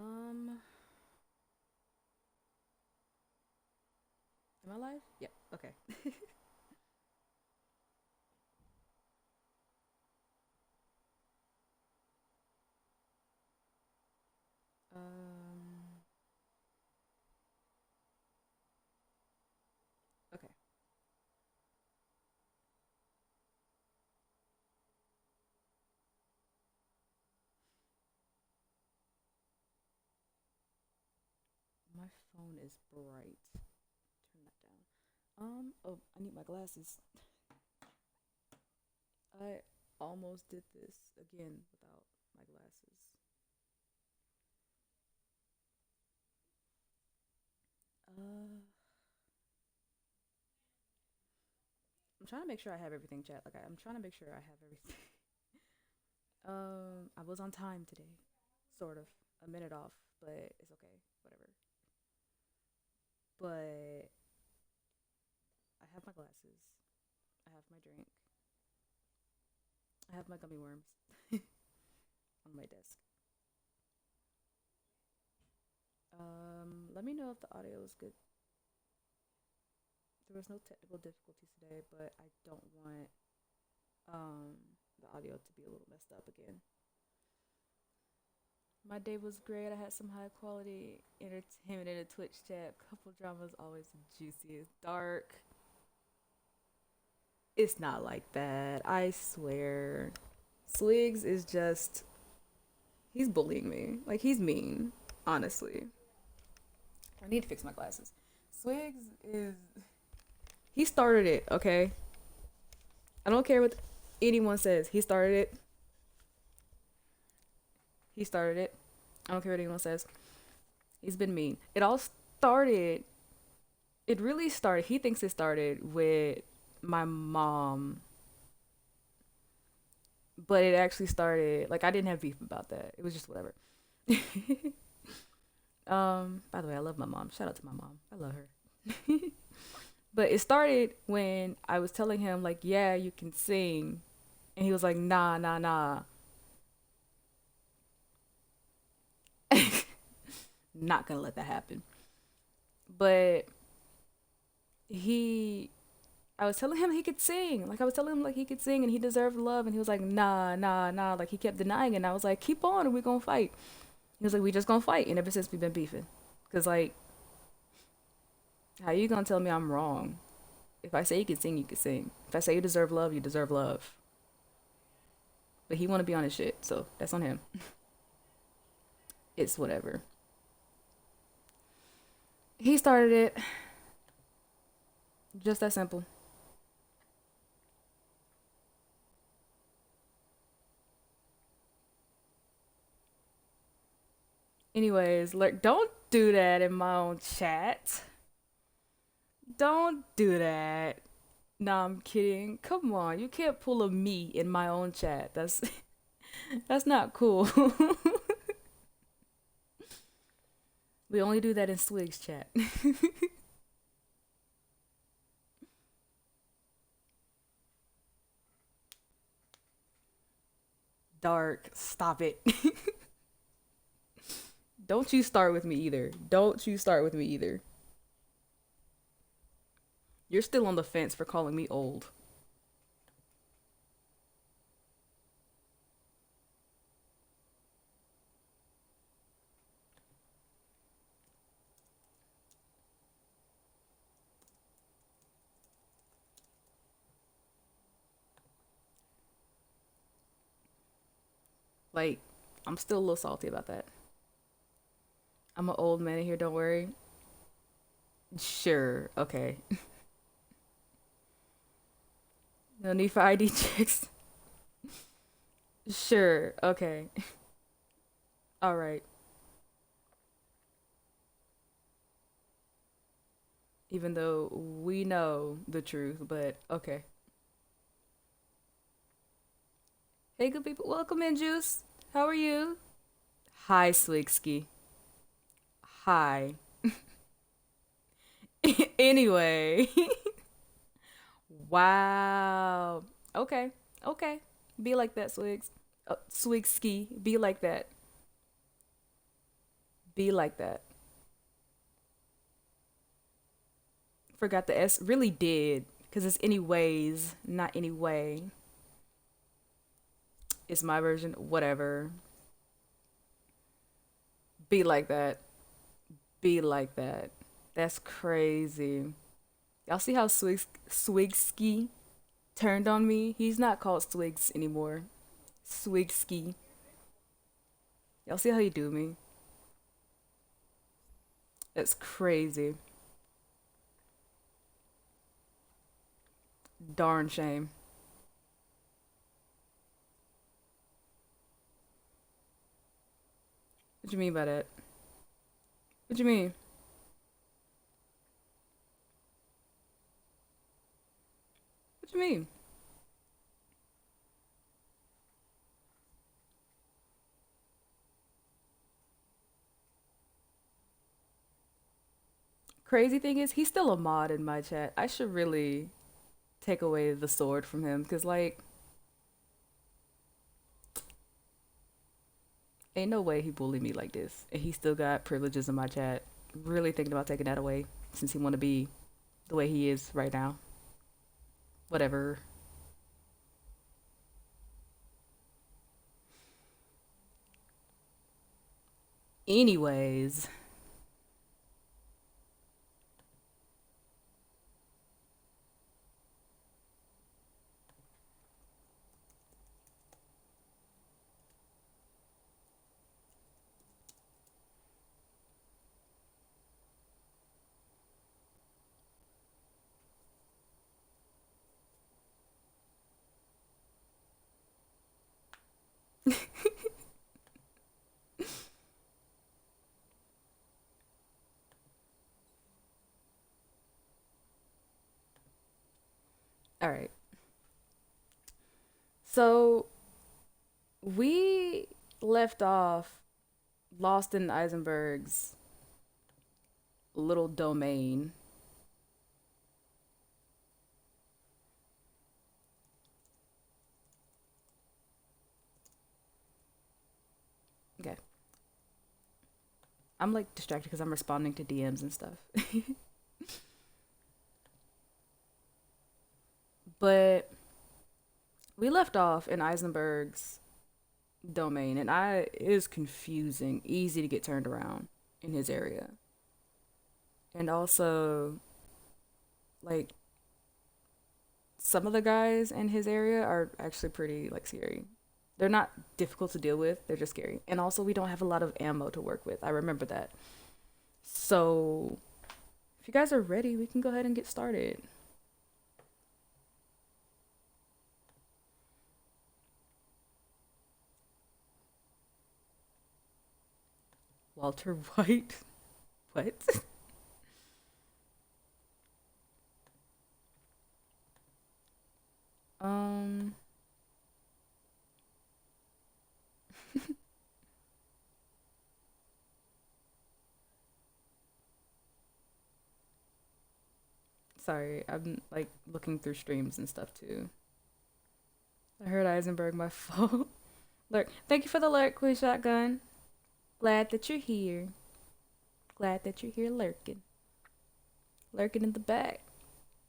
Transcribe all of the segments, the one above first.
Um, am I live? Yep. Okay. Um, okay. My phone is bright. Turn that down. Oh, I need my glasses. I almost did this again without my glasses. Uh, I'm trying to make sure I have everything, chat. Like I'm trying to make sure I have everything. I was on time today, sort of, a minute off, but it's okay, whatever. But I have my glasses. I have my drink. I have my gummy worms on my desk. Let me know if the audio is good. There was no technical difficulties today, but I don't want um the audio to be a little messed up again. My day was great. I had some high quality entertainment in a Twitch chat. Couple dramas always the juiciest. Dark. It's not like that. I swear. Swigs is just he's bullying me. Like he's mean, honestly. I need to fix my glasses. Swigs is he started it, okay? I don't care what anyone says. He started it. He started it. I don't care what anyone says. He's been mean. It all started. It really started. He thinks it started with my mom, but it actually started. Like I didn't have beef about that. It was just whatever. By the way, I love my mom. Shout out to my mom. I love her. But it started when I was telling him like, yeah, you can sing, and he was like, nah, nah, nah. Not gonna let that happen. But he I was telling him he could sing. Like I was telling him like he could sing and he deserved love and he was like, nah, nah, nah. Like he kept denying it and I was like, keep on and we're gonna fight. He was like, we just gonna fight and ever since we've been beefing. Cause like, how you gonna tell me I'm wrong? If I say you can sing, you can sing. If I say you deserve love, you deserve love. But he wanna be on his shit, so that's on him. It's whatever. He started it. Just that simple. Anyways, like don't do that in my own chat. Don't do that. Nah, I'm kidding. Come on, you can't pull a me in my own chat. That's not cool. We only do that in Swig's chat. Dark, stop it. Don't you start with me either. Don't you start with me either. You're still on the fence for calling me old. Like, I'm still a little salty about that. I'm an old man in here, don't worry. Sure, okay. No need for ID checks. Sure, okay. Alright. Even though we know the truth, but okay. Hey, good people. Welcome in, Juice. How are you? Hi, Sligsky. Hi. Anyway. Wow. Okay. Okay. Be like that, Swigs. Swigsky. Be like that. Be like that. Forgot the S. Really did. Because it's anyways, not anyway. It's my version. Whatever. Be like that. Be like that. That's crazy. Y'all see how Swigski turned on me? He's not called Swigs anymore. Swigski. Y'all see how you do me? That's crazy. Darn shame. What you mean by that? What you mean? What you mean? Crazy thing is, he's still a mod in my chat. I should really take away the sword from him because, like, ain't no way he bullied me like this. And he still got privileges in my chat. Really thinking about taking that away since he want to be the way he is right now. Whatever. Anyways, all right. So we left off lost in Eisenberg's little domain. Okay. I'm like distracted because I'm responding to DMs and stuff. But we left off in Eisenberg's domain, and it is confusing, easy to get turned around in his area. And also, like, some of the guys in his area are actually pretty, like, scary. They're not difficult to deal with, they're just scary. And also, we don't have a lot of ammo to work with. I remember that. So, if you guys are ready, we can go ahead and get started. Walter White? What? um, sorry, I'm like looking through streams and stuff too. I heard Eisenberg, my fault. Lurk. Thank you for the lurk, Queen Shotgun. Glad that you're here. Glad that you're here lurking. Lurking in the back.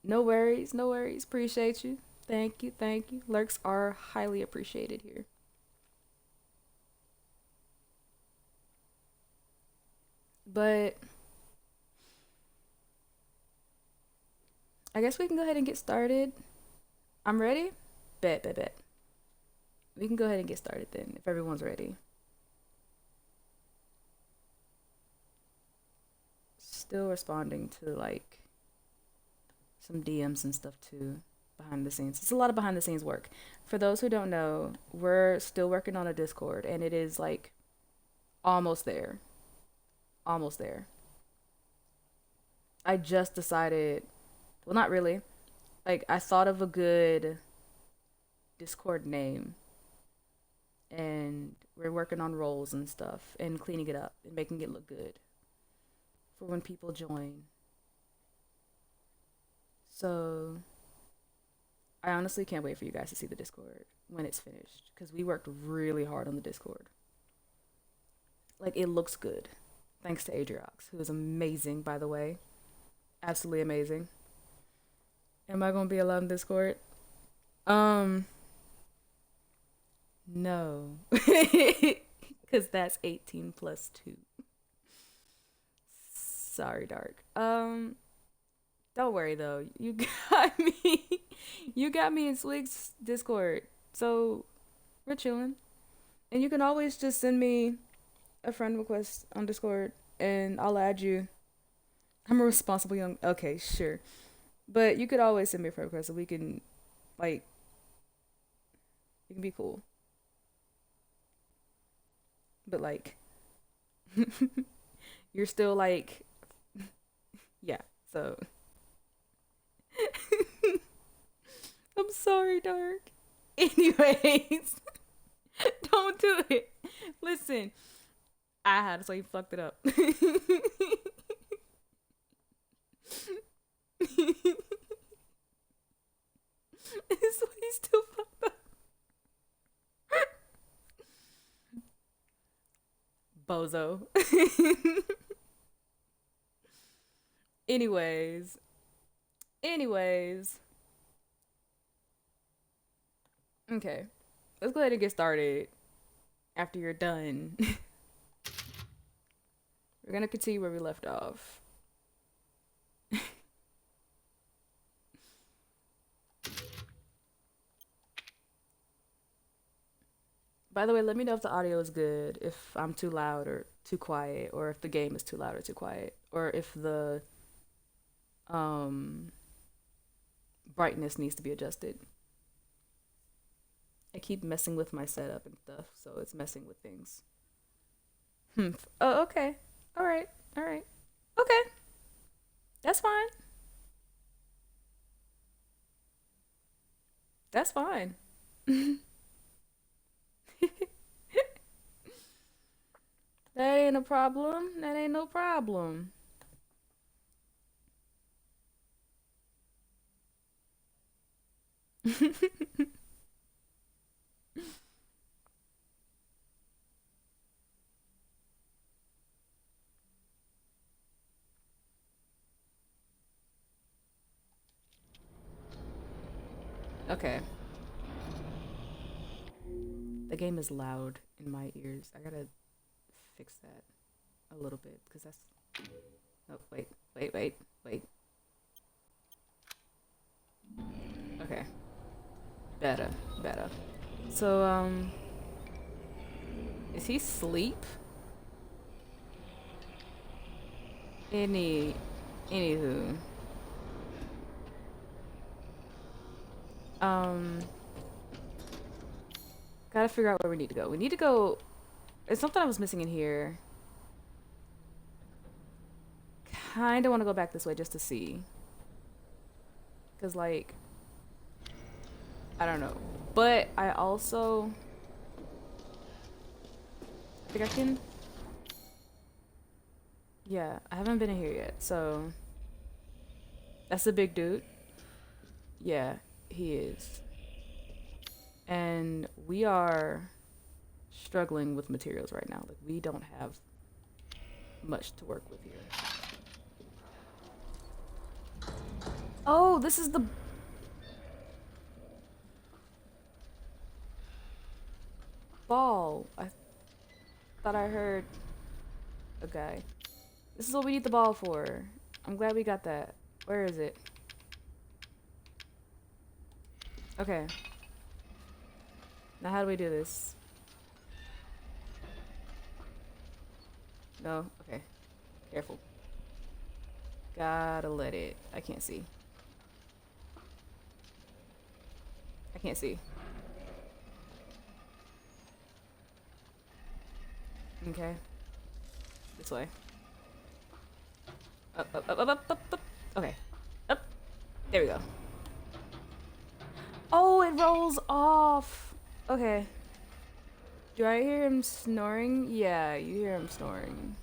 No worries, no worries. Appreciate you. Thank you, thank you. Lurks are highly appreciated here. But I guess we can go ahead and get started. I'm ready? Bet, bet, bet. We can go ahead and get started then, if everyone's ready. Still responding to like some DMs and stuff too behind the scenes. It's a lot of behind the scenes work. For those who don't know, we're still working on a Discord and it is like almost there. Almost there. I just decided, well, not really. Like, I thought of a good Discord name and we're working on roles and stuff and cleaning it up and making it look good for when people join. So I honestly can't wait for you guys to see the Discord when it's finished because we worked really hard on the Discord. Like, it looks good. Thanks to Adriox, who is amazing, by the way. Absolutely amazing. Am I gonna be allowed in Discord? Um, no. Because that's 18 plus 2. Sorry, Dark. Don't worry though. You got me. You got me in Swig's Discord. So we're chilling. And you can always just send me a friend request on Discord and I'll add you. I'm a responsible young. Okay, sure. But you could always send me a friend request so we can, like, it can be cool. But, like, you're still, like, yeah. So, I'm sorry, Dark. Anyways, don't do it. Listen, I had to, so you fucked it up. So he's still fucked up. Bozo. anyways, anyways. Okay, let's go ahead and get started. After you're done, we're gonna continue where we left off. By the way, let me know if the audio is good, if I'm too loud or too quiet, or if the game is too loud or too quiet, or if the um brightness needs to be adjusted. I keep messing with my setup and stuff, so it's messing with things. Oh, okay. All right. All right. Okay. That's fine. That's fine. That ain't a problem. That ain't no problem. Okay. The game is loud in my ears. I gotta fix that a little bit because that's. Oh, wait, wait, wait, wait. Okay. Better, better. So, is he sleep? Any, anywho, um, gotta figure out where we need to go. We need to go. There's something I was missing in here. Kinda want to go back this way just to see, cause like I don't know, but I also think I can. Yeah, I haven't been in here yet, so that's a big dude. Yeah, he is. And we are struggling with materials right now. Like we don't have much to work with here. Oh, this is the ball. I thought I heard a guy. This is what we need the ball for. I'm glad we got that. Where is it? Okay. Now how do we do this? No? Okay. Careful. Gotta let it. I can't see. I can't see. Okay. This way. Up, up, up, up, up, up, up. Okay. Up. There we go. Oh, it rolls off. Okay. Do I hear him snoring? Yeah, you hear him snoring.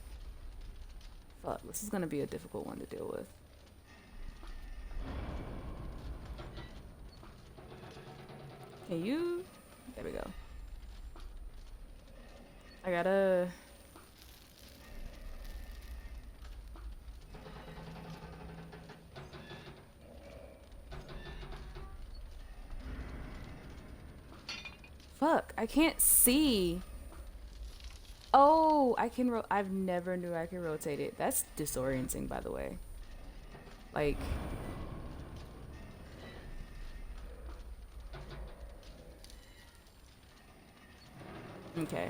Fuck, this is gonna be a difficult one to deal with. Can you? There we go. I gotta. Fuck, I can't see. Oh, I've never knew I could rotate it. That's disorienting, by the way. Like, okay.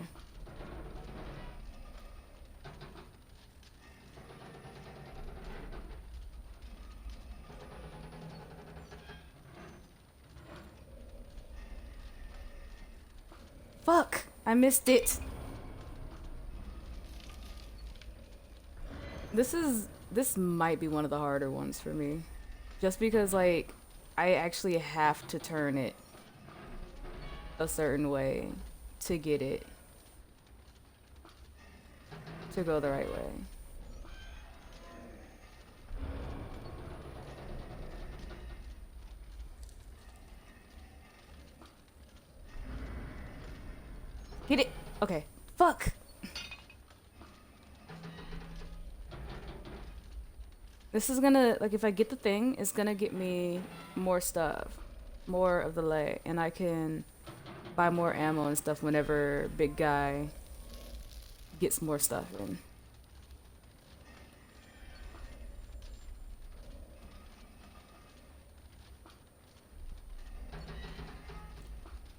Fuck, I missed it. This might be one of the harder ones for me. Just because, like, I actually have to turn it a certain way to get it to go the right way. Hit it! Okay. Fuck! This is gonna, like, if I get the thing, it's gonna get me more stuff. More of the lay. And I can buy more ammo and stuff whenever big guy gets more stuff in.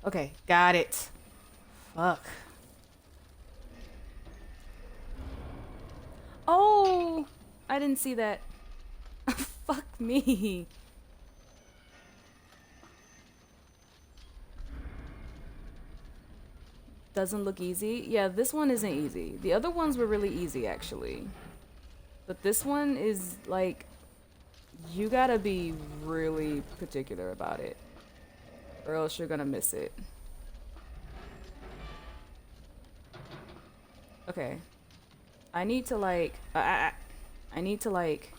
Okay, got it. Fuck. Oh! I didn't see that. Fuck me. Doesn't look easy. Yeah, this one isn't easy. The other ones were really easy, actually. But this one is, like, you gotta be really particular about it, or else you're gonna miss it. Okay. I need to, like, I need to, like,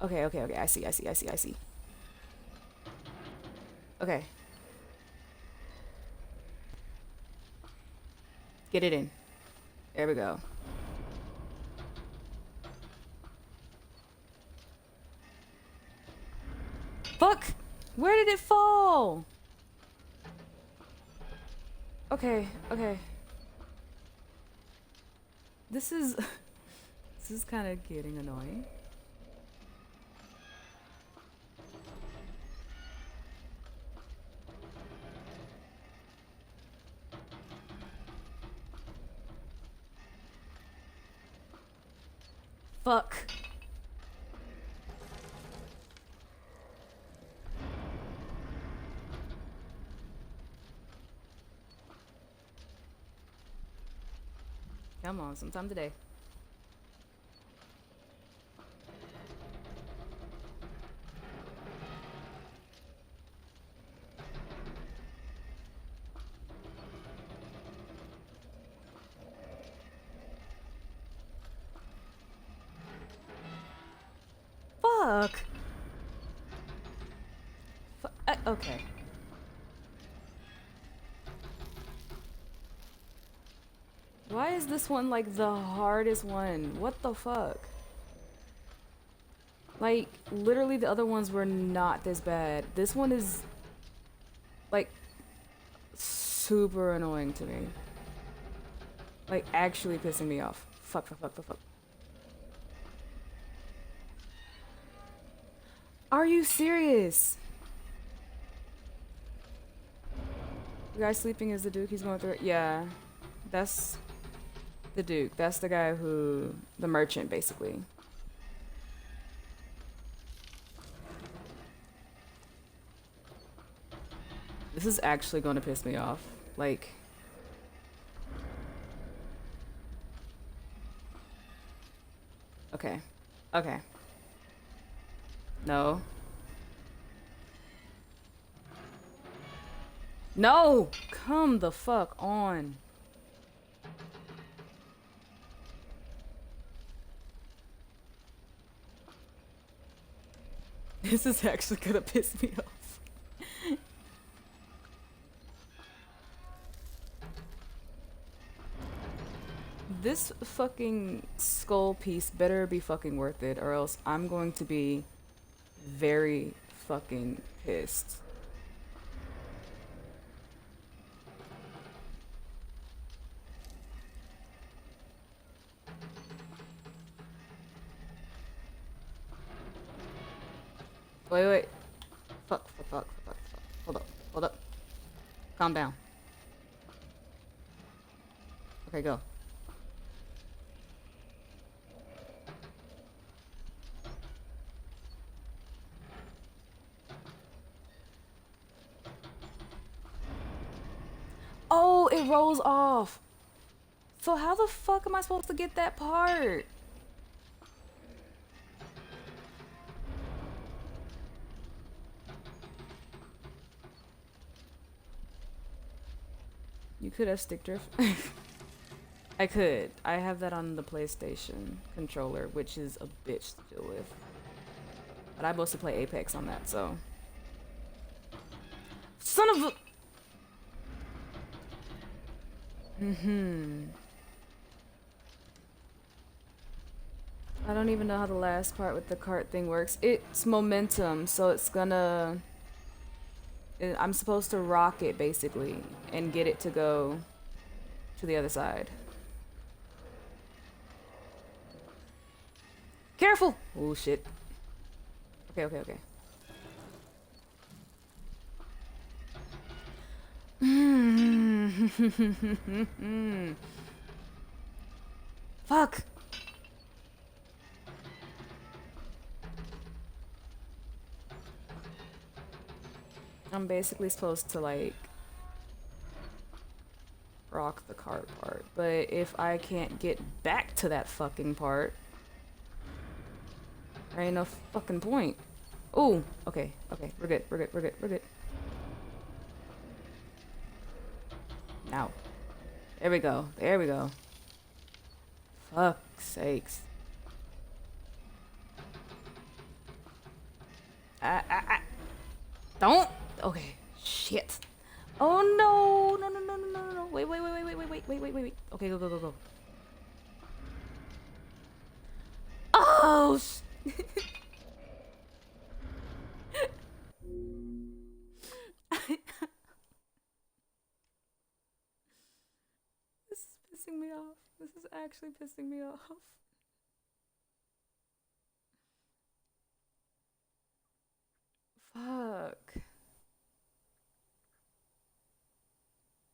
okay. I see. Okay. Get it in. There we go. Fuck! Where did it fall? Okay. This is this is kind of getting annoying. Fuck. Come on, sometime today. Fuck. Okay. Why is this one like the hardest one? What the fuck? Like, literally the other ones were not this bad. This one is, like, super annoying to me. Like, actually pissing me off. Fuck. Are you serious? The guy sleeping is the Duke. He's going through it. Yeah. That's the Duke. That's the guy who... the merchant, basically. This is actually going to piss me off. Like... Okay. No. No! Come the fuck on. This is actually gonna piss me off. This fucking skull piece better be fucking worth it, or else I'm going to be very fucking pissed. Wait, wait. Fuck, fuck, fuck, fuck, fuck. Hold up, hold up. Calm down. Okay, go. Oh, it rolls off. So how the fuck am I supposed to get that part? You could have stick drift. I could. I have that on the PlayStation controller, which is a bitch to deal with. But I mostly play Apex on that, so. Son of a. I don't even know how the last part with the cart thing works. It's momentum, so it's gonna. I'm supposed to rock it basically and get it to go to the other side. Careful! Oh shit. Okay, okay, okay. Fuck! I'm basically supposed to like rock the cart part, but if I can't get back to that fucking part, there ain't no fucking point. Ooh, okay, okay, we're good, we're good, we're good, we're good. Now. There we go, there we go. Fuck's sakes. Don't! Okay, shit. Oh no! No, no, no, no, no, no. Wait, wait, wait, wait, wait, wait, wait, wait, wait, wait. Okay, go, go, go, go. Oh, this is pissing me off. This is actually pissing me off. Fuck.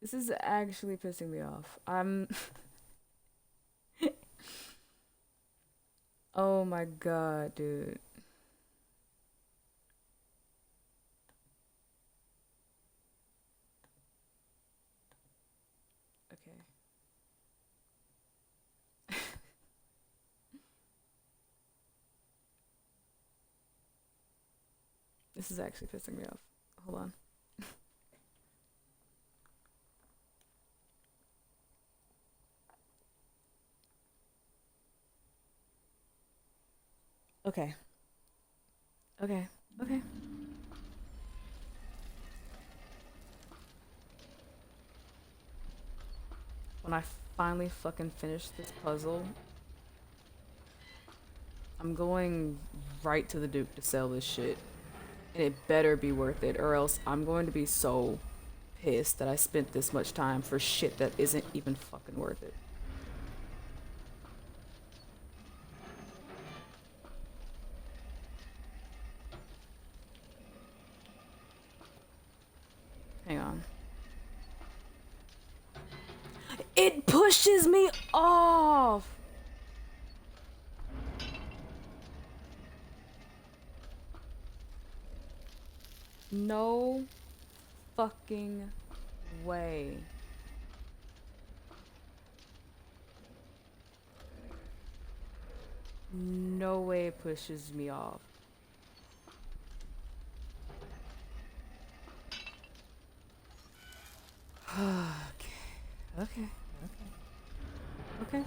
This is actually pissing me off. I'm. Oh my god, dude. Okay. This is actually pissing me off. Hold on. Okay. Okay. Okay. When I finally fucking finish this puzzle, I'm going right to the Duke to sell this shit. And it better be worth it, or else I'm going to be so pissed that I spent this much time for shit that isn't even fucking worth it. Hang on. It pushes me off! No fucking way. No way it pushes me off. Okay. Okay. Okay. Okay.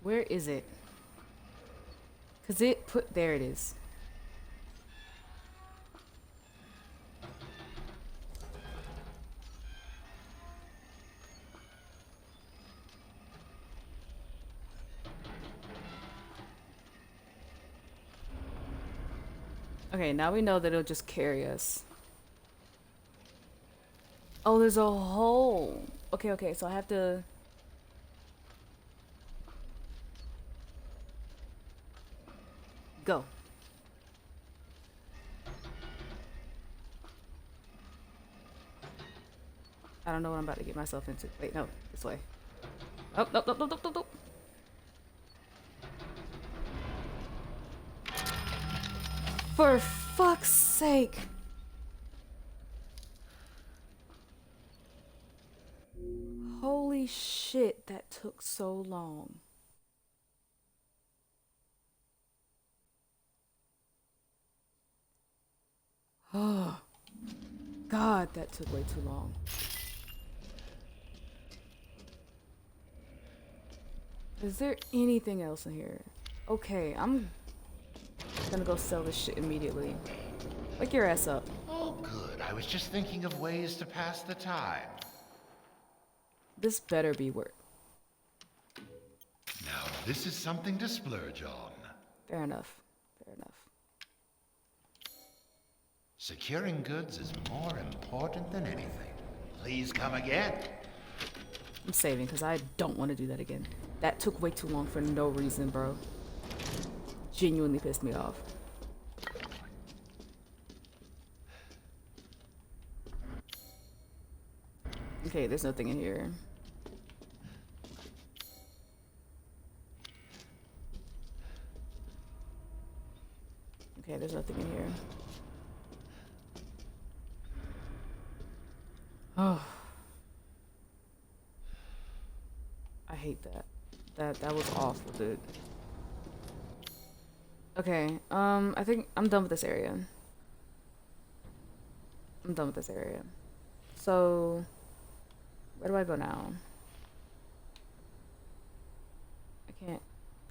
Where is it? Cause it put, there it is. Okay, now we know that it'll just carry us. Oh, there's a hole. Okay, okay, so I have to... Go. I don't know what I'm about to get myself into. Wait, no, this way. Oh, nope, nope, nope, nope, nope, nope. For fuck's sake. Holy shit, that took so long. Oh, God, that took way too long. Is there anything else in here? Okay, I'm gonna go sell this shit immediately. Wake your ass up. Oh, good. I was just thinking of ways to pass the time. This better be worth. Now, this is something to splurge on. Fair enough. Fair enough. Securing goods is more important than anything. Please come again. I'm saving because I don't want to do that again. That took way too long for no reason, bro. Genuinely pissed me off. Okay, there's nothing in here. Okay, there's nothing in here. Oh. I hate that. That was awful, dude. Okay, I think I'm done with this area. I'm done with this area. So, where do I go now? I can't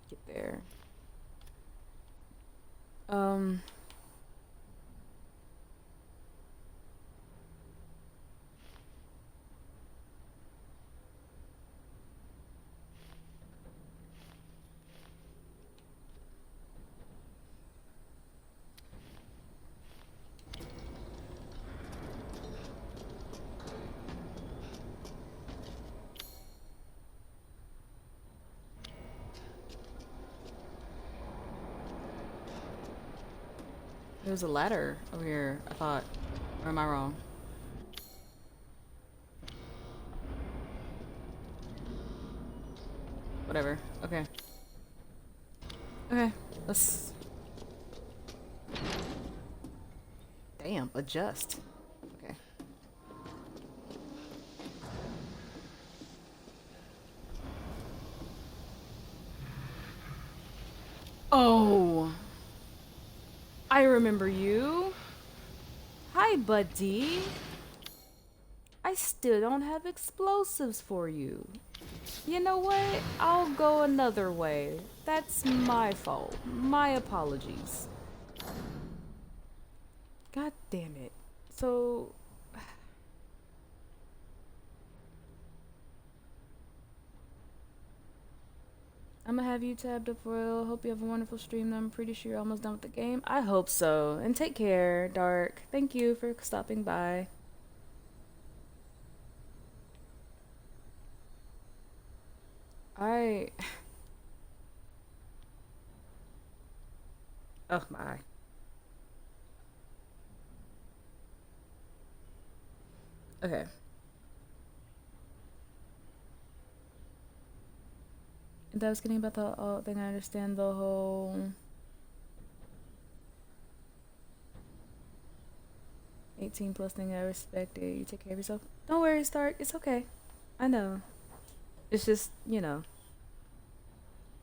get there. There's a ladder over here, I thought. Or am I wrong? Whatever. Okay. Okay. Let's... Damn, adjust. Okay. Oh! I remember you. Hi, buddy. I still don't have explosives for you. You know what? I'll go another way. That's my fault. My apologies. God damn it. So... I'm gonna have you tabbed up, Royal. Hope you have a wonderful stream. I'm pretty sure you're almost done with the game. I hope so. And take care, Dark. Thank you for stopping by. I... Oh, my. Okay. That was getting about the thing. I understand the whole 18 plus thing. I respect it. You take care of yourself. Don't worry, Stark. It's okay. I know. It's just, you know,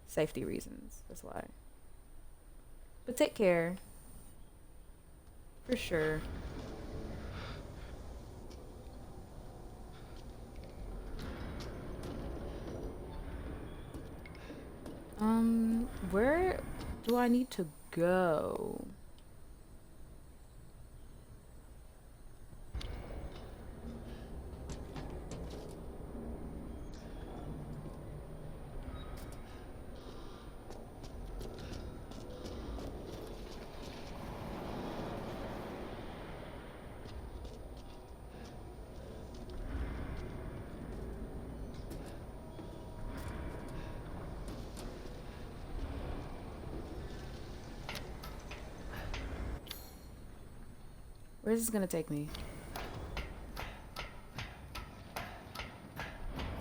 safety reasons. That's why. But take care. For sure. Where do I need to go? Where's this gonna take me?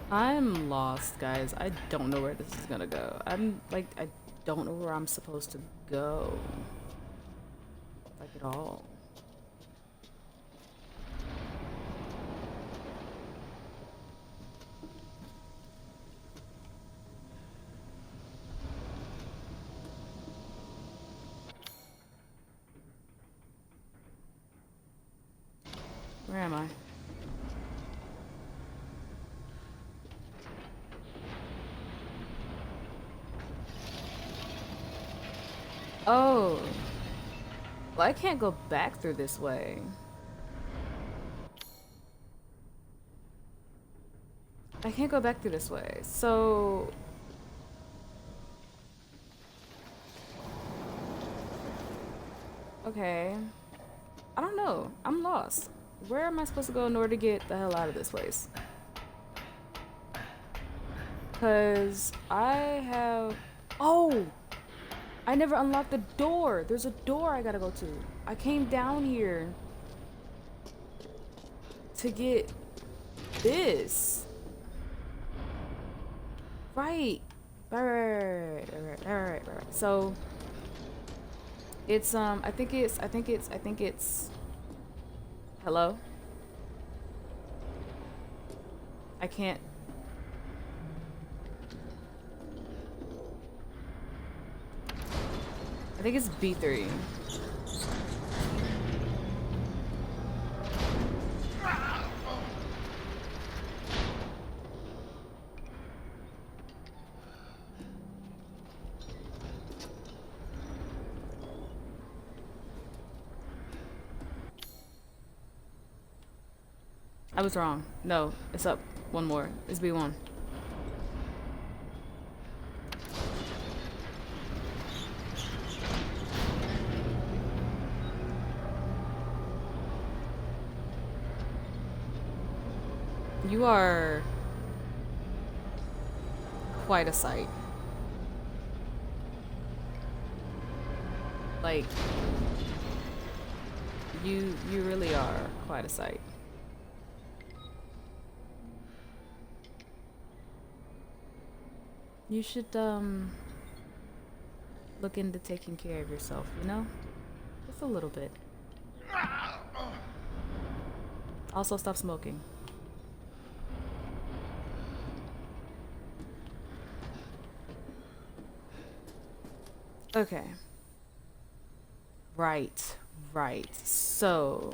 I'm lost, guys. I don't know where this is gonna go. I'm like, I don't know where I'm supposed to go. Like at all. Where am I? Oh. Well, I can't go back through this way. I can't go back through this way. So... Okay. I don't know. I'm lost. Where am I supposed to go in order to get the hell out of this place? Because I have... Oh! I never unlocked the door. There's a door I gotta go to. I came down here to get this. Right. Right. So it's I think it's hello? I can't. I think it's B3. I was wrong. No, it's up. One more. It's B1. You are quite a sight. Like, you really are quite a sight. You should look into taking care of yourself, you know? Just a little bit. Also stop smoking. Okay. Right. So,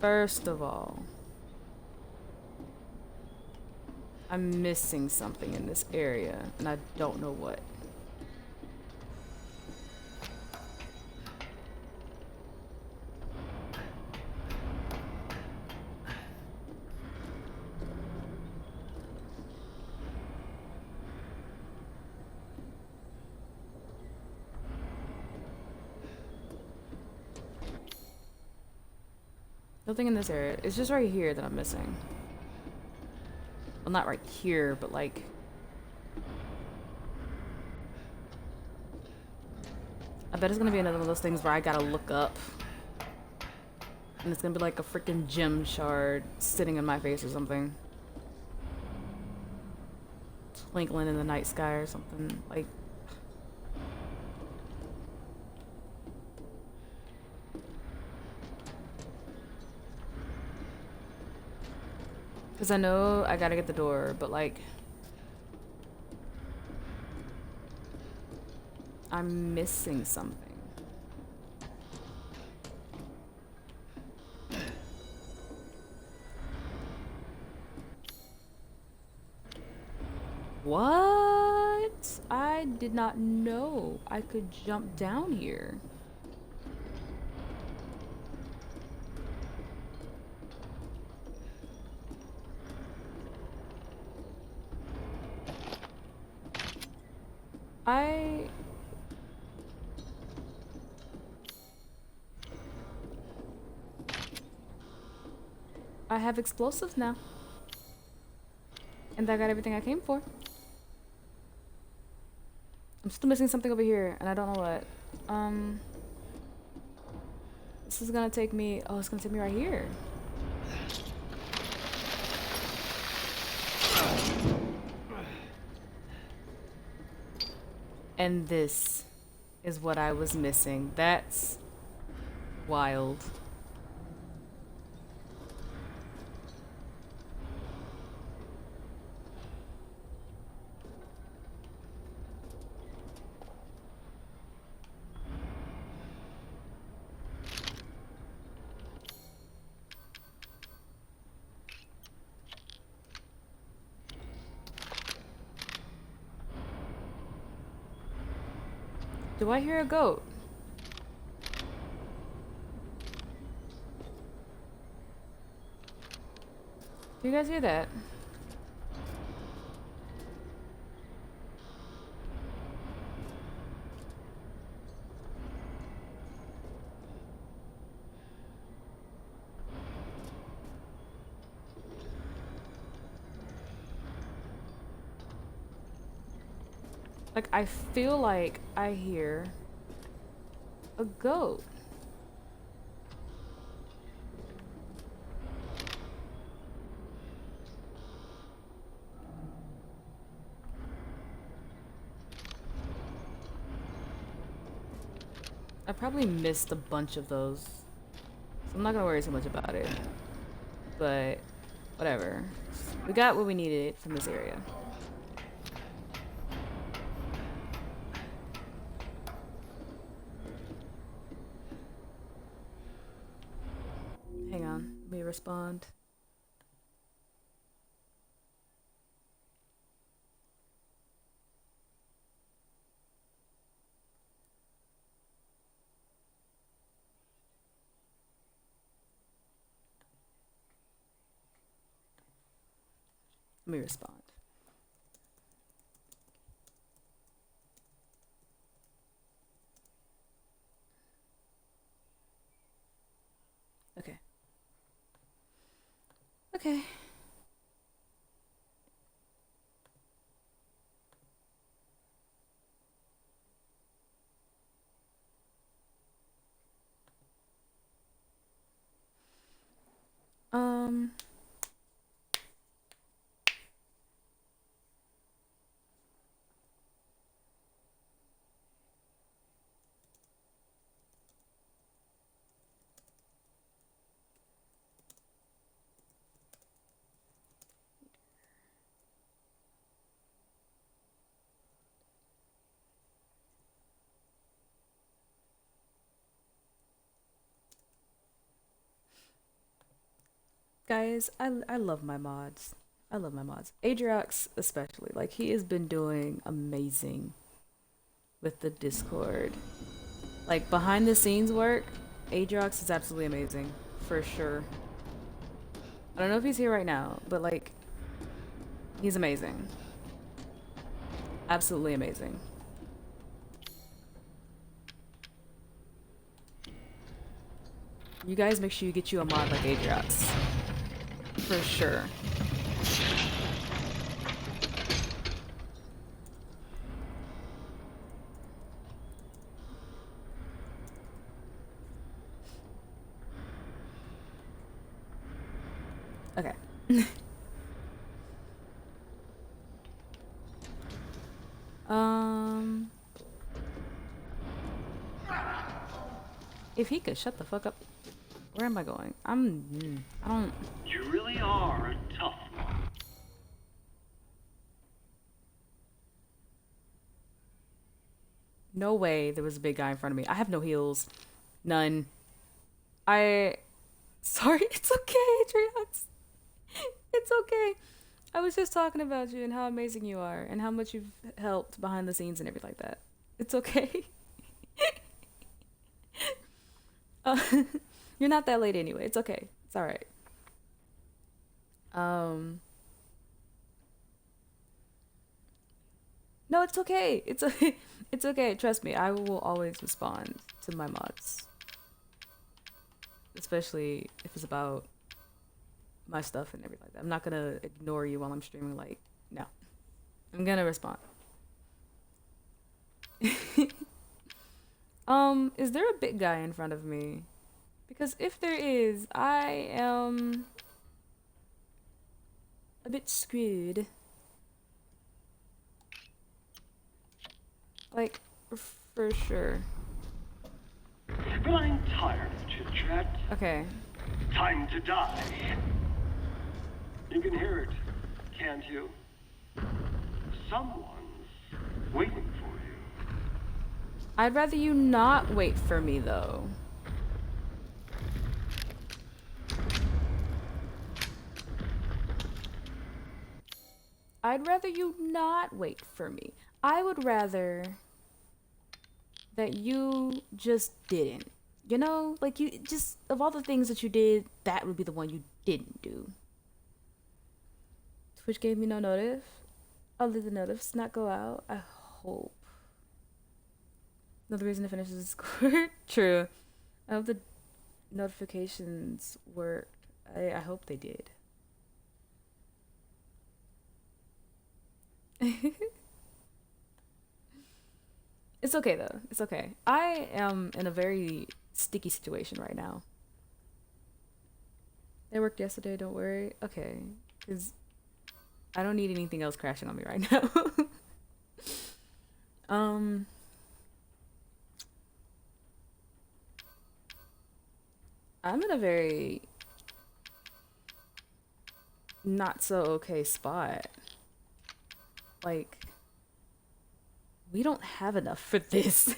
first of all, I'm missing something in this area, and I don't know what. Nothing in this area. It's just right here that I'm missing. Well, not right here, but like... I bet it's gonna be another one of those things where I gotta look up. And it's gonna be like a freaking gem shard sitting in my face or something. Twinkling in the night sky or something. Like... Because I know I gotta get the door, but like... I'm missing something. What? I did not know I could jump down here. I have explosives now. And I got everything I came for. I'm still missing something over here, and I don't know what. This is gonna take me. Oh, it's gonna take me right here. And this is what I was missing. That's wild. Do I hear a goat? Do you guys hear that? Like, I feel like I hear a goat. I probably missed a bunch of those, so I'm not gonna worry so much about it. But whatever. We got what we needed from this area. Hang on, let me respond. Let me respond. Okay. Okay. Um, guys, I love my mods. I love my mods. Adriox especially. Like, he has been doing amazing with the Discord. Like, behind the scenes work, Adriox is absolutely amazing. For sure. I don't know if he's here right now, but like, he's amazing. Absolutely amazing. You guys make sure you get you a mod like Adriox. For sure. Okay. um, if he could shut the fuck up. Where am I going? I don't. You really are a tough one. No way there was a big guy in front of me. I have no heals. None. I. Sorry, it's okay, Adriox. It's okay. I was just talking about you and how amazing you are and how much you've helped behind the scenes and everything like that. It's okay. uh, you're not that late anyway. It's okay. It's all right. Um, no, it's okay. It's okay. It's okay. Trust me. I will always respond to my mods, especially if it's about my stuff and everything like that. I'm not gonna ignore you while I'm streaming. Like, no, I'm gonna respond. Is there a big guy in front of me? Because if there is, I am a bit screwed. Like, for sure. But I'm tired of chit-chat. Okay. Time to die. You can hear it, can't you? Someone's waiting for you. I'd rather you not wait for me, though. I'd rather you not wait for me. I would rather that you just didn't. You know? Like, you just, of all the things that you did, that would be the one you didn't do. Twitch gave me no notice. I'll leave the notice not go out. I hope. Another reason to finish this Discord. True. I hope the notifications worked. I hope they did. It's okay though. It's okay. I am in a very sticky situation right now. It worked yesterday, don't worry. Okay. Because I don't need anything else crashing on me right now. I'm in a very not so okay spot. Like, we don't have enough for this.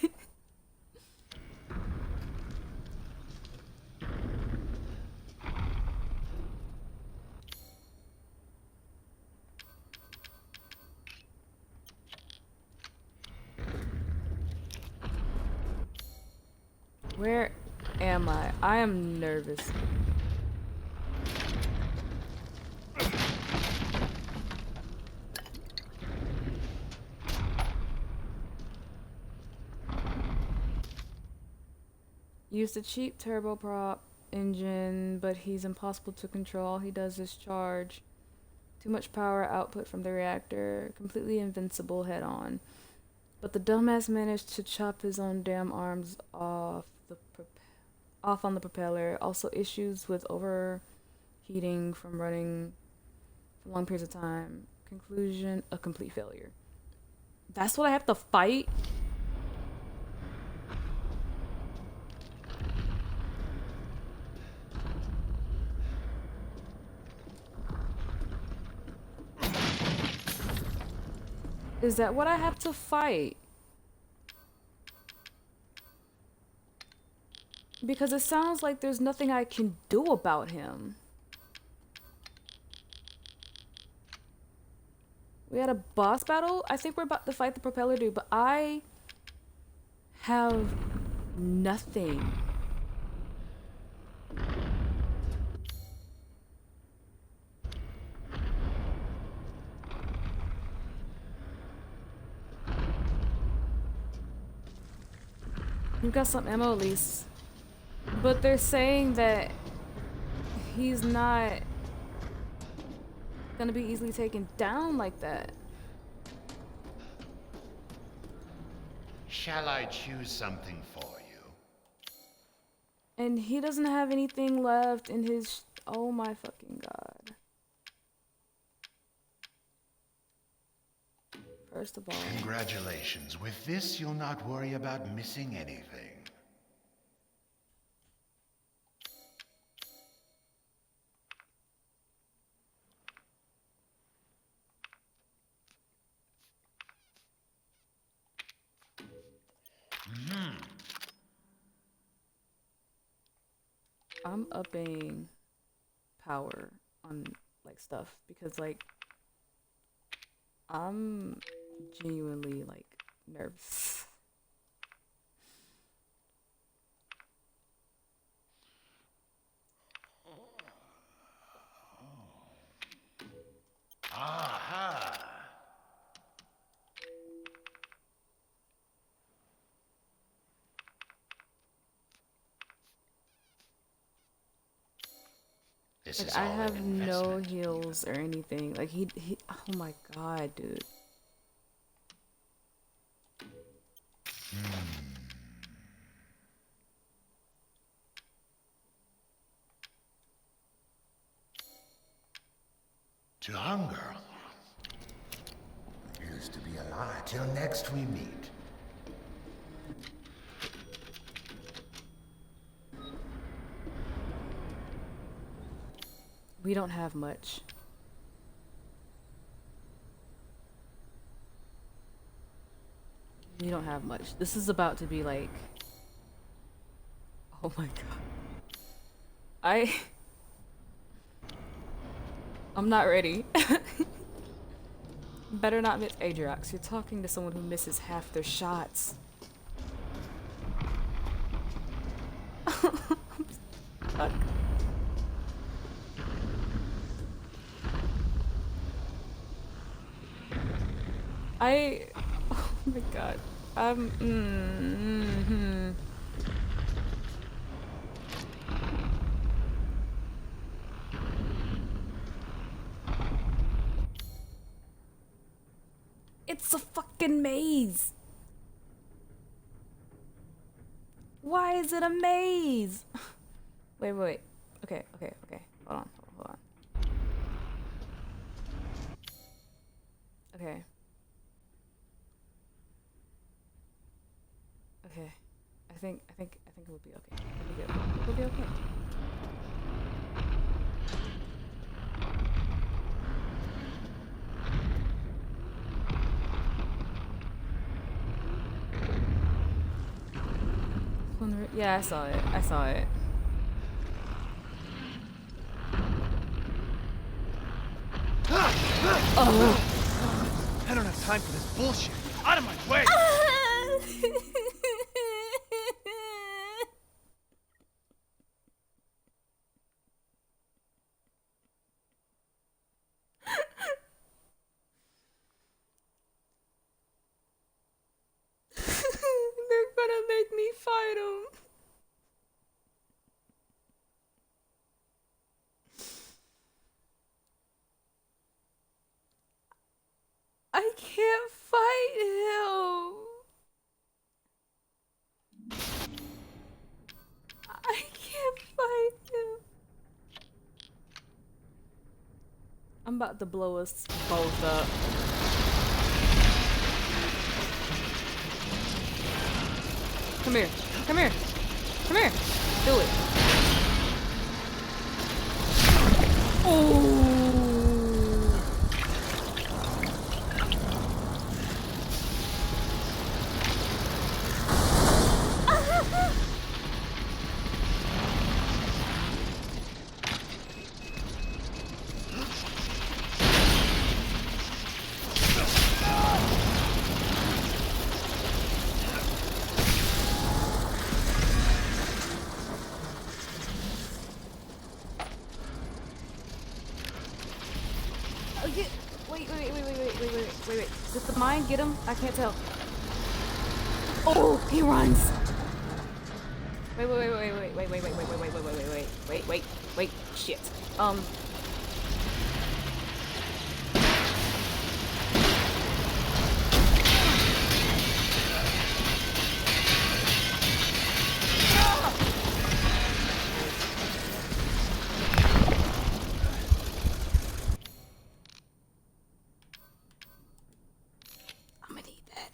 Where am I? I am nervous. Used a cheap turboprop engine, but he's impossible to control. All he does is charge. Too much power output from the reactor. Completely invincible head on. But the dumbass managed to chop his own damn arms off on the propeller. Also issues with overheating from running for long periods of time. Conclusion, a complete failure. That's what I have to fight? Is that what I have to fight? Because it sounds like there's nothing I can do about him. We had a boss battle. I think we're about to fight the propeller dude, but I have nothing. You've got some ammo at least. But they're saying that he's not gonna be easily taken down like that. Shall I choose something for you? And he doesn't have anything left in his... Oh my fucking god. First of all... Congratulations. With this, you'll not worry about missing anything. I'm upping power on like stuff because like I'm genuinely like nervous. Aha! This Like is I all have an no investment. heals or anything. Like he oh my god, dude. To hunger. Used to be a lie till next we meet. We don't have much. We don't have much. This is about to be like... Oh my god. I'm not ready. Better not miss Adriox. You're talking to someone who misses half their shots. Fuck. Oh my god. It's a fucking maze. Why is it a maze? Wait. Okay. Hold on. Okay. I think it would be okay. It will be okay. Yeah, I saw it. Oh. I don't have time for this bullshit. Out of my way! They're gonna make me fight him. I can't fight him. I can't fight him. I'm about to blow us both up. Come here. Do it. Oh. Wait. Did the mine get him? I can't tell. Oh, he runs. Wait. Shit. I'm gonna need that.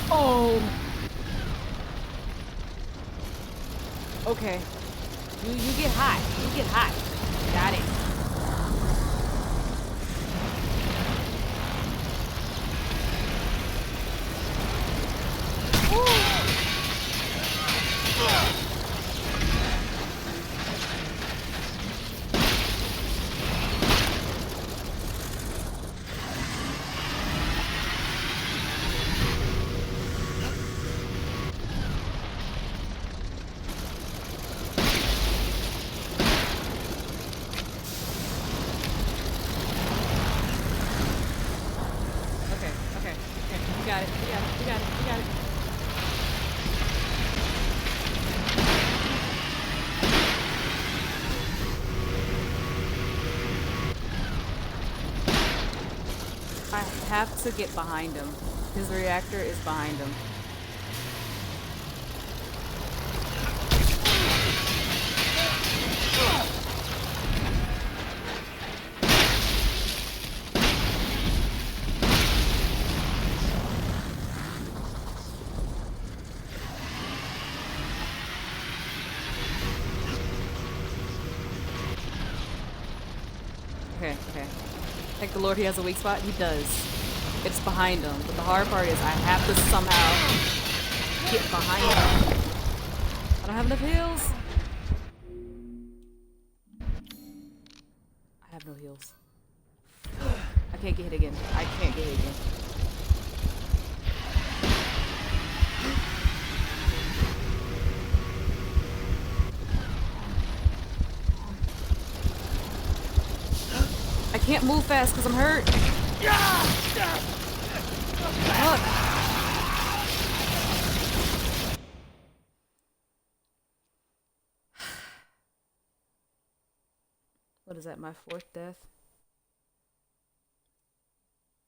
Oh. Okay. You get hot. Got it. have to get behind him. His reactor is behind him. Okay. Thank the Lord he has a weak spot. He does. It's behind him. But the hard part is I have to somehow get behind him. I don't have enough heals. I have no heals. I can't get hit again. I can't get hit again. I can't move fast because I'm hurt. Look. What is that, my 4th death?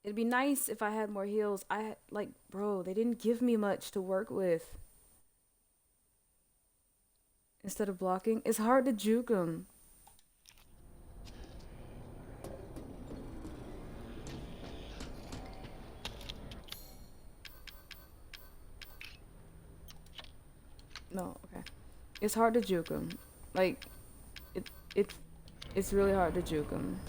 It'd be nice if I had more heals. Bro, they didn't give me much to work with. Instead of blocking, it's hard to juke them. No, okay. It's hard to juke him. Like, it's really hard to juke him.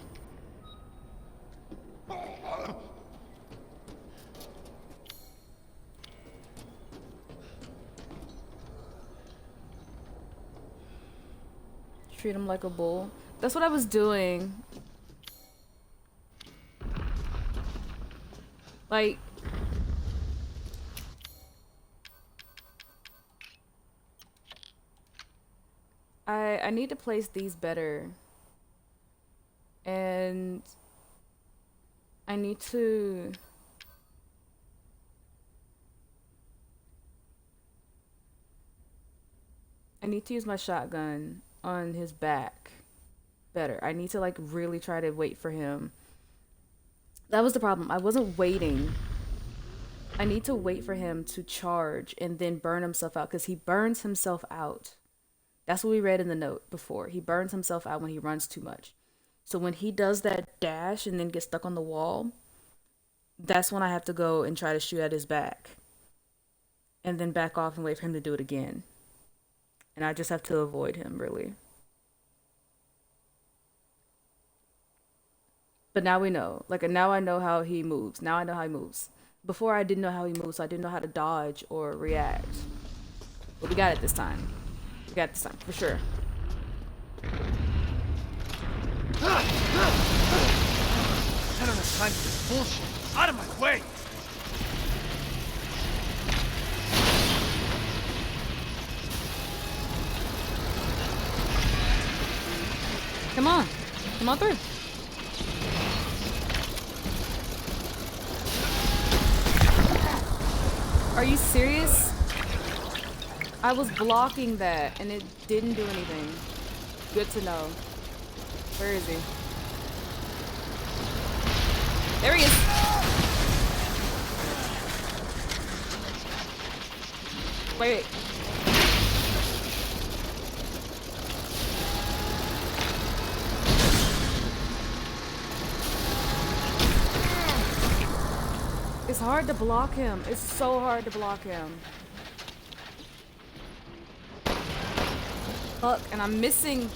Treat him like a bull. That's what I was doing. Like, I need to place these better. And I need to use my shotgun on his back better. I need to like really try to wait for him. That was the problem. I wasn't waiting. I need to wait for him to charge and then burn himself out because he burns himself out. That's what we read in the note before. He burns himself out when he runs too much. So when he does that dash and then gets stuck on the wall, that's when I have to go and try to shoot at his back. And then back off and wait for him to do it again. And I just have to avoid him, really. But now we know. Like, now I know how he moves. Now I know how he moves. Before I didn't know how he moves, so I didn't know how to dodge or react. But we got it this time. We got it this time, for sure. I don't have time for this bullshit. Out of my way! Come on. Come on through. Are you serious? I was blocking that and it didn't do anything. Good to know. Where is he? There he is. Wait. It's hard to block him. It's so hard to block him. Fuck, and I'm missing it.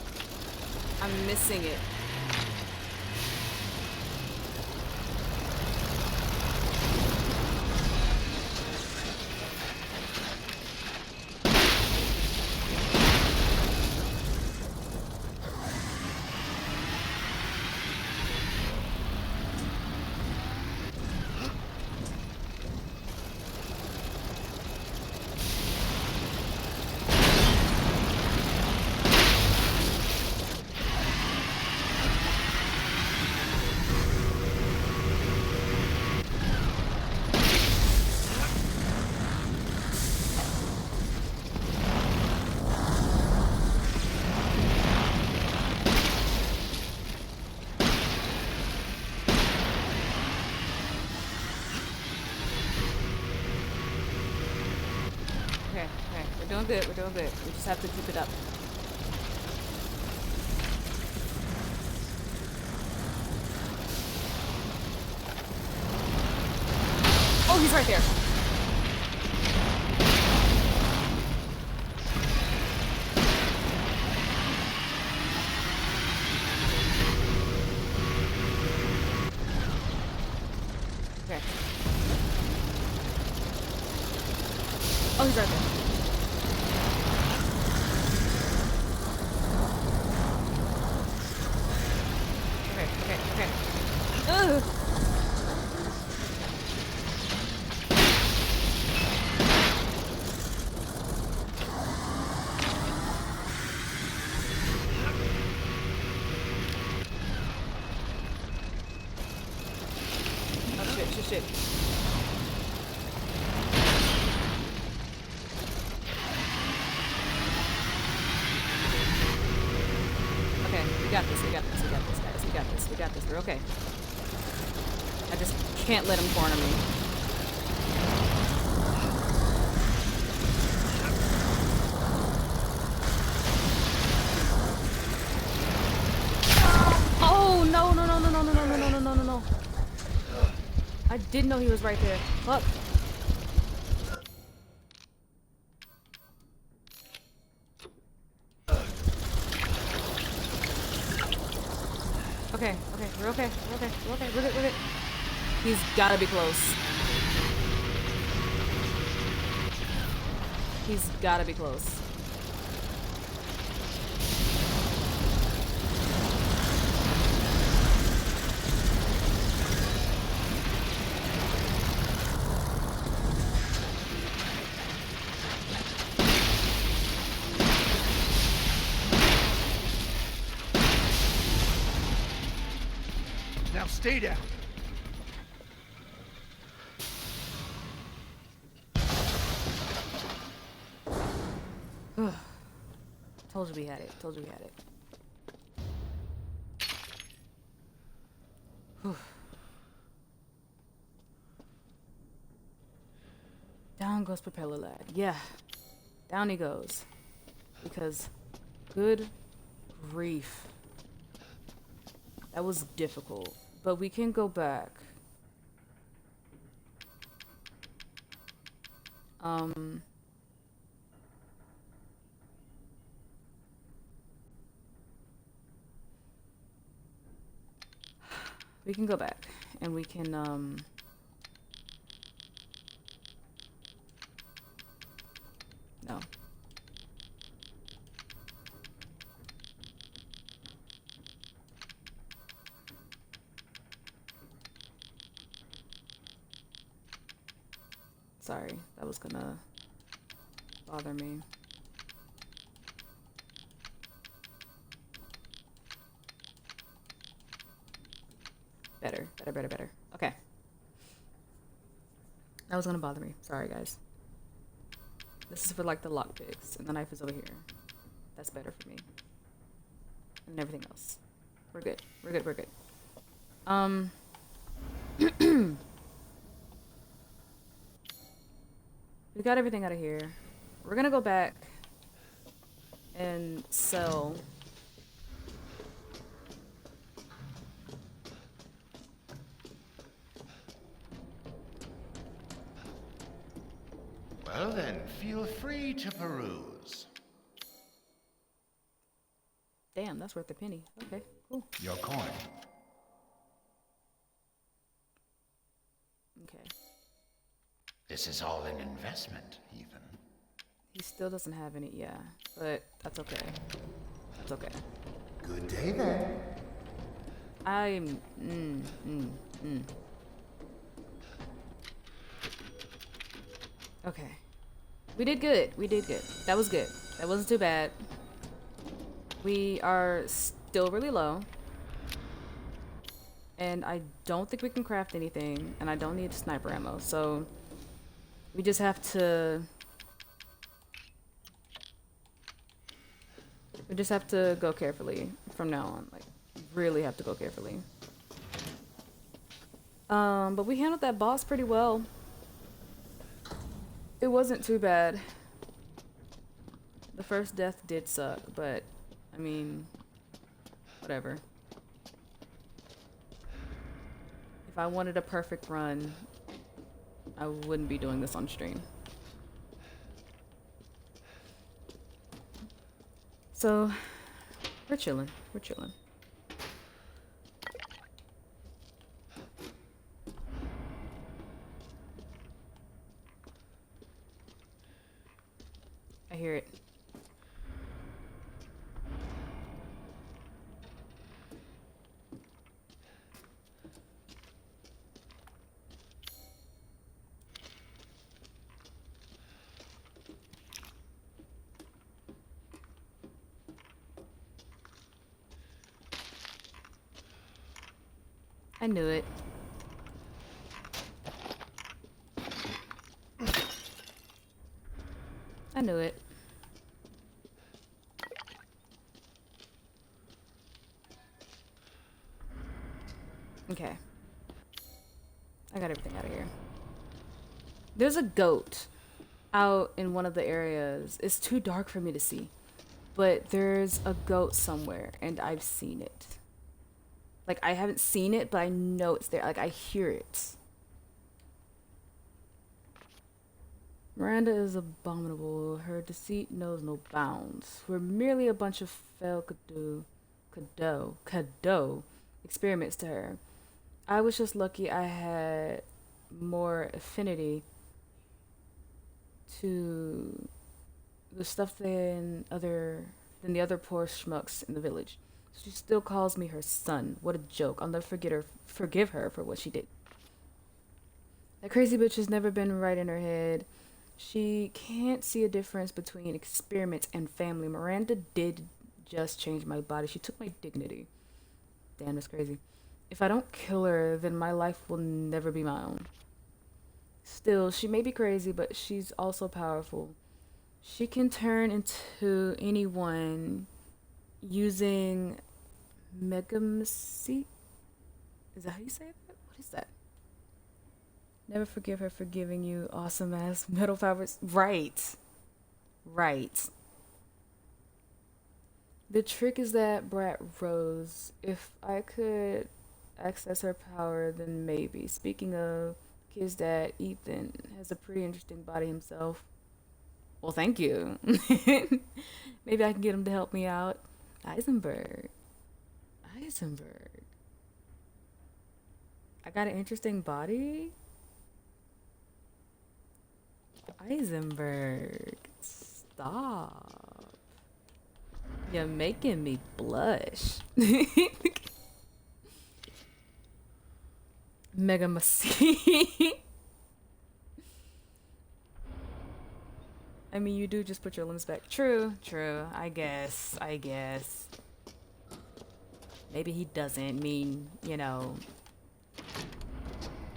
doing good. We're doing good. We just have to keep it up. Oh, he's right there. Okay. Oh, he's right there. Okay. Ugh. Oh, shit. Okay, we got this, guys. We got this. We're okay. I just can't let him corner me. Oh, no. I didn't know he was right there. Fuck. Okay. We're okay. We're good. He's gotta be close. He's gotta be close. Now stay down. Told you we had it. Whew. Down goes Propeller Lad. Yeah. Down he goes. Because, good grief. That was difficult. But we can go back. We can go back and we can no. Sorry, that was gonna bother me. Better. Okay. That was gonna bother me. Sorry, guys. This is for like the lockpicks, and the knife is over here. That's better for me. And everything else. We're good. We got everything out of here. We're gonna go back and sell. Well then, feel free to peruse. Damn, that's worth a penny. Okay, cool. Your coin. Okay. This is all an investment, Ethan. He still doesn't have any, yeah. But that's okay. Good day then. I'm... Okay. We did good. That was good. That wasn't too bad. We are still really low. And I don't think we can craft anything. And I don't need sniper ammo. So we just have to... We just have to go carefully from now on. Like, really have to go carefully. But we handled that boss pretty well. It wasn't too bad. The first death did suck, but I mean, whatever. If I wanted a perfect run, I wouldn't be doing this on stream. So, we're chilling. We're chilling. I hear it. I knew it. I knew it. Okay. I got everything out of here. There's a goat out in one of the areas. It's too dark for me to see. But there's a goat somewhere, and I've seen it. Like, I haven't seen it, but I know it's there. Like, I hear it. Miranda is abominable. Her deceit knows no bounds. We're merely a bunch of failed Cadeau experiments to her. I was just lucky I had more affinity to the stuff than the other poor schmucks in the village. She still calls me her son. What a joke. I'll never forgive her for what she did. That crazy bitch has never been right in her head. She can't see a difference between experiments and family. Miranda did just change my body. She took my dignity. Damn, that's crazy. If I don't kill her, then my life will never be my own. Still, she may be crazy, but she's also powerful. She can turn into anyone using megacy. Is that how you say that? What is that? Never forgive her for giving you awesome ass metal powers. Right. Right. The trick is that brat Rose. If I could access her power, then maybe. Speaking of, kid's dad, Ethan, has a pretty interesting body himself. Well, thank you. Maybe I can get him to help me out. Eisenberg. I got an interesting body? Eisenberg. Stop. You're making me blush. Mega Massey. I mean, you do just put your limbs back. True. I guess. Maybe he doesn't mean, you know,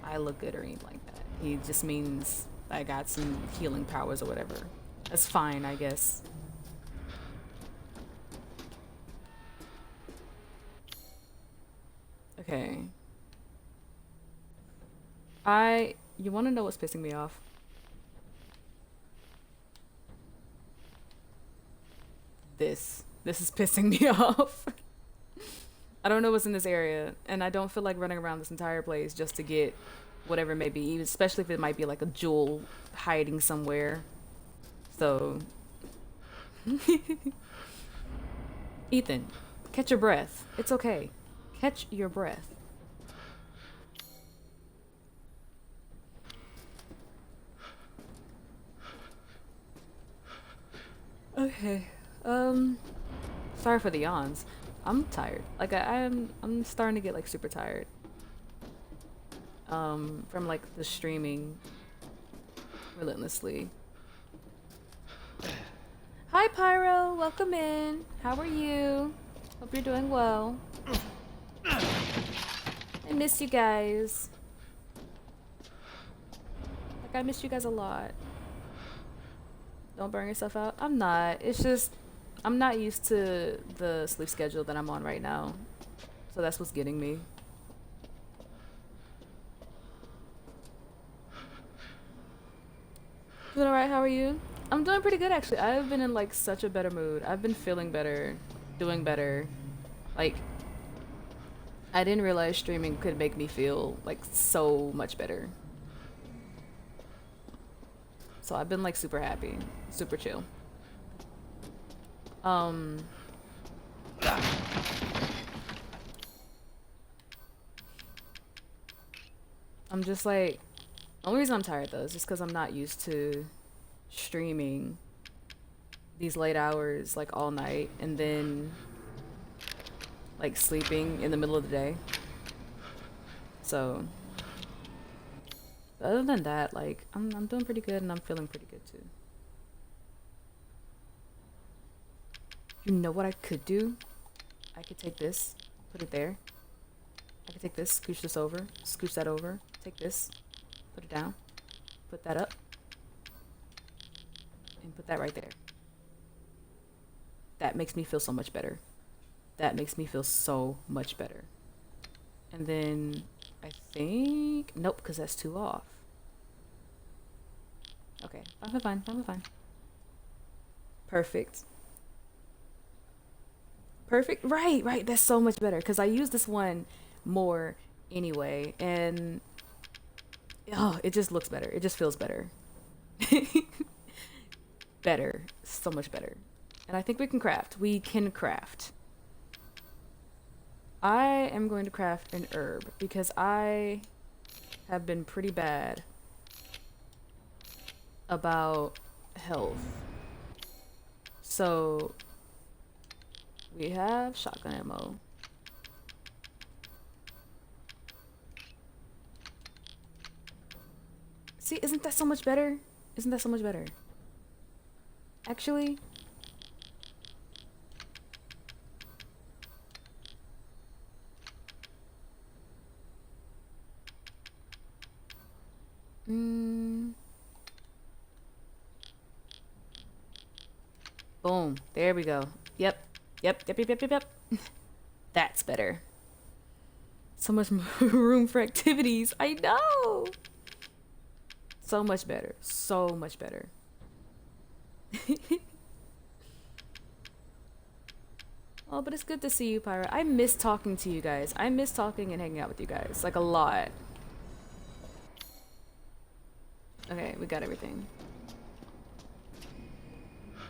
I look good or anything like that. He just means I got some healing powers or whatever. That's fine, I guess. Okay. You want to know what's pissing me off? This is pissing me off. I don't know what's in this area, and I don't feel like running around this entire place just to get whatever it may be, especially if it might be like a jewel hiding somewhere. So, Ethan, catch your breath. It's okay. Catch your breath. Okay. Sorry for the yawns. I'm tired. Like I'm starting to get like super tired. From like the streaming relentlessly. Hi Pyro, welcome in. How are you? Hope you're doing well. I miss you guys. Like I miss you guys a lot. Don't burn yourself out. I'm not. It's just I'm not used to the sleep schedule that I'm on right now. So that's what's getting me. Doing alright, how are you? I'm doing pretty good actually. I've been in like such a better mood. I've been feeling better, doing better. Like I didn't realize streaming could make me feel like so much better. So I've been like super happy, super chill. Um I'm just like, only reason I'm tired though is just because I'm not used to streaming these late hours like all night and then like sleeping in the middle of the day. So other than that, like I'm doing pretty good and I'm feeling pretty good too. You know what I could do? I could take this, put it there. I could take this, scooch this over, scooch that over, take this, put it down, put that up, and put that right there. That makes me feel so much better. That makes me feel so much better. And then I think, nope, because that's two off. Okay, fine. Perfect. Perfect. Right. That's so much better because I use this one more anyway, and oh, it just looks better. It just feels better. Better. So much better. And I think we can craft. We can craft. I am going to craft an herb because I have been pretty bad about health. So we have shotgun ammo. See, isn't that so much better? Isn't that so much better? Actually, boom. There we go. Yep. That's better. So much more room for activities. I know. So much better. So much better. Oh, but it's good to see you, Pyra. I miss talking to you guys. I miss talking and hanging out with you guys. Like, a lot. Okay, we got everything.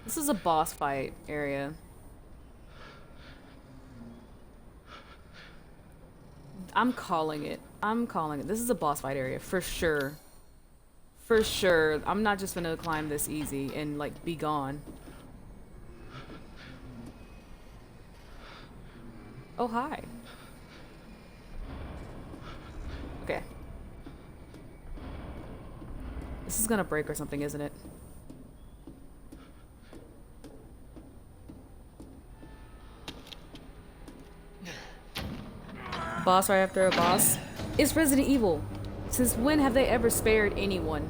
This is a boss fight area. I'm calling it. This is a boss fight area, for sure. For sure. I'm not just gonna climb this easy and, like, be gone. Oh, hi. Okay. This is gonna break or something, isn't it? Boss right after a boss. It's Resident Evil. Since when have they ever spared anyone?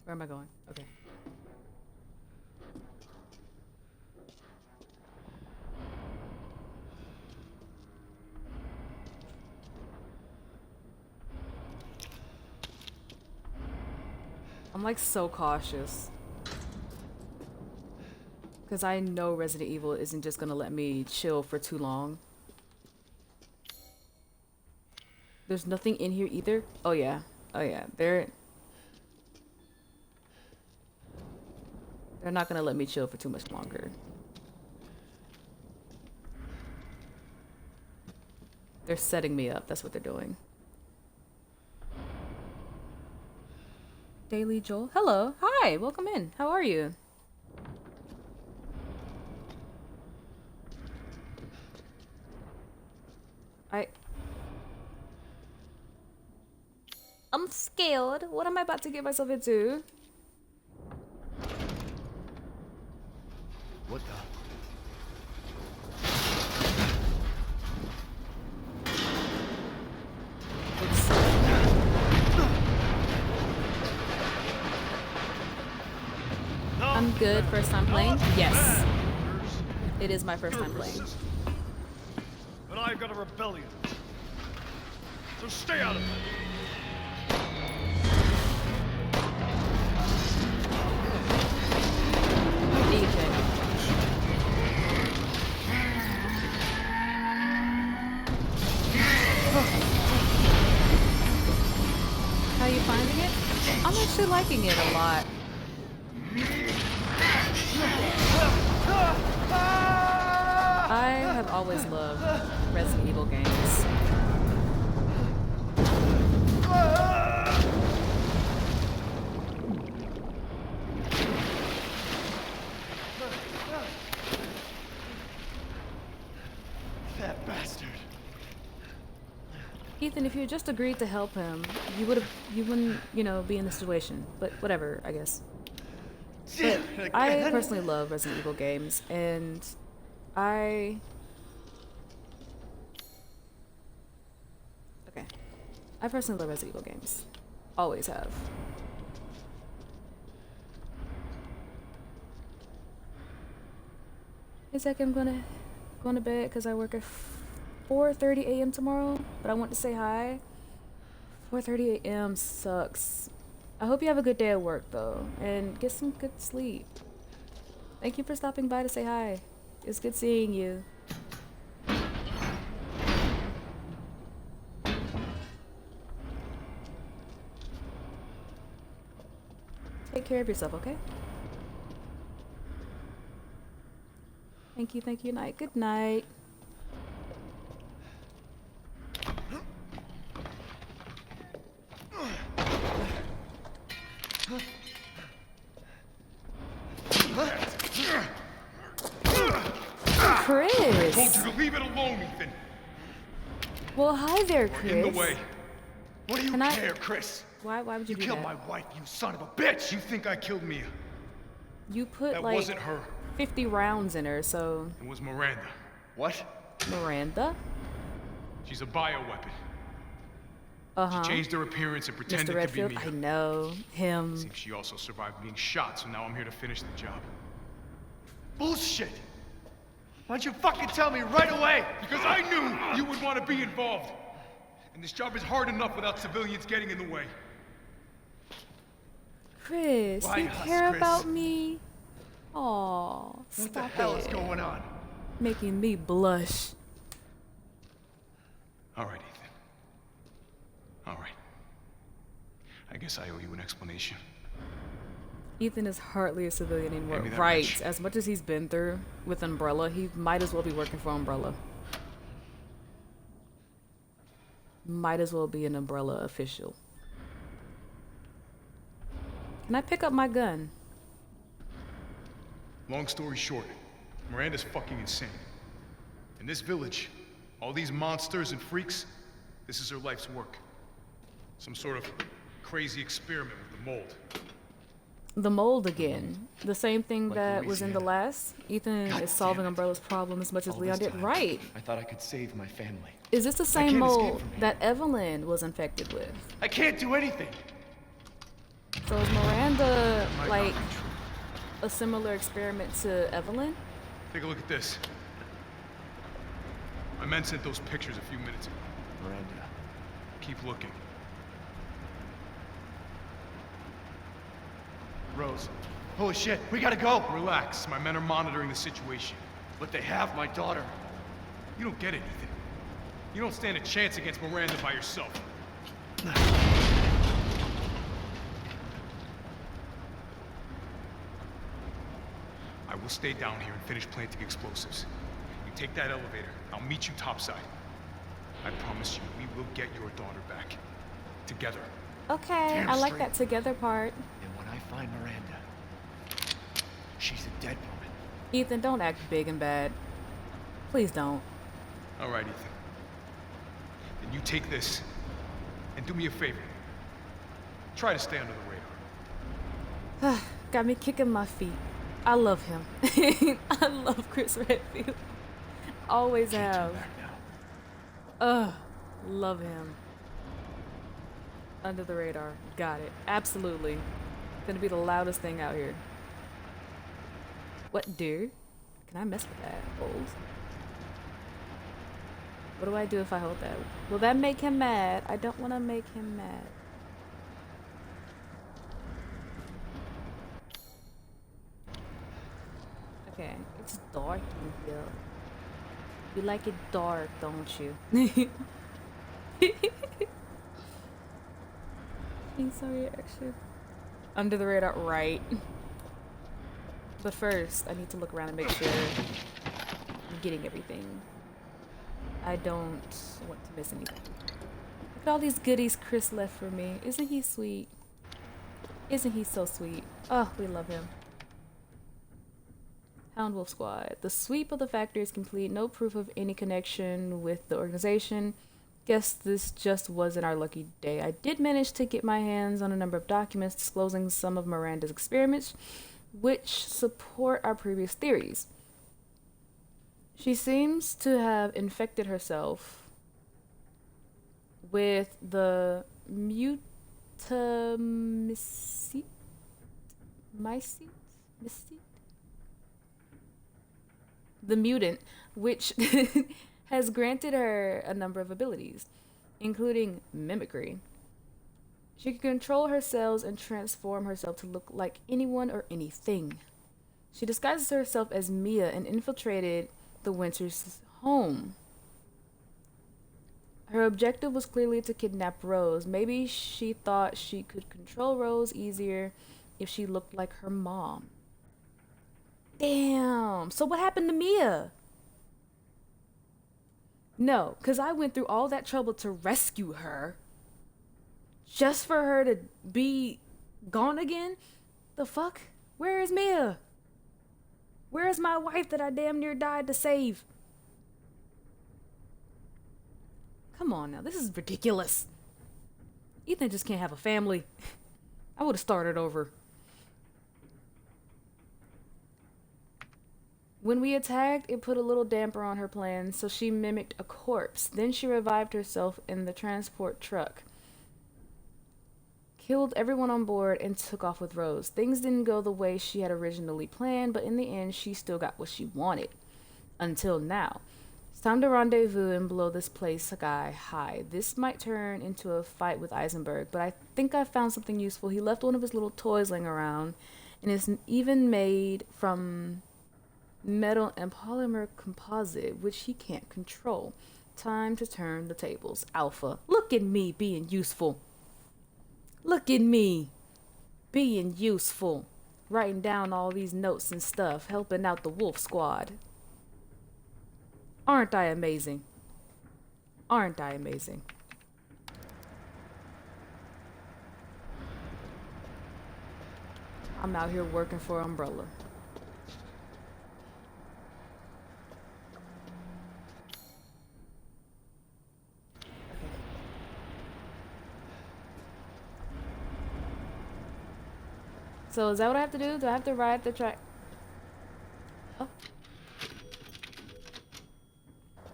Where am I going? Okay. I'm like so cautious. Because I know Resident Evil isn't just gonna let me chill for too long. There's nothing in here either? Oh yeah. They're not gonna let me chill for too much longer. They're setting me up. That's what they're doing. Daily Joel. Hello. Hi. Welcome in. How are you? I'm scared. What am I about to get myself into? What the? I'm good. First time playing? Yes. It is my first time playing. But I've got a rebellion. So stay out of it. Ethan. How you finding it? I'm actually liking it a lot. I have always loved Resident Evil games. That bastard. Ethan, if you had just agreed to help him, you wouldn't, you know, be in this situation. But whatever, I guess. But I personally love Resident Evil games, and okay. I personally love Resident Evil games. Always have. It's like I'm going to bed because I work at 4:30 a.m. tomorrow, but I want to say hi. 4:30 a.m. sucks. I hope you have a good day at work though, and get some good sleep. Thank you for stopping by to say hi. It's good seeing you. Take care of yourself, okay? Thank you, night. Good night. Chris! I told you to leave it alone, Ethan. Well, hi there, You're Chris. in the way. What do you Can I- care, Chris? Why would you You do killed that? my wife, you son of a bitch! You think I killed Mia? You put That like wasn't her. 50 rounds in her, so It was Miranda. What? Miranda? She's a bioweapon. Uh-huh. She changed her appearance and pretended Mr. to be Redfield, Mia. I know him. Seems she also survived being shot, so now I'm here to finish the job. Bullshit! Why'd you fucking tell me right away? Because I knew you would want to be involved. And this job is hard enough without civilians getting in the way. Chris, Why you us, care Chris? about me? Aw, What stop the hell is it. going on? Making me blush. All right, Ethan. All right. I guess I owe you an explanation. Ethan is hardly a civilian anymore. Maybe that Right, much. as much as he's been through with Umbrella, he might as well be working for Umbrella. Might as well be an Umbrella official. Can I pick up my gun? Long story short, Miranda's fucking insane. In this village, all these monsters and freaks, this is her life's work. Some sort of crazy experiment with the mold. The mold again. The same thing Like that was in the Louisiana. last. Ethan God is solving damn it. Umbrella's problem as much as All Leon this did. time, Right. I thought I could save my family. Is this the same can't escape mold from here. that Evelyn was infected with? I can't do anything. So is Miranda Might not like be true. a similar experiment to Evelyn? Take a look at this. My men sent those pictures a few minutes ago. Miranda. Keep looking. Rose. Holy shit, we gotta go! Relax. My men are monitoring the situation. But they have my daughter. You don't get it, Ethan. You don't stand a chance against Miranda by yourself. I will stay down here and finish planting explosives. You take that elevator. I'll meet you topside. I promise you, we will get your daughter back. Together. Okay, Damn I like straight. that together part. And when I find Miranda, she's a dead woman. Ethan, don't act big and bad. Please don't. All right, Ethan. Then you take this, and do me a favor. Try to stay under the radar. Got me kicking my feet. I love him. I love Chris Redfield. Always Can't turn have. back now. Love him. Under the radar. Got it. Absolutely. Gonna be the loudest thing out here. What, dear? Can I mess with that? Hold. What do I do if I hold that? Will that make him mad? I don't want to make him mad. Okay, it's dark in here. You like it dark, don't you? Thanks for your reaction. Under the radar, right. But first, I need to look around and make sure I'm getting everything. I don't want to miss anything. Look at all these goodies Chris left for me. Isn't he sweet? Isn't he so sweet? Oh, we love him. Hound Wolf Squad. The sweep of the factory is complete. No proof of any connection with the organization. Guess this just wasn't our lucky day. I did manage to get my hands on a number of documents disclosing some of Miranda's experiments, which support our previous theories. She seems to have infected herself with the mutamycete? The mutant, which has granted her a number of abilities, including mimicry. She can control her cells and transform herself to look like anyone or anything. She disguises herself as Mia and infiltrated the Winters' home. Her objective was clearly to kidnap Rose. Maybe she thought she could control Rose easier if she looked like her mom. Damn. So what happened to Mia? No, because I went through all that trouble to rescue her. Just for her to be gone again? The fuck? Where is Mia? Where is my wife that I damn near died to save? Come on now, this is ridiculous. Ethan just can't have a family. I would have started over. When we attacked, it put a little damper on her plans, so she mimicked a corpse. Then she revived herself in the transport truck, killed everyone on board, and took off with Rose. Things didn't go the way she had originally planned, but in the end, she still got what she wanted. Until now. It's time to rendezvous and blow this place sky high. This might turn into a fight with Eisenberg, but I think I found something useful. He left one of his little toys laying around, and it's even made from metal and polymer composite, which he can't control. Time to turn the tables. Alpha, look at me being useful. Look at me being useful. Writing down all these notes and stuff, helping out the Wolf Squad. Aren't I amazing? Aren't I amazing? I'm out here working for Umbrella. So is that what I have to do? Do I have to ride the track? Oh.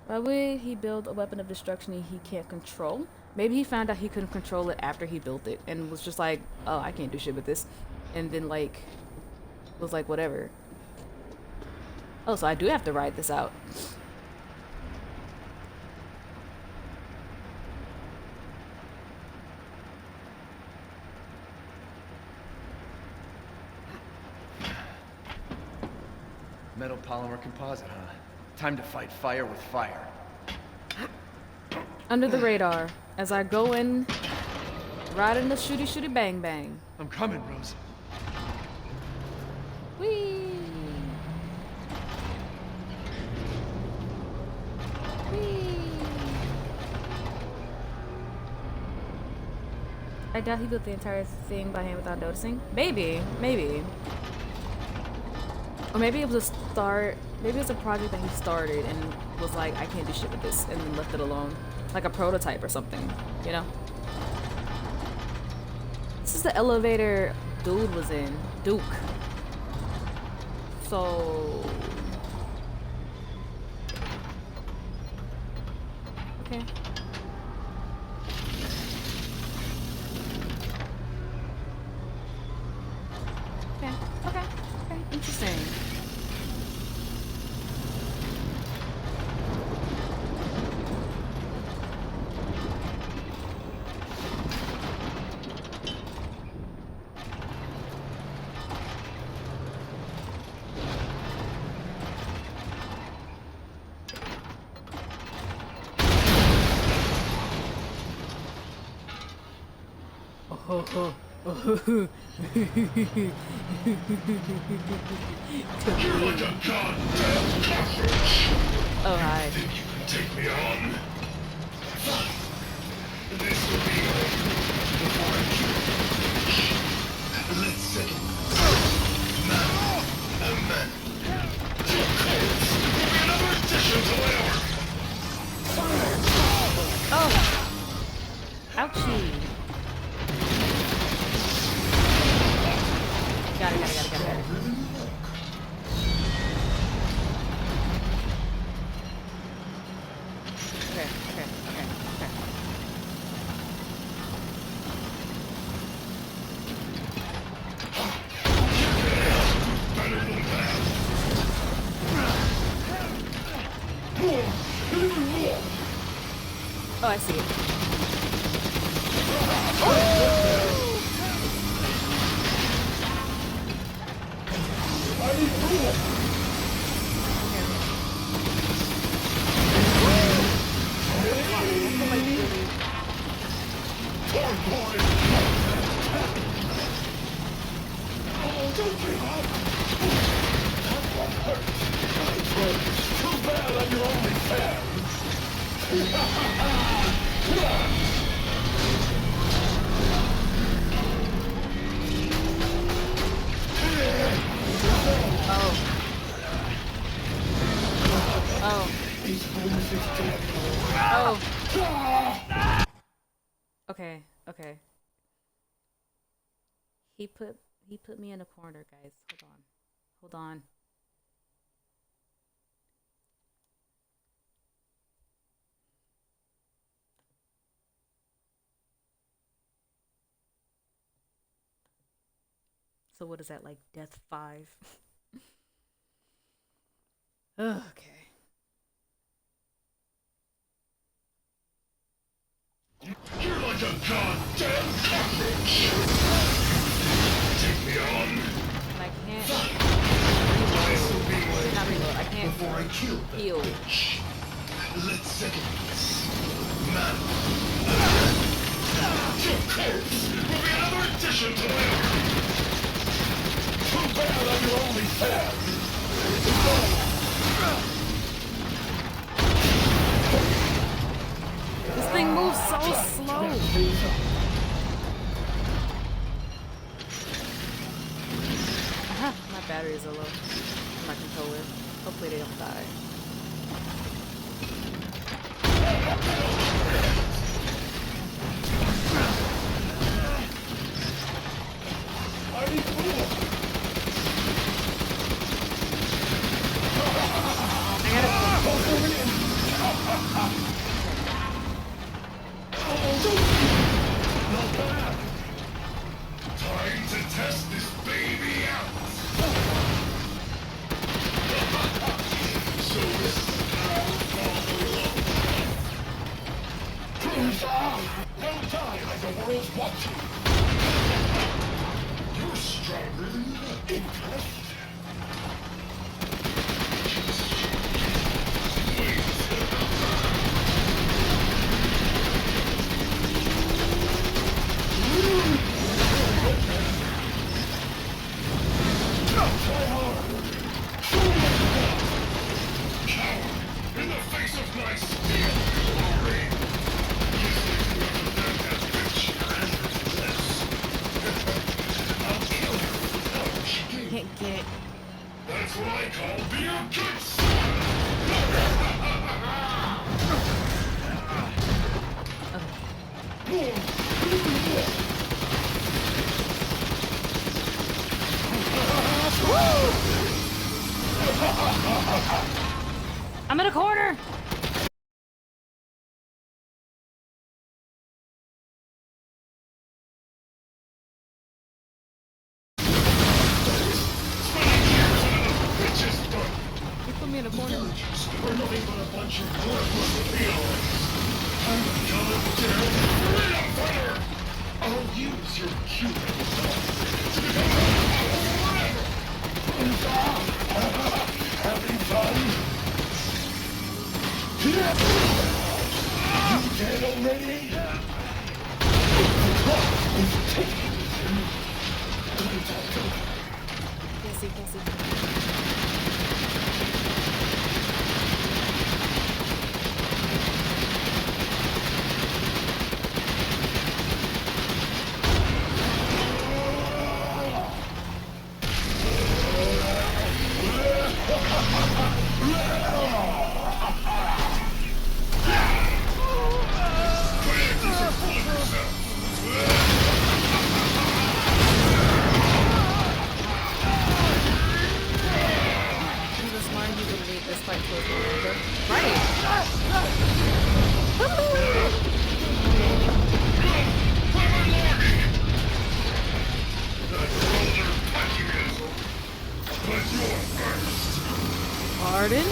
Why would he build a weapon of destruction he can't control? Maybe he found out he couldn't control it after he built it and was just like, oh, I can't do shit with this. And then like, was like, whatever. Oh, so I do have to ride this out. Metal polymer composite, huh? Time to fight fire with fire. Under the radar, as I go in, riding the shooty shooty bang bang. I'm coming, Rose. Whee! Whee! I doubt he built the entire thing by hand without noticing. Maybe, maybe. Or maybe it was a start. Maybe it's a project that he started and was like, I can't do shit with this, and then left it alone. Like a prototype or something, you know? This is the elevator dude was in. Duke. So... Okay. Okay, okay, okay. Interesting. Oh, hi. Think you can take me on? This will be before I kill you. Let's settle this. Man, a man. Your corpse will be another addition to my arc. Oh! Ouchie! Got it. Okay. Better than that. Oh, I see it. Oh. Okay. He put me in a corner, guys. Hold on. So what is that, like death 5? Okay. You're like a goddamn cockroach! Take me on! And I can't This will be my not reload. I can't before I kill the heal. bitch. Let's settle this. Man. Your corpse will be another addition to my army. Too bad I'm your only fan. This thing moves so slow. My batteries are low. I'm not control it. Hopefully they don't die. Time to test this baby out. So this is how father love. Don't die like the world's watching. You're stronger than you impressed. In the face of my steel glory! I'll kill her without she Can't get it. That's what I call being a good son! I'm in a corner. Bitches, but He put me in a corner. we're nothing but a bunch of worthless peons! I'm a goddamn freedom fighter! I'll use your cute to become forever! Having fun? You dead already? Can't see, can't see. He's a smart, he's gonna lead this fight towards Miranda. Right. Pardon?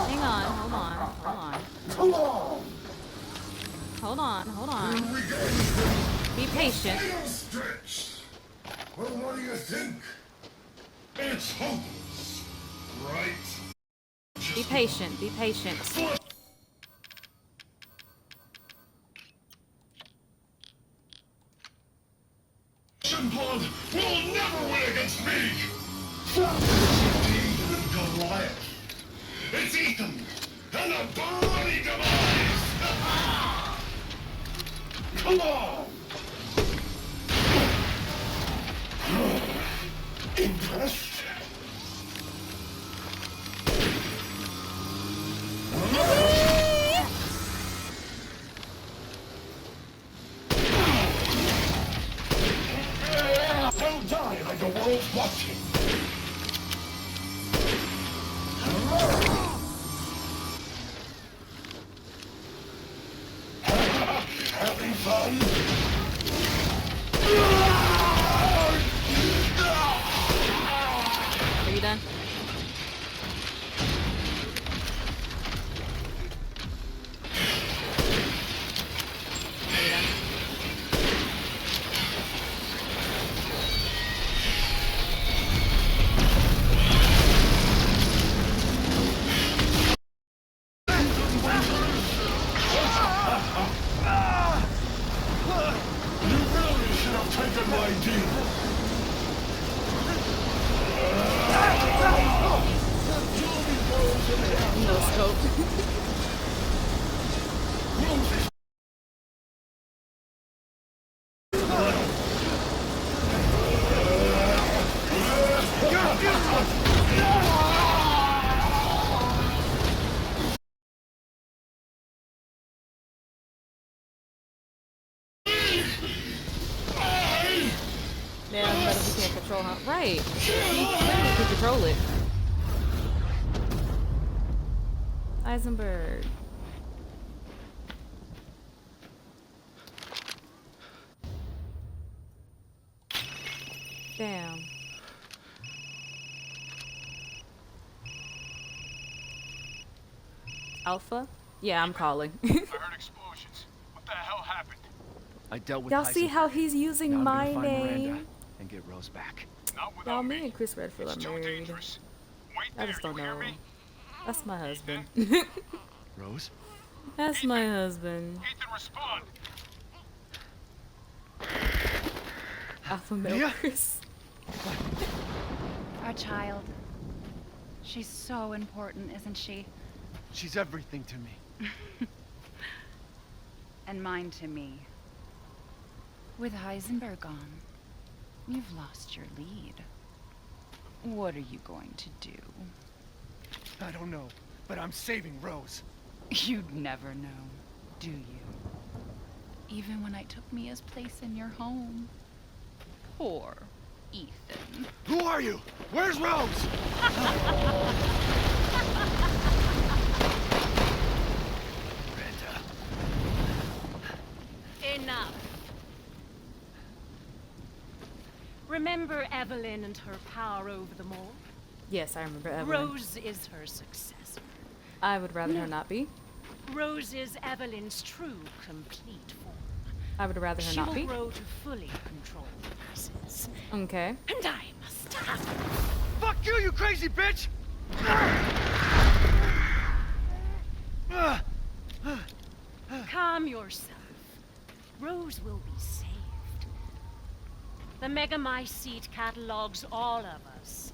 Hang on, hold on, hold on. Hold on. Be patient. Stretch. Well, what do you think? It's hopeless, right? Be patient, be patient. Blood will never win against me! David and Goliath. It's Ethan and a bloody demise! Come on! Impressed? I'll die like the world's watching. Having fun? Are you done? Are you done? You really should have taken my deal. No scope. Yeah, but if we can't control how. Right. He clearly can control it. Eisenberg. Damn. Alpha? Yeah, I'm calling. I heard explosions. What the hell happened? I dealt with Y'all see Heisenberg. how he's using Now I'm my gonna find name? Miranda and get Rose back. Not Y'all, without me me. and Chris Redfield It's are too married. dangerous. Wait I there, just don't you hear know. me? That's my husband. Rose? That's my husband. Ethan, respond. Alpha male Mia? Chris. Our child. She's so important, isn't she? She's everything to me. And mine to me. With Heisenberg gone, you've lost your lead. What are you going to do? I don't know, but I'm saving Rose. You'd never know, do you? Even when I took Mia's place in your home. Poor Ethan. Who are you? Where's Rose? Miranda. Enough. Remember Evelyn and her power over them all? Yes, I remember Evelyn. Rose is her successor. I would rather her not be. Rose is Evelyn's true, complete form. I would rather her She not will be. grow to fully control the masses. Okay. And I must have Fuck you, you crazy bitch! Calm yourself. Rose will be saved. The Megamycete catalogs all of us.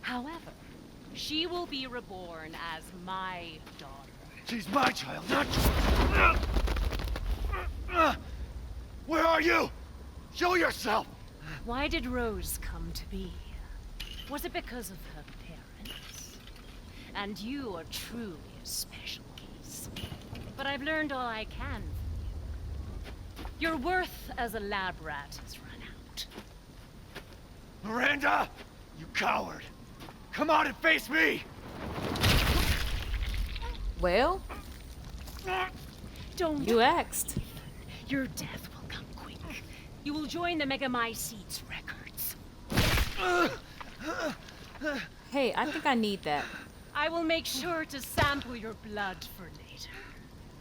However, she will be reborn as my daughter. She's my child, not yours. Where are you? Show yourself! Why did Rose come to be? Was it because of her parents? And you are truly a special case. But I've learned all I can from you. Your worth as a lab rat has run out. Miranda! You coward! Come out and face me! Well, Don't. you asked. Your death will come quick. You will join the Megamycete's records. Hey, I think I need that. I will make sure to sample your blood for later.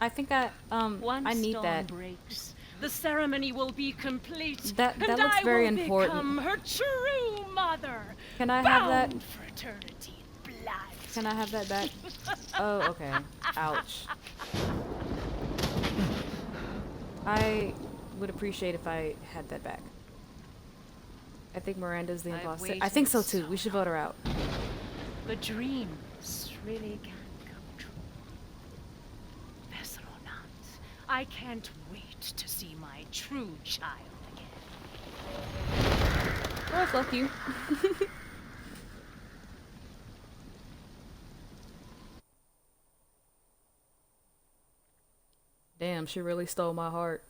I think Once I need dawn that. breaks, the ceremony will be complete. That and looks I very will important. become her true mother. Can I have that? bound for eternity in blood. Can I have that back? Oh, okay. Ouch. I would appreciate if I had that back. I think Miranda's the I've imposter. I think so waited too. We should vote her out. But dreams really can come true. Vessel or not, I can't wait to see my true child again. Well, fuck you. Damn, she really stole my heart.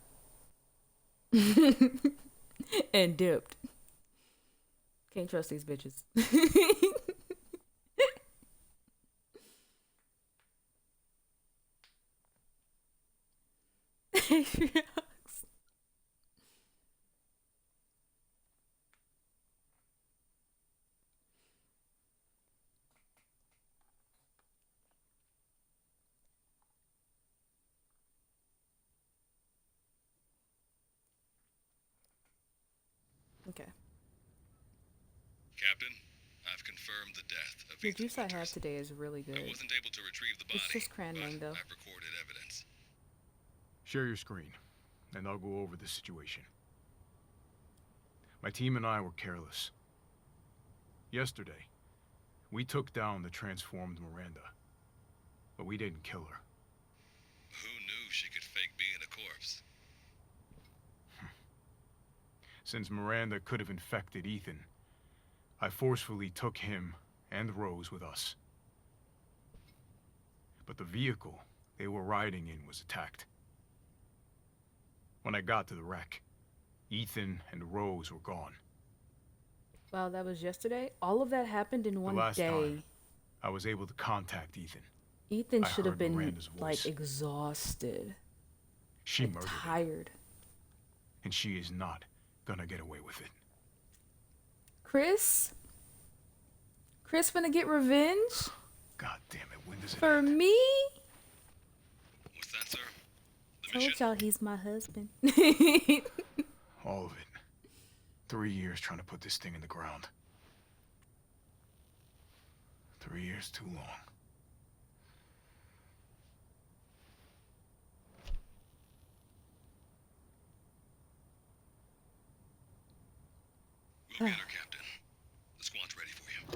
And dipped. Can't trust these bitches. Okay. Captain, I've confirmed the death of The Ethan juice I have Winters. today is really good. I wasn't able to retrieve the body, It's just cran but mango. I've recorded evidence. Share your screen, and I'll go over the situation. My team and I were careless. Yesterday, we took down the transformed Miranda, but we didn't kill her. Who knew she could fake being a corpse? Since Miranda could have infected Ethan, I forcefully took him and Rose with us. But the vehicle they were riding in was attacked. When I got to the wreck, Ethan and Rose were gone. Wow, that was yesterday? All of that happened in one the last day. time I was able to contact Ethan, Ethan I should have heard been Miranda's voice. like exhausted she and murdered him, tired. and she is not gonna get away with it. Chris? Chris finna get revenge? God damn it, when does it For end? me? What's that, sir? The Told mission? y'all he's my husband. All of it. 3 years trying to put this thing in the ground. 3 years too long. We'll get her, Captain. The squad's ready for you.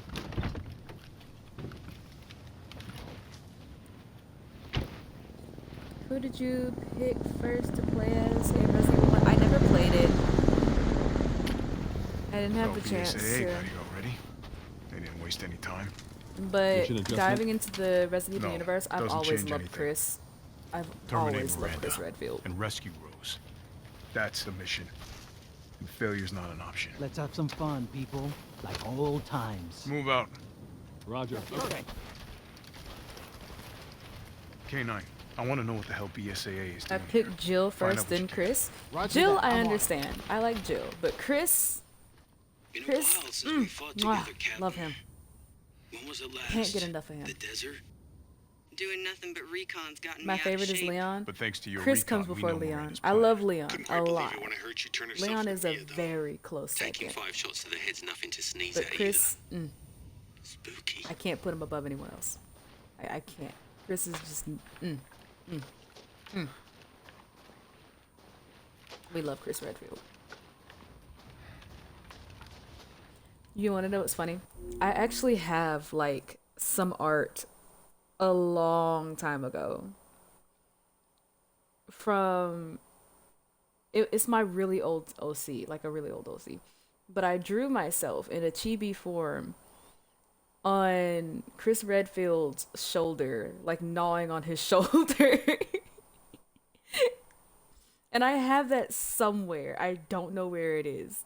Who did you pick first to play as in Resident Evil 1? I never played it. I didn't have So the chance PSAA to. got you already. They didn't waste any time. But Mission adjustment? diving into the Resident Evil No, universe, I've doesn't always change loved anything. Chris. I've Terminate always loved Chris Miranda Redfield. and rescue Rose. That's the mission. And failure's not an option. Let's have some fun, people. Like old times. Move out. Roger. Okay. K9, I want to know what the hell BSAA is I doing picked here. Jill Find out first, what you then can. Chris. Roger Jill, that. I I'm on. understand. I like Jill, but Chris, Been a Chris, while since we fought together, Captain. love him. When was it last? Can't get enough of him. The desert? Doing nothing but recon's gotten My me out favorite of is shape. Leon. But thanks to your Chris recon, comes we before know Leon. Miranda's I plan. love Leon Couldn't a quite believe lot. it when I heard she turned herself Leon in is a Mia, though. very close Taking second. 5 shots to the head's nothing to sneeze But at Chris, either. Spooky. I can't put him above anyone else. I can't. Chris is just, Mm. Mm. We love Chris Redfield. You want to know what's funny? I actually have like some art a long time ago from it's my really old OC, like a really old OC. But I drew myself in a chibi form on Chris Redfield's shoulder, like gnawing on his shoulder. And I have that somewhere. I don't know where it is.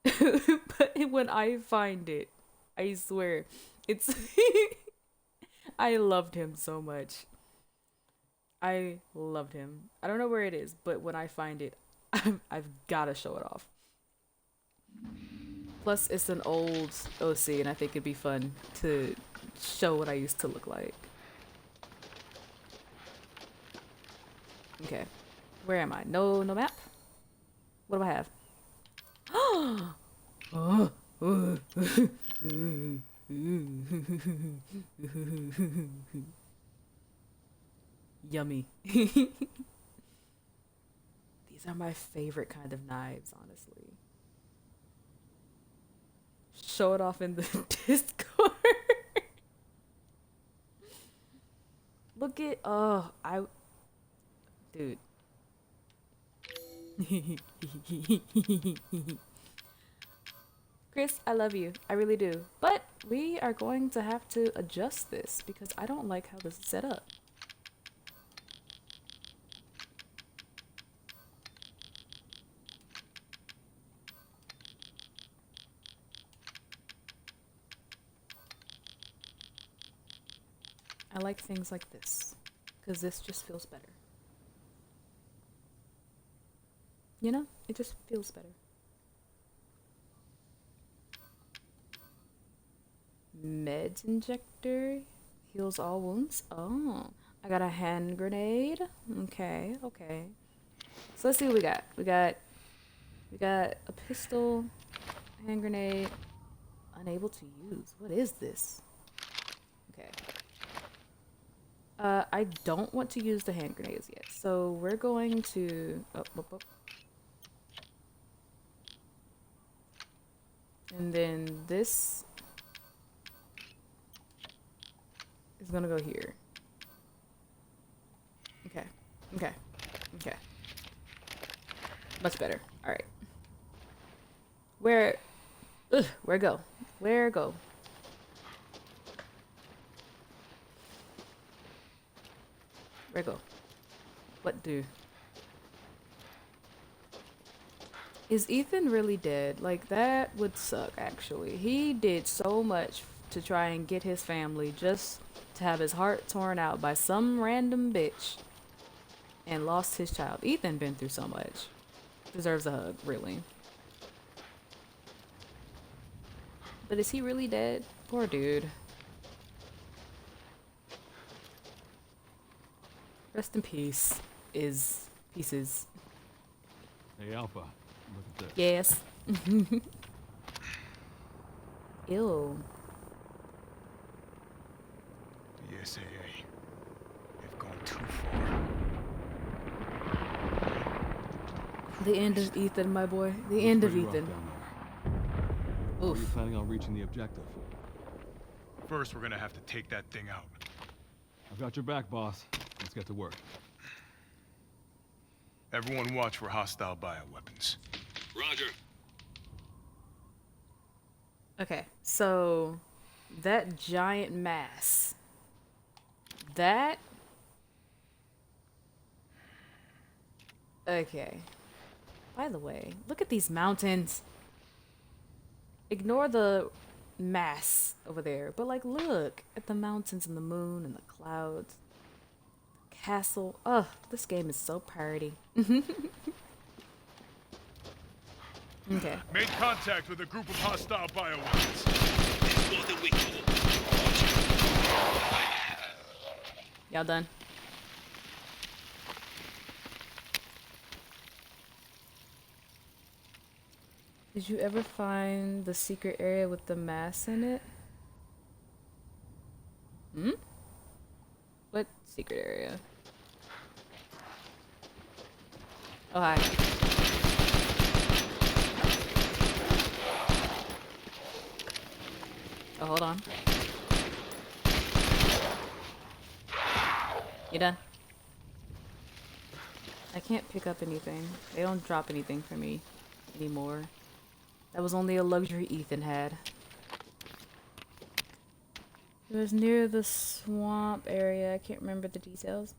But when I find it, I swear, it's I loved him so much. I loved him. I don't know where it is, but when I find it, I've gotta show it off. Plus, it's an old OC, and I think it'd be fun to show what I used to look like. Okay, where am I? No map. What do I have? Oh. Yummy. These are my favorite kind of knives, honestly. Show it off in the Discord. Look at dude. Chris, I love you. I really do. But we are going to have to adjust this because I don't like how this is set up. I like things like this because this just feels better. You know, it just feels better. Meds injector heals all wounds. Oh, I got a hand grenade. Okay. So let's see what we got. We got a pistol, hand grenade. Unable to use. What is this? Okay. I don't want to use the hand grenades yet, so we're going to and then this is gonna go here. Okay. Much better. All right. Where go? Where go? What do? Is Ethan really dead? Like, that would suck, actually. He did so much to try and get his family just to have his heart torn out by some random bitch and lost his child. Ethan been through so much. Deserves a hug, really. But is he really dead? Poor dude. Rest in peace. Pieces. Hey, Alpha. Look at this. Yes. Ew. The SAA. They've gone too far. The end of Ethan, my boy. The end of Ethan. How are you planning on reaching the objective? First, we're gonna have to take that thing out. I've got your back, boss. Let's get to work. Everyone watch for hostile bioweapons. Roger. Okay, so that giant mass. That... Okay. By the way, look at these mountains. Ignore the mass over there, but like look at the mountains and the moon and the clouds. Castle. Ugh, this game is so party. Okay. Made contact with a group of hostile bioweapons. It's more than we can do. Y'all done? Did you ever find the secret area with the mass in it? Hmm? What secret area? Oh, hi. Oh, hold on. You done? I can't pick up anything. They don't drop anything for me anymore. That was only a luxury Ethan had. It was near the swamp area. I can't remember the details.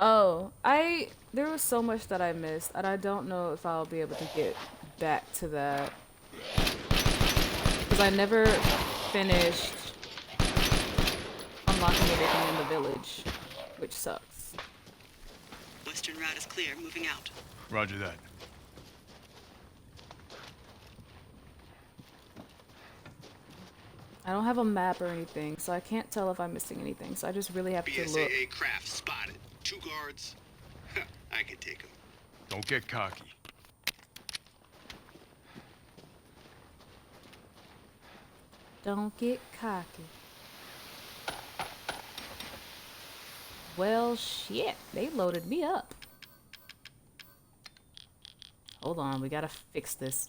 Oh, there was so much that I missed, and I don't know if I'll be able to get back to that. Because I never finished unlocking everything in the village, which sucks. Western route is clear. Moving out. Roger that. I don't have a map or anything, so I can't tell if I'm missing anything. So I just really have to look. BSAA craft spotted. 2 guards. I can take them. Don't get cocky. Don't get cocky. Well, shit. They loaded me up. Hold on, we gotta fix this.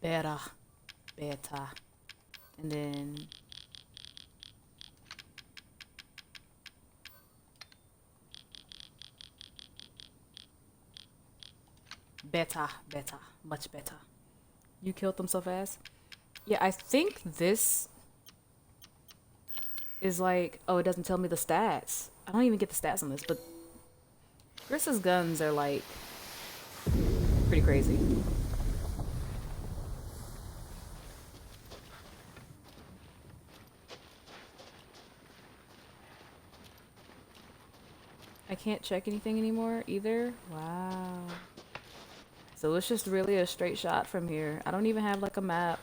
Better. And then better, much better. You killed them so fast? Yeah, I think this is like, oh, it doesn't tell me the stats. I don't even get the stats on this, but Chris's guns are like pretty crazy. I can't check anything anymore either. Wow. So it's just really a straight shot from here. I don't even have like a map.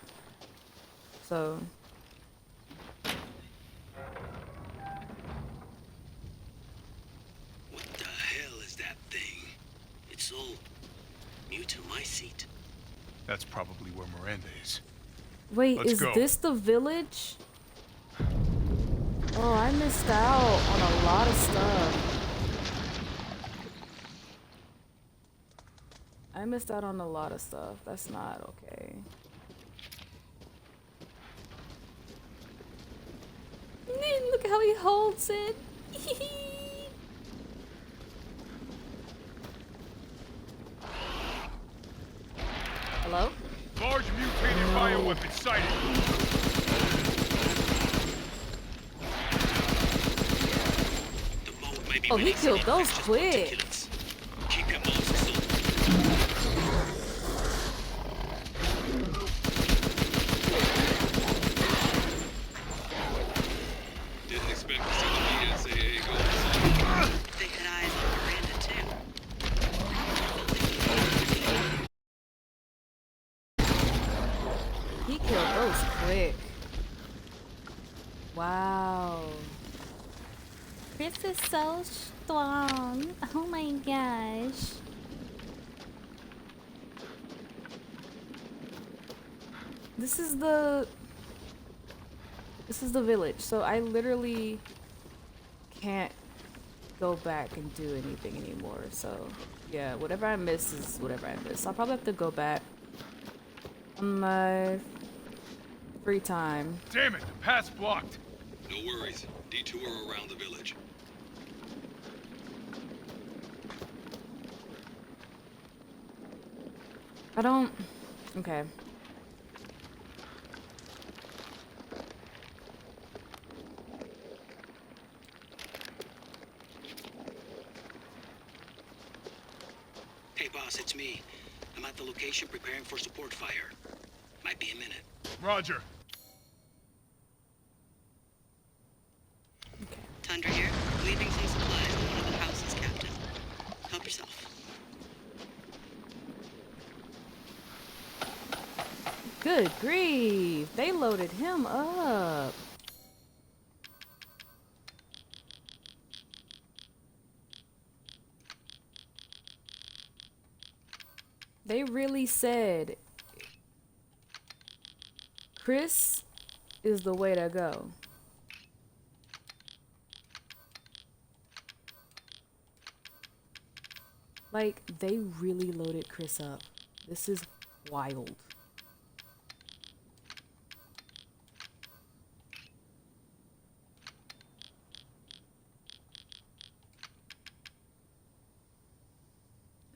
So What the hell is that thing? It's all new to my seat. That's probably where Miranda is. wait, Let's is go. this the village? Oh, I missed out on a lot of stuff. I missed out on a lot of stuff. That's not okay. Look how he holds it. Hello? Large mutated bioweapon sighted. Oh, he killed those quick. Keep your mouth still. Didn't expect to see the BSAA go inside. They had eyes on Miranda, too. He killed those quick. Wow. Chris is so strong. Oh my gosh. This is the village. So I literally can't go back and do anything anymore. So yeah, whatever I miss is whatever I miss. I'll probably have to go back on my free time. Damn it, the path's blocked. No worries. Detour around the village. I don't... Okay. Hey, boss, it's me. I'm at the location preparing for support fire. Might be a minute. Roger. under here, leaving some supplies in one of the houses, Captain. Help yourself. Good grief. They loaded him up. They really said Chris is the way to go. Like, they really loaded Chris up. This is wild.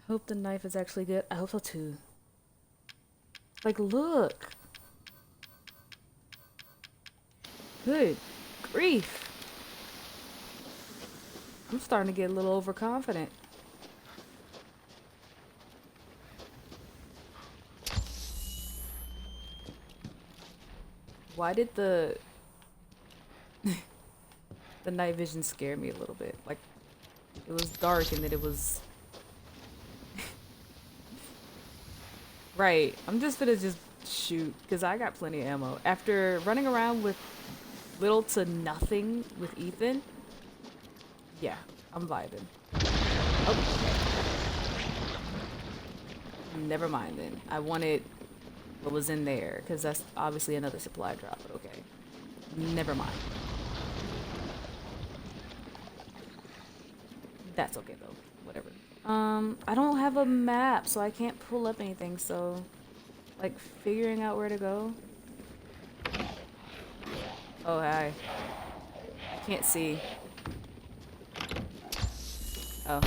Hope the knife is actually good. I hope so too. Like, look. Good grief. I'm starting to get a little overconfident. Why did the night vision scare me a little bit? Like, it was dark and then it was right. I'm just gonna just shoot because I got plenty of ammo. After running around with little to nothing with Ethan, yeah, I'm vibing. Oh, okay. Never mind then. I wanted what was in there because that's obviously another supply drop, but okay. Never mind. That's okay though. Whatever. I don't have a map, so I can't pull up anything, so like figuring out where to go. Oh, hi. Can't see. Oh.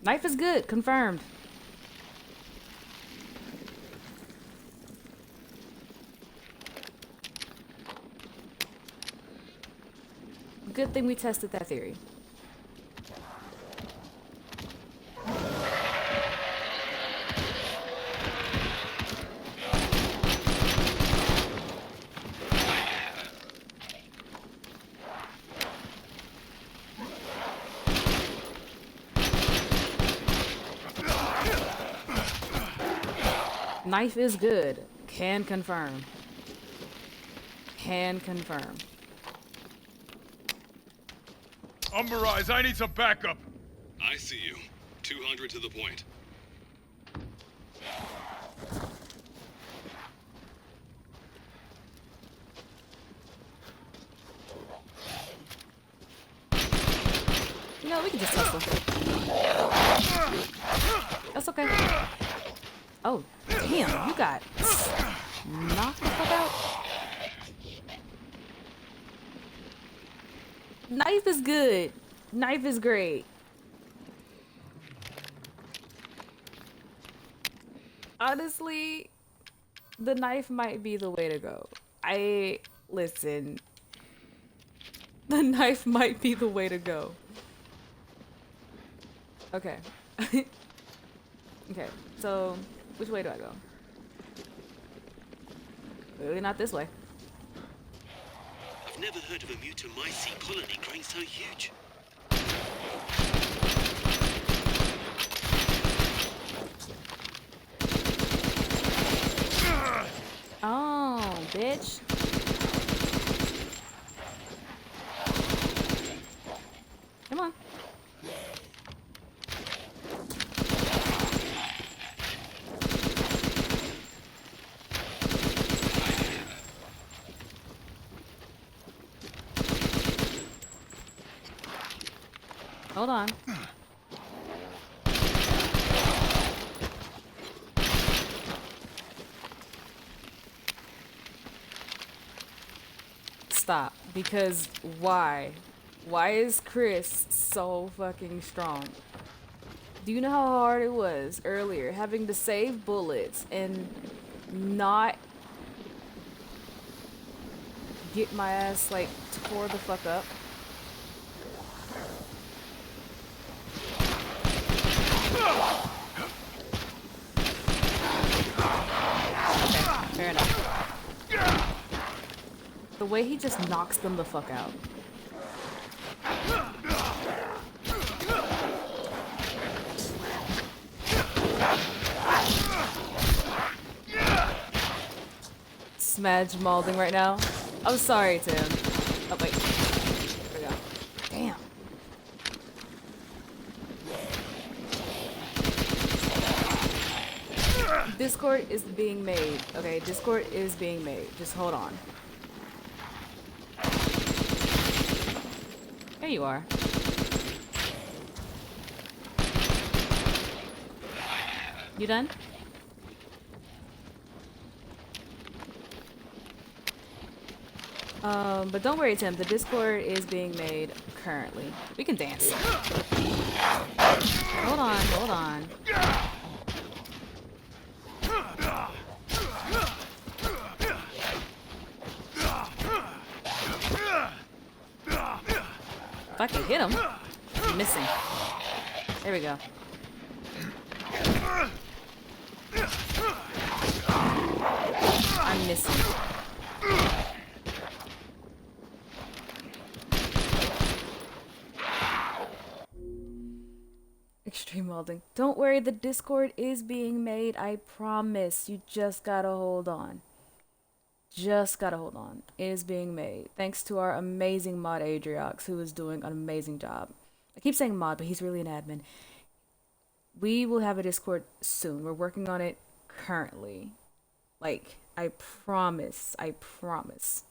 Knife is good, confirmed. Good thing we tested that theory. Knife is good. Can confirm. Can confirm. Umberise, I need some backup. I see you. 200 to the point. No, we can just tussle. That's okay. Oh, damn, you got knocked the fuck out. Knife is good. Knife is great. Honestly, the knife might be the way to go. Listen. The knife might be the way to go. Okay. Okay, so which way do I go? Clearly not this way. I've never heard of a Mutomycete colony growing so huge. Oh, bitch. Come on. Hold on. Stop. Because why? Why is Chris so fucking strong? Do you know how hard it was earlier having to save bullets and not get my ass like tore the fuck up? Fair enough. The way he just knocks them the fuck out. Smudge mauling right now. I'm sorry, Tim. Oh, wait. There we go. Damn. Discord is being made. Okay, Discord is being made. Just hold on. There you are. You done? But don't worry, Tim. The Discord is being made currently. We can dance. Hold on, hold on. If I can hit him, I'm missing. There we go. I'm missing. Extreme welding. Don't worry, the Discord is being made. I promise. You just gotta hold on. Just gotta hold on. It is being made. Thanks to our amazing mod Adriox, who is doing an amazing job. I keep saying mod, but he's really an admin. We will have a Discord soon. We're working on it currently. Like, I promise. I promise.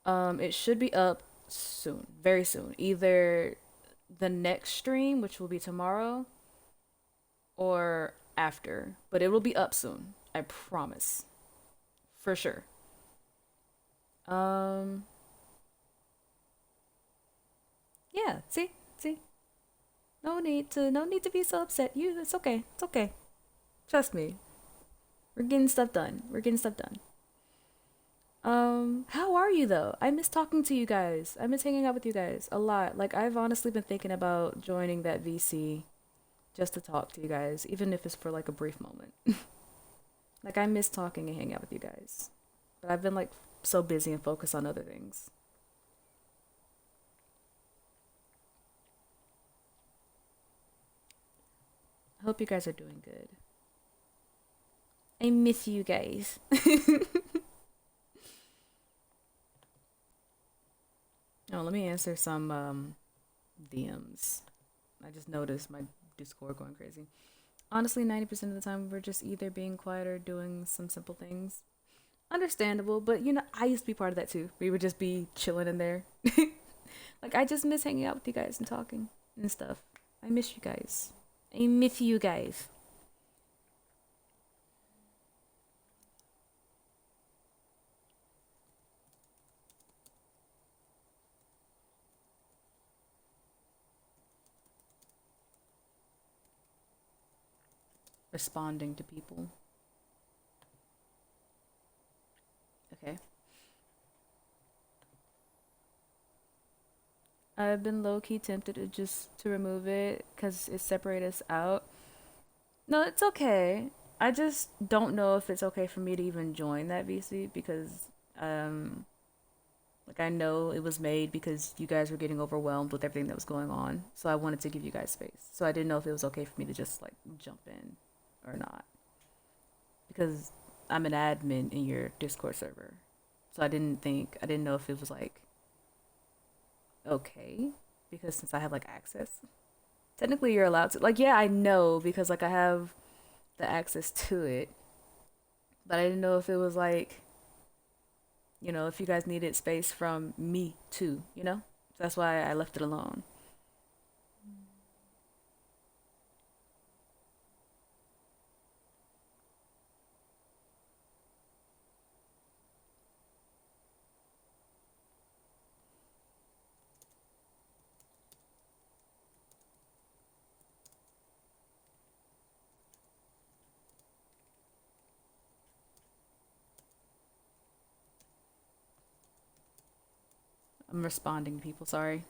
It should be up soon. Very soon. Either the next stream, which will be tomorrow, or after. But it will be up soon. I promise. For sure. Yeah, see? No need to be so upset. It's okay. It's okay. Trust me. We're getting stuff done. How are you though? I miss talking to you guys. I miss hanging out with you guys a lot. Like, I've honestly been thinking about joining that VC just to talk to you guys, even if it's for like a brief moment. Like, I miss talking and hanging out with you guys. But I've been like so busy and focused on other things. I hope you guys are doing good. I miss you guys. Oh, let me answer some DMs. I just noticed my Discord going crazy. Honestly, 90% of the time we're just either being quiet or doing some simple things. Understandable, but you know, I used to be part of that too. We would just be chilling in there. Like, I just miss hanging out with you guys and talking and stuff. I miss you guys. I miss you guys. Responding to people. Okay. I've been low-key tempted to remove it because it separated us out. No, it's okay. I just don't know if it's okay for me to even join that VC because like, I know it was made because you guys were getting overwhelmed with everything that was going on. So I wanted to give you guys space. So I didn't know if it was okay for me to just like jump in or not. Because I'm an admin in your Discord server. So I didn't know if it was like okay, because since I have like access, technically you're allowed to, like, yeah, I know because like I have the access to it, but I didn't know if it was like, you know, if you guys needed space from me too, you know. So that's why I left it alone. I'm responding to people, sorry.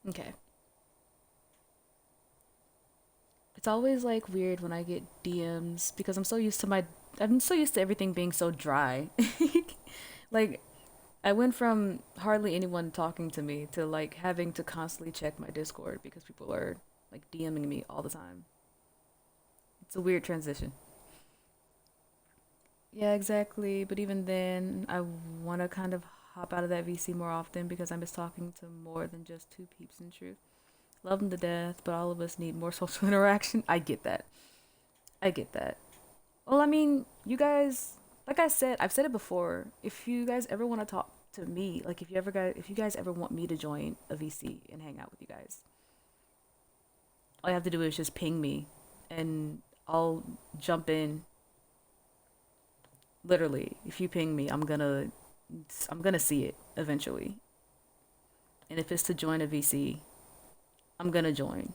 Okay. It's always like weird when I get DMs because I'm so used to everything being so dry. Like I went from hardly anyone talking to me to like having to constantly check my Discord because people are like DMing me all the time. It's a weird transition. Yeah, exactly. But even then, I want to kind of hop out of that VC more often because I miss talking to more than just two peeps in truth. Love them to death, but all of us need more social interaction. I get that. I get that. Well, I mean, you guys, like I said, I've said it before. If you guys ever want to talk to me, like if you guys ever want me to join a VC and hang out with you guys, all you have to do is just ping me, and I'll jump in. Literally, if you ping me, I'm gonna see it eventually. And if it's to join a VC, I'm gonna join.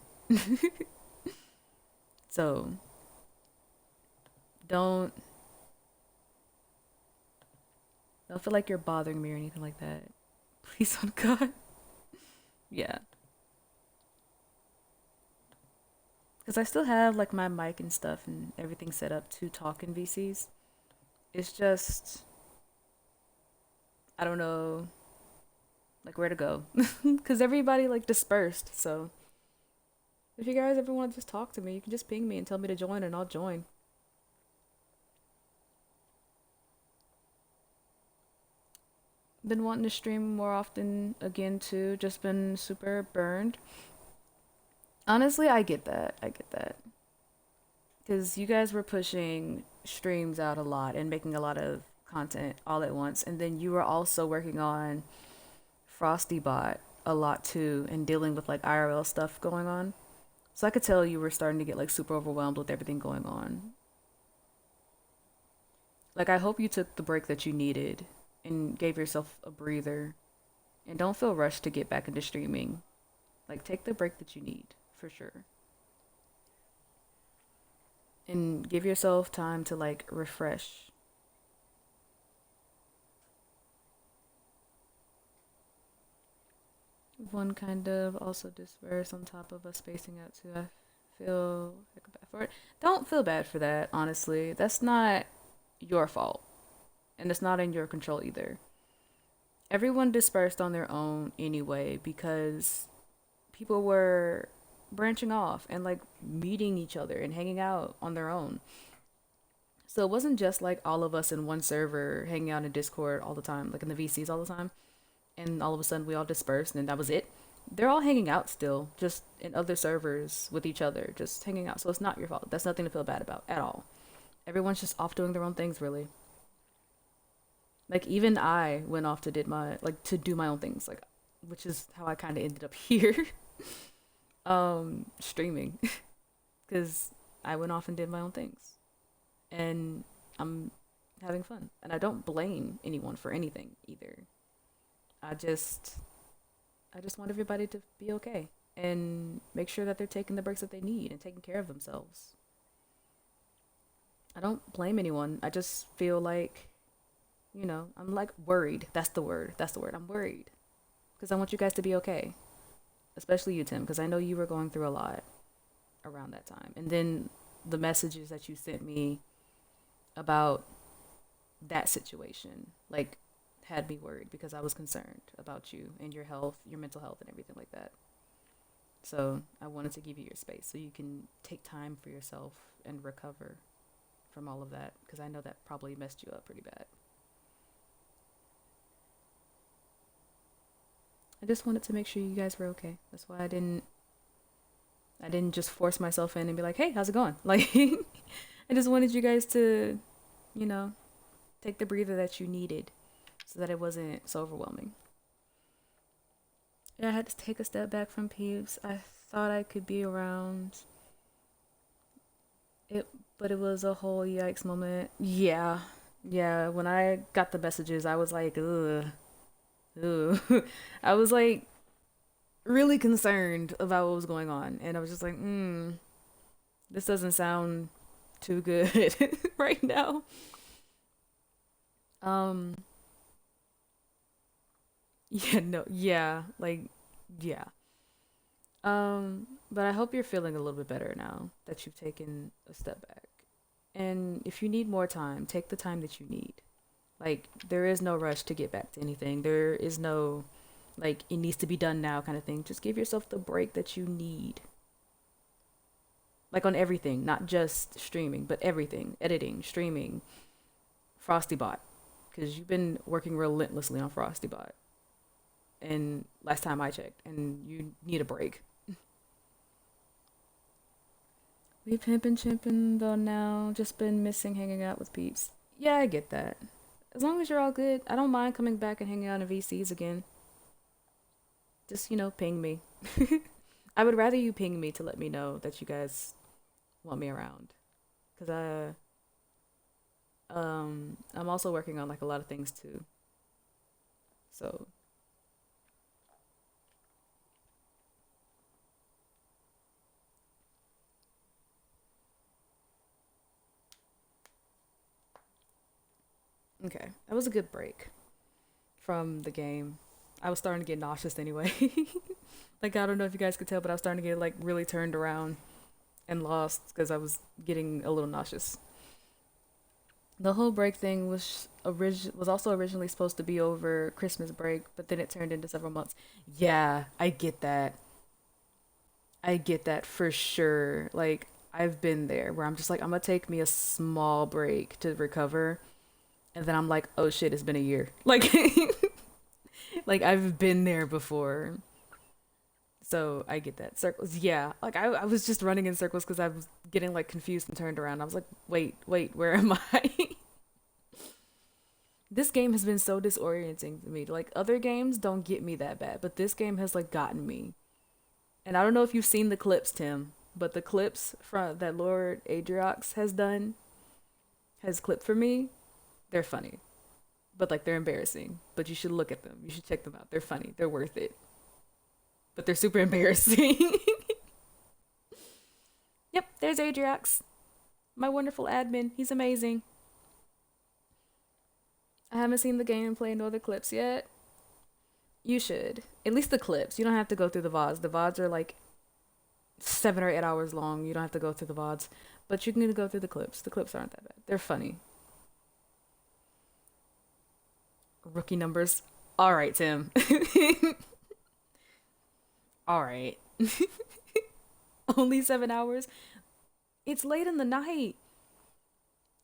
So don't don't feel like you're bothering me or anything like that. Please, on God. Yeah. Because I still have like my mic and stuff and everything set up to talk in VCs. It's just, I don't know, like where to go. Because everybody like dispersed. So if you guys ever want to just talk to me, you can just ping me and tell me to join and I'll join. Been wanting to stream more often again too. Just been super burned. Honestly, I get that. I get that. Because you guys were pushing streams out a lot and making a lot of content all at once. And then you were also working on Frosty Bot a lot too and dealing with like IRL stuff going on. So I could tell you were starting to get like super overwhelmed with everything going on. Like, I hope you took the break that you needed and gave yourself a breather. And don't feel rushed to get back into streaming. Like, take the break that you need, for sure. And give yourself time to, like, refresh. One kind of also disperse on top of us spacing out too. I feel like bad for it. Don't feel bad for that, honestly. That's not your fault. And it's not in your control either. Everyone dispersed on their own anyway because people were branching off and like meeting each other and hanging out on their own. So it wasn't just like all of us in one server hanging out in Discord all the time, like in the VCs all the time. And all of a sudden we all dispersed and that was it. They're all hanging out still, just in other servers with each other, just hanging out. So it's not your fault. That's nothing to feel bad about at all. Everyone's just off doing their own things, really. Like even I went off to do my own things, like, which is how I kind of ended up here, streaming, because I went off and did my own things, and I'm having fun, and I don't blame anyone for anything either. I just want everybody to be okay and make sure that they're taking the breaks that they need and taking care of themselves. I don't blame anyone. I just feel like, I'm like worried. That's the word. I'm worried. Because I want you guys to be okay. Especially you, Tim, because I know you were going through a lot around that time. And then the messages that you sent me about that situation, like, had me worried because I was concerned about you and your health, your mental health, and everything like that. So I wanted to give you your space so you can take time for yourself and recover from all of that, because I know that probably messed you up pretty bad. I just wanted to make sure you guys were okay. That's why I didn't just force myself in and be like, "Hey, how's it going?" Like, I just wanted you guys to, take the breather that you needed so that it wasn't so overwhelming. Yeah, I had to take a step back from peeps. I thought I could be around it, but it was a whole yikes moment. Yeah. When I got the messages, I was like, ugh. I was like really concerned about what was going on, and I was just like, this doesn't sound too good right now. Yeah, no, yeah, like, yeah. But I hope you're feeling a little bit better now that you've taken a step back. And if you need more time, take the time that you need. Like, there is no rush to get back to anything. There is no, like, it needs to be done now kind of thing. Just give yourself the break that you need. Like, on everything, not just streaming, but everything. Editing, streaming, FrostyBot. Because you've been working relentlessly on FrostyBot. And last time I checked, and you need a break. We pimpin' chimpin' though now. Just been missing hanging out with peeps. Yeah, I get that. As long as you're all good, I don't mind coming back and hanging out in VCs again. Just, ping me. I would rather you ping me to let me know that you guys want me around. Cause I'm also working on like a lot of things too. So okay, that was a good break from the game. I was starting to get nauseous anyway. Like, I don't know if you guys could tell, but I was starting to get like really turned around and lost because I was getting a little nauseous. The whole break thing was also originally supposed to be over Christmas break, but then it turned into several months. Yeah, I get that. I get that for sure. Like, I've been there where I'm just like, I'm gonna take me a small break to recover, and then I'm like, oh shit, it's been a year. Like, like I've been there before. So I get that. Circles, yeah. Like I was just running in circles because I was getting like confused and turned around. I was like, wait, where am I? This game has been so disorienting to me. Like, other games don't get me that bad, but this game has like gotten me. And I don't know if you've seen the clips, Tim, but the clips from that Lord Adriox has clipped for me. They're funny, but like they're embarrassing. But you should look at them. You should check them out. They're funny. They're worth it. But they're super embarrassing. Yep, there's Adriox. My wonderful admin. He's amazing. I haven't seen the gameplay nor the clips yet. You should. At least the clips. You don't have to go through the VODs. The VODs are like 7 or 8 hours long. You don't have to go through the VODs. But you can go through the clips. The clips aren't that bad. They're funny. Rookie numbers. All right, Tim. All right. Only 7 hours? It's late in the night.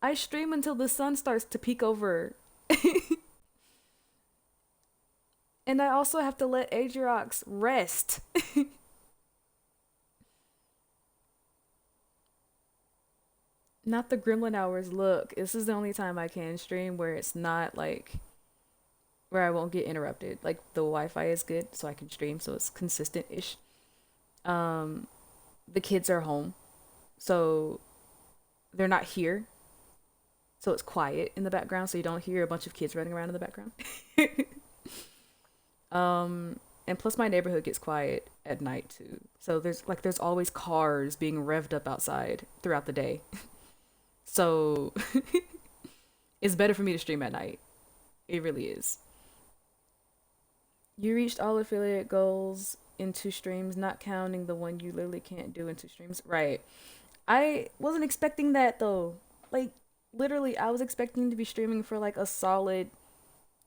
I stream until the sun starts to peek over. And I also have to let Adriox rest. Not the gremlin hours. Look, this is the only time I can stream where it's not like where I won't get interrupted. Like, the Wi-Fi is good, so I can stream, so it's consistent-ish. The kids are home, so they're not here. So it's quiet in the background, so you don't hear a bunch of kids running around in the background. And plus my neighborhood gets quiet at night too. So there's always cars being revved up outside throughout the day. So it's better for me to stream at night. It really is. You reached all affiliate goals in 2 streams, not counting the one you literally can't do in 2 streams. Right. I wasn't expecting that though. Like, literally, I was expecting to be streaming for like a solid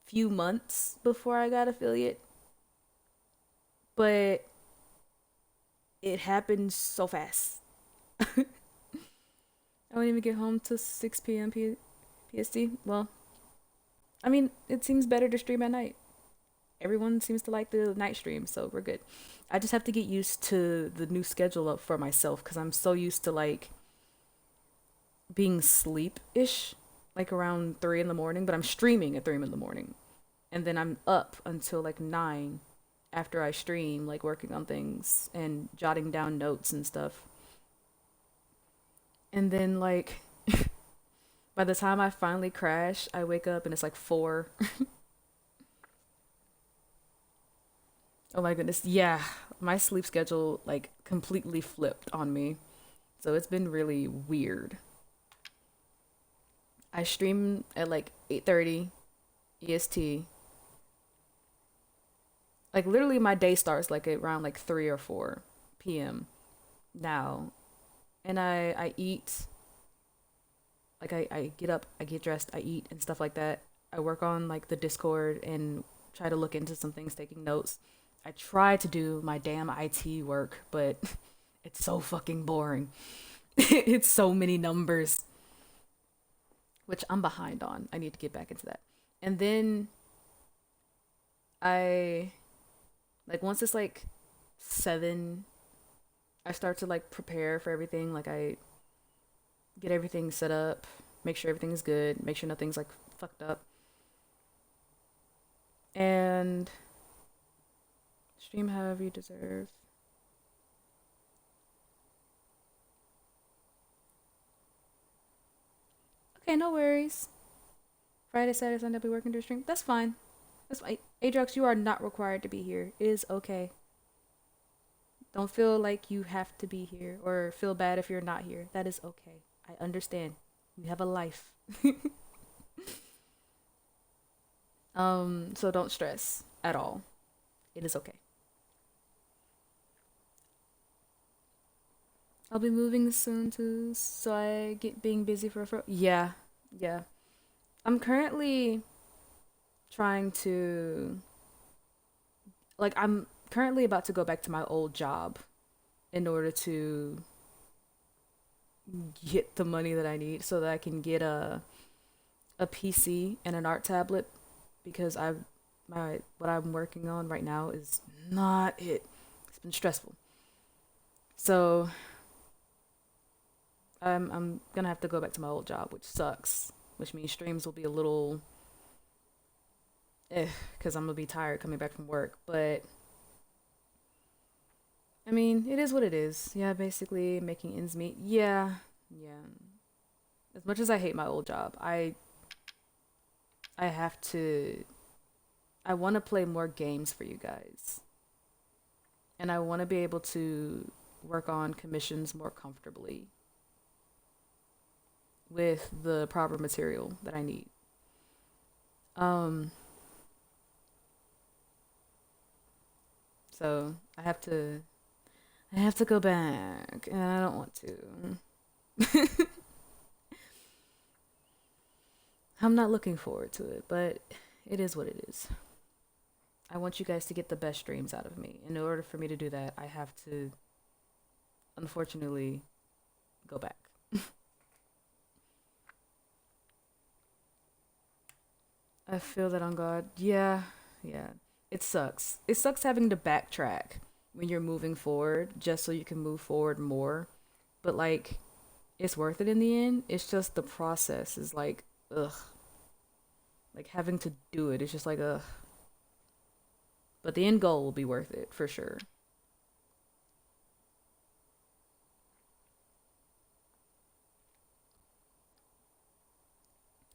few months before I got affiliate. But it happened so fast. I won't even get home till 6 p.m. PST. Well, I mean, it seems better to stream at night. Everyone seems to like the night stream, so we're good. I just have to get used to the new schedule up for myself because I'm so used to like being sleep-ish, like around 3 in the morning, but I'm streaming at 3 in the morning. And then I'm up until like 9 after I stream, like working on things and jotting down notes and stuff. And then like by the time I finally crash, I wake up and it's like 4. Oh my goodness. Yeah, my sleep schedule like completely flipped on me. So it's been really weird. I stream at like 8:30 EST. Like literally my day starts like around like 3 or 4 p.m. now, and I eat. Like I get up, I get dressed, I eat and stuff like that. I work on like the Discord and try to look into some things, taking notes. I try to do my damn IT work, but it's so fucking boring. It's so many numbers, which I'm behind on. I need to get back into that. And then I like once it's like 7, I start to like prepare for everything. Like I get everything set up, make sure everything's good, make sure nothing's like fucked up. And stream however you deserve. Okay, no worries. Friday, Saturday, Sunday, I'll be working to stream. That's fine. That's fine. Ajax, you are not required to be here. It is okay. Don't feel like you have to be here or feel bad if you're not here. That is okay. I understand. You have a life. So don't stress at all. It is okay. I'll be moving soon too, so I get being busy for yeah. I'm currently trying to like I'm currently about to go back to my old job in order to get the money that I need so that I can get a PC and an art tablet because what I'm working on right now is not it. It's been stressful. So I'm gonna have to go back to my old job, which sucks. Which means streams will be a little because I'm gonna be tired coming back from work. But I mean, it is what it is. Yeah, basically making ends meet. Yeah. As much as I hate my old job, I have to. I want to play more games for you guys, and I want to be able to work on commissions more comfortably with the proper material that I need. So I have to go back, and I don't want to. I'm not looking forward to it, but it is what it is. I want you guys to get the best streams out of me. In order for me to do that, I have to, unfortunately, go back. I feel that on God. Yeah. It sucks. It sucks having to backtrack when you're moving forward just so you can move forward more. But like, it's worth it in the end. It's just the process is like, ugh. Like having to do it, it's just like, ugh. But the end goal will be worth it for sure.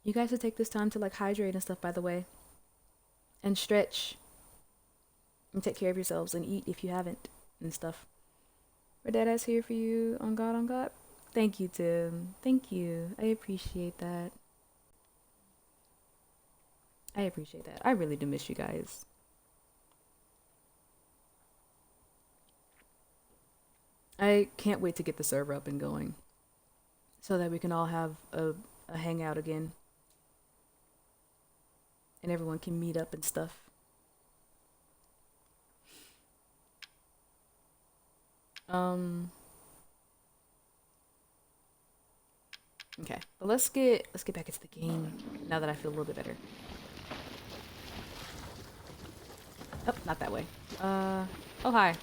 You guys should take this time to like hydrate and stuff, by the way. And stretch. And take care of yourselves and eat if you haven't and stuff. Our Deadass here for you on God on God. Thank you, Tim. Thank you. I appreciate that. I really do miss you guys. I can't wait to get the server up and going so that we can all have a hangout again. And everyone can meet up and stuff. Okay, but let's get back into the game now that I feel a little bit better. Oh, not that way. Oh hi.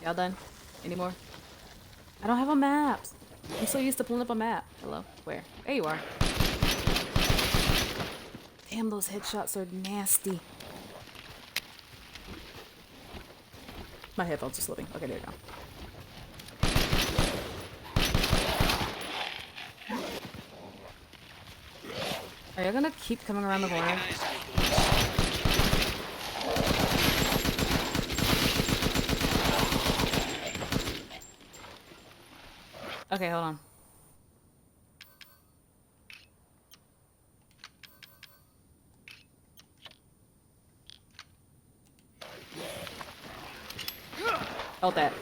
Y'all done? Any more? I don't have a map. I'm so used to pulling up a map. Hello? Where? There you are. Damn, those headshots are nasty. My headphones are slipping. Okay, there you go. Are you gonna keep coming around the corner? Okay, hold on. Hold that.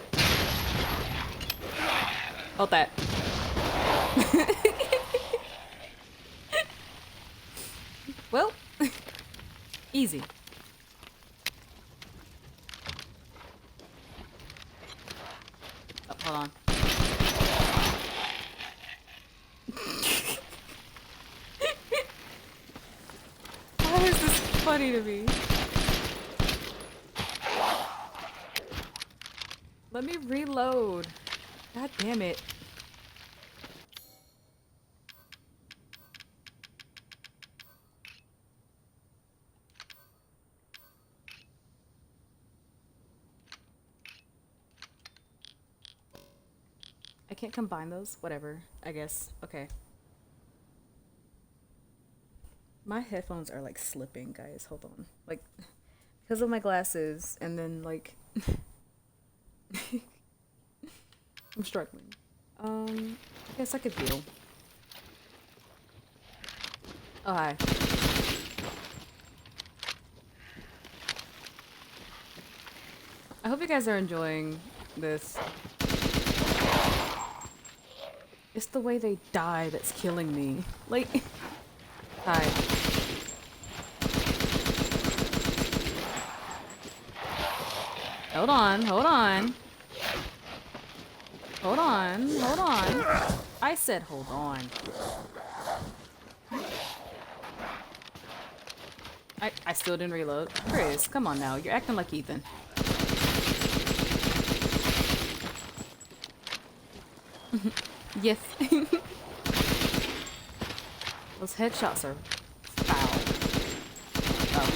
Hold that. Well, easy. Oh, hold on. Why is this funny to me? Let me reload. God damn it. I can't combine those? Whatever, I guess. Okay. My headphones are like slipping, guys. Hold on. Like, because of my glasses, and then like... I'm struggling. I guess I could heal. Oh, hi. I hope you guys are enjoying this. It's the way they die that's killing me. Like, hi. Hold on, hold on. Hold on, hold on. I said hold on. I still didn't reload. Chris, come on now. You're acting like Ethan. Yes. Those headshots are foul. Oh.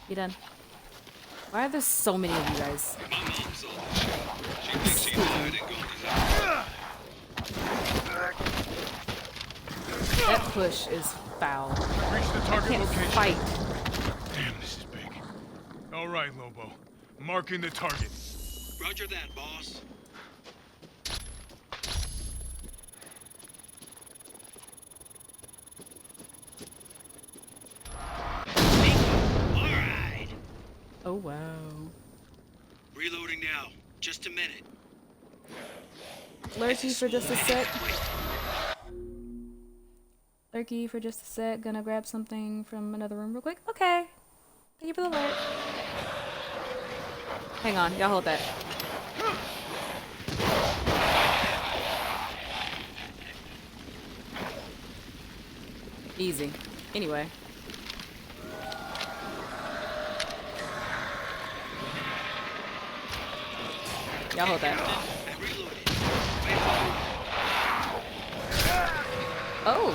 You done? Why are there so many of you guys? That push is foul. Reach the target location. Fight. Damn, this is big. All right, Lobo. Marking the target. Roger that, boss. All right. Oh wow. Reloading now. Just a minute. Lurky for just a sec. Lurky for just a sec. Gonna grab something from another room real quick. Okay. Thank you for the alert. Hang on, y'all hold that. Easy. Anyway. Y'all hold that. Oh!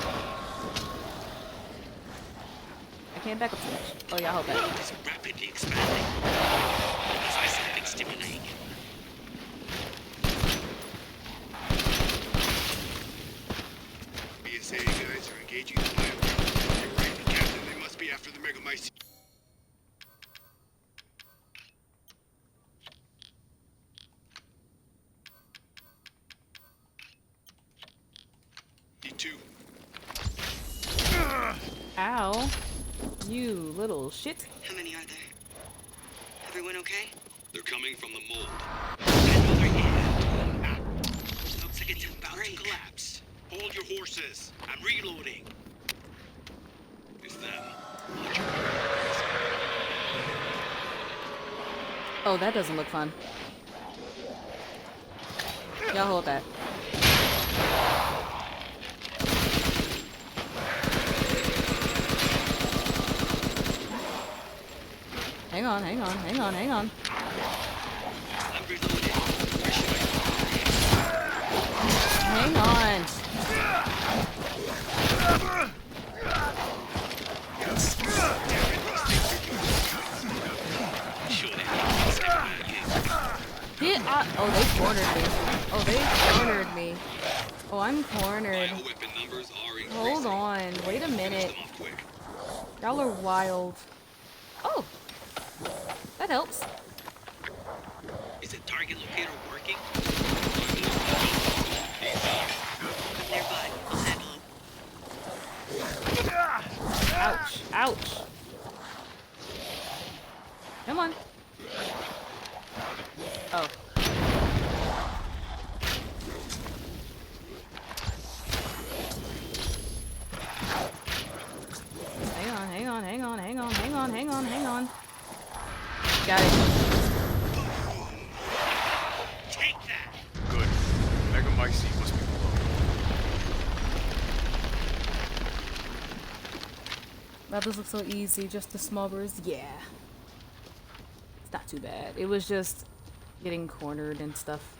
I can't back up too much. Oh, y'all hold that. It's rapidly expanding. As I said, it's stimulating. BSA guys are engaging the fire. You're right, Captain. They must be after the Megamycete. D2. Ow. You little shit. How many are there? Everyone okay? They're coming from the mold. Another hit. Looks like it's about to collapse. Hold your horses. I'm reloading. It's them. Oh, that doesn't look fun. Y'all hold that. Hang on, hang on, hang on, hang on. Hang on. Oh, they cornered me. Oh, they cornered me. Oh, I'm cornered. Hold on. Wait a minute. Y'all are wild. Oh. That helps. Is the target locator working? Nearby. I'll handle him. Ouch. Ouch. Come on. Got it. Take that! Good. Megamycete must be below. That does look so easy, just the small bruise. Yeah. It's not too bad. It was just getting cornered and stuff.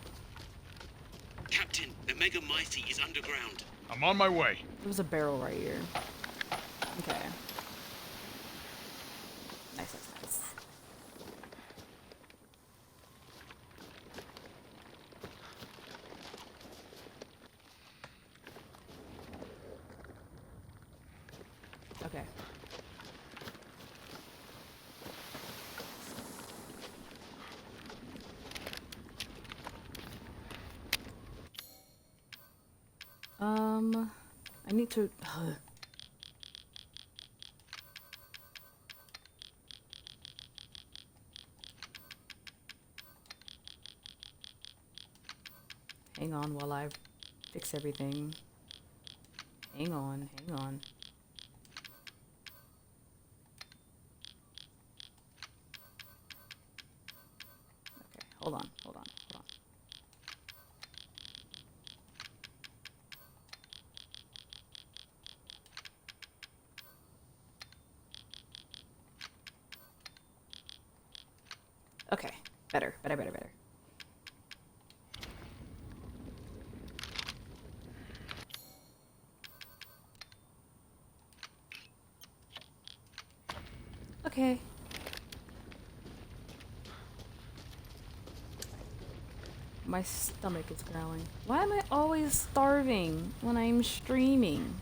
Captain, the Megamycete is underground. I'm on my way. There was a barrel right here. Okay. Nice, nice, nice. Okay. I need to. Hang on while I fix everything. Hang on, hang on. Okay, hold on, hold on, hold on. Okay, better, better, better, better. Okay. My stomach is growling. Why am I always starving when I'm streaming?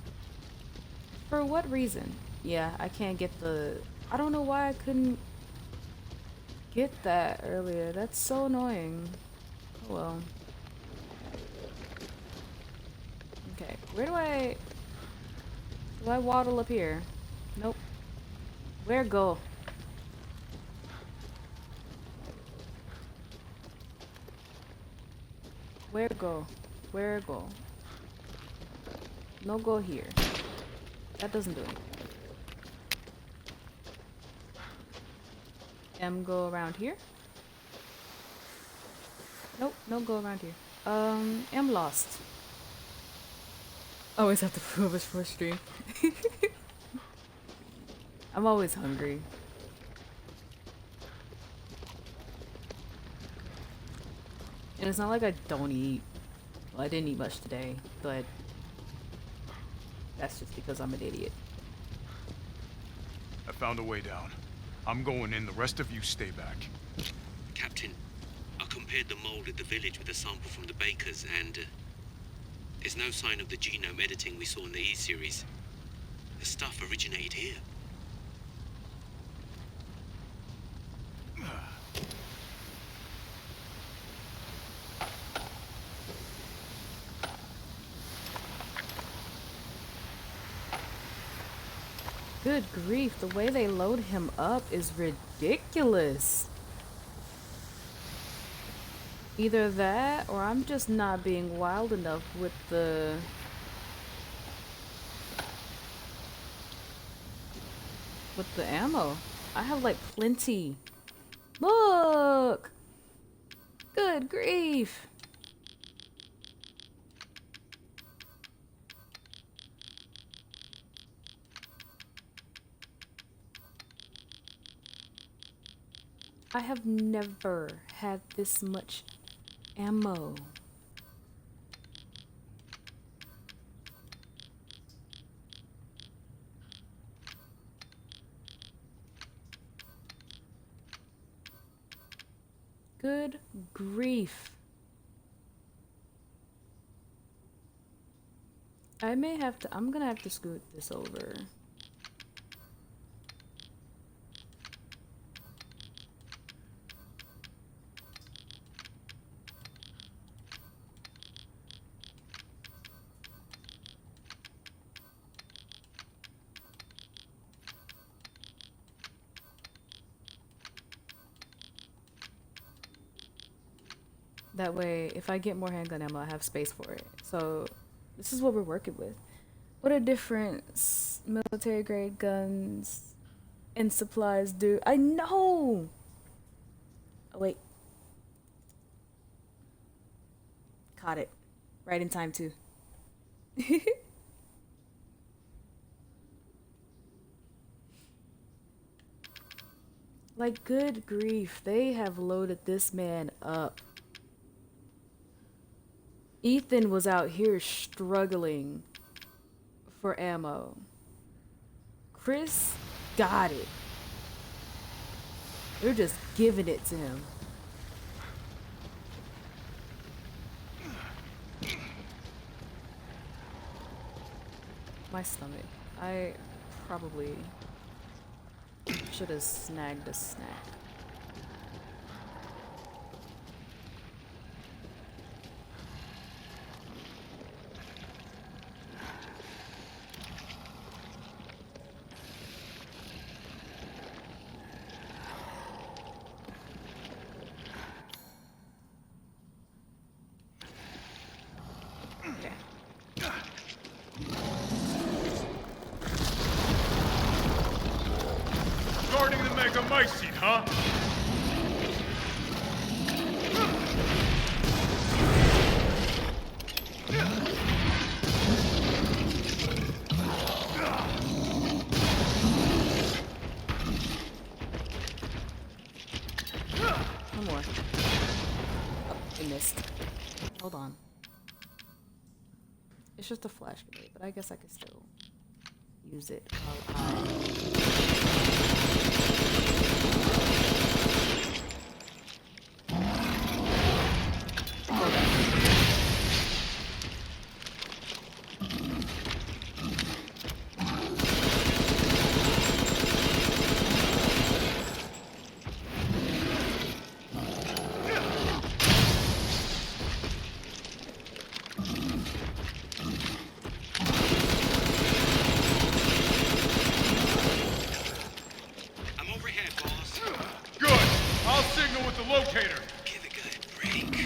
For what reason? Yeah, I can't get the... I don't know why I couldn't get that earlier. That's so annoying. Oh well. Okay, where do I... Do I waddle up here? Nope. Where go? Where go? Where go? No go here. That doesn't do anything. Go around here? Nope, no go around here. I'm lost. Always have to prove it for stream. I'm always hungry. And it's not like I don't eat. Well, I didn't eat much today, but that's just because I'm an idiot. I found a way down. I'm going in, the rest of you stay back. Captain, I compared the mold at the village with a sample from the bakers, and there's no sign of the genome editing we saw in the E-series. The stuff originated here. Good grief, the way they load him up is ridiculous. Either that, or I'm just not being wild enough with the... ammo. I have like plenty. Look! Good grief! I have never had this much ammo. Good grief. I'm gonna have to scoot this over. That way, if I get more handgun ammo, I have space for it. So, this is what we're working with. What a difference military grade guns and supplies do. I know! Oh, wait. Caught it. Right in time, too. Like, good grief. They have loaded this man up. Ethan was out here struggling for ammo. Chris got it. They're just giving it to him. My stomach. I probably should have snagged a snack. Guarding the Mega Mycete, huh? One more. Oh, I missed. Hold on. It's just a flash grenade, but I guess I could still use it while I'm overhead, boss. Good. I'll signal with the locator. Give a guy a break.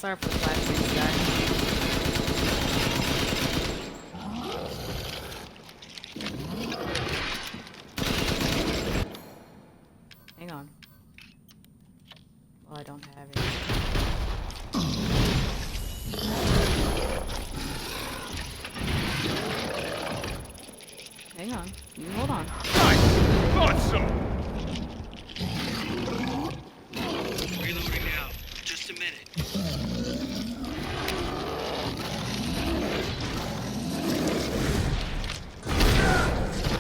sorry for the flash things, guys. Hang on. Well, I don't have it. Hang on. You hold on. Nice! Thought so! Reloading now. Just a minute.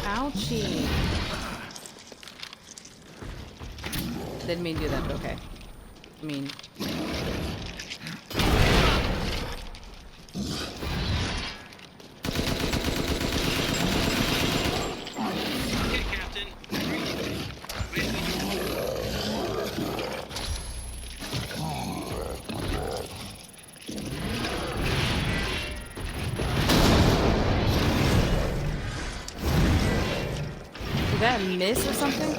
Ouchie. Didn't mean to do that, but okay. I mean... Okay, Captain. Did that miss or something?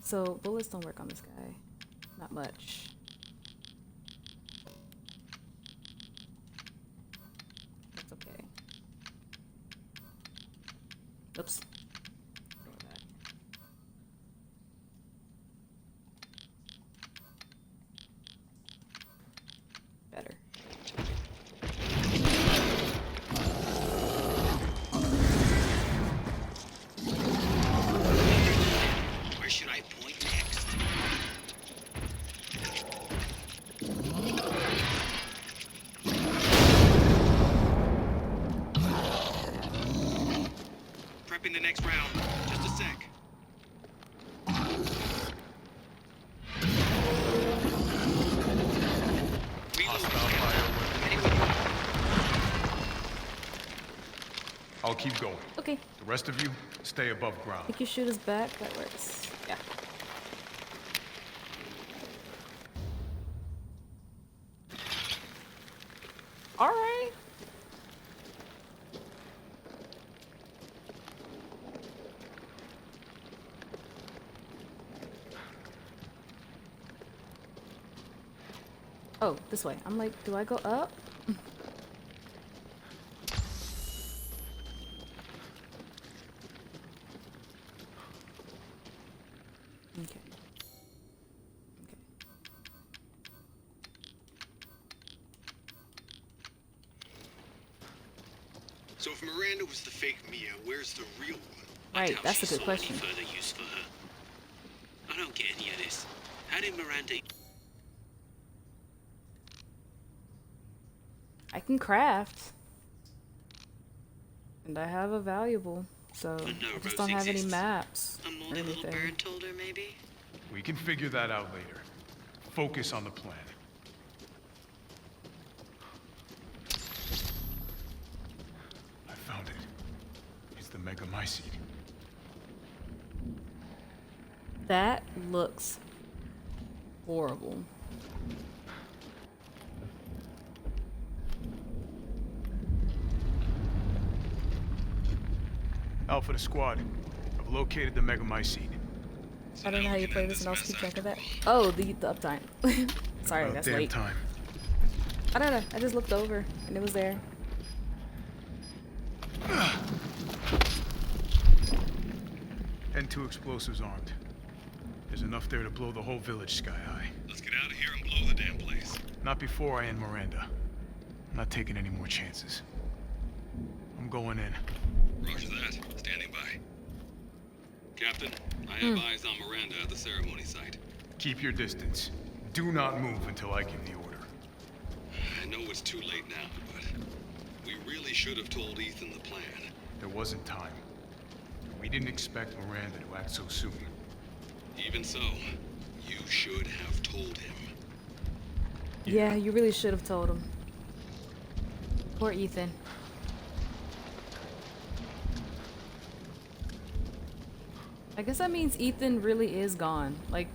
So, bullets don't work on this guy. Not much. That's okay. Oops. Ignore that. Better. prepping the next round. Just a sec. Hostile fire. I'll keep going. Okay. The rest of you, stay above ground. Think you shoot us back? That works. Yeah. Alright. Oh, this way. I'm like, do I go up? Okay. So if Miranda was the fake Mia, where's the real one? Right, that's a good question. Any further use for her. I don't get any of this. How did Miranda... I can craft. And I have a valuable, so I just don't have any maps or anything. Bird told her, maybe? We can figure that out later. Focus on the plan. I found it. It's the megamycete. That looks horrible. Alpha to squad. I've located the megamycete. I don't know how you play this and I'll keep track of that. Oh, the uptime. Sorry, About that's damn late. time. I don't know. I just looked over and it was there. And 2 explosives armed. There's enough there to blow the whole village sky high. Let's get out of here and blow the damn place. Not before I end Miranda. I'm not taking any more chances. I'm going in. Roger that. Standing by. Captain, I have eyes on Miranda at the ceremony site. Keep your distance. Do not move until I give the order. I know it's too late now, but we really should have told Ethan the plan. There wasn't time. We didn't expect Miranda to act so soon. Even so, you should have told him. Yeah, you really should have told him. Poor Ethan. I guess that means Ethan really is gone. Like,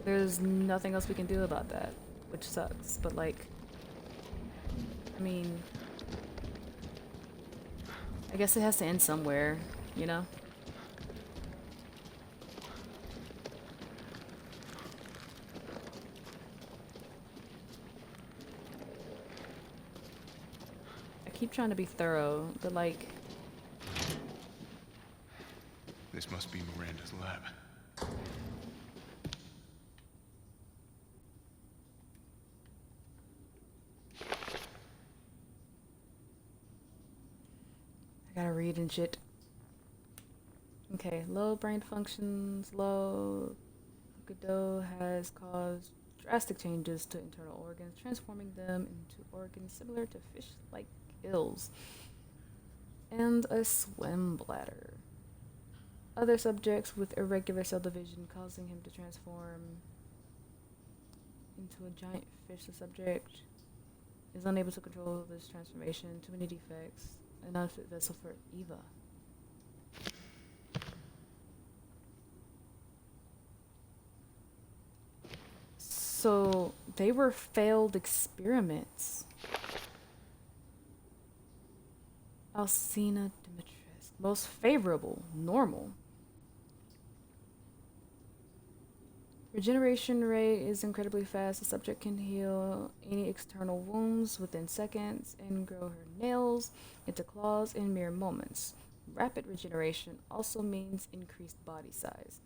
there's nothing else we can do about that, which sucks. But like, I mean, I guess it has to end somewhere, you know? I keep trying to be thorough, but like, This must be Miranda's lab. I gotta read and shit. Okay, low brain functions, low. Godot has caused drastic changes to internal organs, transforming them into organs similar to fish-like gills and a swim bladder. Other subjects with irregular cell division causing him to transform into a giant fish. The subject is unable to control this transformation. Too many defects. An unfit vessel for Eva. So they were failed experiments. Alcina Dimitrescu. Most favorable. Normal. Regeneration rate is incredibly fast. The subject can heal any external wounds within seconds and grow her nails into claws in mere moments. Rapid regeneration also means increased body size.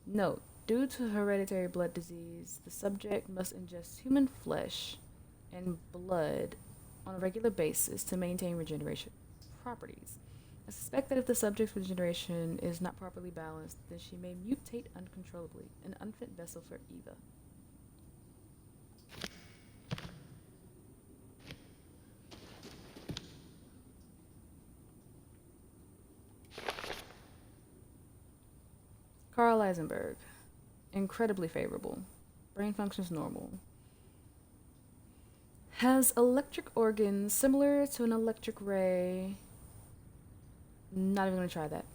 Note, due to hereditary blood disease, the subject must ingest human flesh and blood on a regular basis to maintain regeneration properties. I suspect that if the subject's regeneration is not properly balanced, then she may mutate uncontrollably, an unfit vessel for Eva. Carl Eisenberg. Incredibly favorable. Brain functions normal. Has electric organs similar to an electric ray. Not even gonna try that.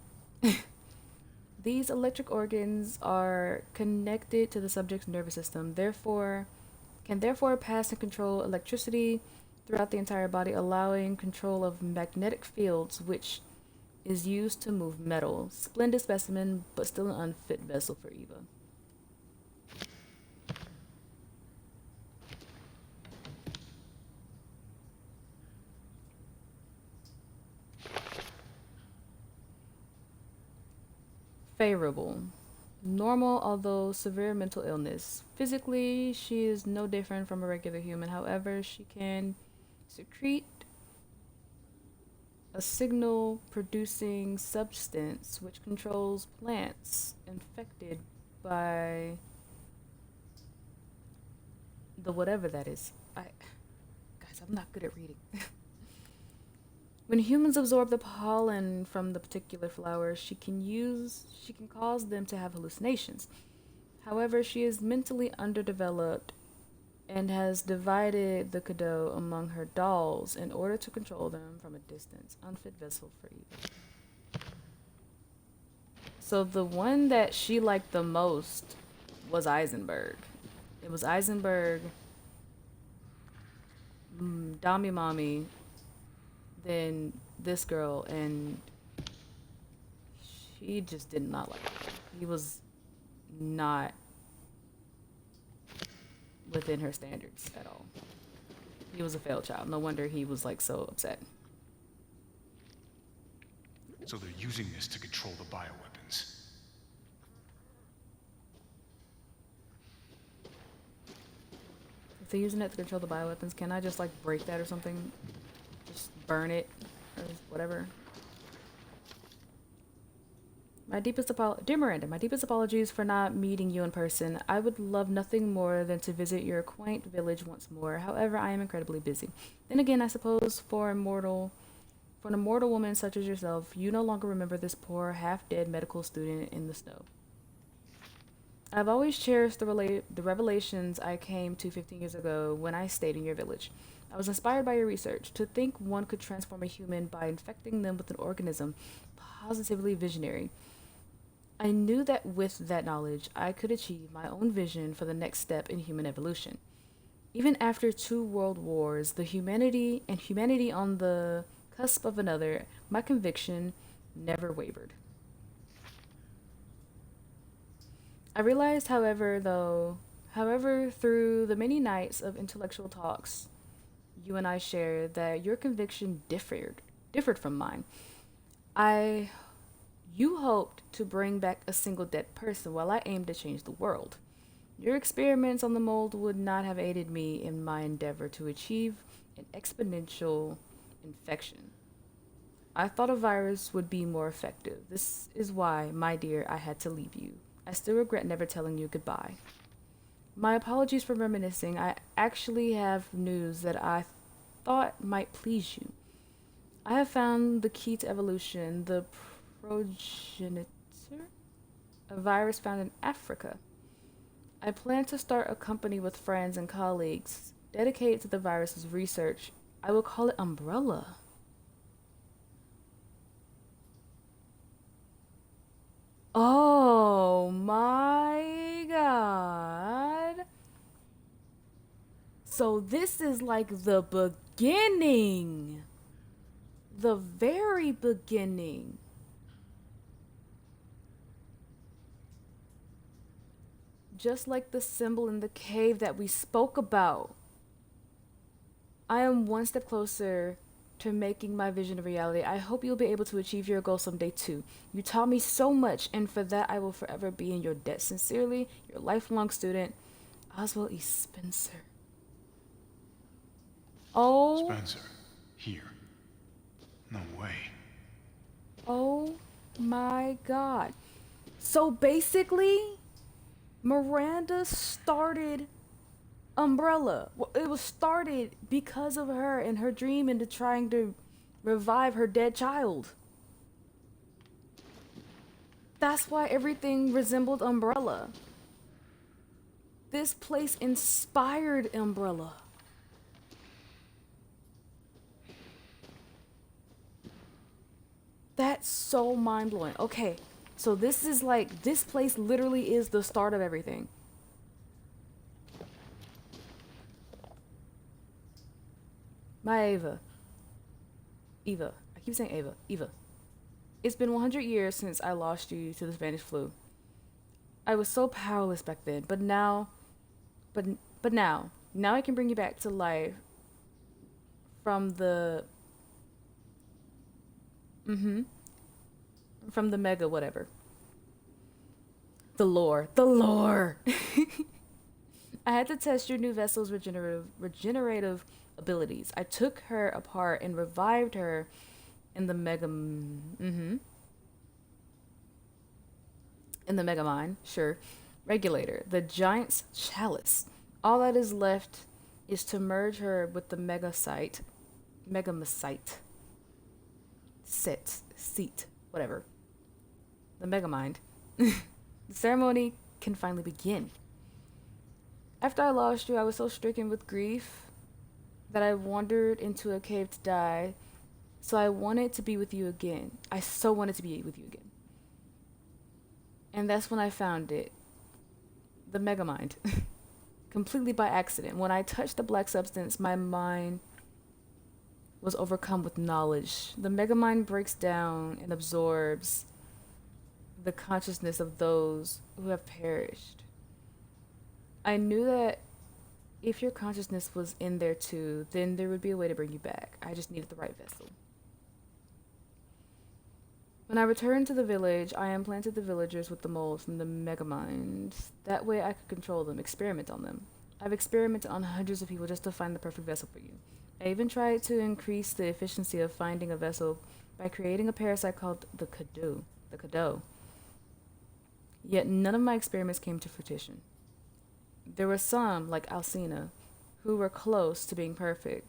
These electric organs are connected to the subject's nervous system, can therefore pass and control electricity throughout the entire body, allowing control of magnetic fields, which is used to move metal. Splendid specimen, but still an unfit vessel for Eva. Favorable. Normal, although severe mental illness. Physically, she is no different from a regular human. However, she can secrete a signal producing substance which controls plants infected by the whatever that is. Guys, I'm not good at reading. When humans absorb the pollen from the particular flower, she can cause them to have hallucinations. However, she is mentally underdeveloped and has divided the cadeau among her dolls in order to control them from a distance. Unfit vessel for evil. So the one that she liked the most was Eisenberg. It was Eisenberg, Dami Mommy, then this girl, and she just did not like him. He was not within her standards at all. He was a failed child. No wonder he was like so upset. So they're using this to control the bioweapons. If they're using it to control the bioweapons, can I just like break that or something? Just burn it or whatever. Dear Miranda, my deepest apologies for not meeting you in person. I would love nothing more than to visit your quaint village once more. However, I am incredibly busy. Then again, I suppose for an immortal woman such as yourself, you no longer remember this poor, half-dead medical student in the snow. I've always cherished the revelations I came to 15 years ago when I stayed in your village. I was inspired by your research. To think one could transform a human by infecting them with an organism, positively visionary. I knew that with that knowledge, I could achieve my own vision for the next step in human evolution. Even after 2 world wars, the humanity on the cusp of another, my conviction never wavered. I realized, however, through the many nights of intellectual talks you and I shared, that your conviction differed from mine. You hoped to bring back a single dead person, while I aimed to change the world. Your experiments on the mold would not have aided me in my endeavor to achieve an exponential infection. I thought a virus would be more effective. This is why, my dear, I had to leave you. I still regret never telling you goodbye. My apologies for reminiscing. I actually have news that I thought might please you. I have found the key to evolution, the progenitor, a virus found in Africa. I plan to start a company with friends and colleagues dedicated to the virus's research. I will call it Umbrella. Oh my god. So this is like the beginning. The very beginning. Just like the symbol in the cave that we spoke about. I am one step closer to making my vision a reality. I hope you'll be able to achieve your goal someday too. You taught me so much, and for that I will forever be in your debt. Sincerely, your lifelong student, Oswald E. Spencer. Oh. Spencer, here. No way. Oh my god. So basically, Miranda started Umbrella. It was started because of her and her dream into trying to revive her dead child. That's why everything resembled Umbrella. This place inspired Umbrella. That's so mind-blowing. Okay, so this is like, this place literally is the start of everything. My Ava. Eva. I keep saying Ava. Eva. It's been 100 years since I lost you to the Spanish flu. I was so powerless back then, but now, but now I can bring you back to life from the, from the mega whatever. The lore. The lore! I had to test your new vessel's regenerative abilities. I took her apart and revived her in the in the mega mine, sure. Regulator, the giant's chalice. All that is left is to merge her with the megamicite, seat, whatever. The mega mind. The ceremony can finally begin. After I lost you, I was so stricken with grief that I wandered into a cave to die. So I wanted to be with you again. I so wanted to be with you again. And that's when I found it. The Megamind. Completely by accident. When I touched the black substance, my mind was overcome with knowledge. The Megamind breaks down and absorbs the consciousness of those who have perished. I knew that if your consciousness was in there too, then there would be a way to bring you back. I just needed the right vessel. When I returned to the village, I implanted the villagers with the mold from the Megamind. That way I could control them, experiment on them. I've experimented on hundreds of people just to find the perfect vessel for you. I even tried to increase the efficiency of finding a vessel by creating a parasite called the Kado. Yet none of my experiments came to fruition. There were some, like Alcina, who were close to being perfect,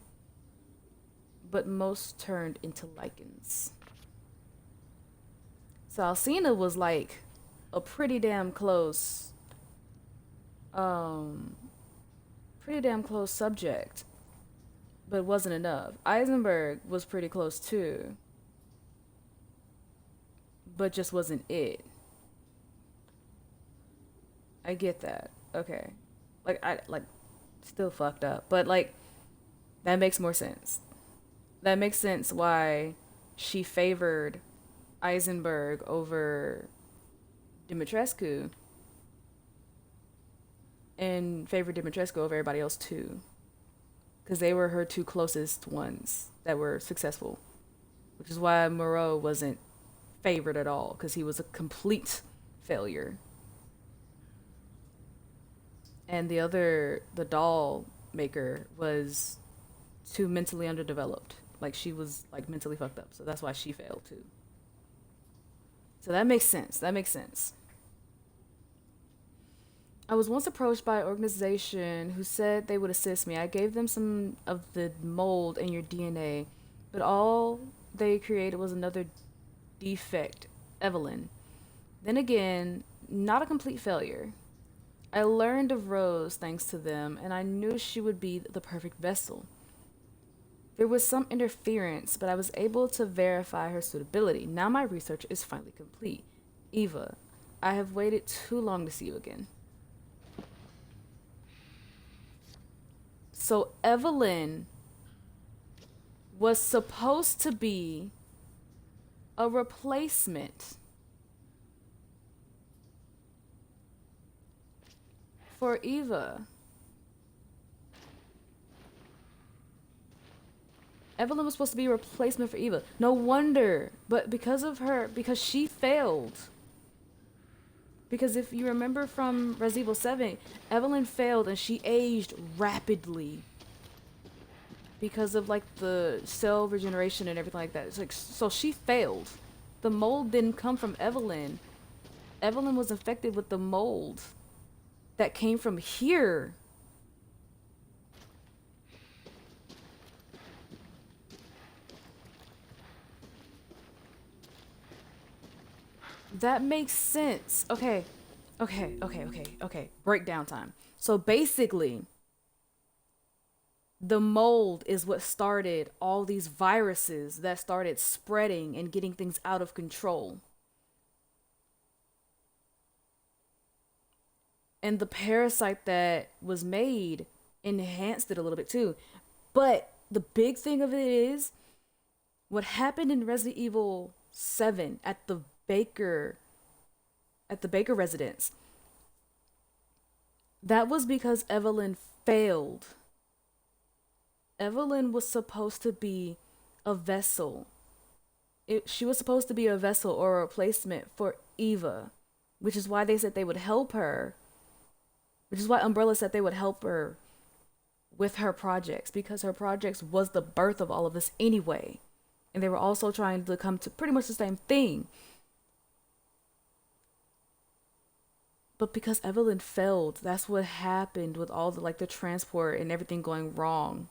but most turned into lichens. So Alcina was like a pretty damn close subject, but wasn't enough. Eisenberg was pretty close too, but just wasn't it. I get that. Okay. Still fucked up, but like that makes more sense. That makes sense why she favored Eisenberg over Dimitrescu and favored Dimitrescu over everybody else too, because they were her two closest ones that were successful, which is why Moreau wasn't favored at all, because he was a complete failure. And the doll maker was too mentally underdeveloped. Like she was like mentally fucked up, so that's why she failed too. So that makes sense. I was once approached by an organization who said they would assist me. I gave them some of the mold in your DNA, but all they created was another defect, Evelyn. Then again, not a complete failure. I learned of Rose thanks to them, and I knew she would be the perfect vessel. There was some interference, but I was able to verify her suitability. Now my research is finally complete. Eva, I have waited too long to see you again. So Evelyn was supposed to be a replacement for Eva. Evelyn was supposed to be a replacement for Eva. No wonder. But because she failed. Because if you remember from Resident Evil 7, Evelyn failed and she aged rapidly. Because of like the cell regeneration and everything like that. It's like, so she failed. The mold didn't come from Evelyn. Evelyn was infected with the mold that came from here. That makes sense. Okay. Breakdown time. So basically, the mold is what started all these viruses that started spreading and getting things out of control. And the parasite that was made enhanced it a little bit too. But the big thing of it is what happened in Resident Evil 7 at the Baker residence. That was because Evelyn failed. Evelyn was supposed to be a vessel. She was supposed to be a vessel or a replacement for Eva, which is why they said they would help her. Which is why Umbrella said they would help her with her projects, because her projects was the birth of all of this anyway. And they were also trying to come to pretty much the same thing. But because Evelyn failed, that's what happened with all the the transport and everything going wrong.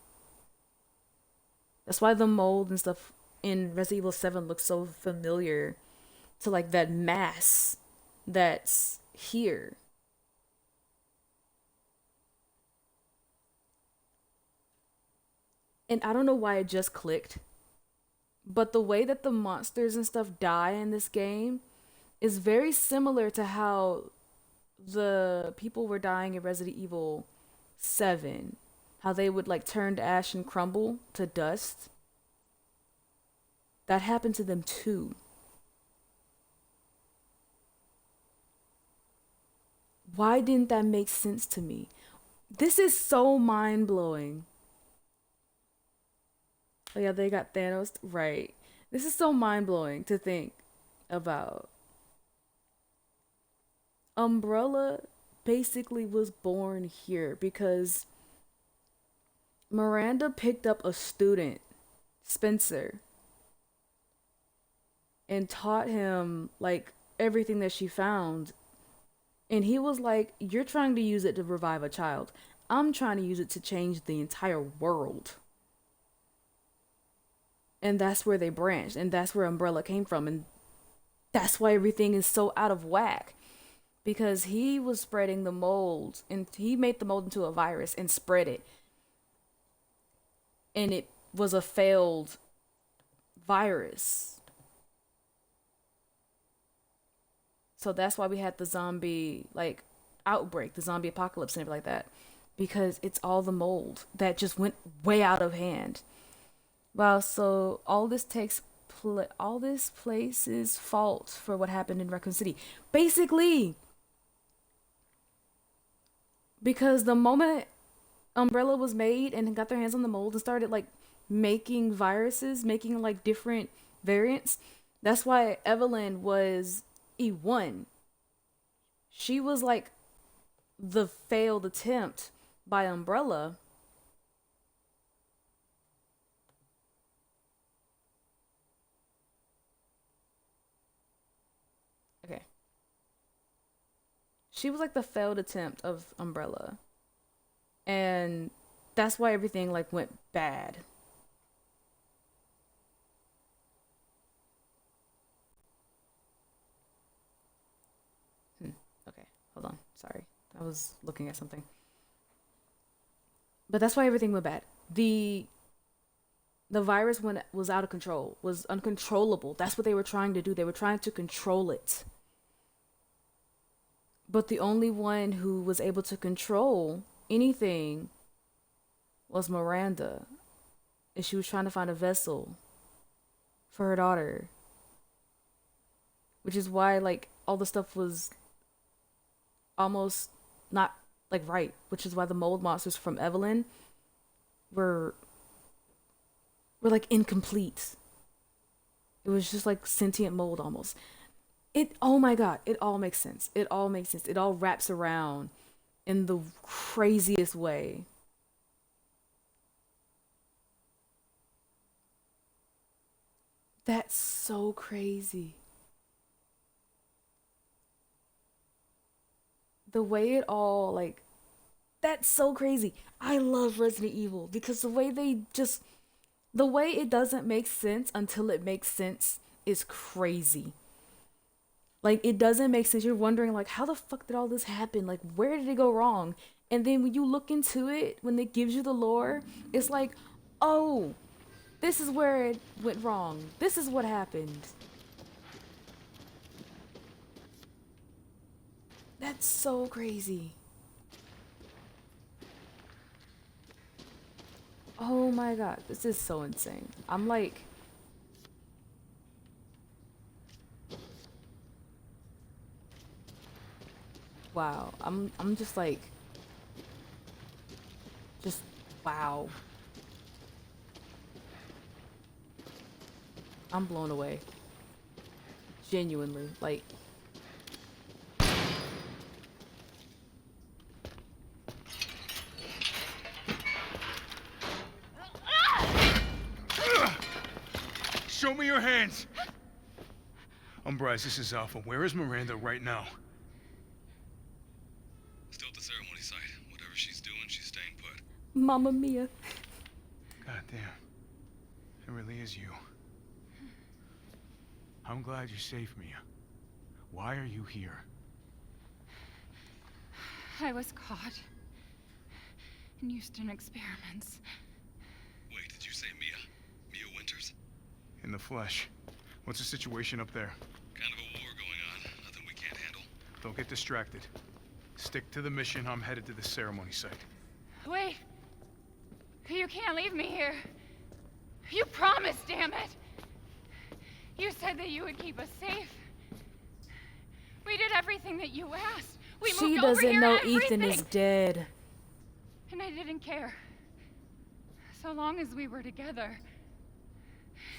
That's why the mold and stuff in Resident Evil 7 looks so familiar to that mass that's here. And I don't know why it just clicked, but the way that the monsters and stuff die in this game is very similar to how the people were dying in Resident Evil 7. How they would turn to ash and crumble to dust. That happened to them too. Why didn't that make sense to me? This is so mind-blowing. Oh yeah, they got Thanos right. This is so mind-blowing to think about. Umbrella basically was born here because Miranda picked up a student, Spencer, and taught him everything that she found. And he was like, "You're trying to use it to revive a child. I'm trying to use it to change the entire world." And that's where they branched, and that's where Umbrella came from, and that's why everything is so out of whack. Because he was spreading the mold, and he made the mold into a virus and spread it. And it was a failed virus. So that's why we had the zombie outbreak, the zombie apocalypse and everything like that. Because it's all the mold that just went way out of hand. Wow, so all this place's fault for what happened in Raccoon City. Basically, because the moment Umbrella was made and got their hands on the mold and started making viruses, making different variants, that's why Evelyn was E1. She was the failed attempt by Umbrella. Okay. She was the failed attempt of Umbrella. And that's why everything went bad. Okay, hold on. Sorry. I was looking at something. But that's why everything went bad. The virus was out of control, was uncontrollable. That's what they were trying to do. They were trying to control it. But the only one who was able to control anything was Miranda. And she was trying to find a vessel for her daughter. Which is why all the stuff was almost not right. Which is why the mold monsters from Evelyn were incomplete. It was just sentient mold almost. Oh my god, it all makes sense. It all makes sense. It all wraps around in the craziest way. That's so crazy. The way it all that's so crazy. I love Resident Evil because the way it doesn't make sense until it makes sense is crazy. Like, it doesn't make sense. You're wondering, like, how the fuck did all this happen? Like, where did it go wrong? And then when you look into it, when it gives you the lore, it's like, oh, this is where it went wrong. This is what happened. That's so crazy. Oh my god, this is so insane. I'm like... Wow, I'm just like... Just, wow. I'm blown away. Genuinely, like... Show me your hands! Umbrise, this is Alpha. Where is Miranda right now? Still at the ceremony site. Whatever she's doing, she's staying put. Mamma mia. God damn. It really is you. I'm glad you're safe, Mia. Why are you here? I was caught in Houston experiments. Wait, did you say Mia? Mia Winters? In the flesh. What's the situation up there? Kind of a war going on. Nothing we can't handle. Don't get distracted. Stick to the mission. I'm headed to the ceremony site. Wait! You can't leave me here. You promised, damn it! You said that you would keep us safe. We did everything that you asked. We She moved over doesn't here know and Ethan is everything. dead. And I didn't care. So long as we were together.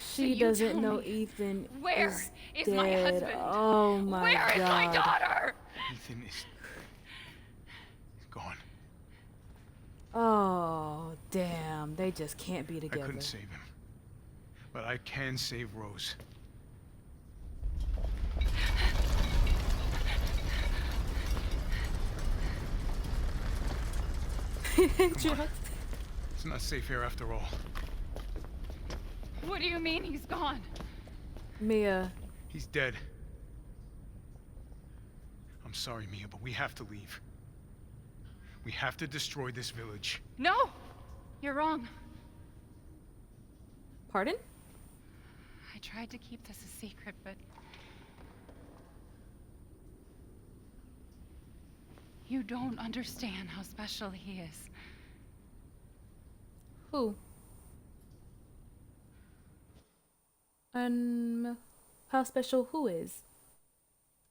She you doesn't tell know me, Ethan where is is my dead. husband? Oh my Where is my god. daughter? Ethan is... gone. Oh, damn. They just can't be I together. couldn't save him. But I can save Rose. It's not safe here after all. What do you mean he's gone? Mia. He's dead. I'm sorry, Mia, but we have to leave. We have to destroy this village. No! You're wrong. Pardon? I tried to keep this a secret, but... You don't understand how special he is. Who? How special who is?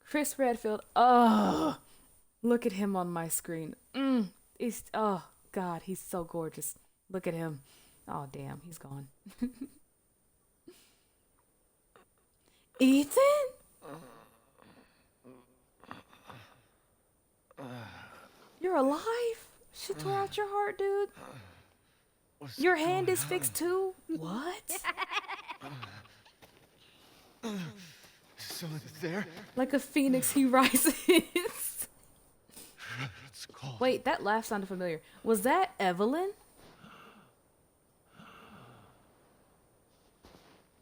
Chris Redfield. Oh, look at him on my screen. He's, oh god, he's so gorgeous. Look at him. Oh damn, he's gone. Ethan? You're alive? She tore out your heart, dude. Your hand is fixed too? What? Someone there? Like a phoenix, he rises. Let's call. Wait, that laugh sounded familiar. Was that Evelyn?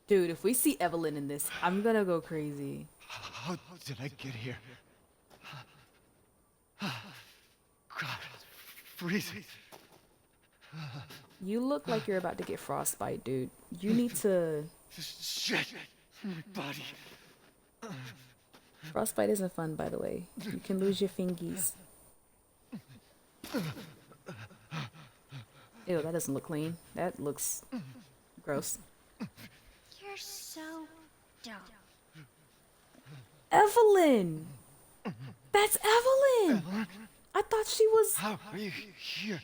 Dude, if we see Evelyn in this, I'm gonna go crazy. How did I get here? God, it's freezing. You look like you're about to get frostbite, dude. You need to... Shit, my body. Frostbite isn't fun, by the way. You can lose your fingies. Ew, that doesn't look clean. That looks gross. You're so dumb. Evelyn! That's Evelyn! I thought she was... How are you here?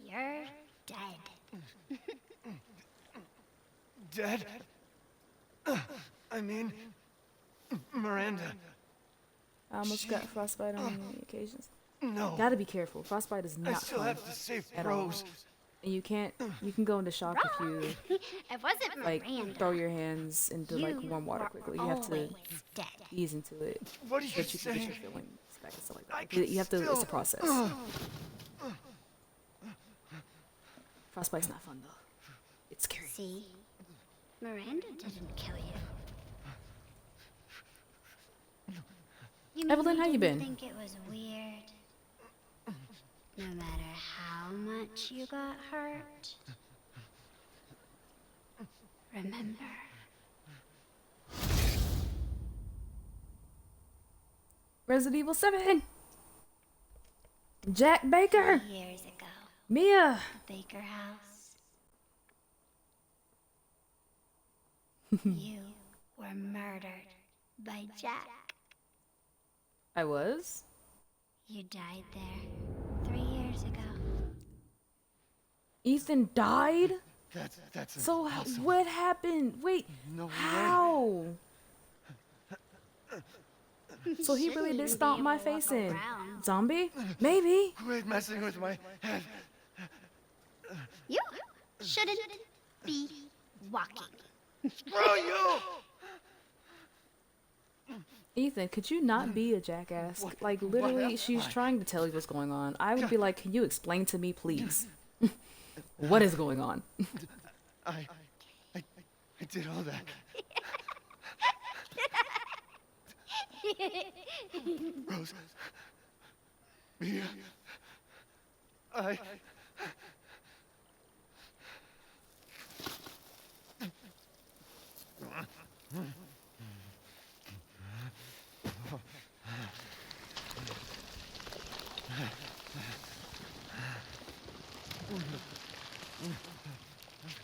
You're dead. Dead? I mean, Miranda. I almost got frostbite on many occasions. No. Gotta be careful. Frostbite is not I still fun have to save at all. Rose. And you can't... You can go into shock if you... It wasn't like Miranda. throw your hands into like warm water quickly. You have to always dead. ease into it. What are you so that you can get saying? your feelings back and stuff like that. You have to. It's a process. Frostbite's not fun though. It's scary. See? Miranda didn't kill you. You mean Evelyn, how you didn't been? think it was weird? No matter how much you got hurt. Remember. Resident Evil 7. Jack Baker. 3 years ago. Mia. The Baker house. You were murdered by Jack. I was? You died there 3 years ago. Ethan died? That's So impossible. what happened? Wait, No way. how? So he really did stomp my face in. Zombie? Maybe. Quit messing with my head. You shouldn't be walking. Screw you! Ethan, could you not be a jackass? Like, literally, she's I? trying to tell you what's going on. I would be like, can you explain to me, please? What is going on? I did all that. Rose. Mia.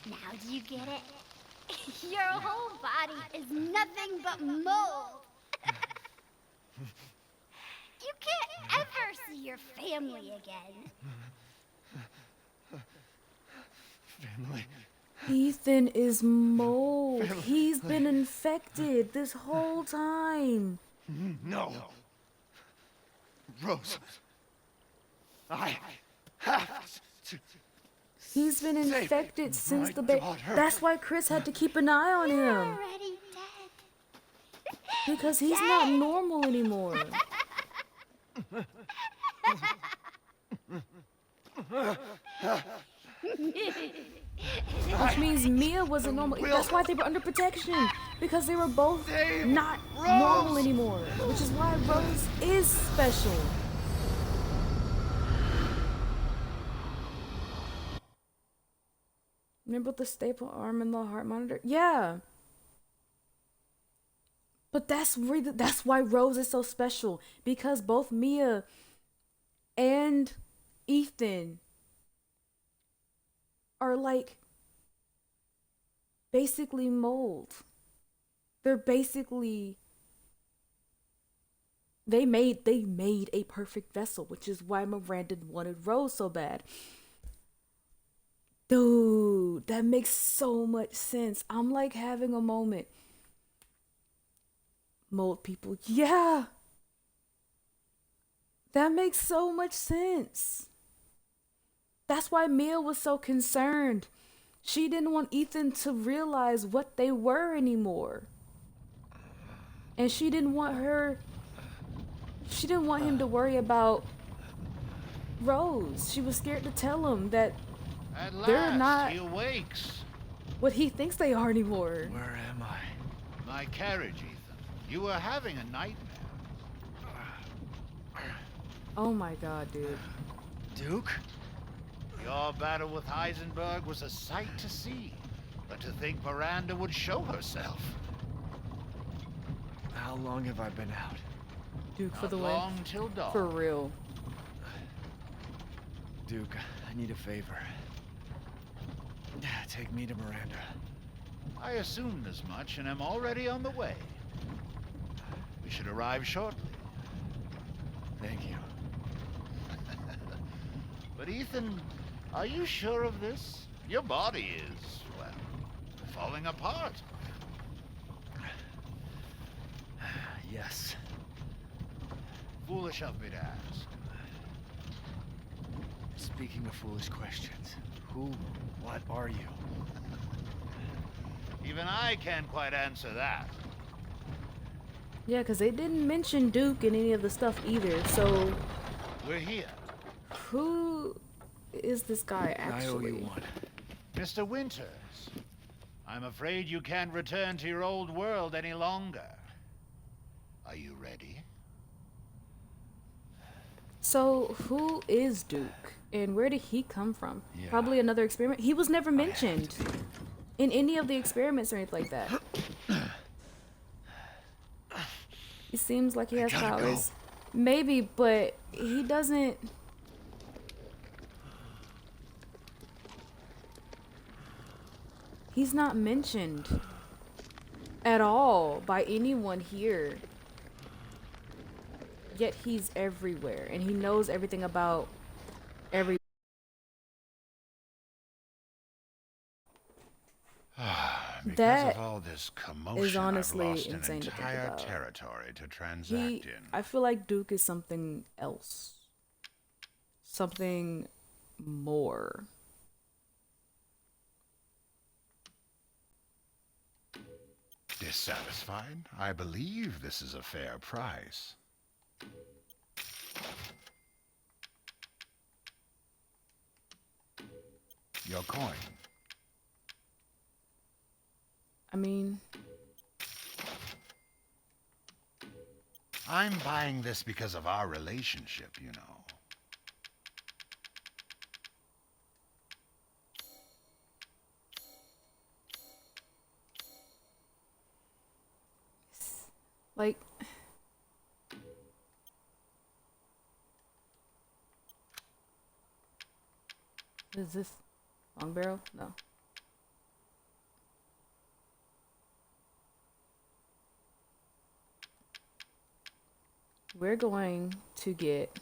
Now do you get it? Your whole body is nothing but mold. You can't ever see your family again. Family. Ethan is mold. He's been infected this whole time. No. Rose. I have to. He's been Save infected since my the baby. daughter. That's why Chris had to keep an eye on You're him. already dead. Because he's not normal anymore. Which means Mia wasn't normal. That's why they were under protection. Because they were both not normal anymore. Which is why Rose is special. Remember the staple arm and the heart monitor? Yeah. But that's why Rose is so special. Because both Mia and Ethan are like basically mold. They're basically they made a perfect vessel, which is why Miranda wanted Rose so bad. Dude, that makes so much sense. I'm like having a moment. Mold people, yeah. That makes so much sense. That's why Mia was so concerned. She didn't want Ethan to realize what they were anymore. And she didn't want him to worry about Rose. She was scared to tell him that At they're last, not he awakes. what he thinks they are anymore. Where am I? My carriage, Ethan. You were having a nightmare. Oh my god, dude. Duke? Your battle with Heisenberg was a sight to see. But to think Miranda would show herself. How long have I been out? Duke for Not the long win. till dawn. For real. Duke, I need a favor. Take me to Miranda. I assumed as much and am already on the way. We should arrive shortly. Thank you. But Ethan, are you sure of this? Your body is, well, falling apart. Yes. Foolish of me to ask. Speaking of foolish questions, what are you? Even I can't quite answer that. Yeah, because they didn't mention Duke in any of the stuff either, so We're here. who is this guy I owe actually? you one. Mr. Winters. I'm afraid you can't return to your old world any longer. Are you ready? So, who is Duke? And where did he come from? Yeah. Probably another experiment? He was never mentioned in any of the experiments or anything like that. He seems like he has powers. Maybe, but he doesn't... He's not mentioned at all by anyone here. Yet he's everywhere, and he knows everything about every... Because of all this commotion, is honestly I've lost an insane to think entire about. territory to transact in. I feel like Duke is something else. Something more. Dissatisfied? I believe this is a fair price. Your coin. I mean... I'm buying this because of our relationship, you know. Like... Is this long barrel? No. We're going to get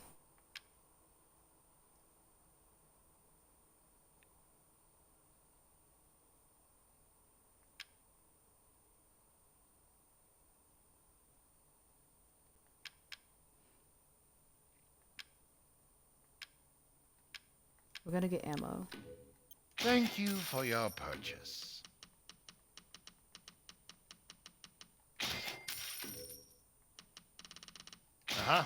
ammo. Thank you for your purchase. Uh-huh.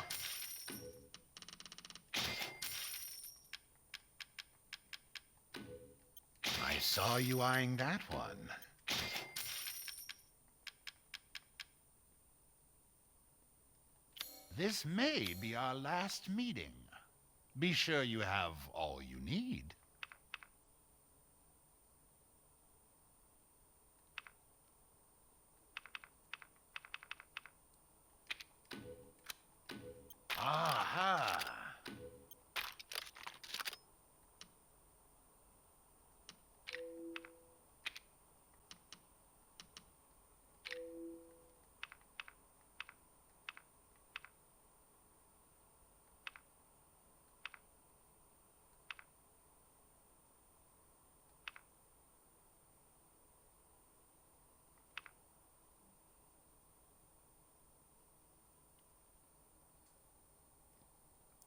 I saw you eyeing that one. This may be our last meeting. Be sure you have all you need. Aha!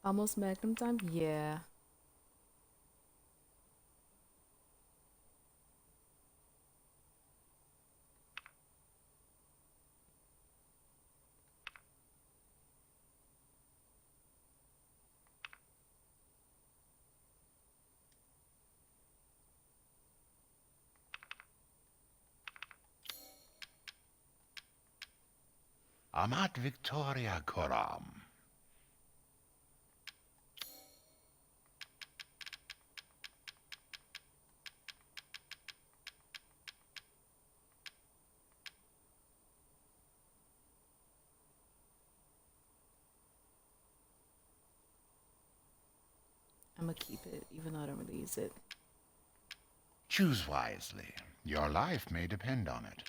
Almost magnum time? Yeah. Amat Victoria Coram. I'm gonna keep it, even though I don't really use it. Choose wisely. Your life may depend on it.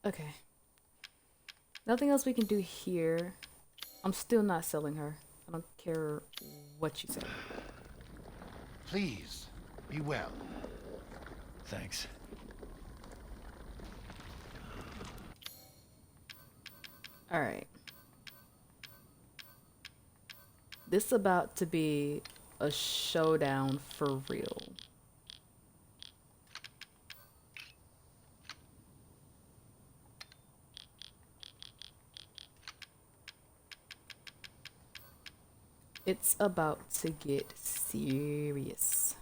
Okay. Nothing else we can do here. I'm still not selling her. I don't care what you say. Please, be well. Thanks. Alright. this about to be a showdown for real. It's about to get serious.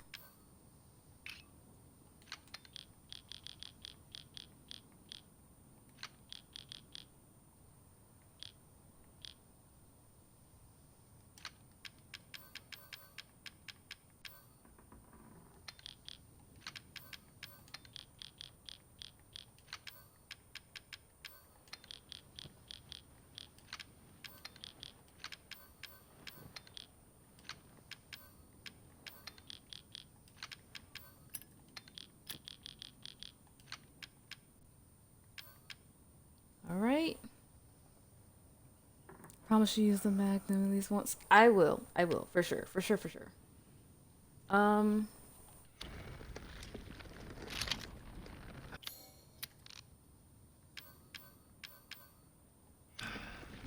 Alright. Promise you use the Magnum at least once. I will, for sure, for sure, for sure.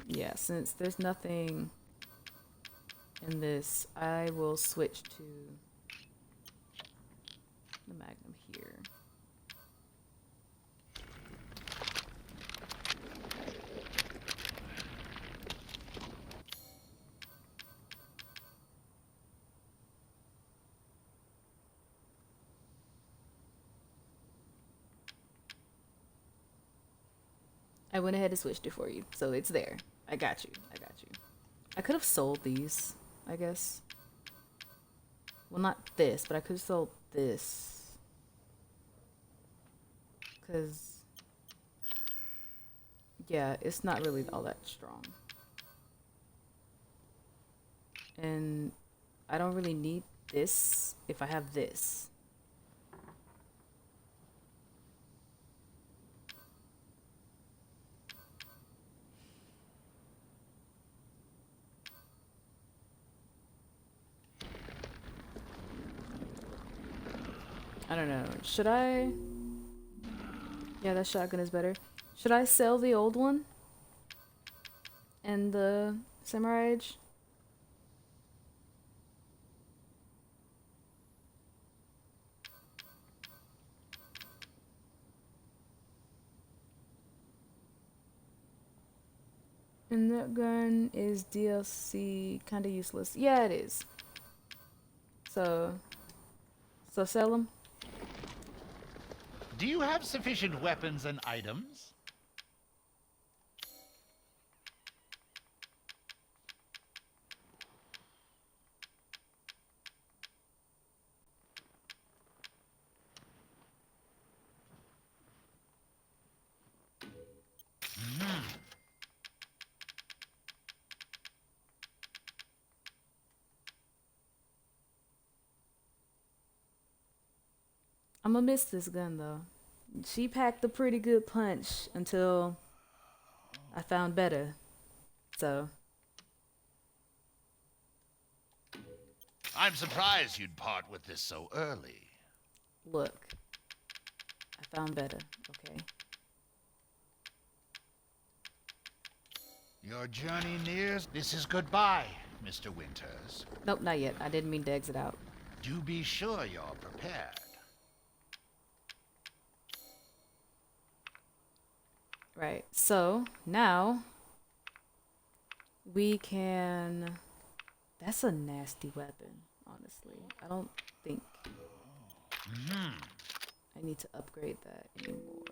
Yeah, since there's nothing in this, I will switch to the Magnum here. I went ahead and switched it for you, so it's there. I got you. I got you. I could have sold these, I guess. Well, not this, but I could have sold this. Because, yeah, it's not really all that strong. And I don't really need this if I have this. I don't know. Should I? Yeah, that shotgun is better. Should I sell the old one? And the Samurai Edge? And that gun is DLC, kinda useless. Yeah, it is. So sell them? Do you have sufficient weapons and items? I'm gonna miss this gun though. She packed a pretty good punch until I found better. So. I'm surprised you'd part with this so early. Look. I found better, okay? Your journey nears. This is goodbye, Mr. Winters. Nope, not yet. I didn't mean to exit out. Do be sure you're prepared. Right, so now we can. That's a nasty weapon, honestly. I don't think I need to upgrade that anymore.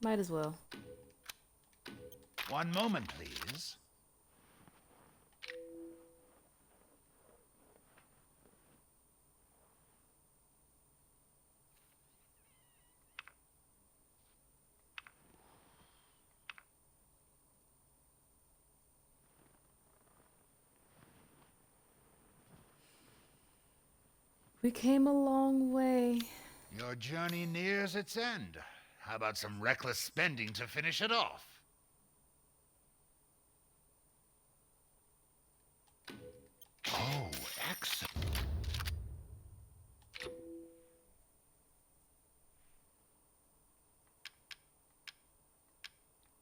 Might as well. One moment, please. We came a long way. Your journey nears its end. How about some reckless spending to finish it off? Oh, excellent.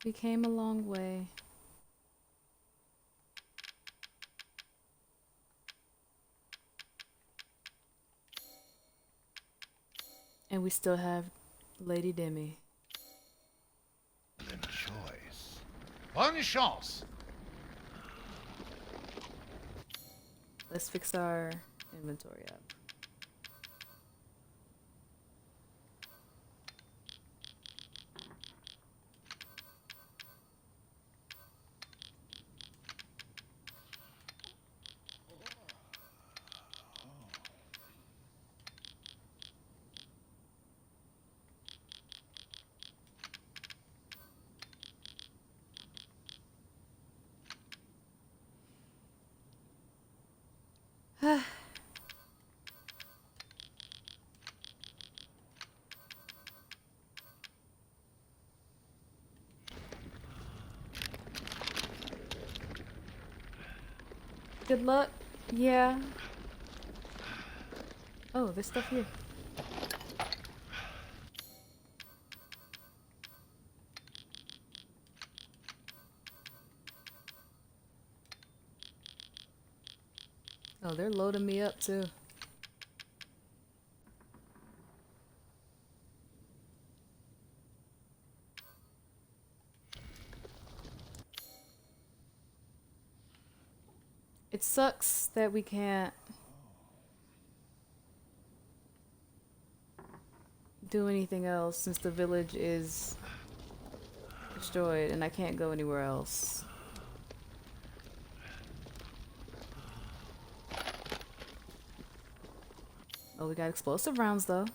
We came a long way. And we still have Lady Demi. Good choice. Bonne chance. Let's fix our inventory up. Good luck. Yeah. Oh, there's stuff here. Oh, they're loading me up too. It sucks that we can't do anything else since the village is destroyed and I can't go anywhere else. Oh, we got explosive rounds though.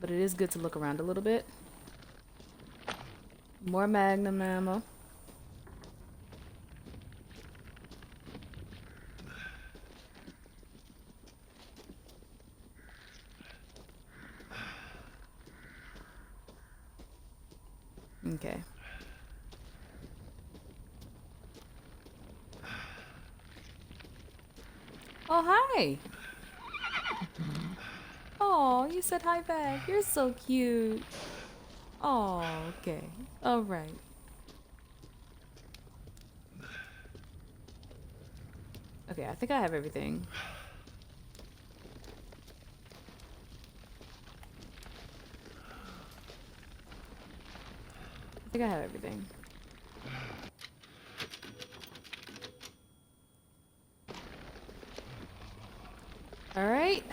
But it is good to look around a little bit. More magnum ammo. Okay. Oh, hi. Oh, you said hi back. You're so cute. Oh, okay. All right. Okay, I think I have everything. I think I have everything. All right.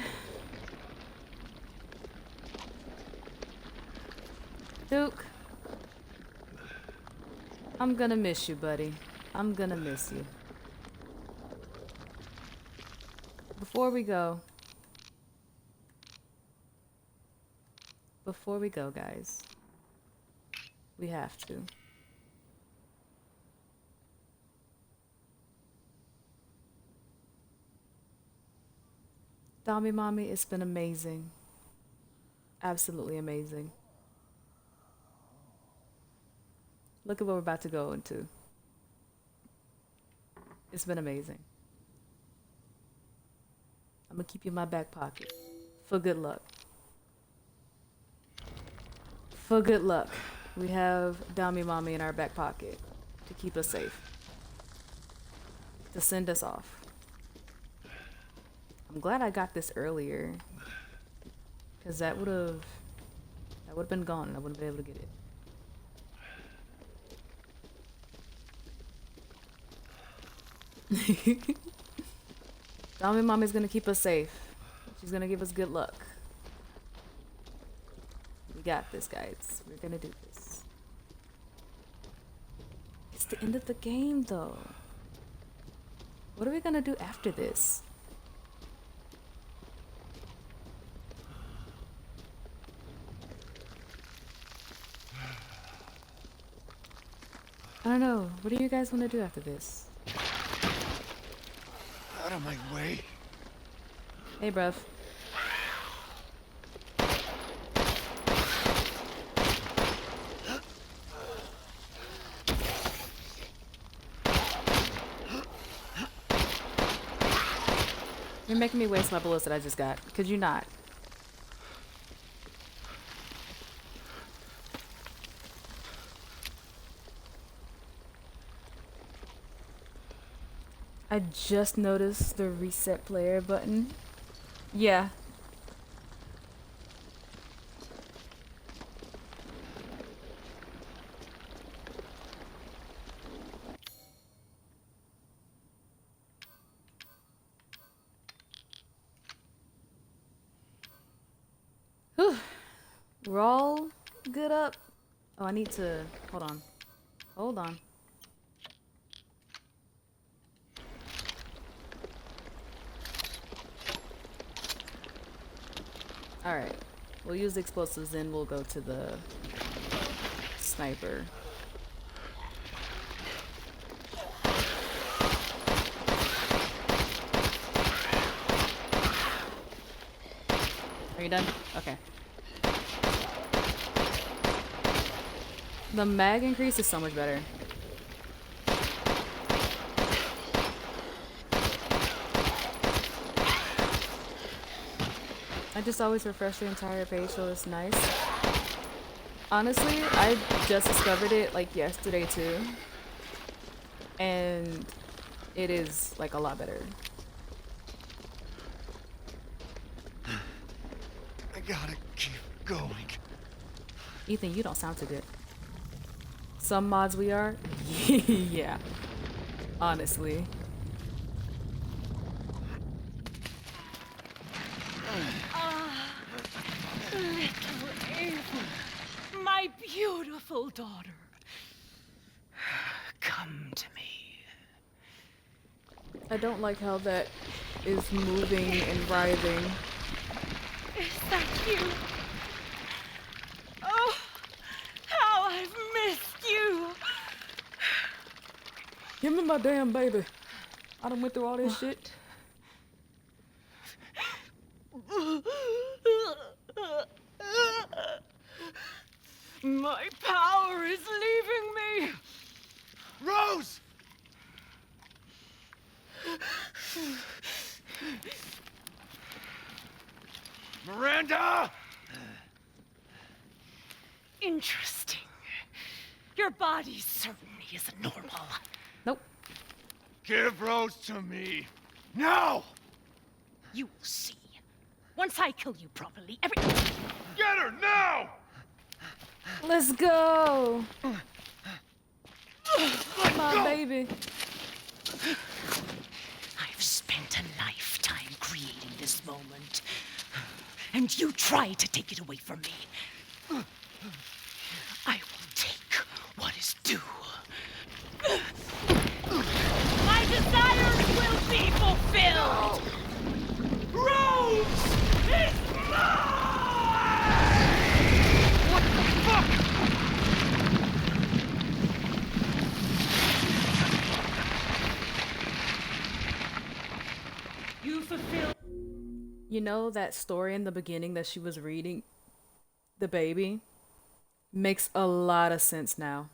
Duke. I'm gonna miss you, buddy. I'm gonna miss you. Before we go, guys, we have to. Dami Mommy, it's been amazing. Absolutely amazing. Look at what we're about to go into. It's been amazing. I'm gonna keep you in my back pocket. For good luck. For good luck. We have Dami Mommy in our back pocket to keep us safe. To send us off. I'm glad I got this earlier. Cause that would have been gone and I wouldn't be able to get it. Dami Mommy's gonna keep us safe. She's gonna give us good luck. We got this, guys. We're gonna do this. It's the end of the game, though. What are we gonna do after this? I don't know. What do you guys want to do after this? Out of my way. Hey, bruv. You're making me waste my bullets that I just got. Could you not? I just noticed the reset player button. Yeah. Whew. We're all good up. Oh, I need to... Hold on. Hold on. Alright. We'll use the explosives, then we'll go to the sniper. Are you done? Okay. The mag increase is so much better. I just always refresh the entire page, so it's nice. Honestly, I just discovered it like yesterday too. And it is like a lot better. I gotta keep going. Ethan, you don't sound too good. Some mods we are? Yeah. Honestly. Little Ava, my beautiful daughter. Come to me. I don't like how that is moving and writhing. Is that you? Oh, how I've missed you. Give me my damn baby. I done went through all this shit. My power is leaving me. Rose! Miranda! Interesting. Your body certainly isn't normal. Nope. Give Rose to me. Now! You will see. Once I kill you properly, Get her now! Let's go! My go. baby. I've spent a lifetime creating this moment. And you try to take it away from me. I will take what is due. My desires will be fulfilled! Rose is mine! What the fuck? You fulfill. You know that story in the beginning that she was reading? The baby? Makes a lot of sense now.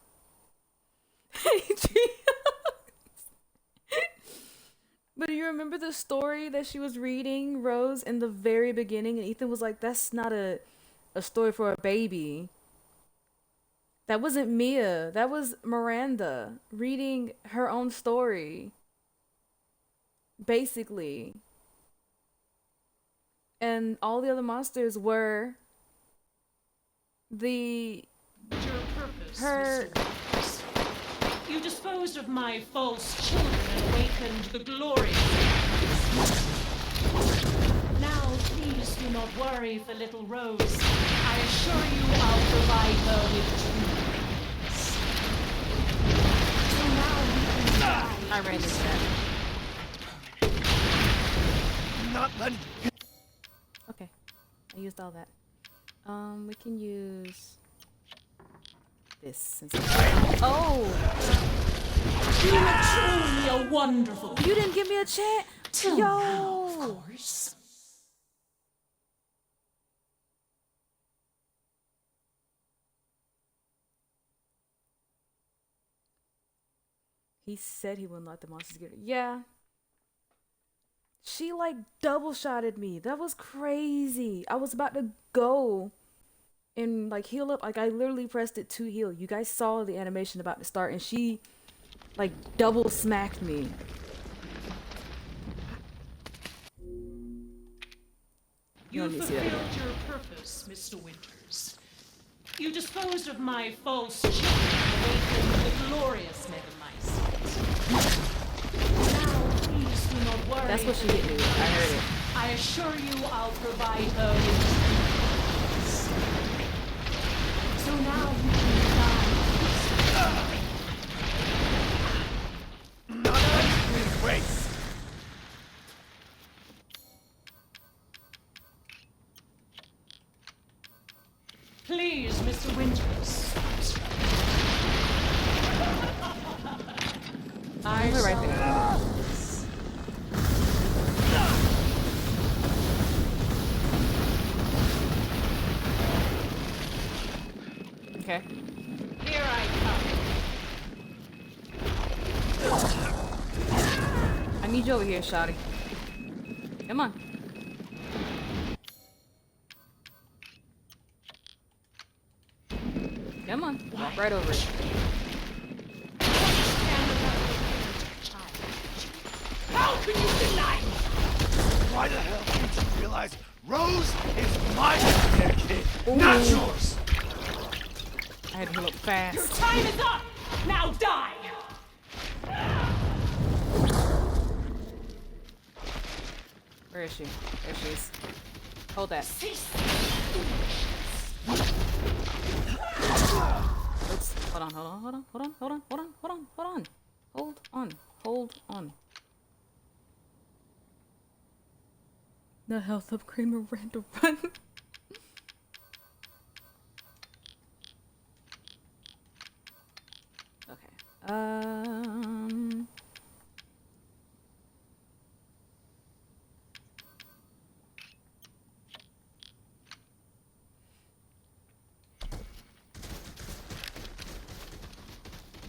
But do you remember the story that she was reading, Rose, in the very beginning? And Ethan was like, that's not a story for a baby. That wasn't Mia. That was Miranda reading her own story. Basically. And all the other monsters were Your purpose, her. Mr. Rose. You disposed of my false children and awakened the glory. Now, please do not worry for little Rose. I assure you I'll provide her with true happiness. So now you can die. I ran into that. Not letting. Okay. I used all that. We can use this since oh! You are truly a wonderful. You didn't give me a chance. Till Yo. now, of course. He said he wouldn't let the monsters get it. Yeah. She like double shotted me. That was crazy. I was about to go and like heal up. Like I literally pressed it to heal. You guys saw the animation about to start and she like double smacked me. You fulfilled your purpose, Mr. Winters. You disposed of my false children and awakened the glorious Megamycete. Now, please do not worry. That's what she hit me with. I heard it. I assure you I'll provide her with peace. So now you can die. Wait. Please, Mr. Winters. I We're right there. Okay. Here I come. I need you over here, shawty. Come on. Come on. Walk right over it. How can you deny me? Why the hell didn't you realize Rose is my kid, not yours? I had to heal up fast. Your time is up! Now die! Where is she? There she is. Hold that. Oops. Hold on, hold on, hold on, hold on, hold on, hold on, hold on, hold on. Hold on, hold on. The health upgrade Miranda run. Okay.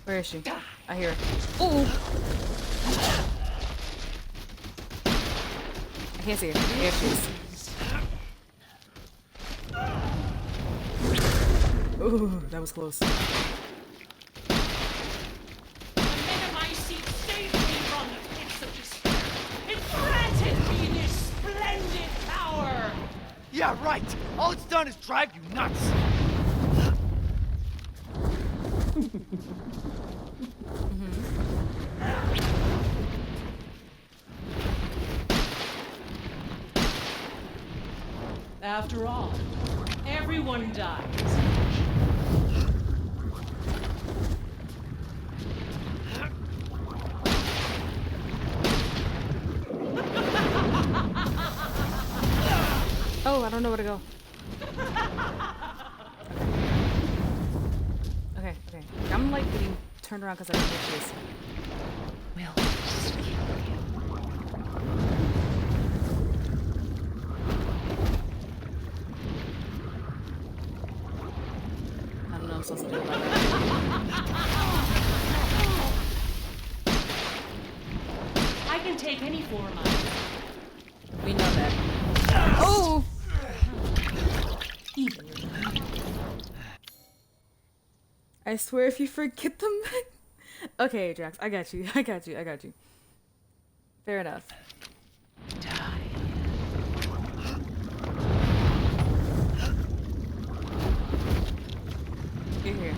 Where is she? I hear her. Ooh! I can't see her. There she is. Ooh, that was close. The Megamycete saved me from the pits of despair. It granted me this splendid power. Yeah, right. All it's done is drive you nuts. After all, everyone dies. Oh, I don't know where to go. Okay, okay. I'm like getting turned around because I don't know where she is. I don't know what I'm supposed to do about that. I can take any form of. We know that. Oh! Even. I swear if you forget them. Okay, Drax, I got you. I got you. I got you. Fair enough. Get here.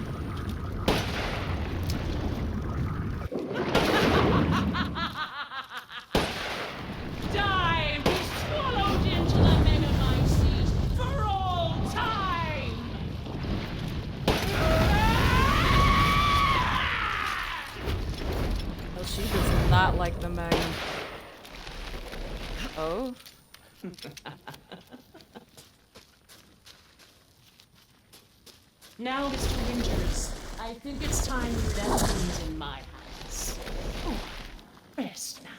Die and be swallowed into the Megamycete for all time! Oh, she does not like the Magnum. Oh? Now, Mr. Winters, I think it's time you left things in my hands. Oh, rest now.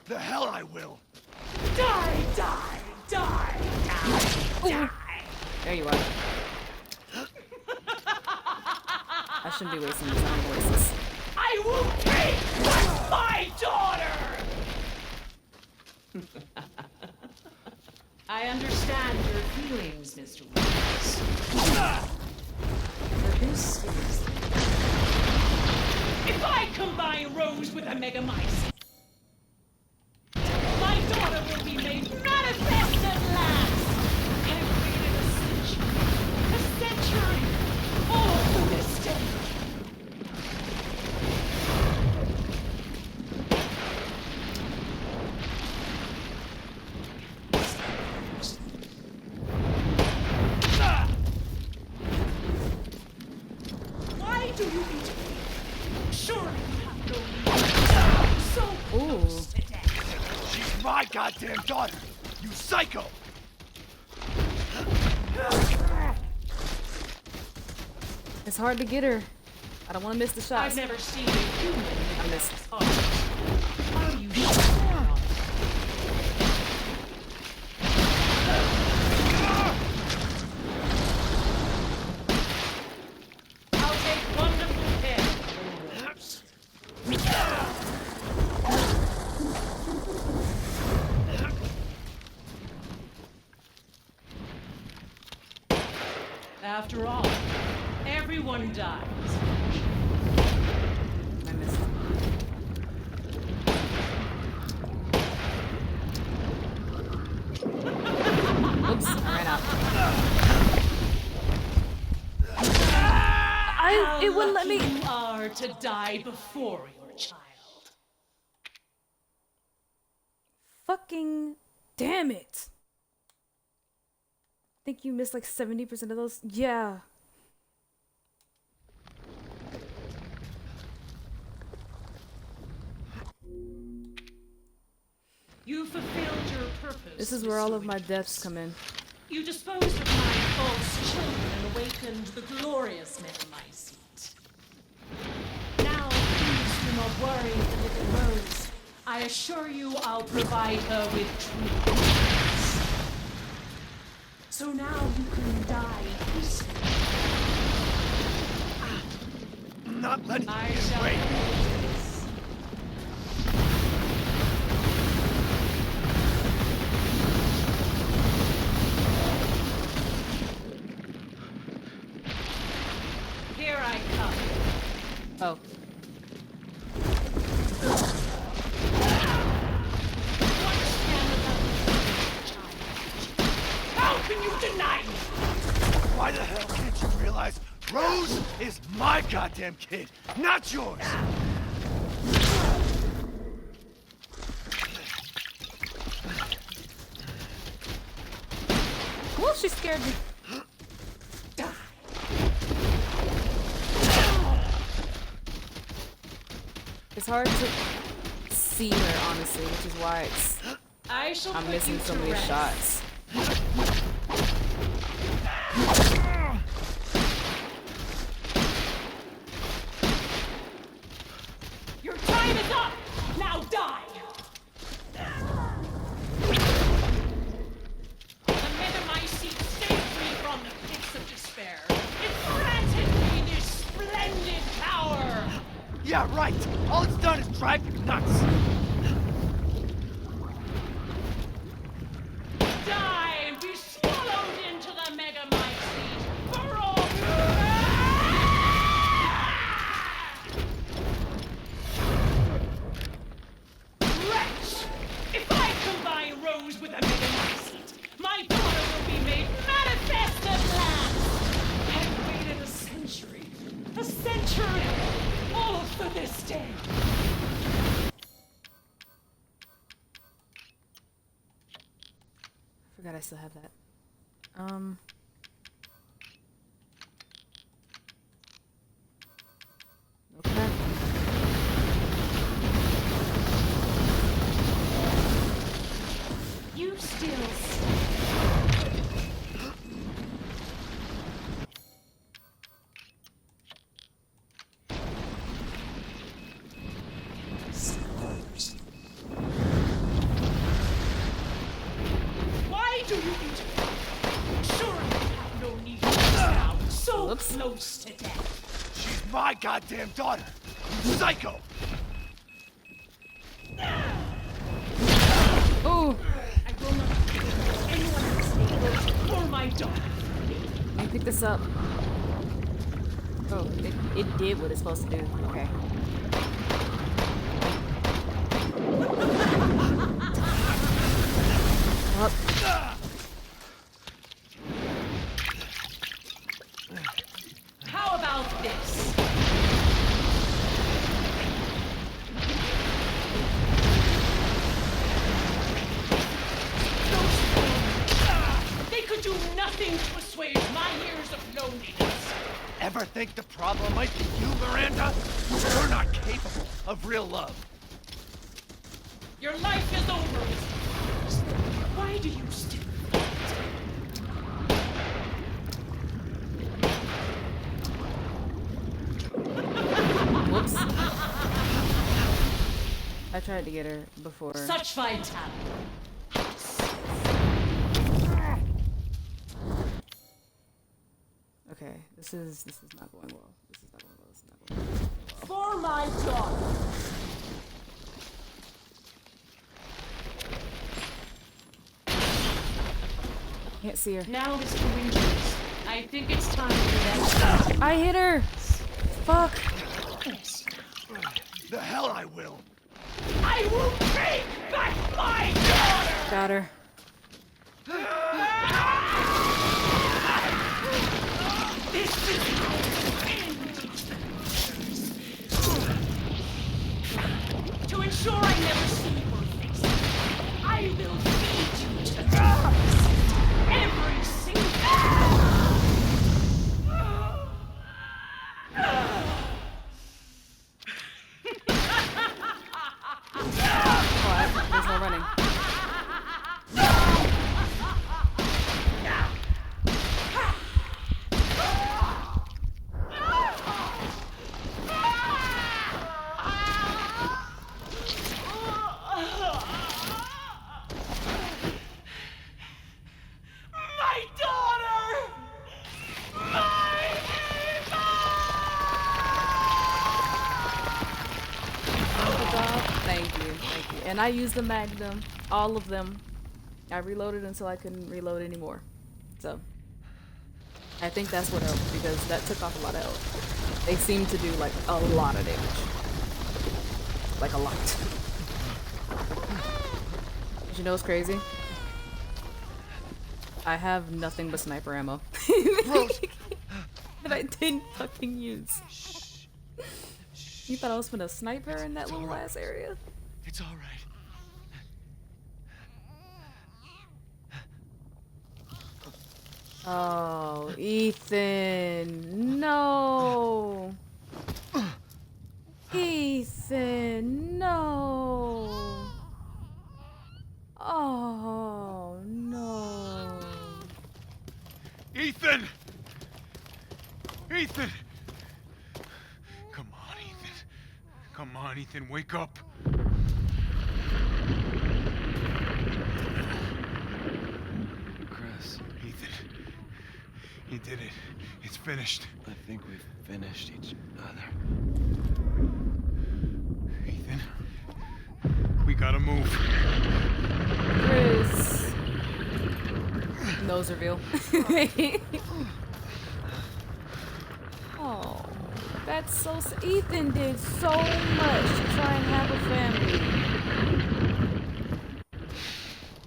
The hell I will. Die, die, die, die, die. There you are. I shouldn't be wasting these on voices. I will take my daughter! I understand your feelings, Mr. Winters. But this is... If I combine Rose with a Megamycete, my daughter will be made manifest at last! I've waited a century, all for this day. Why do you eat me? Surely you have no reason. So close to death. She's my goddamn daughter, you psycho! It's hard to get her. I don't want to miss the shots. I've never seen a human. I missed. How you sure? I'll take wonderful care of yours. After all, everyone dies. I missed. Oops, I ran out. It wouldn't let me. You are to die before your child. Fucking damn it. I think you missed like 70% of those. Yeah. You fulfilled your purpose. This is where all Mr. of my Winters. deaths come in. You disposed of my false children and awakened the glorious Megamycete. Now, please do not worry the little Rose. I assure you I'll provide her with true happiness. So now you can die peacefully. Not letting I you shall wait. finish this. Here I come. Oh. How can you deny me? Why the hell can't you realize Rose is my goddamn kid, not yours? Well, she scared me. It's hard to see her, honestly, which is why I'm missing so many shots. Your time is up! Now die! The Megamycete saved me from the pits of despair. It granted me this splendid power! Yeah, right. All it's done is drive you nuts. Die and be swallowed into the Megamycete for all Wretch! If I combine Rose with a Megamycete, my daughter will be made manifest at last! I've waited a century, all for this day. Forgot I still have that. Okay. You still Why do you eat me? Surely you have no need to now. So close to death. She's my goddamn daughter, you psycho! Oh! I will not give anyone For my daughter. Let me pick this up. Oh, it did what it's supposed to do. Okay. Up. How about this? They could do nothing to assuage my years of loneliness. Ever think the problem might be you, Miranda? You're not capable of real love. Your life is over. Why do you still Whoops. I tried to get her before. Such vitality. Okay, this is not going well. This is not going well. This is not going well. For my daughter. Can't see her. Now, Mr. Winters, I think it's time for that. I hit her. Fuck. The hell I will. I will take back my daughter. Got her. This is to ensure I never see your face. I will feed you to the dogs. Every single. Oh, there's no running. My daughter! My Ava! Thank you, thank you. And I used the Magnum, all of them. I reloaded until I couldn't reload anymore. So, I think that's what helped, because that took off a lot of health. They seem to do, like, a lot of damage. Like, a lot. Did you know what's crazy? I have nothing but sniper ammo. That I didn't fucking use. You thought I was gonna snipe her in that little ass area? It's all right. Oh, Ethan, no. Ethan, no. Oh, no. Ethan! Ethan! Come on, Ethan. Come on, Ethan, wake up. Chris. Ethan. You did it. It's finished. I think we've finished each other. Ethan. We gotta move. Chris. Nose reveal. Oh, that's so. Ethan did so much to try and have a family,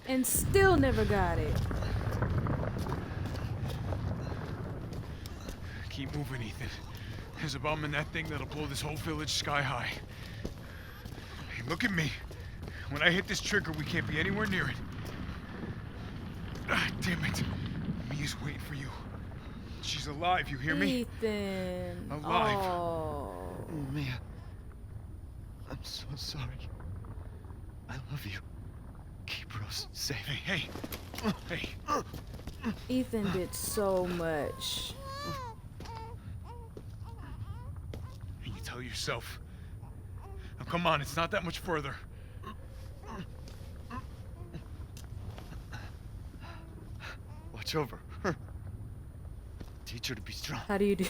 and still never got it. Keep moving, Ethan. There's a bomb in that thing that'll blow this whole village sky high. Hey, look at me. When I hit this trigger, we can't be anywhere near it. Ah, damn it. Mia's waiting for you. She's alive, you hear me? Ethan. Alive. Oh. Mia. I'm so sorry. I love you. Keep Rose safe. Hey, hey. Hey. Ethan did so much. And you tell yourself. Now come on, it's not that much further. Watch over her. Teach her to be strong. How do you do?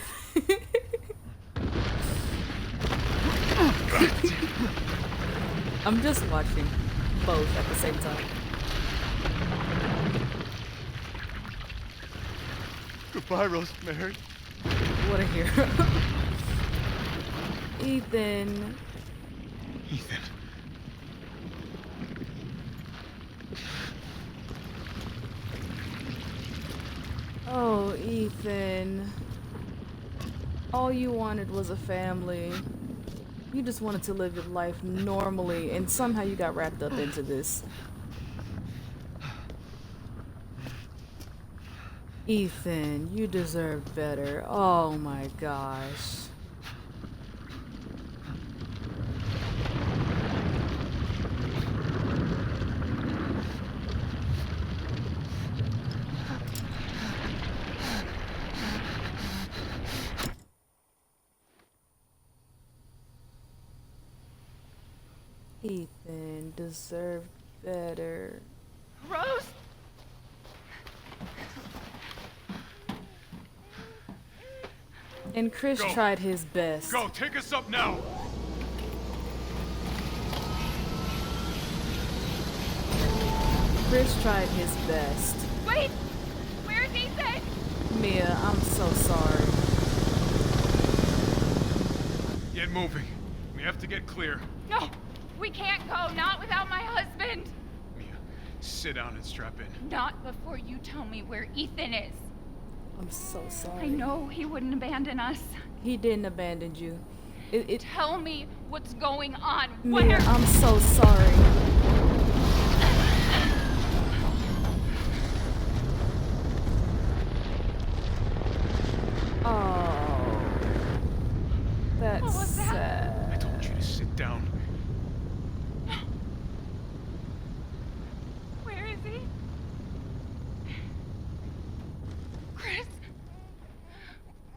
I'm just watching both at the same time. Goodbye, Rosemary. What a hero. Ethan. Ethan. Oh, Ethan. All you wanted was a family. You just wanted to live your life normally, and somehow you got wrapped up into this. Ethan, you deserve better. Oh my gosh. Ethan deserved better. Rose? And Chris Go. tried his best. Go, take us up now. Chris tried his best. Wait! Where's Ethan? Mia, I'm so sorry. Get moving. We have to get clear. No! We can't go, not without my husband! Mia, sit down and strap in. Not before you tell me where Ethan is. I'm so sorry. I know he wouldn't abandon us. He didn't abandon you. Tell me what's going on. Mia, Where? I'm so sorry. Oh, that's What was that? sad. I told you to sit down. Where is he? Chris?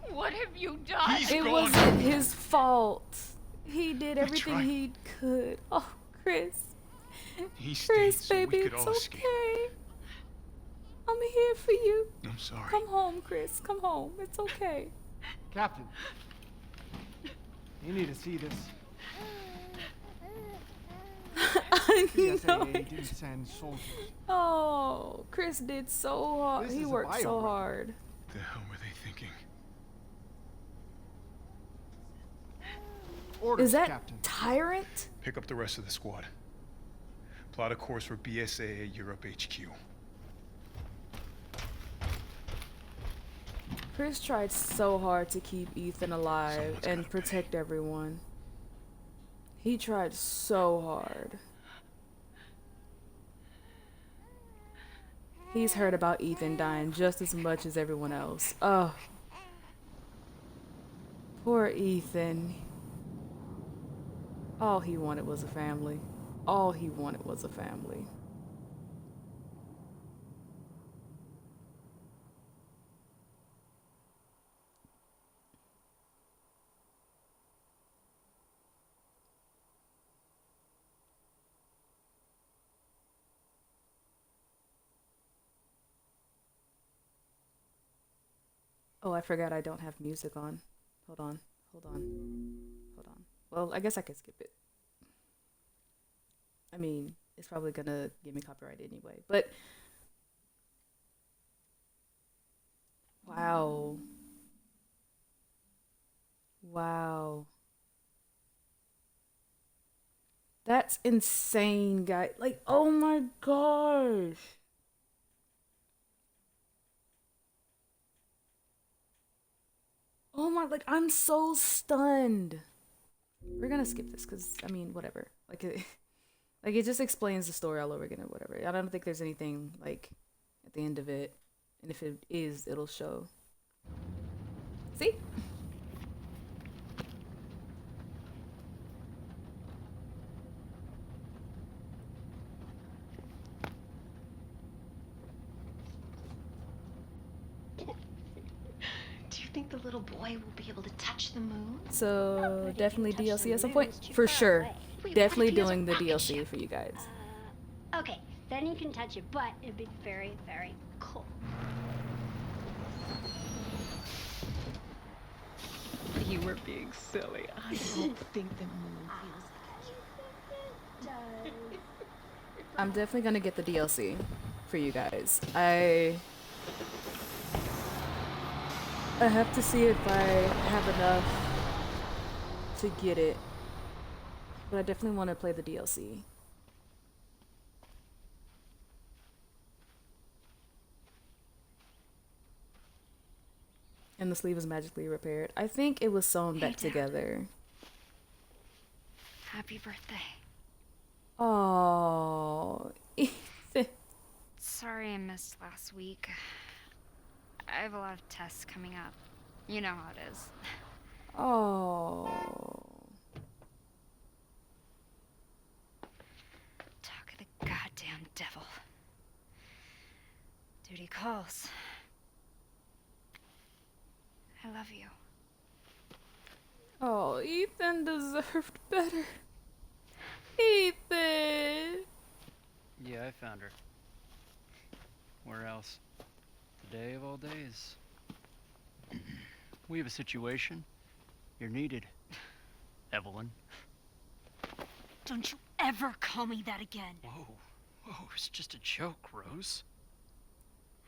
What have you done? It wasn't his fault. He did everything tried. he could. Oh, Chris. He stayed Chris, so we baby, could it's all escape. okay. I'm here for you. I'm sorry. Come home, Chris. Come home. It's okay. Captain, you need to see this. I PSAA know. didn't send soldiers. Oh, Chris did so hard. This He is a worked so bioweapon. hard. The hell were they thinking? Orders, Is that Captain. Tyrant? Pick up the rest of the squad. Plot a course for BSAA Europe HQ. Chris tried so hard to keep Ethan alive and protect everyone. He tried so hard. He's heard about Ethan dying just as much as everyone else. Oh. Poor Ethan. All he wanted was a family. All he wanted was a family. Oh, I forgot I don't have music on. Hold on. Hold on. Hold on. Well, I guess I could skip it. I mean, it's probably gonna give me copyright anyway, but wow. Wow. That's insane, guy. Like, oh my gosh. Oh my, like, I'm so stunned. We're gonna skip this because, I mean, whatever. Like, it just explains the story all over again or whatever. I don't think there's anything, like, at the end of it. And if it is, it'll show. See? Do you think the little boy will be able to touch the moon? So, definitely DLC at some point? For sure. Definitely doing the DLC for you guys. Okay, then you can touch it, but it'd be very, very cool. You were being silly. I don't think the moon feels I'm definitely gonna get the DLC for you guys. I have to see if I have enough to get it. But I definitely want to play the DLC. And the sleeve is magically repaired. I think it was sewn back together. Happy birthday. Oh, Ethan. Sorry I missed last week. I have a lot of tests coming up. You know how it is. Oh. Talk of the goddamn devil. Duty calls. I love you. Oh, Ethan deserved better. Ethan. Yeah, I found her. Where else? Today of all days. We have a situation. You're needed, Evelyn. Don't you ever call me that again. Whoa, it's just a joke, Rose.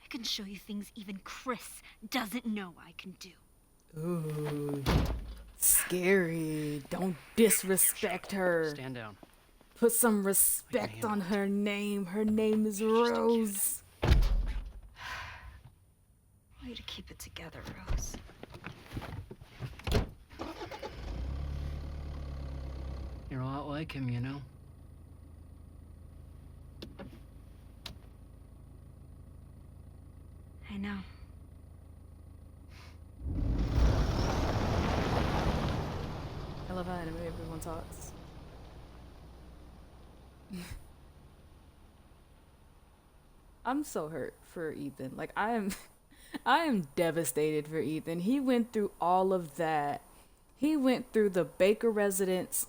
I can show you things even Chris doesn't know I can do. Ooh. Scary. Don't disrespect her. Stand down. Put some respect on her name. Her name is Rose. Way to keep it together, Rose. You're a lot like him, you know? I know. I love how anime everyone talks. I'm so hurt for Ethan. Like I am devastated for Ethan. He went through all of that. He went through the Baker residence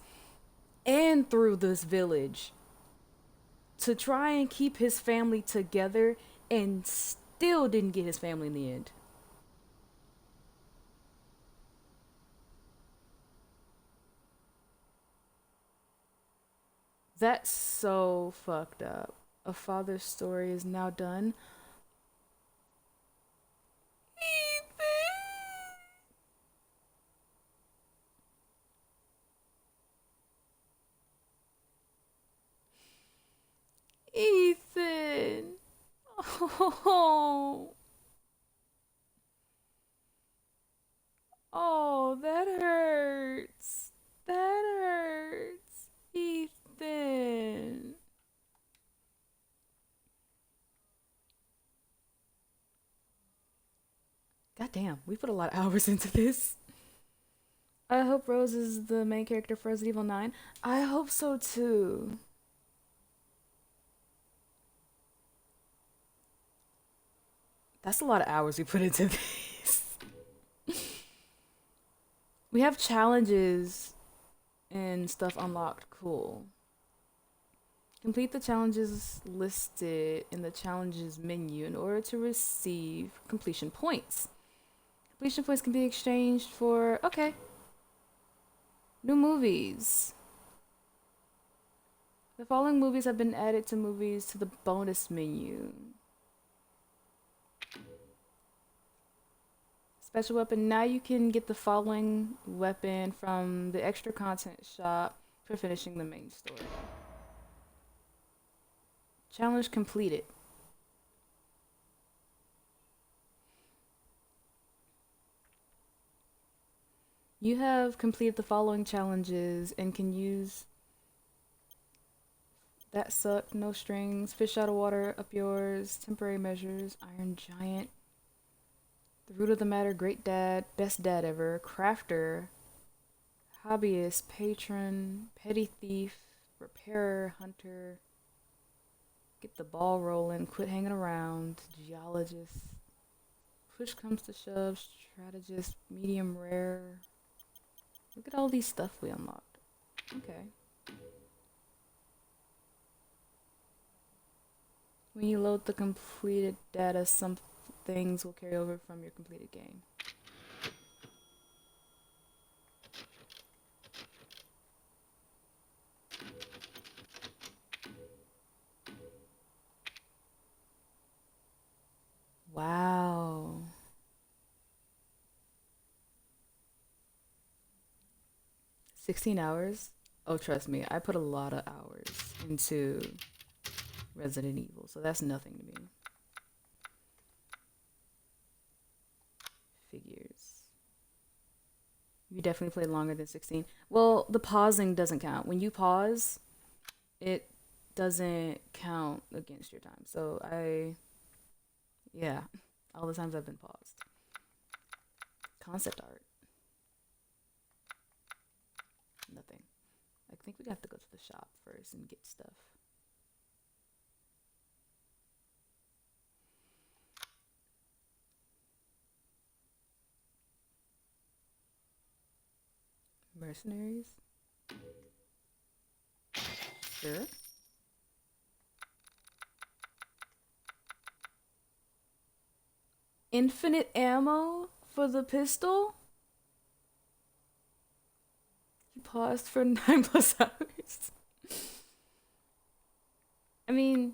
and through this village to try and keep his family together and still didn't get his family in the end. That's so fucked up. A father's story is now done. Ethan. Oh. Oh, that hurts. That hurts. Ethan. God damn, we put a lot of hours into this. I hope Rose is the main character for Resident Evil 9. I hope so too. That's a lot of hours we put into this. We have challenges and stuff unlocked. Cool. Complete the challenges listed in the challenges menu in order to receive completion points. Completion points can be exchanged for... Okay. New movies. The following movies have been added to movies to the bonus menu. Special weapon. Now you can get the following weapon from the extra content shop for finishing the main story. Challenge completed. You have completed the following challenges and can use that suck, no strings, fish out of water, up yours, temporary measures, Iron Giant, the root of the matter, great dad, best dad ever, crafter, hobbyist, patron, petty thief, repairer, hunter, get the ball rolling, quit hanging around, geologist, push comes to shove, strategist, medium rare. Look at all these stuff we unlocked. Okay. When you load the completed data, some things will carry over from your completed game. Wow. 16 hours? Oh, trust me, I put a lot of hours into Resident Evil, so that's nothing to me. Figures. You definitely played longer than 16. Well, the pausing doesn't count. When you pause, it doesn't count against your time. So yeah, all the times I've been paused. Concept art. Nothing. I think we have to go to the shop first and get stuff. Mercenaries? Sure. Infinite ammo for the pistol? You paused for 9+ hours. I mean,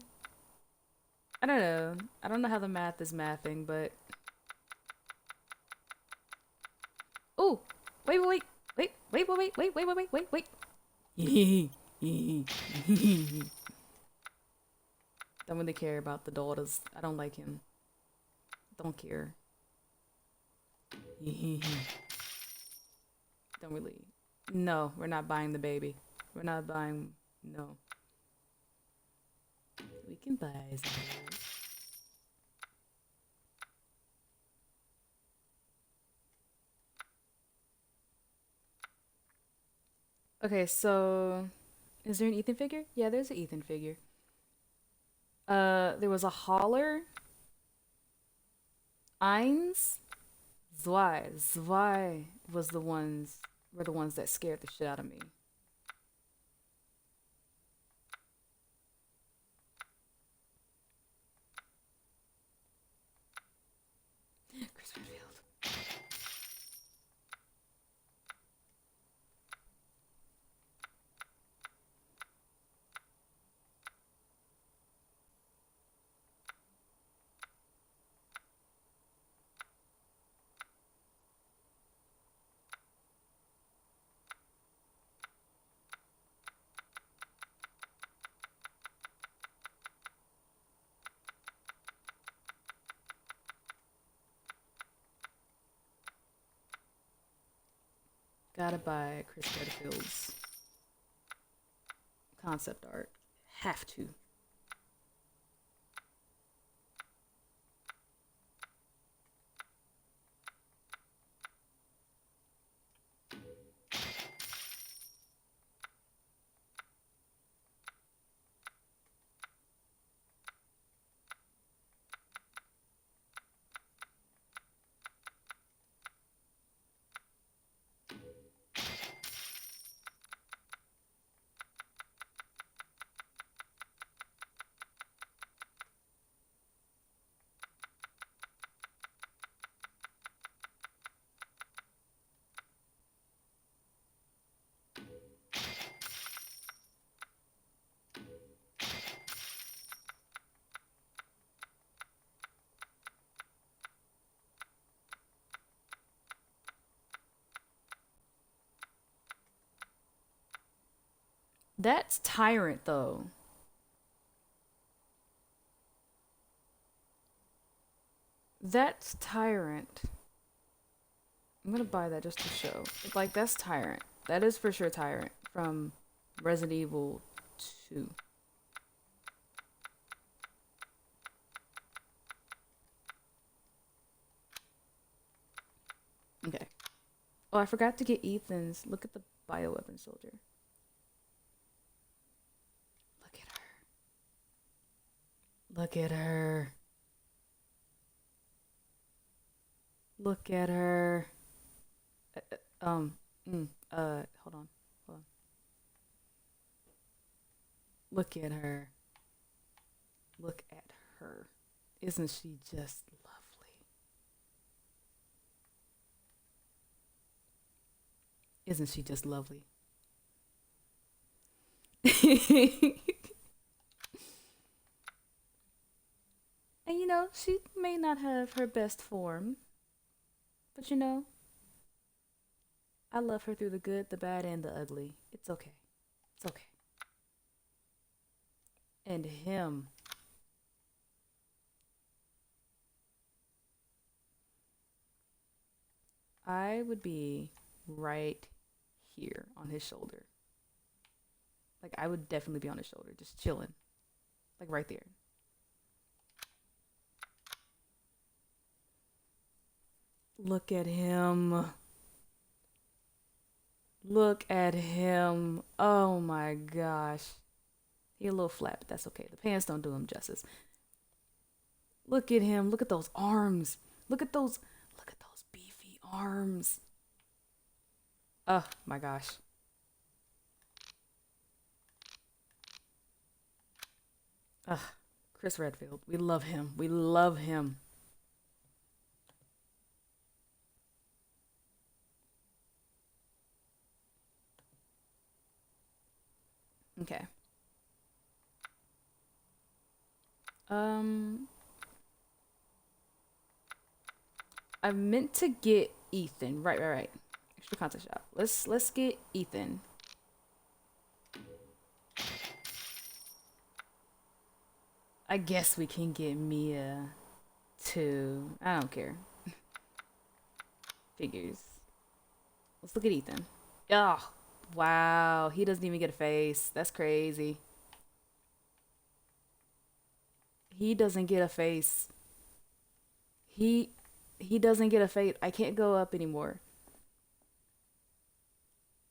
I don't know. I don't know how the math is mathing, but... Oh! Wait, wait, wait, wait, wait, wait, wait, wait, wait, wait, wait, wait. Don't really care about the daughters. I don't like him. Don't care. Don't really. No, we're not buying the baby. We're not buying. No. We can buy some. Okay, so is there an Ethan figure? Yeah, there's an Ethan figure. There was a Holler, Eins, Zwei. Zwei was the ones were the ones that scared the shit out of me. Chris Redfield. Gotta buy Chris Redfield's concept art. Have to. That's Tyrant, though. That's Tyrant. I'm gonna buy that just to show. Like, that's Tyrant. That is for sure Tyrant from Resident Evil 2. Okay. Oh, I forgot to get Ethan's. Look at the bioweapon soldier. Look at her. Look at her. Look at her. Hold on. Hold on. Look at her. Look at her. Isn't she just lovely? Isn't she just lovely? And you know, she may not have her best form, but you know, I love her through the good, the bad, and the ugly. It's okay. It's okay. And him. I would be right here on his shoulder. Like, I would definitely be on his shoulder, just chilling. Like, right there. Look at him. Look at him. Oh my gosh. He a little flat, but that's okay. The pants don't do him justice. Look at him. Look at those arms. Look at those beefy arms. Oh my gosh. Ugh. Chris Redfield. We love him. We love him. Okay. I meant to get Ethan. Right. Extra content shop. Let's get Ethan. I guess we can get Mia too. I don't care. Figures. Let's look at Ethan. Oh, wow. He doesn't even get a face. That's crazy. He doesn't get a face. He doesn't get a face. I can't go up anymore.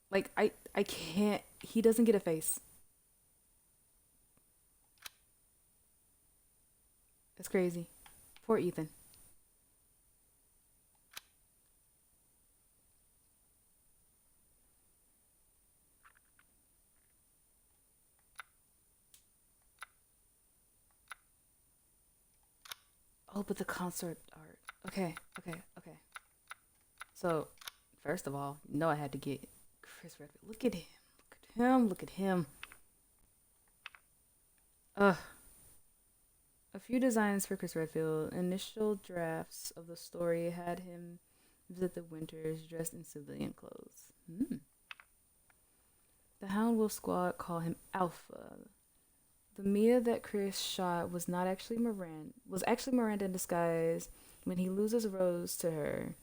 Like, I can't. He doesn't get a face. That's crazy. Poor Ethan. Oh, but the concert art. Okay. So, first of all, I had to get Chris Redfield. Look at him. Look at him. Ugh. A few designs for Chris Redfield. Initial drafts of the story had him visit the Winters dressed in civilian clothes. The Hound Wolf Squad call him Alpha. The Mia that Chris shot was actually Miranda in disguise. When he loses Rose to her,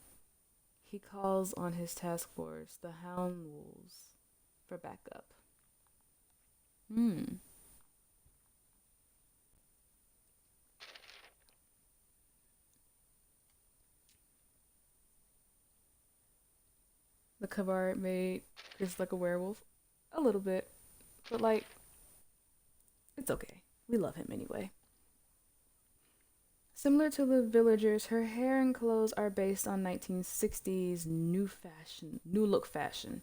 he calls on his task force, the Hound Wolves, for backup. The cover art made Chris like a werewolf. A little bit. But like, it's okay. We love him anyway. Similar to the villagers, her hair and clothes are based on 1960s new look fashion.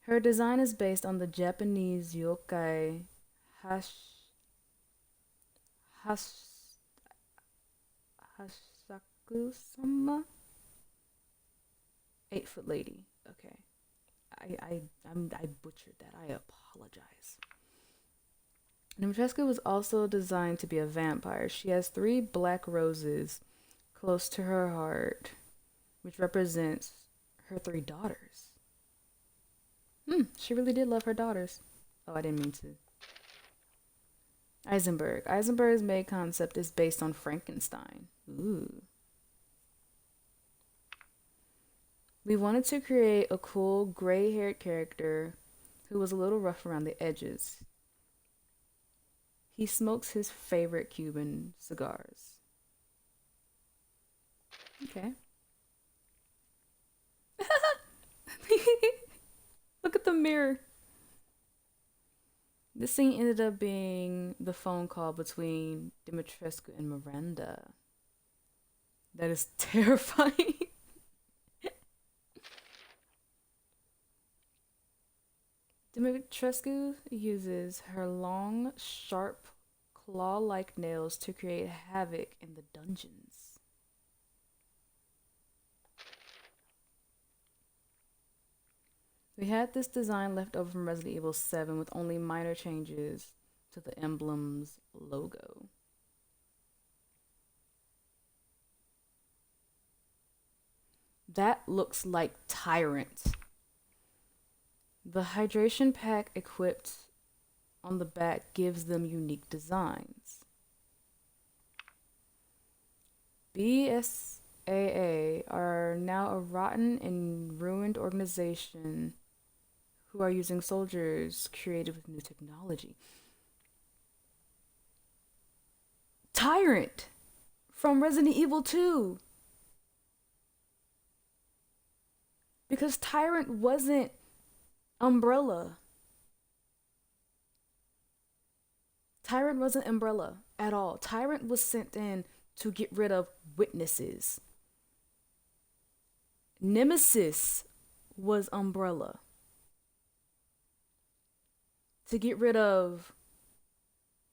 Her design is based on the Japanese yokai Hasaku-sama? 8-foot lady. Okay. I butchered that. I apologize. Dimitrescu was also designed to be a vampire. She has 3 black roses close to her heart, which represents her 3 daughters. She really did love her daughters. Oh, I didn't mean to. Eisenberg. Eisenberg's main concept is based on Frankenstein. Ooh. We wanted to create a cool gray-haired character who was a little rough around the edges. He smokes his favorite Cuban cigars. Okay. Look at the mirror. This scene ended up being the phone call between Dimitrescu and Miranda. That is terrifying. Dimitrescu uses her long, sharp, claw-like nails to create havoc in the dungeons. We had this design left over from Resident Evil 7 with only minor changes to the emblem's logo. That looks like Tyrant. The hydration pack equipped on the back gives them unique designs. BSAA are now a rotten and ruined organization who are using soldiers created with new technology. Tyrant from Resident Evil 2. Because Tyrant wasn't Umbrella. Tyrant wasn't Umbrella at all. Tyrant was sent in to get rid of witnesses. Nemesis was Umbrella. To get rid of...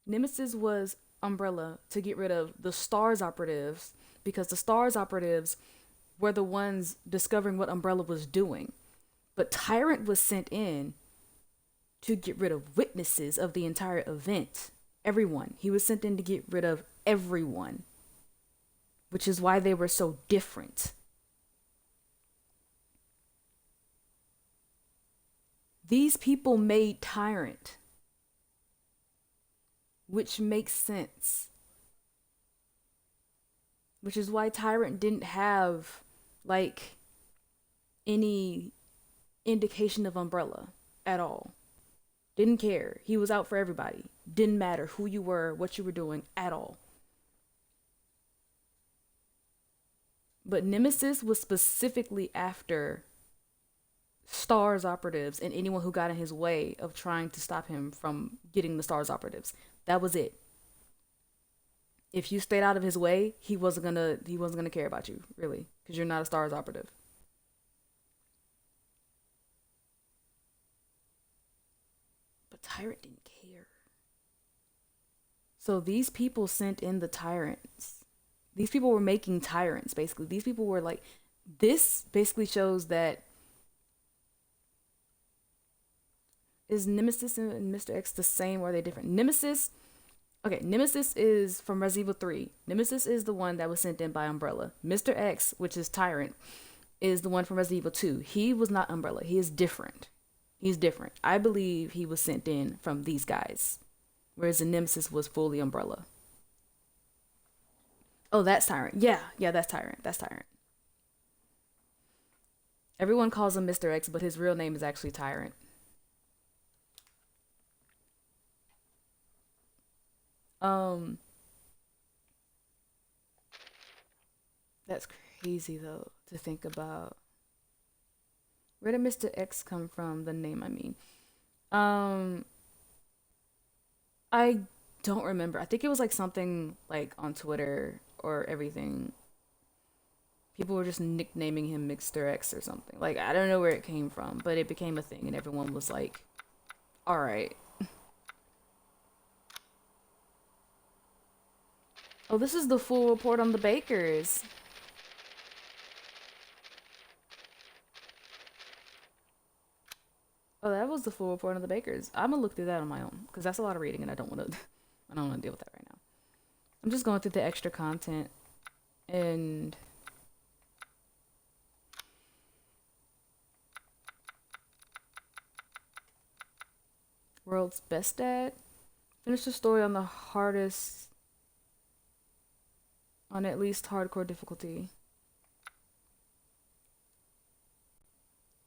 Nemesis was Umbrella to get rid of the STARS operatives, because the STARS operatives were the ones discovering what Umbrella was doing. But Tyrant was sent in to get rid of witnesses of the entire event. Everyone. He was sent in to get rid of everyone. Which is why they were so different. These people made Tyrant. Which makes sense. Which is why Tyrant didn't have, like, any indication of Umbrella at all. Didn't care. He was out for everybody. Didn't matter who you were, what you were doing at all. But Nemesis was specifically after STARS operatives and anyone who got in his way of trying to stop him from getting the STARS operatives. That was it. If you stayed out of his way, he wasn't gonna care about you, really, because you're not a STARS operative. But Tyrant didn't care. So these people sent in the Tyrants. These people were making Tyrants, basically. These people were like, this basically shows that, is Nemesis and Mr. X the same, or are they different? Nemesis is from Resident Evil 3. Nemesis is the one that was sent in by Umbrella. Mr. X, which is Tyrant, is the one from Resident Evil 2. He was not Umbrella. He is different. He's different. I believe he was sent in from these guys, whereas the Nemesis was fully Umbrella. Oh, that's Tyrant. Yeah, that's Tyrant. That's Tyrant. Everyone calls him Mr. X, but his real name is actually Tyrant. That's crazy though to think about. Where did Mr. X come from? The name, I mean. I don't remember. I think it was like something like on Twitter or everything. People were just nicknaming him Mr. X or something. Like, I don't know where it came from, but it became a thing and everyone was like, all right. Oh, this is the full report on the Bakers. Oh, that was the full report on the Bakers. I'm gonna look through that on my own because that's a lot of reading, and I don't want to. I don't want to deal with that right now. I'm just going through the extra content and World's Best Dad. Finish the story on the hardest, on at least hardcore difficulty.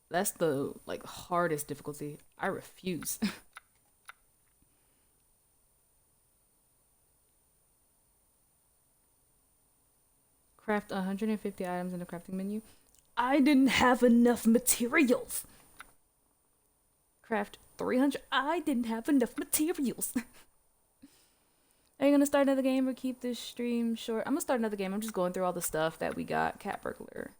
That's the like hardest difficulty. I refuse. Craft 150 items in the crafting menu. I didn't have enough materials. Craft 300. I didn't have enough materials. Are you gonna start another game or keep this stream short? I'm gonna start another game. I'm just going through all the stuff that we got. Cat burglar.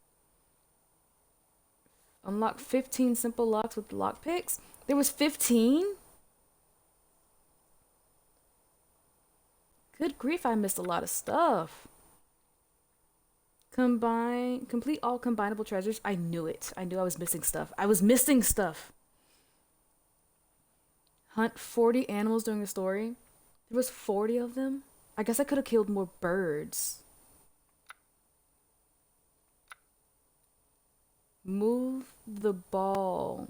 Unlock 15 simple locks with lock picks. There was 15? Good grief, I missed a lot of stuff. Complete all combinable treasures. I knew it. I knew I was missing stuff. I was missing stuff. Hunt 40 animals during the story. There was 40 of them. I guess I could have killed more birds. Move the ball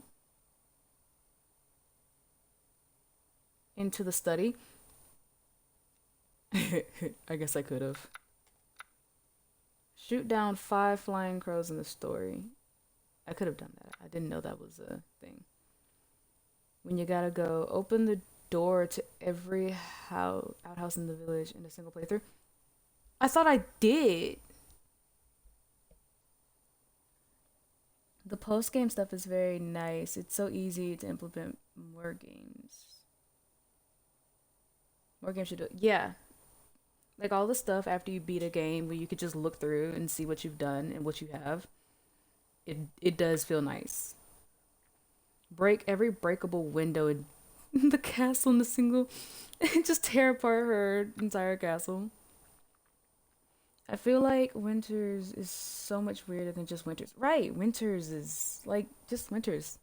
into the study. I guess I could have. Shoot down 5 flying crows in the story. I could have done that. I didn't know that was a thing. When you gotta go, open the door to every outhouse in the village in a single playthrough. I thought I did. The post-game stuff is very nice. It's so easy to implement more games. More games should do it. Yeah. Like all the stuff after you beat a game where you could just look through and see what you've done and what you have. It does feel nice. Break every breakable window in the castle in a single and just tear apart her entire castle. I feel like Winters is so much weirder than just Winters. Right, Winters is like just Winters.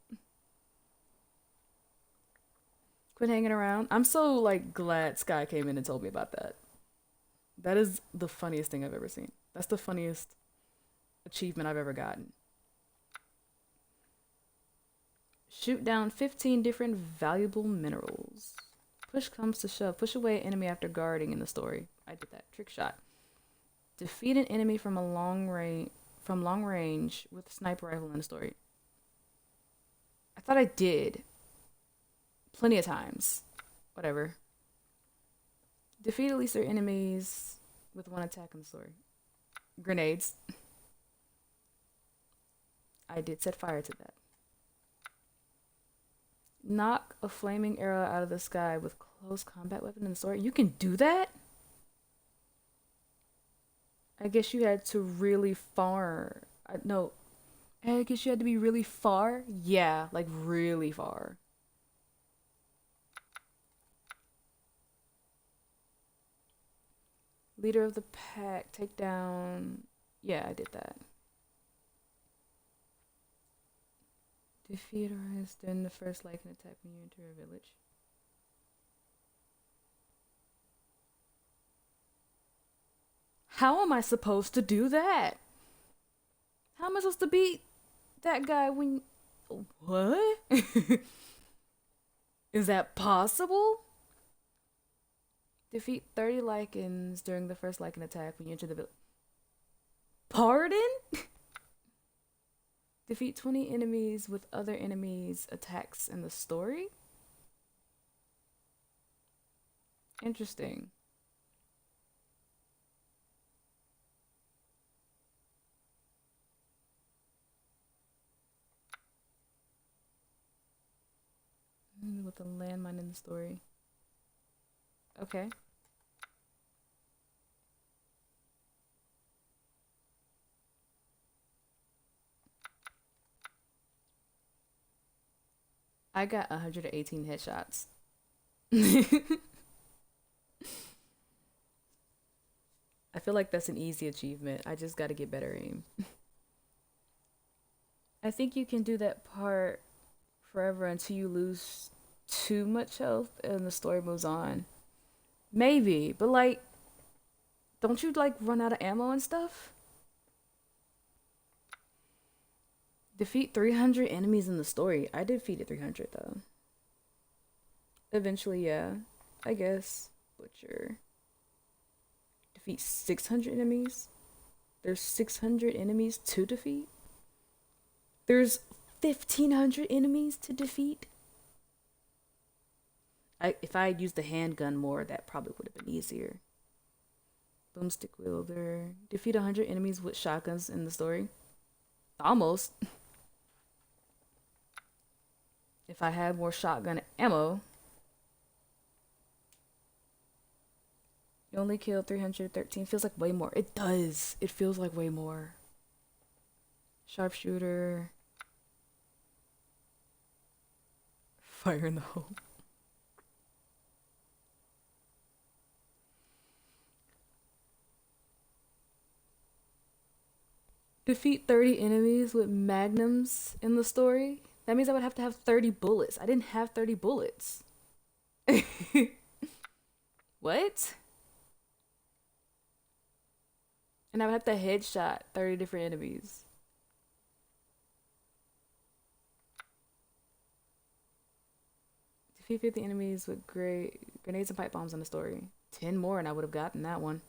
Quit hanging around. I'm so like glad Sky came in and told me about that. That is the funniest thing I've ever seen. That's the funniest achievement I've ever gotten. Shoot down 15 different valuable minerals. Push comes to shove. Push away an enemy after guarding in the story. I did that. Trick shot. Defeat an enemy from long range with a sniper rifle in the story. I thought I did. Plenty of times. Whatever. Defeat at least their enemies with 1 attack in the story. Grenades. I did set fire to that. Knock a flaming arrow out of the sky with close combat weapon in the story. You can do that? I guess you had to really far. No. I guess you had to be really far? Yeah, like really far. Leader of the pack. Take down. Yeah, I did that. Defeat or rise during the first Lycan attack when you enter a village. How am I supposed to do that? How am I supposed to beat that guy when... What? Is that possible? Defeat 30 Lycans during the first Lycan attack when you enter the village. Pardon? Defeat 20 enemies with other enemies' attacks in the story? Interesting. With a landmine in the story. Okay. I got 118 headshots. I feel like that's an easy achievement. I just gotta get better aim. I think you can do that part forever until you lose too much health and the story moves on. Maybe, but like, don't you like run out of ammo and stuff? Defeat 300 enemies in the story. I defeated 300 though. Eventually, yeah. I guess. Butcher. Defeat 600 enemies? There's 600 enemies to defeat? There's 1,500 enemies to defeat? If I had used the handgun more, that probably would have been easier. Boomstick wielder. Defeat 100 enemies with shotguns in the story? Almost. If I had more shotgun ammo. You only killed 313. Feels like way more. It does. It feels like way more. Sharpshooter. Fire in the hole. Defeat 30 enemies with magnums in the story? That means I would have to have 30 bullets. I didn't have 30 bullets. What? And I would have to headshot 30 different enemies. Defeat 50 enemies with grenades and pipe bombs in the story. 10 more and I would have gotten that one.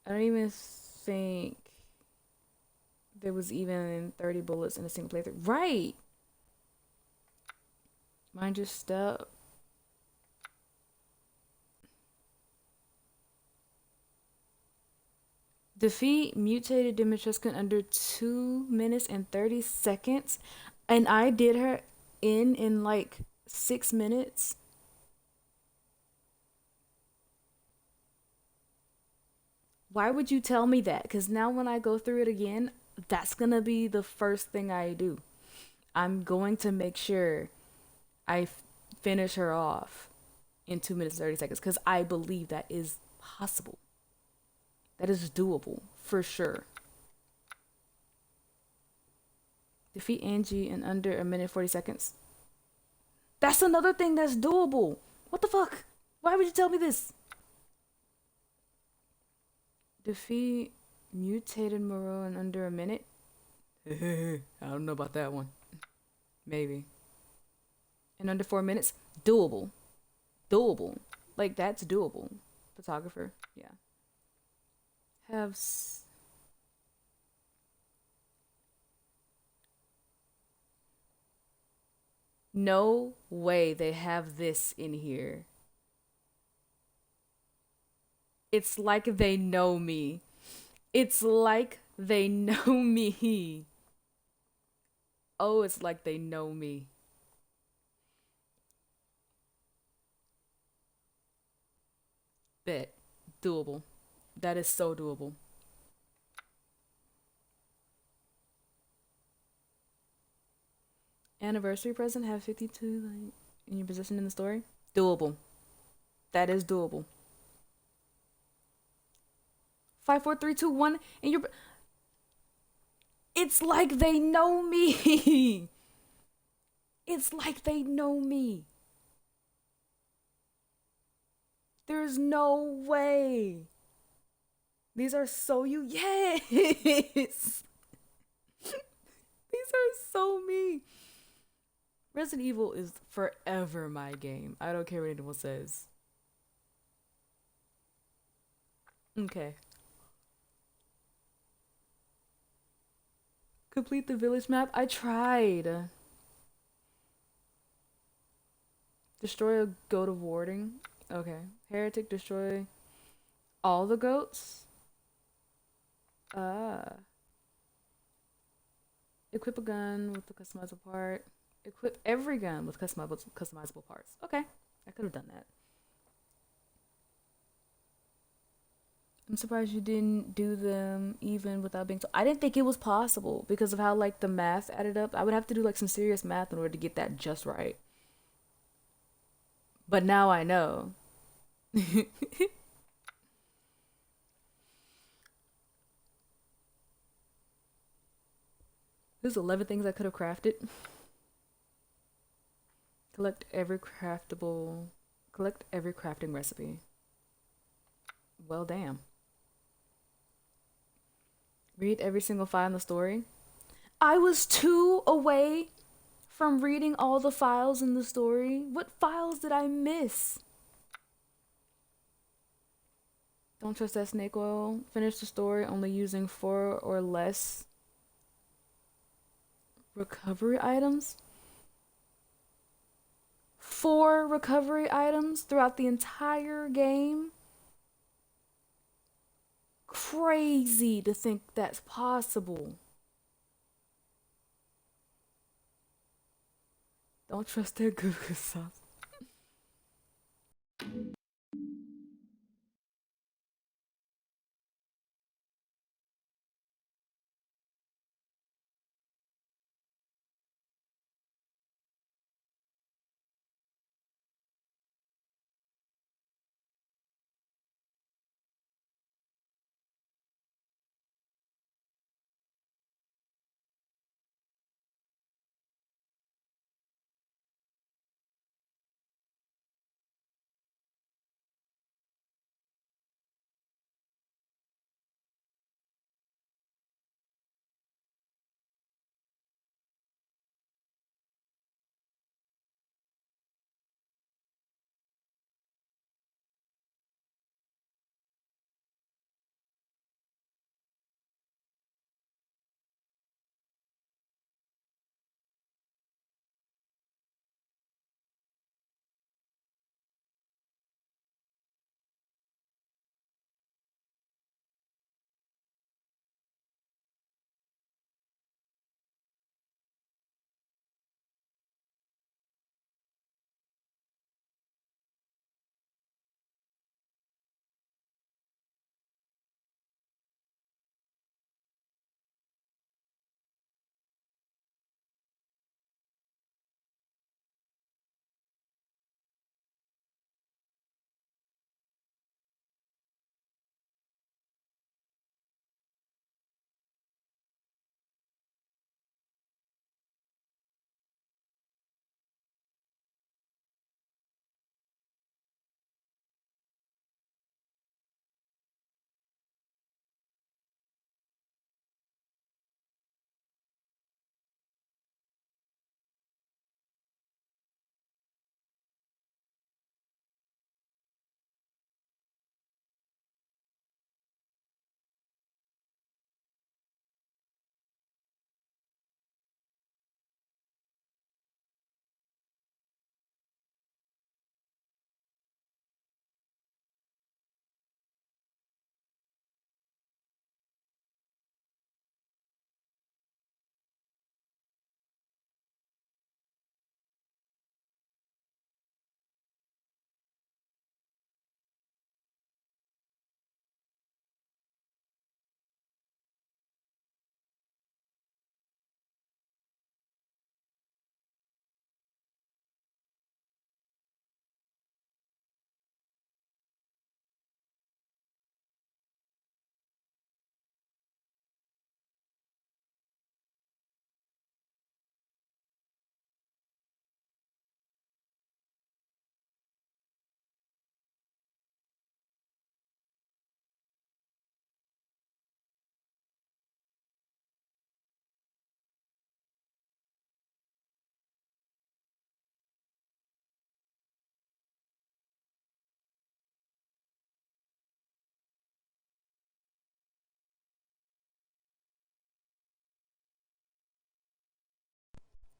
I don't even think there was even 30 bullets in a single playthrough. Right! Mind your step. Defeat mutated Dimitrescu in under 2 minutes and 30 seconds. And I did her in like 6 minutes. Why would you tell me that? Because now when I go through it again, that's going to be the first thing I do. I'm going to make sure I finish her off in 2 minutes and 30 seconds because I believe that is possible. That is doable for sure. Defeat Angie in under 1 minute 40 seconds. That's another thing that's doable. What the fuck? Why would you tell me this? Defeat mutated Moreau in under a minute. I don't know about that one. Maybe. In under 4 minutes. Doable. Doable. Like, that's doable. Photographer. Yeah. Have... No way they have this in here. It's like they know me. It's like they know me. Oh, it's like they know me. Bet. Doable. That is so doable. Anniversary present, have 52 like in your position in the story. Doable. That is doable. 5, 4, 3, 2, 1, and you're. It's like they know me. It's like they know me. There's no way. These are so you. Yes. These are so me. Resident Evil is forever my game. I don't care what anyone says. Okay. Complete the village map. I tried. Destroy a goat of warding. Okay. Heretic, destroy all the goats. Equip a gun with the customizable part. Equip every gun with customizable parts. Okay. I could have done that. I'm surprised you didn't do them even without being told. I didn't think it was possible because of how like the math added up. I would have to do like some serious math in order to get that just right. But now I know. There's 11 things I could have crafted. Collect every crafting recipe. Well, damn. Read every single file in the story. I was 2 away from reading all the files in the story. What files did I miss? Don't trust that snake oil. Finish the story only using 4 or less recovery items. 4 recovery items throughout the entire game. Crazy to think that's possible. Don't trust that Google sauce.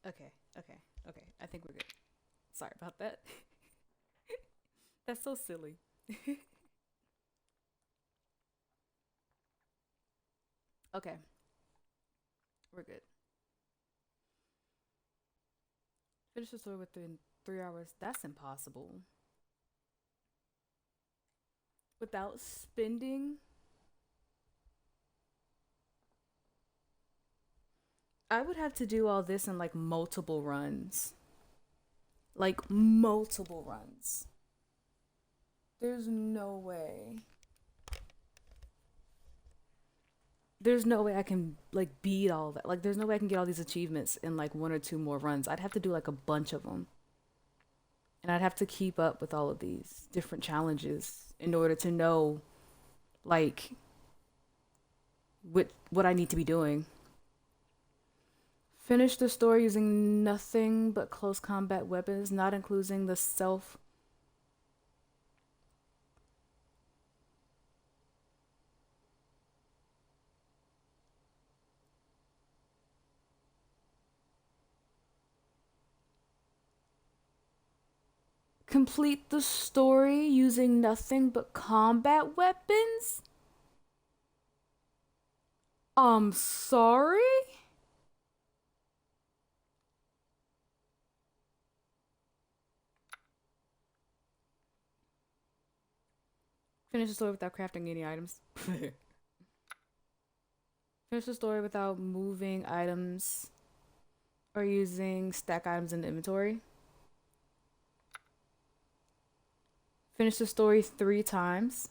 Okay. I think we're good. Sorry about that. That's so silly. Okay. We're good. Finish the story within 3 hours. That's impossible. Without spending. I would have to do all this in like multiple runs. Like multiple runs. There's no way. There's no way I can like beat all that. Like there's no way I can get all these achievements in like 1 or 2 more runs. I'd have to do like a bunch of them. And I'd have to keep up with all of these different challenges in order to know like what I need to be doing. Finish the story using nothing but close combat weapons, not including the self. Complete the story using nothing but combat weapons? I'm sorry? Finish the story without crafting any items. Finish the story without moving items or using stack items in the inventory. Finish the story 3 times.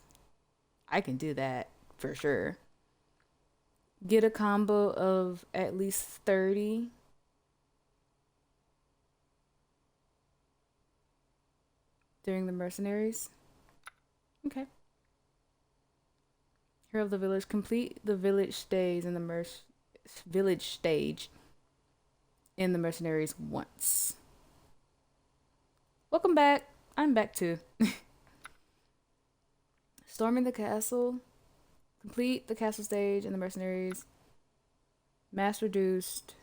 I can do that for sure. Get a combo of at least 30. During the mercenaries. Okay. Hero of the village. Complete the village stage in the village stage in the mercenaries once. Welcome back. I'm back too. Storming the castle. Complete the castle stage in the mercenaries. Mass reduced.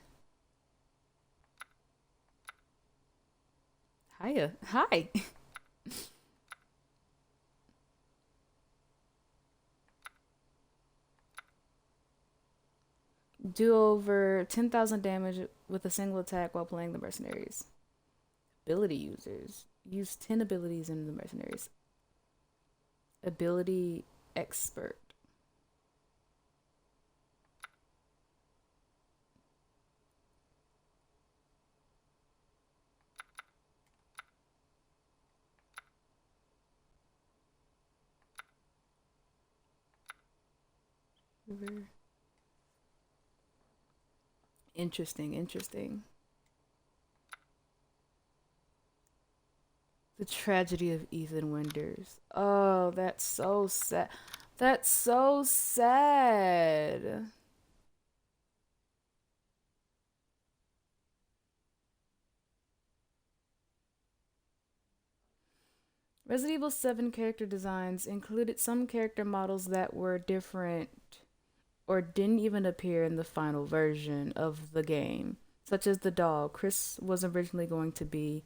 Hiya. Hi. Do over 10,000 damage with a single attack while playing the mercenaries. Ability users. Use 10 abilities in the mercenaries. Ability expert. Interesting. The tragedy of Ethan Winters. Oh, that's so sad. That's so sad. Resident Evil 7 character designs included some character models that were different or didn't even appear in the final version of the game, such as the dog. Chris was originally going to be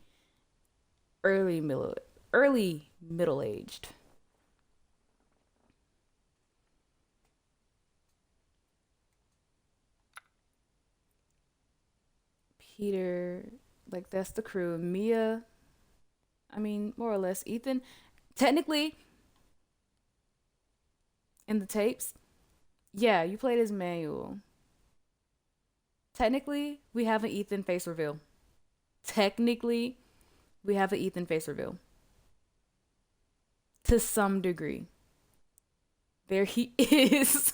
early middle-aged. Peter, like that's the crew. Mia, I mean, more or less. Ethan, technically, in the tapes, yeah, you played as Manuel. Technically, we have an Ethan face reveal. Technically, we have an Ethan face reveal. To some degree. There he is.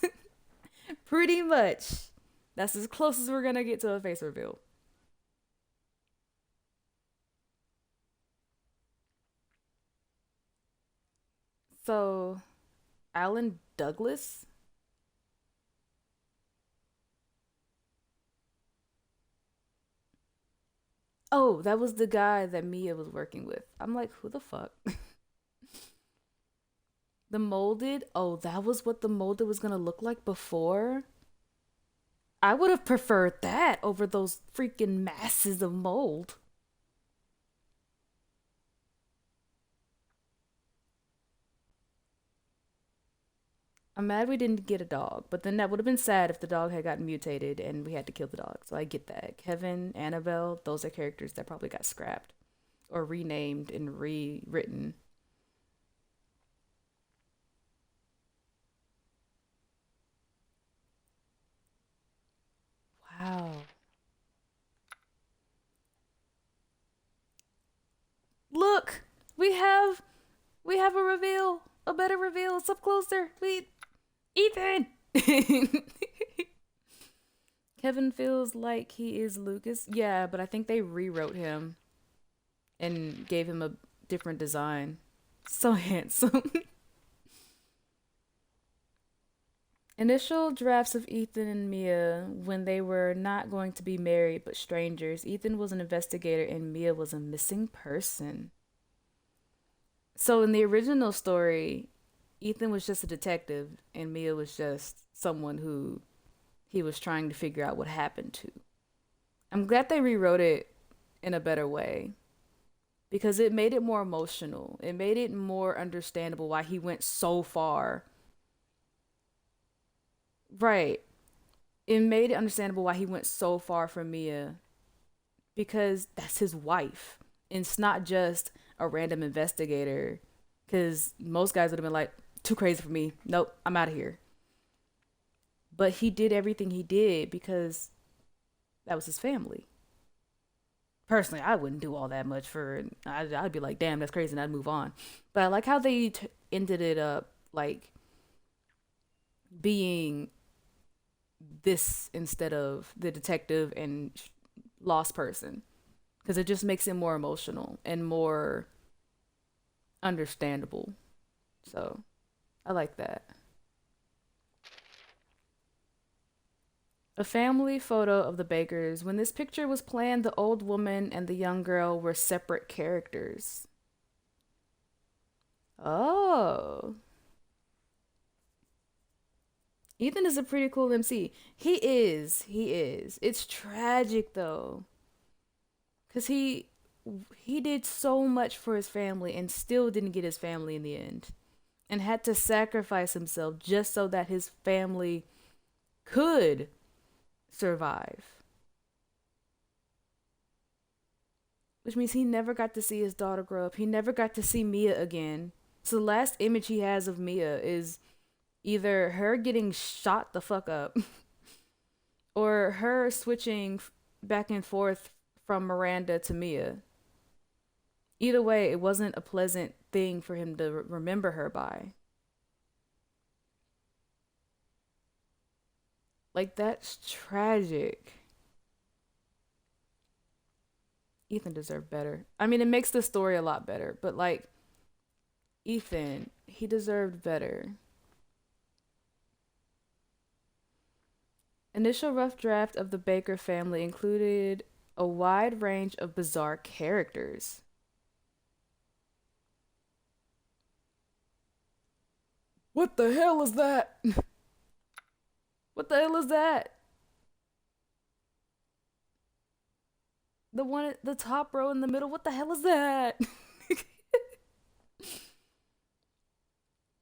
Pretty much. That's as close as we're gonna get to a face reveal. So, Alan Douglas? Oh, that was the guy that Mia was working with. I'm like, who the fuck? The molded? Oh, that was what the molded was gonna look like before? I would have preferred that over those freaking masses of mold. I'm mad we didn't get a dog, but then that would have been sad if the dog had gotten mutated and we had to kill the dog. So I get that. Kevin, Annabelle, those are characters that probably got scrapped or renamed and rewritten. Wow. Look, we have a reveal, a better reveal. It's up closer. Ethan. Kevin feels like he is Lucas. Yeah, but I think they rewrote him and gave him a different design. So handsome. Initial drafts of Ethan and Mia when they were not going to be married but strangers. Ethan was an investigator and Mia was a missing person. So in the original story, Ethan was just a detective and Mia was just someone who he was trying to figure out what happened to. I'm glad they rewrote it in a better way because it made it more emotional. It made it more understandable why he went so far. Right. It made it understandable why he went so far from Mia because that's his wife. And it's not just a random investigator because most guys would have been like, too crazy for me. Nope, I'm out of here. But he did everything he did because that was his family. Personally, I wouldn't do all that much for. I'd be like, damn, that's crazy, and I'd move on. But I like how they ended it up like being this instead of the detective and lost person, because it just makes it more emotional and more understandable. So I like that. A family photo of the Bakers. When this picture was planned, the old woman and the young girl were separate characters. Oh. Ethan is a pretty cool MC. He is. He is. It's tragic though. Cuz he did so much for his family and still didn't get his family in the end. And had to sacrifice himself just so that his family could survive. Which means he never got to see his daughter grow up. He never got to see Mia again. So the last image he has of Mia is either her getting shot the fuck up or her switching back and forth from Miranda to Mia. Either way, it wasn't a pleasant thing for him to remember her by. Like, that's tragic. Ethan deserved better. I mean, it makes the story a lot better, but like, Ethan, he deserved better. Initial rough draft of the Baker family included a wide range of bizarre characters. What the hell is that? What the hell is that? The one at the top row in the middle, what the hell is that?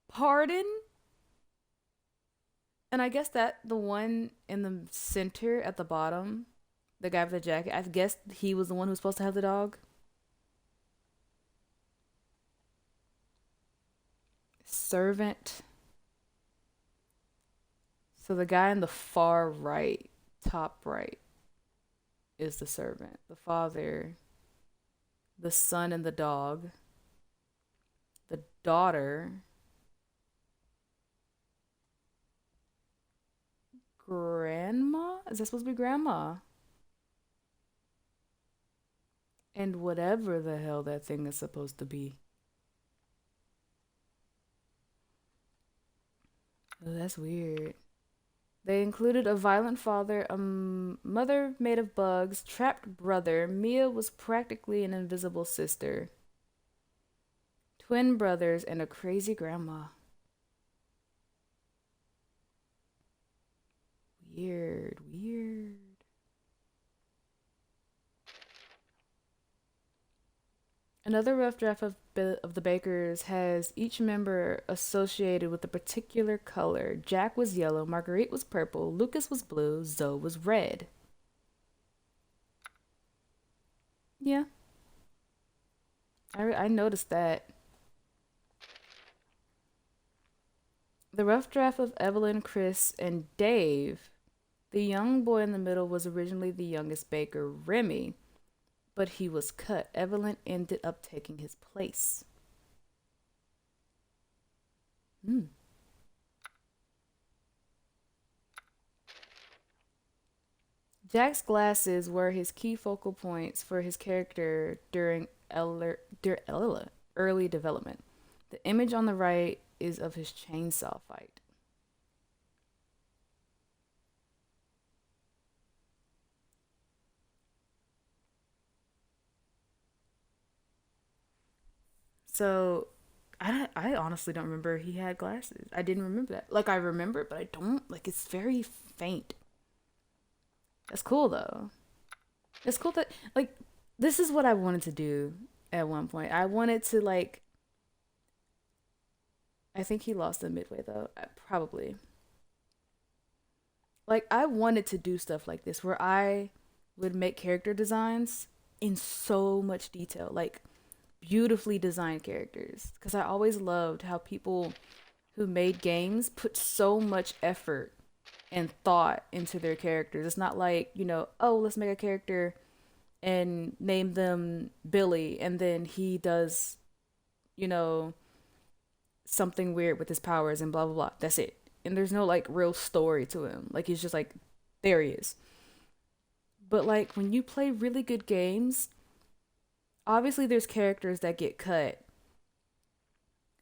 Pardon? And I guess that the one in the center at the bottom, the guy with the jacket, I guess he was the one who was supposed to have the dog. Servant. So the guy in the far right, top right, is the servant. The father, the son, and the dog. The daughter, grandma? Is that supposed to be grandma? And whatever the hell that thing is supposed to be. Oh, that's weird. They included a violent father, a mother made of bugs, trapped brother. Mia was practically an invisible sister. Twin brothers and a crazy grandma. Weird, weird. Another rough draft of the Bakers has each member associated with a particular color. Jack was yellow, Marguerite was purple, Lucas was blue, Zoe was red. Yeah. I noticed that. The rough draft of Evelyn, Chris, and Dave. The young boy in the middle was originally the youngest Baker, Remy, but he was cut. Evelyn ended up taking his place. Jack's glasses were his key focal points for his character during early development. The image on the right is of his chainsaw fight. So, I honestly don't remember he had glasses. I didn't remember that. Like, I remember it, but I don't. Like, it's very faint. That's cool, though. It's cool that, like, this is what I wanted to do at one point. I wanted to, like, I think he lost in Midway, though. Probably. Like, I wanted to do stuff like this where I would make character designs in so much detail. Like, beautifully designed characters. Because I always loved how people who made games put so much effort and thought into their characters. It's not like, you know, oh, let's make a character and name them Billy, and then he does, you know, something weird with his powers and blah blah blah. That's it. And there's no like real story to him. Like he's just like, there he is. But like when you play really good games, obviously there's characters that get cut.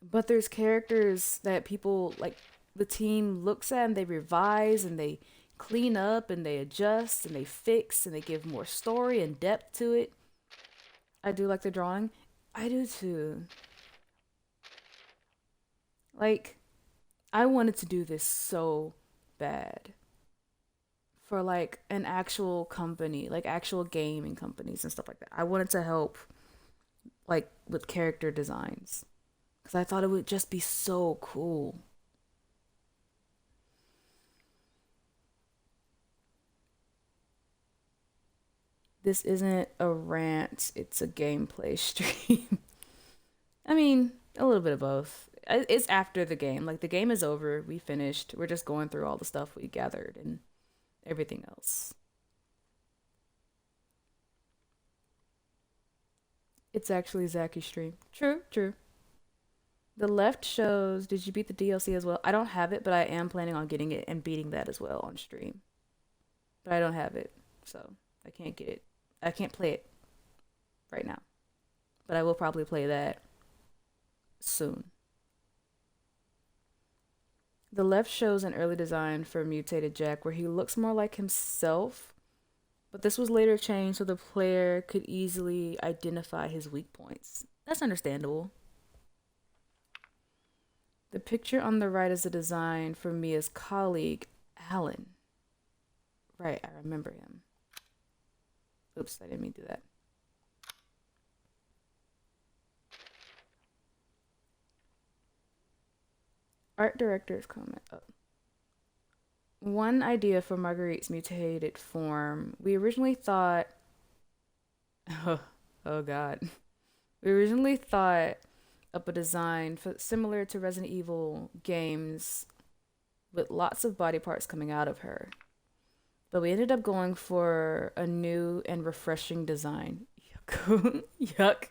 But there's characters that people like the team looks at and they revise and they clean up and they adjust and they fix and they give more story and depth to it. I do like the drawing. I do too. Like, I wanted to do this so bad for like an actual company, like actual gaming companies and stuff like that. I wanted to help like with character designs because I thought it would just be so cool. This isn't a rant, it's a gameplay stream. I mean, a little bit of both. It's after the game. Like, the game is over. We finished. We're just going through all the stuff we gathered and everything else. It's actually Zacky's stream. True, true. The left shows, did you beat the DLC as well? I don't have it, but I am planning on getting it and beating that as well on stream. But I don't have it, so I can't get it. I can't play it right now. But I will probably play that soon. The left shows an early design for Mutated Jack where he looks more like himself, but this was later changed so the player could easily identify his weak points. That's understandable. The picture on the right is a design for Mia's colleague, Alan. Right, I remember him. Oops, I didn't mean to do that. Art director's comment. Oh. One idea for Marguerite's mutated form. We originally thought... Oh god. We originally thought up a design similar to Resident Evil games with lots of body parts coming out of her. But we ended up going for a new and refreshing design. Yuck. Yuck.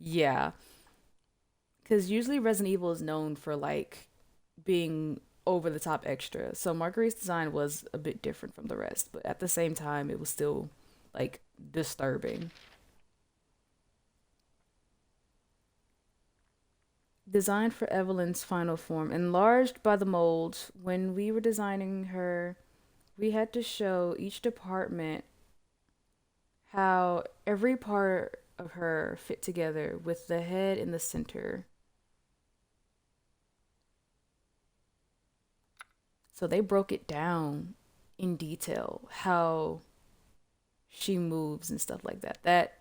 Yeah. Because usually Resident Evil is known for, like, being over the top extra. So Marguerite's design was a bit different from the rest. But at the same time, it was still, like, disturbing. Designed for Evelyn's final form. Enlarged by the mold, when we were designing her... we had to show each department how every part of her fit together with the head in the center. So they broke it down in detail how she moves and stuff like that. That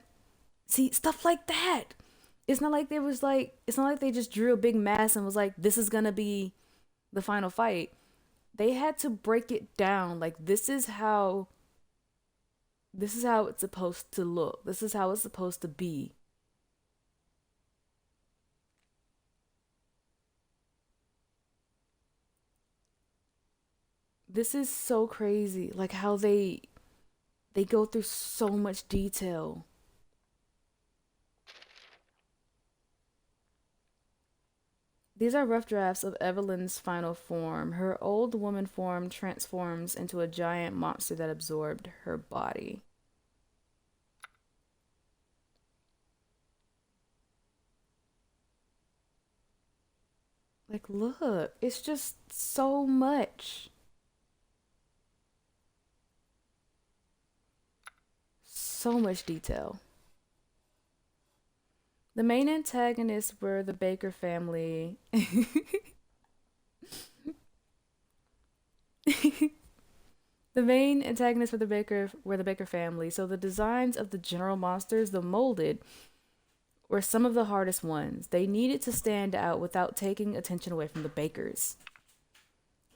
see stuff like that. It's not like there was like it's not like they just drew a big mass and was like this is gonna be the final fight. They had to break it down. Like this is how it's supposed to look. This is how it's supposed to be. This is so crazy. Like how they go through so much detail. These are rough drafts of Evelyn's final form. Her old woman form transforms into a giant monster that absorbed her body. Like, look, it's just so much. So much detail. The main antagonists were the Baker family. The main antagonists were the Baker family. So the designs of the general monsters, the molded, were some of the hardest ones. They needed to stand out without taking attention away from the Bakers.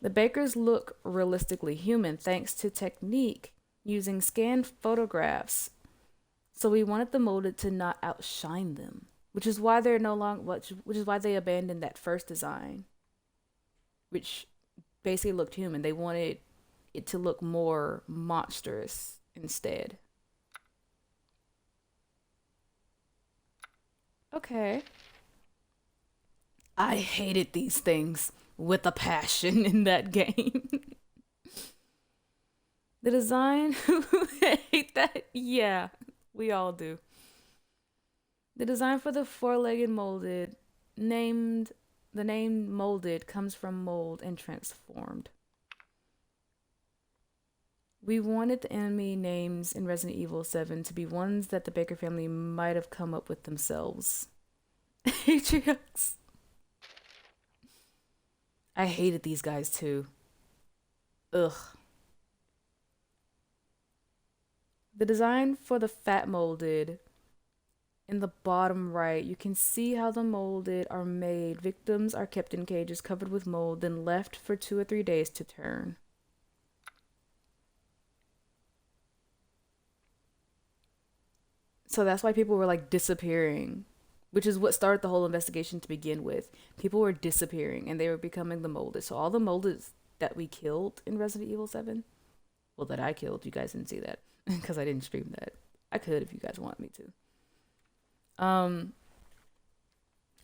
The Bakers look realistically human thanks to technique using scanned photographs. So we wanted the molded to not outshine them, which is why they're no longer which is why they abandoned that first design, which basically looked human. They wanted it to look more monstrous instead. Okay. I hated these things with a passion in that game. The design, I hate that. Yeah, we all do. The design for the four-legged molded, the name molded comes from mold and transformed. We wanted the enemy names in Resident Evil 7 to be ones that the Baker family might have come up with themselves. Atriox. I hated these guys too. Ugh. The design for the fat molded, in the bottom right, you can see how the molded are made. Victims are kept in cages covered with mold, then left for 2 or 3 days to turn. So that's why people were like disappearing, which is what started the whole investigation to begin with. People were disappearing and they were becoming the molded. So all the molded that we killed in Resident Evil 7, well, that I killed, you guys didn't see that because I didn't stream that. I could if you guys want me to.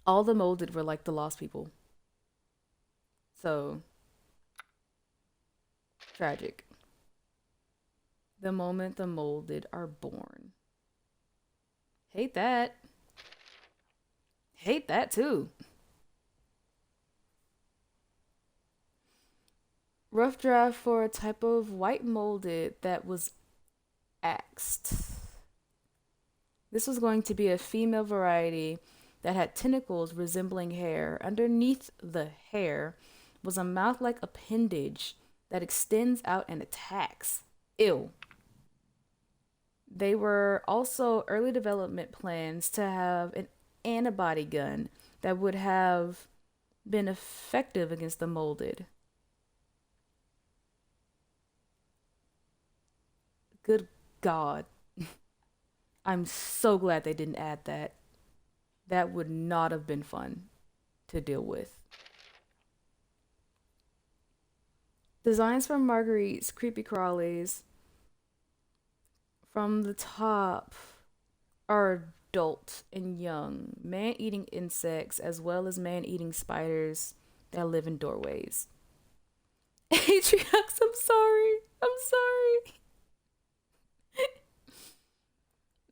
All the molded were like the lost people. So tragic. The moment the molded are born. Hate that. Hate that too. Rough draft for a type of white molded that was axed. This was going to be a female variety that had tentacles resembling hair. Underneath the hair was a mouth-like appendage that extends out and attacks. Ew. They were also early development plans to have an antibody gun that would have been effective against the molded. Good God. I'm so glad they didn't add that. That would not have been fun to deal with. Designs for Marguerite's creepy crawlies from the top are adult and young, man-eating insects as well as man-eating spiders that live in doorways. Atriox, I'm sorry. I'm sorry.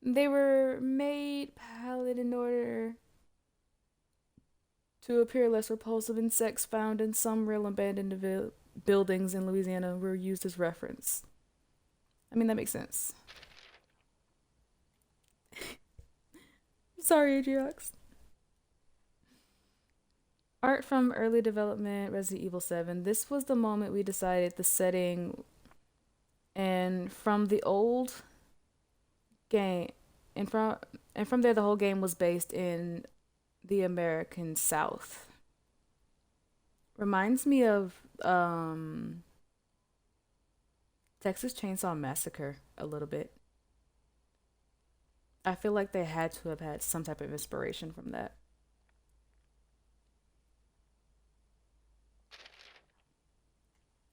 They were made pallid in order to appear less repulsive. Insects found in some real abandoned buildings in Louisiana were used as reference. I mean, that makes sense. Sorry, Atriox. Art from early development Resident Evil 7. This was the moment we decided the setting And from the old game, and from there, the whole game was based in the American South. Reminds me of Texas Chainsaw Massacre a little bit. I feel like they had to have had some type of inspiration from that.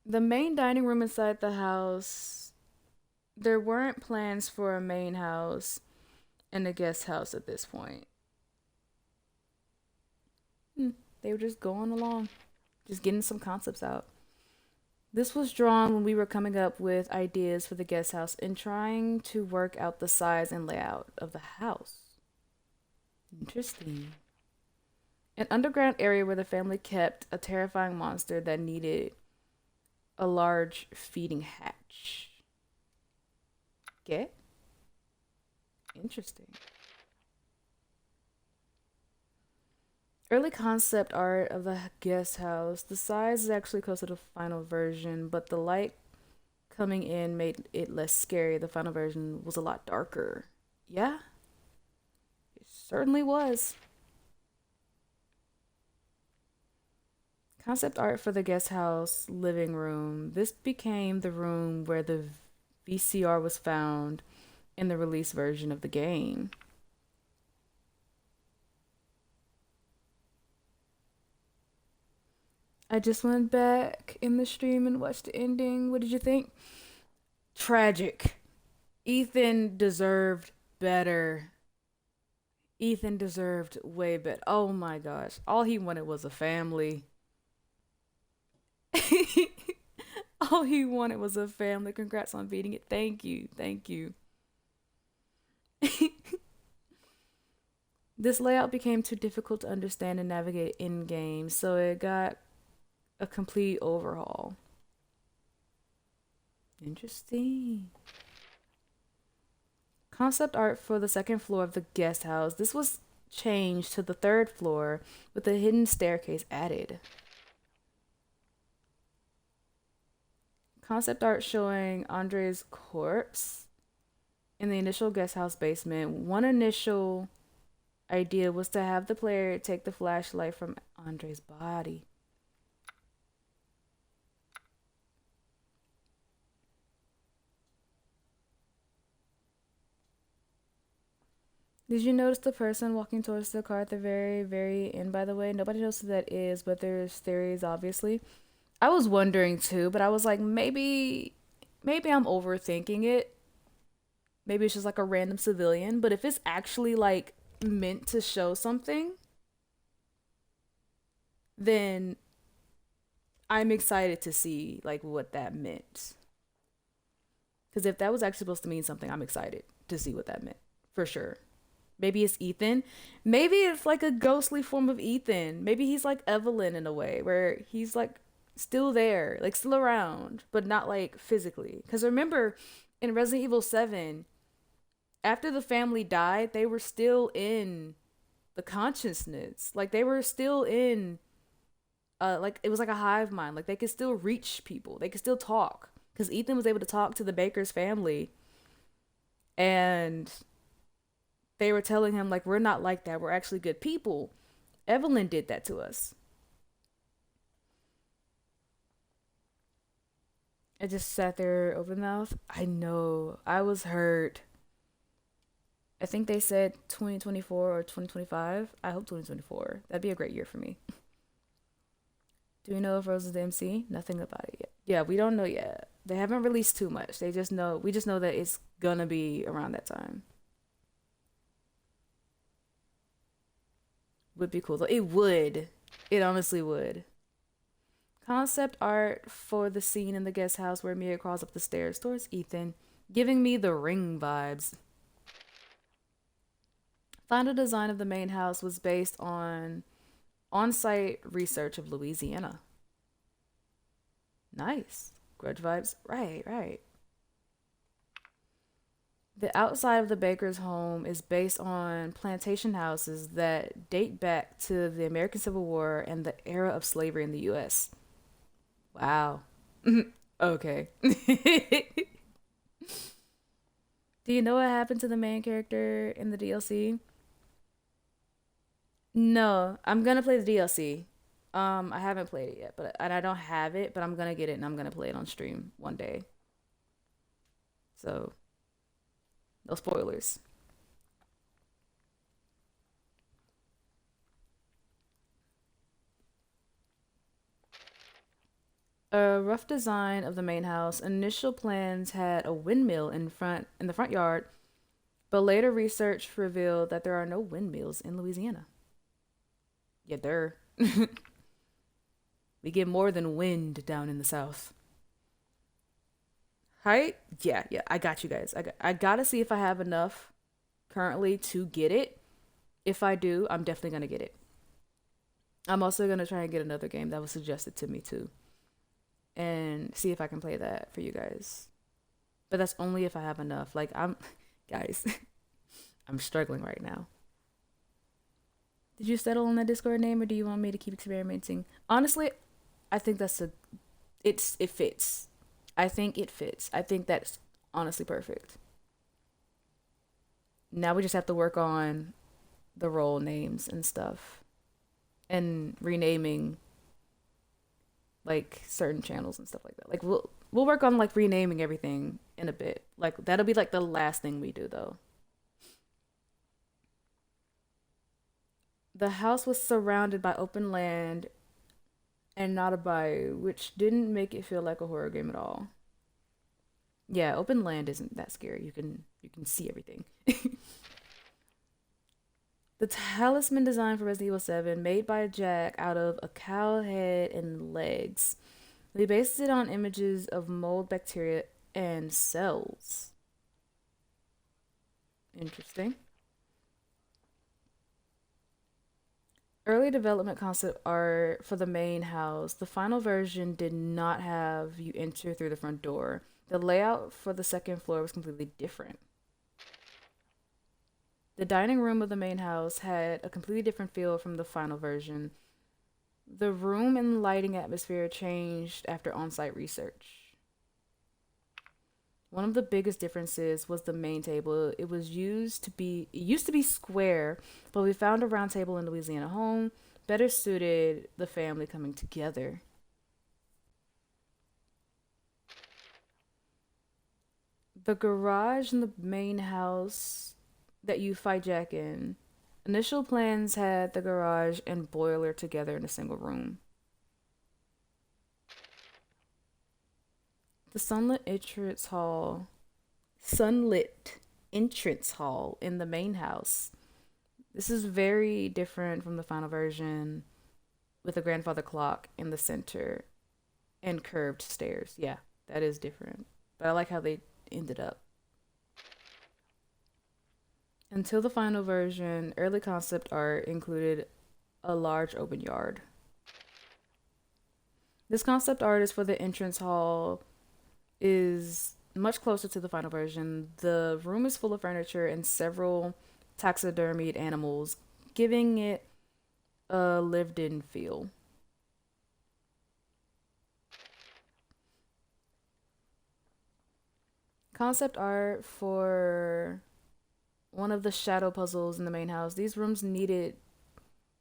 The main dining room inside the house, there weren't plans for a main house and a guest house at this point. They were just going along, just getting some concepts out. This was drawn when we were coming up with ideas for the guest house and trying to work out the size and layout of the house. Interesting. An underground area where the family kept a terrifying monster that needed a large feeding hatch. Okay. Interesting. Early concept art of the guest house. The size is actually close to the final version, but the light coming in made it less scary. The final version was a lot darker. Yeah, it certainly was. Concept art for the guest house living room. This became the room where the VCR was found in the release version of the game. I just went back in the stream and watched the ending. What did you think? Tragic. Ethan deserved better. Ethan deserved way better. Oh my gosh. All he wanted was a family. All he wanted was a family. Congrats on beating it. Thank you. Thank you. This layout became too difficult to understand and navigate in game, so it got a complete overhaul. Interesting. Concept art for the second floor of the guest house. This was changed to the third floor with a hidden staircase added. Concept art showing Andre's corpse in the initial guest house basement. One initial idea was to have the player take the flashlight from Andre's body. Did you notice the person walking towards the car at the very, very end, by the way? Nobody knows who that is, but there's theories, obviously. I was wondering too, but I was like, maybe I'm overthinking it. Maybe it's just like a random civilian, but if it's actually like meant to show something, then I'm excited to see like what that meant. Because if that was actually supposed to mean something, I'm excited to see what that meant, for sure. Maybe it's Ethan. Maybe it's like a ghostly form of Ethan. Maybe he's like Evelyn in a way, where he's like still there, like still around, but not like physically. Because remember, in Resident Evil 7, after the family died, they were still in the consciousness. Like they were still in, like it was like a hive mind. Like they could still reach people. They could still talk. Because Ethan was able to talk to the Baker's family. And they were telling him, like, we're not like that. We're actually good people. Evelyn did that to us. I just sat there open mouth. I know. I was hurt. I think they said 2024 or 2025. I hope 2024. That'd be a great year for me. Do we know if Rose is the MC? Nothing about it yet. Yeah, we don't know yet. They haven't released too much. We just know that it's gonna be around that time. Would be cool though. It would. It honestly would. Concept art for the scene in the guest house where Mia crawls up the stairs towards Ethan, giving me the Ring vibes. Final design of the main house was based on on-site research of Louisiana. Nice. Grudge vibes. Right. The outside of the Baker's home is based on plantation houses that date back to the American Civil War and the era of slavery in the U.S. Wow. Okay. Do you know what happened to the main character in the DLC? No, I'm gonna play the DLC. I haven't played it yet, but and I don't have it, but I'm gonna get it and I'm gonna play it on stream one day. So, no spoilers. A rough design of the main house. Initial plans had a windmill in the front yard, but later research revealed that there are no windmills in Louisiana. Yeah, there. We get more than wind down in the south. Height? Yeah, yeah. I got you guys. I gotta see if I have enough currently to get it. If I do, I'm definitely gonna get it. I'm also gonna try and get another game that was suggested to me too, and see if I can play that for you guys. But that's only if I have enough. Like guys, I'm struggling right now. Did you settle on that Discord name, or do you want me to keep experimenting? Honestly, I think it fits. I think it fits. I think that's honestly perfect. Now we just have to work on the role names and stuff, and renaming like certain channels and stuff like that. Like we'll work on like renaming everything in a bit. Like that'll be like the last thing we do though. The house was surrounded by open land and not a bayou, which didn't make it feel like a horror game at all. Yeah, open land isn't that scary. You can see everything. The talisman design for Resident Evil 7, made by Jack out of a cow head and legs. They based it on images of mold bacteria and cells. Interesting. Early development concept art for the main house. The final version did not have you enter through the front door. The layout for the second floor was completely different. The dining room of the main house had a completely different feel from the final version. The room and lighting atmosphere changed after on-site research. One of the biggest differences was the main table. It used to be square, but we found a round table in Louisiana home better suited the family coming together. The garage in the main house that you fight Jack in. Initial plans had the garage and boiler together in a single room. The sunlit entrance hall in the main house. This is very different from the final version, with a grandfather clock in the center and curved stairs. Yeah, that is different. But I like how they ended up. Until the final version, early concept art included a large open yard. This concept art is for the entrance hall is much closer to the final version. The room is full of furniture and several taxidermied animals, giving it a lived-in feel. Concept art for one of the shadow puzzles in the main house. These rooms needed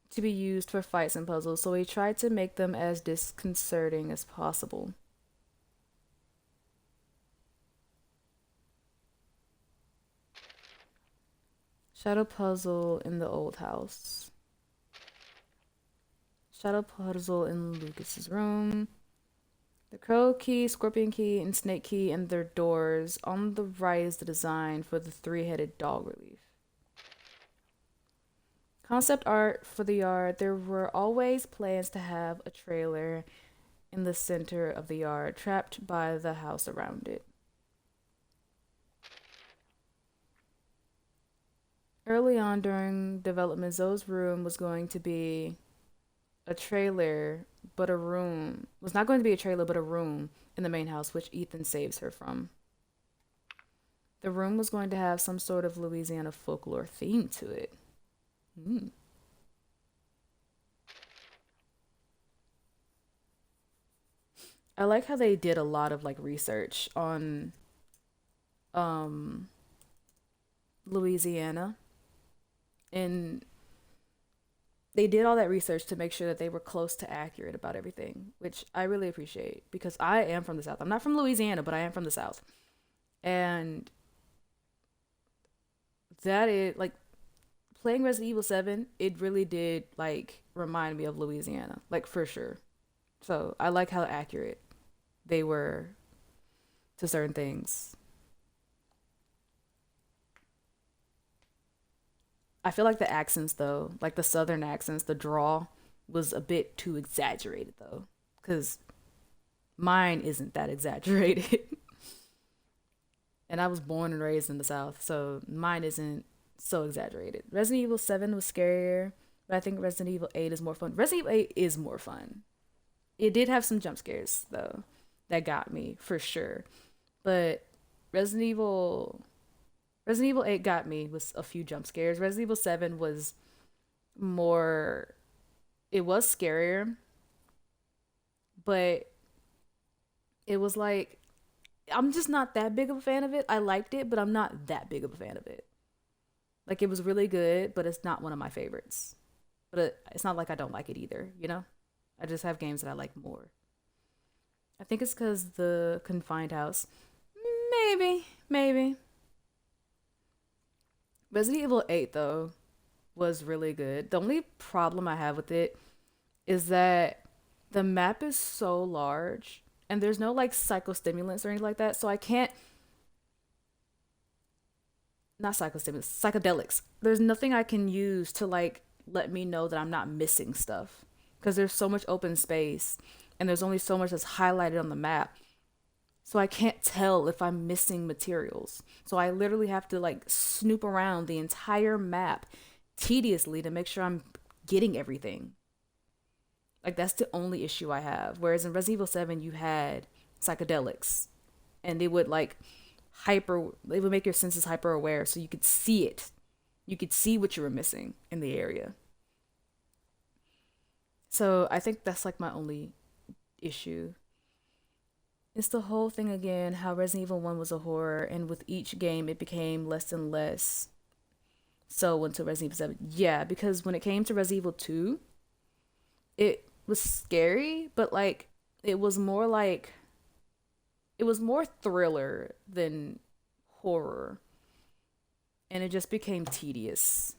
to be used for fights and puzzles, so we tried to make them as disconcerting as possible. Shadow puzzle in the old house. Shadow puzzle in Lucas's room. The crow key, scorpion key, and snake key and their doors. On the right is the design for the three-headed dog relief. Concept art for the yard. There were always plans to have a trailer in the center of the yard, trapped by the house around it. Early on during development, Zoe's room was going to be a trailer, but a room was not going to be a trailer, but a room in the main house, which Ethan saves her from. The room was going to have some sort of Louisiana folklore theme to it. I like how they did a lot of like research on um Louisiana, and they did all that research to make sure that they were close to accurate about everything, which I really appreciate because I am from the South. I'm not from Louisiana, but I am from the South. And that is like playing Resident Evil 7, it really did like remind me of Louisiana, like for sure. So I like how accurate they were to certain things. I feel like the accents though, like the southern accents, the draw was a bit too exaggerated though, cuz mine isn't that exaggerated. And I was born and raised in the South, so mine isn't so exaggerated. Resident Evil 7 was scarier, but I think Resident Evil 8 is more fun. Resident Evil 8 is more fun. It did have some jump scares though that got me for sure. But Resident Evil Resident Evil 8 got me with a few jump scares. Resident Evil 7 was more, it was scarier, but it was like, I'm just not that big of a fan of it. I liked it, but I'm not that big of a fan of it. Like, it was really good, but it's not one of my favorites. But it's not like I don't like it either, you know? I just have games that I like more. I think it's because the confined house. Maybe. Resident Evil 8, though, was really good. The only problem I have with it is that the map is so large and there's no like psychostimulants or anything like that. So I can't. Not psychostimulants, psychedelics. There's nothing I can use to like let me know that I'm not missing stuff because there's so much open space and there's only so much that's highlighted on the map. So I can't tell if I'm missing materials. So I literally have to like snoop around the entire map tediously to make sure I'm getting everything. Like that's the only issue I have. Whereas in Resident Evil 7 you had psychedelics and they would like they would make your senses hyper aware so you could see it. You could see what you were missing in the area. So I think that's like my only issue. It's the whole thing again, how Resident Evil 1 was a horror, and with each game it became less and less so until Resident Evil 7. Yeah, because when it came to Resident Evil 2, it was scary, but like it was more thriller than horror. And it just became tedious.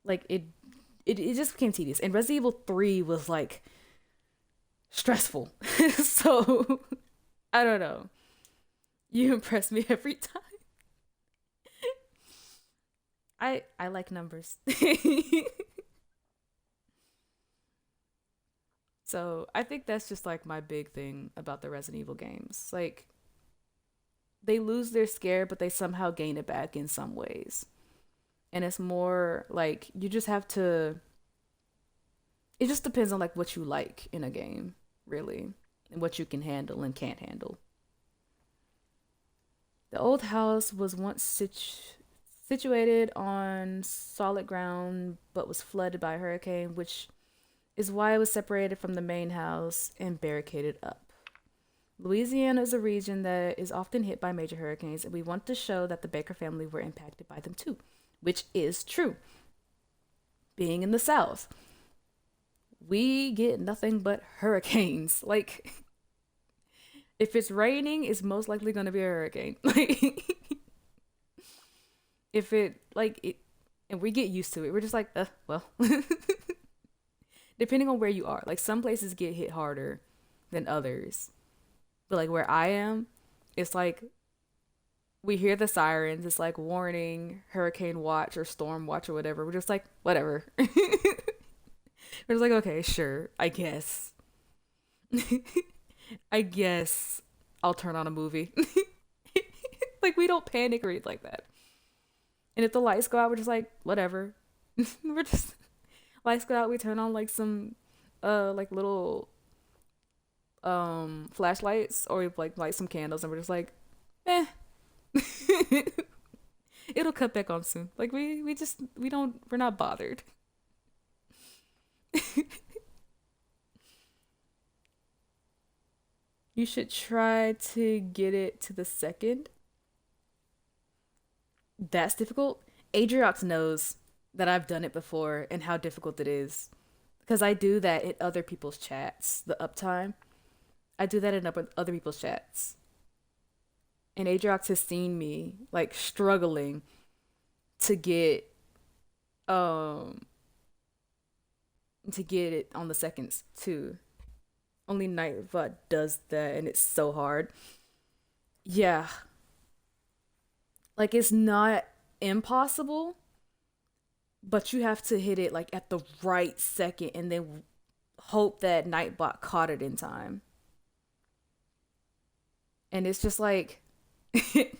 Like it just became tedious. And Resident Evil 3 was like stressful. So I don't know. You impress me every time. I like numbers. So I think that's just like my big thing about the Resident Evil games. Like they lose their scare, but they somehow gain it back in some ways. And it's more like you just have to, it just depends on like what you like in a game, really, and what you can handle and can't handle. The old house was once situated on solid ground, but was flooded by a hurricane, which is why it was separated from the main house and barricaded up. Louisiana is a region that is often hit by major hurricanes, and we want to show that the Baker family were impacted by them too, which is true. Being in the South, we get nothing but hurricanes. Like, if it's raining, it's most likely going to be a hurricane. Like, if it, like, it, and we get used to it. We're just like, well. Depending on where you are. Like, some places get hit harder than others. But, like, where I am, it's like, we hear the sirens. It's like, warning, hurricane watch, or storm watch, or whatever. We're just like, whatever. We're just like, okay, sure, I guess. I guess I'll turn on a movie. Like, we don't panic or anything like that. And if the lights go out, we're just like, whatever. We're just... Lights go out, we turn on like some like little flashlights, or we like light some candles, and we're just like, it'll cut back on soon. Like we're not bothered. You should try to get it to the second. That's difficult. Adriox knows that I've done it before and how difficult it is. Because I do that in other people's chats, the uptime. I do that in other people's chats. And Adriox has seen me like struggling to get it on the seconds too. Only Nightbot does that and it's so hard. Yeah. Like it's not impossible, but you have to hit it like at the right second and then hope that Nightbot caught it in time. And it's just like it's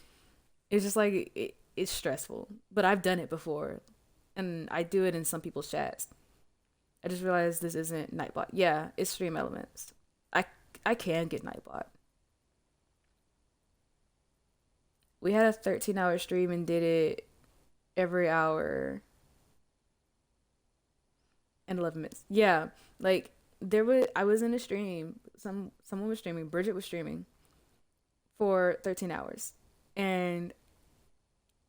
stressful, but I've done it before and I do it in some people's chats. I just realized this isn't Nightbot. Yeah, it's Stream Elements. I can get Nightbot. We had a 13-hour stream and did it every hour and 11 minutes. Yeah, like I was in a stream. Someone was streaming. Bridget was streaming for 13 hours, and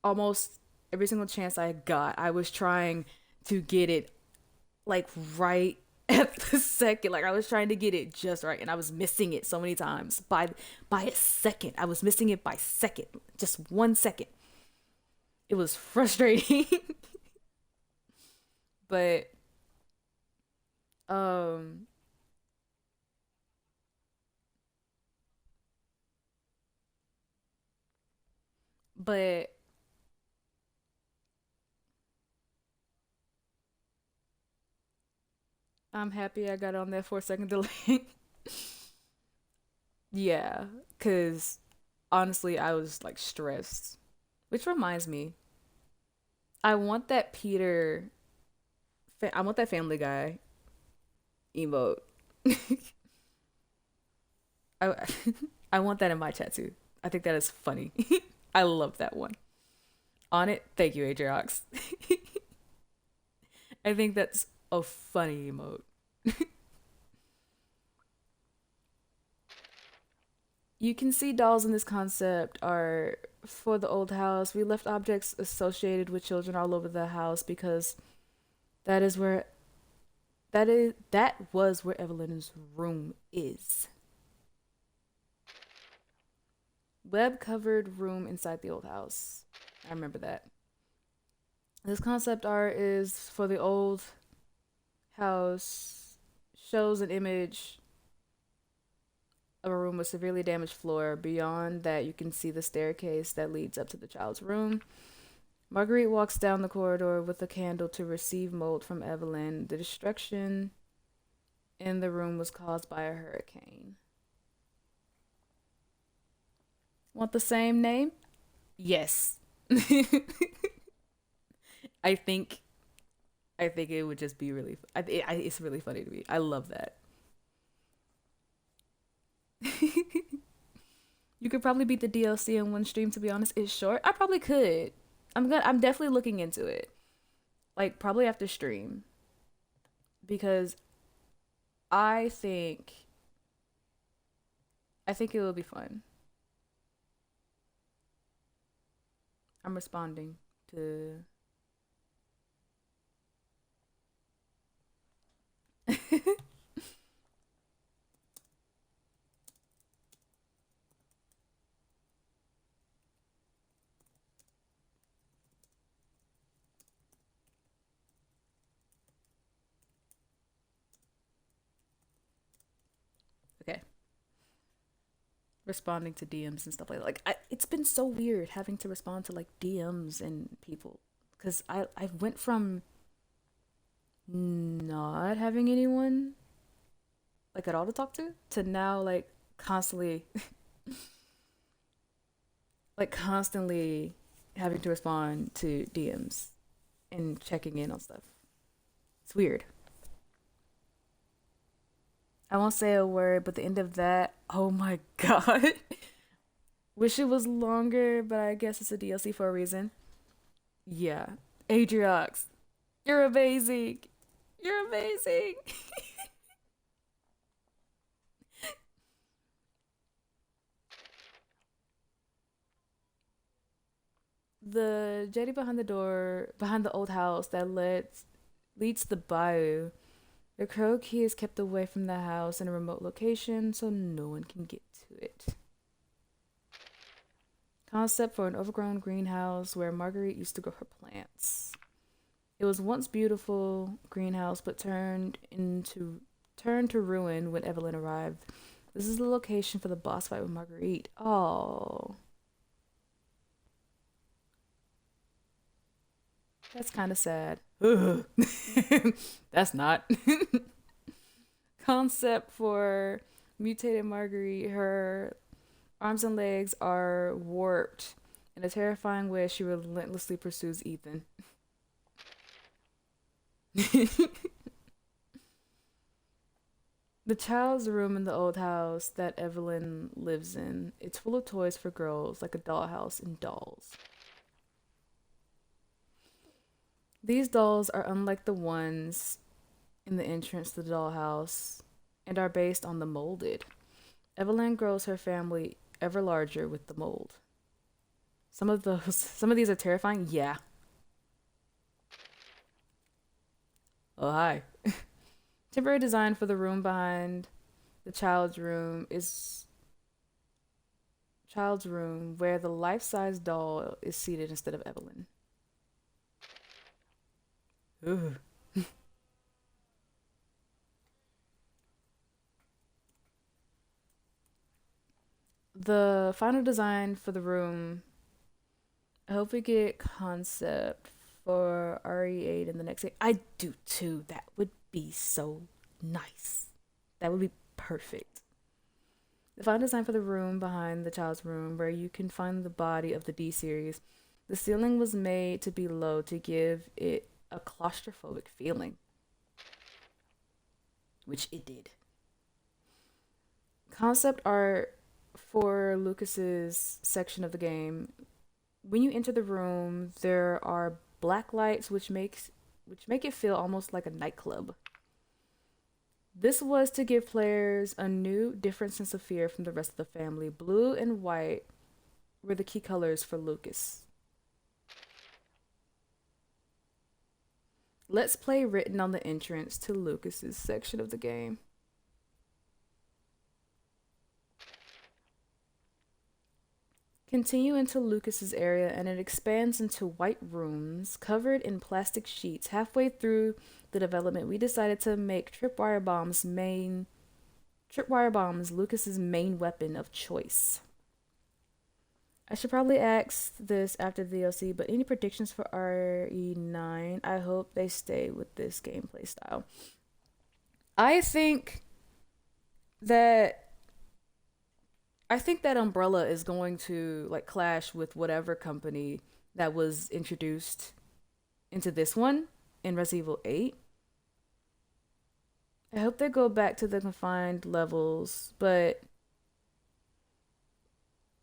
almost every single chance I got, I was trying to get it like right at the second. Like I was trying to get it just right, and I was missing it so many times by a second. I was missing it by second, just 1 second. It was frustrating. But but I'm happy I got on that 4-second delay. Yeah, because honestly, I was like stressed. Which reminds me, I want that I want that Family Guy emote. I I want that in my tattoo. I think that is funny. I love that one. On it, thank you, Adriox. I think that's a funny emote. You can see dolls in this concept are for the old house. We left objects associated with children all over the house because that was where Evelyn's room is. Web covered room inside the old house. I remember that. This concept art is for the old house. Shows an image of a room with severely damaged floor. Beyond that, you can see the staircase that leads up to the child's room. Marguerite walks down the corridor with a candle to receive mold from Evelyn. The destruction in the room was caused by a hurricane. Want the same name? Yes. I think it would just be really. It's really funny to me. I love that. You could probably beat the DLC in one stream. To be honest, it's short. I probably could. I'm definitely looking into it. Like probably after stream, because I think it will be fun. I'm responding to. Okay. Responding to DMs and stuff like that. It's been so weird having to respond to like DMs and people, because I went from not having anyone like at all to talk to now like constantly constantly having to respond to DMs and checking in on stuff. It's weird. I won't say a word, but the end of that, oh my god. Wish it was longer, but I guess it's a DLC for a reason. Yeah. Adriox, you're amazing. You're amazing. The jetty behind the door, behind the old house that leads to the bayou. The crow key is kept away from the house in a remote location so no one can get to it. Concept for an overgrown greenhouse where Marguerite used to grow her plants. It was once beautiful greenhouse but turned to ruin when Evelyn arrived. This is the location for the boss fight with Marguerite. Oh. That's kind of sad. Ugh. That's not. Concept for mutated Marguerite. Her arms and legs are warped. In a terrifying way, she relentlessly pursues Ethan. The child's room in the old house that Evelyn lives in. It's full of toys for girls, like a dollhouse and dolls. These dolls are unlike the ones in the entrance to the dollhouse and are based on the molded. Evelyn grows her family ever larger with the mold. Some of these are terrifying. Yeah. Oh, hi. Temporary design for the room behind the child's room where the life-size doll is seated instead of Evelyn. Ooh. The final design for the room. I hope we get concept for RE8 in the next. I do too. That would be so nice. That would be perfect. The final design for the room behind the child's room, where you can find the body of the D series. The ceiling was made to be low to give it a claustrophobic feeling, which it did. Concept art for Lucas's section of the game. When you enter the room, there are black lights which make it feel almost like a nightclub. This was to give players a new, different sense of fear from the rest of the family. Blue and white were the key colors for Lucas. Let's play written on the entrance to Lucas's section of the game. Continue into Lucas's area and it expands into white rooms covered in plastic sheets. Halfway through the development, we decided to make tripwire bombs Lucas's main weapon of choice. I should probably ask this after the DLC, but any predictions for RE9? I hope they stay with this gameplay style. I think that Umbrella is going to like clash with whatever company that was introduced into this one in Resident Evil 8. I hope they go back to the confined levels, but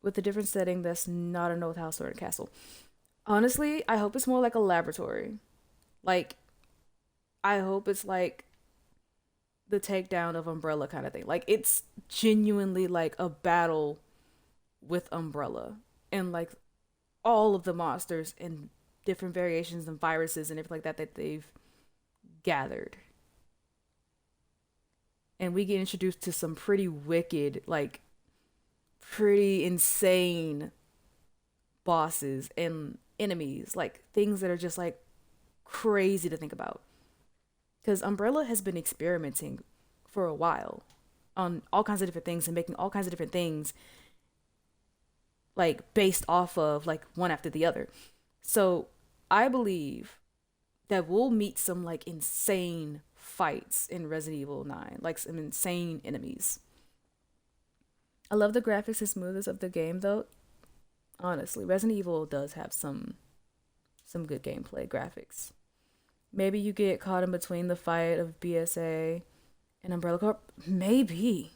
with a different setting that's not an old house or a castle. Honestly, I hope it's more like a laboratory. Like, I hope it's like the takedown of Umbrella kind of thing. Like, it's genuinely like a battle with Umbrella and like all of the monsters and different variations and viruses and everything like that they've gathered. And we get introduced to some pretty wicked, like pretty insane bosses and enemies, like things that are just like crazy to think about. Because Umbrella has been experimenting for a while on all kinds of different things and making all kinds of different things like based off of like one after the other. So I believe that we'll meet some like insane fights in Resident Evil 9, like some insane enemies. I love the graphics and smoothness of the game though. Honestly, Resident Evil does have some good gameplay graphics. Maybe you get caught in between the fight of BSA and Umbrella Corp. Maybe.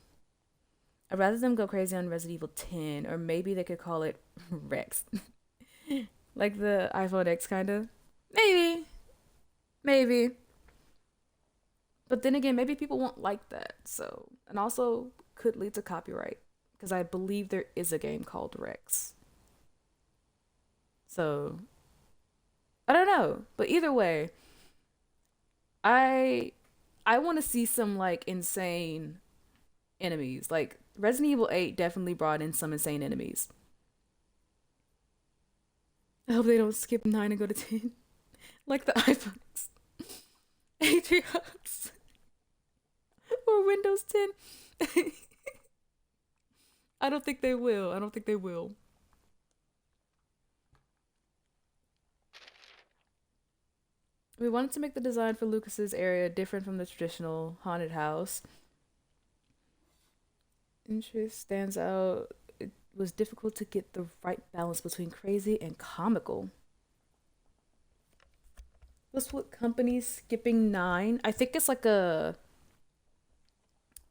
I'd rather them go crazy on Resident Evil 10, or maybe they could call it Rex. Like the iPhone X kind of. Maybe. But then again, maybe people won't like that. So, and also could lead to copyright, because I believe there is a game called Rex. So I don't know, but either way, I I want to see some like insane enemies. Like Resident Evil 8 definitely brought in some insane enemies. I hope they don't skip 9 and go to 10. Like the iPhones. Atriox. Or Windows 10. I don't think they will. I don't think they will. We wanted to make the design for Lucas's area different from the traditional haunted house. Interest stands out. It was difficult to get the right balance between crazy and comical. What's what company skipping 9? I think it's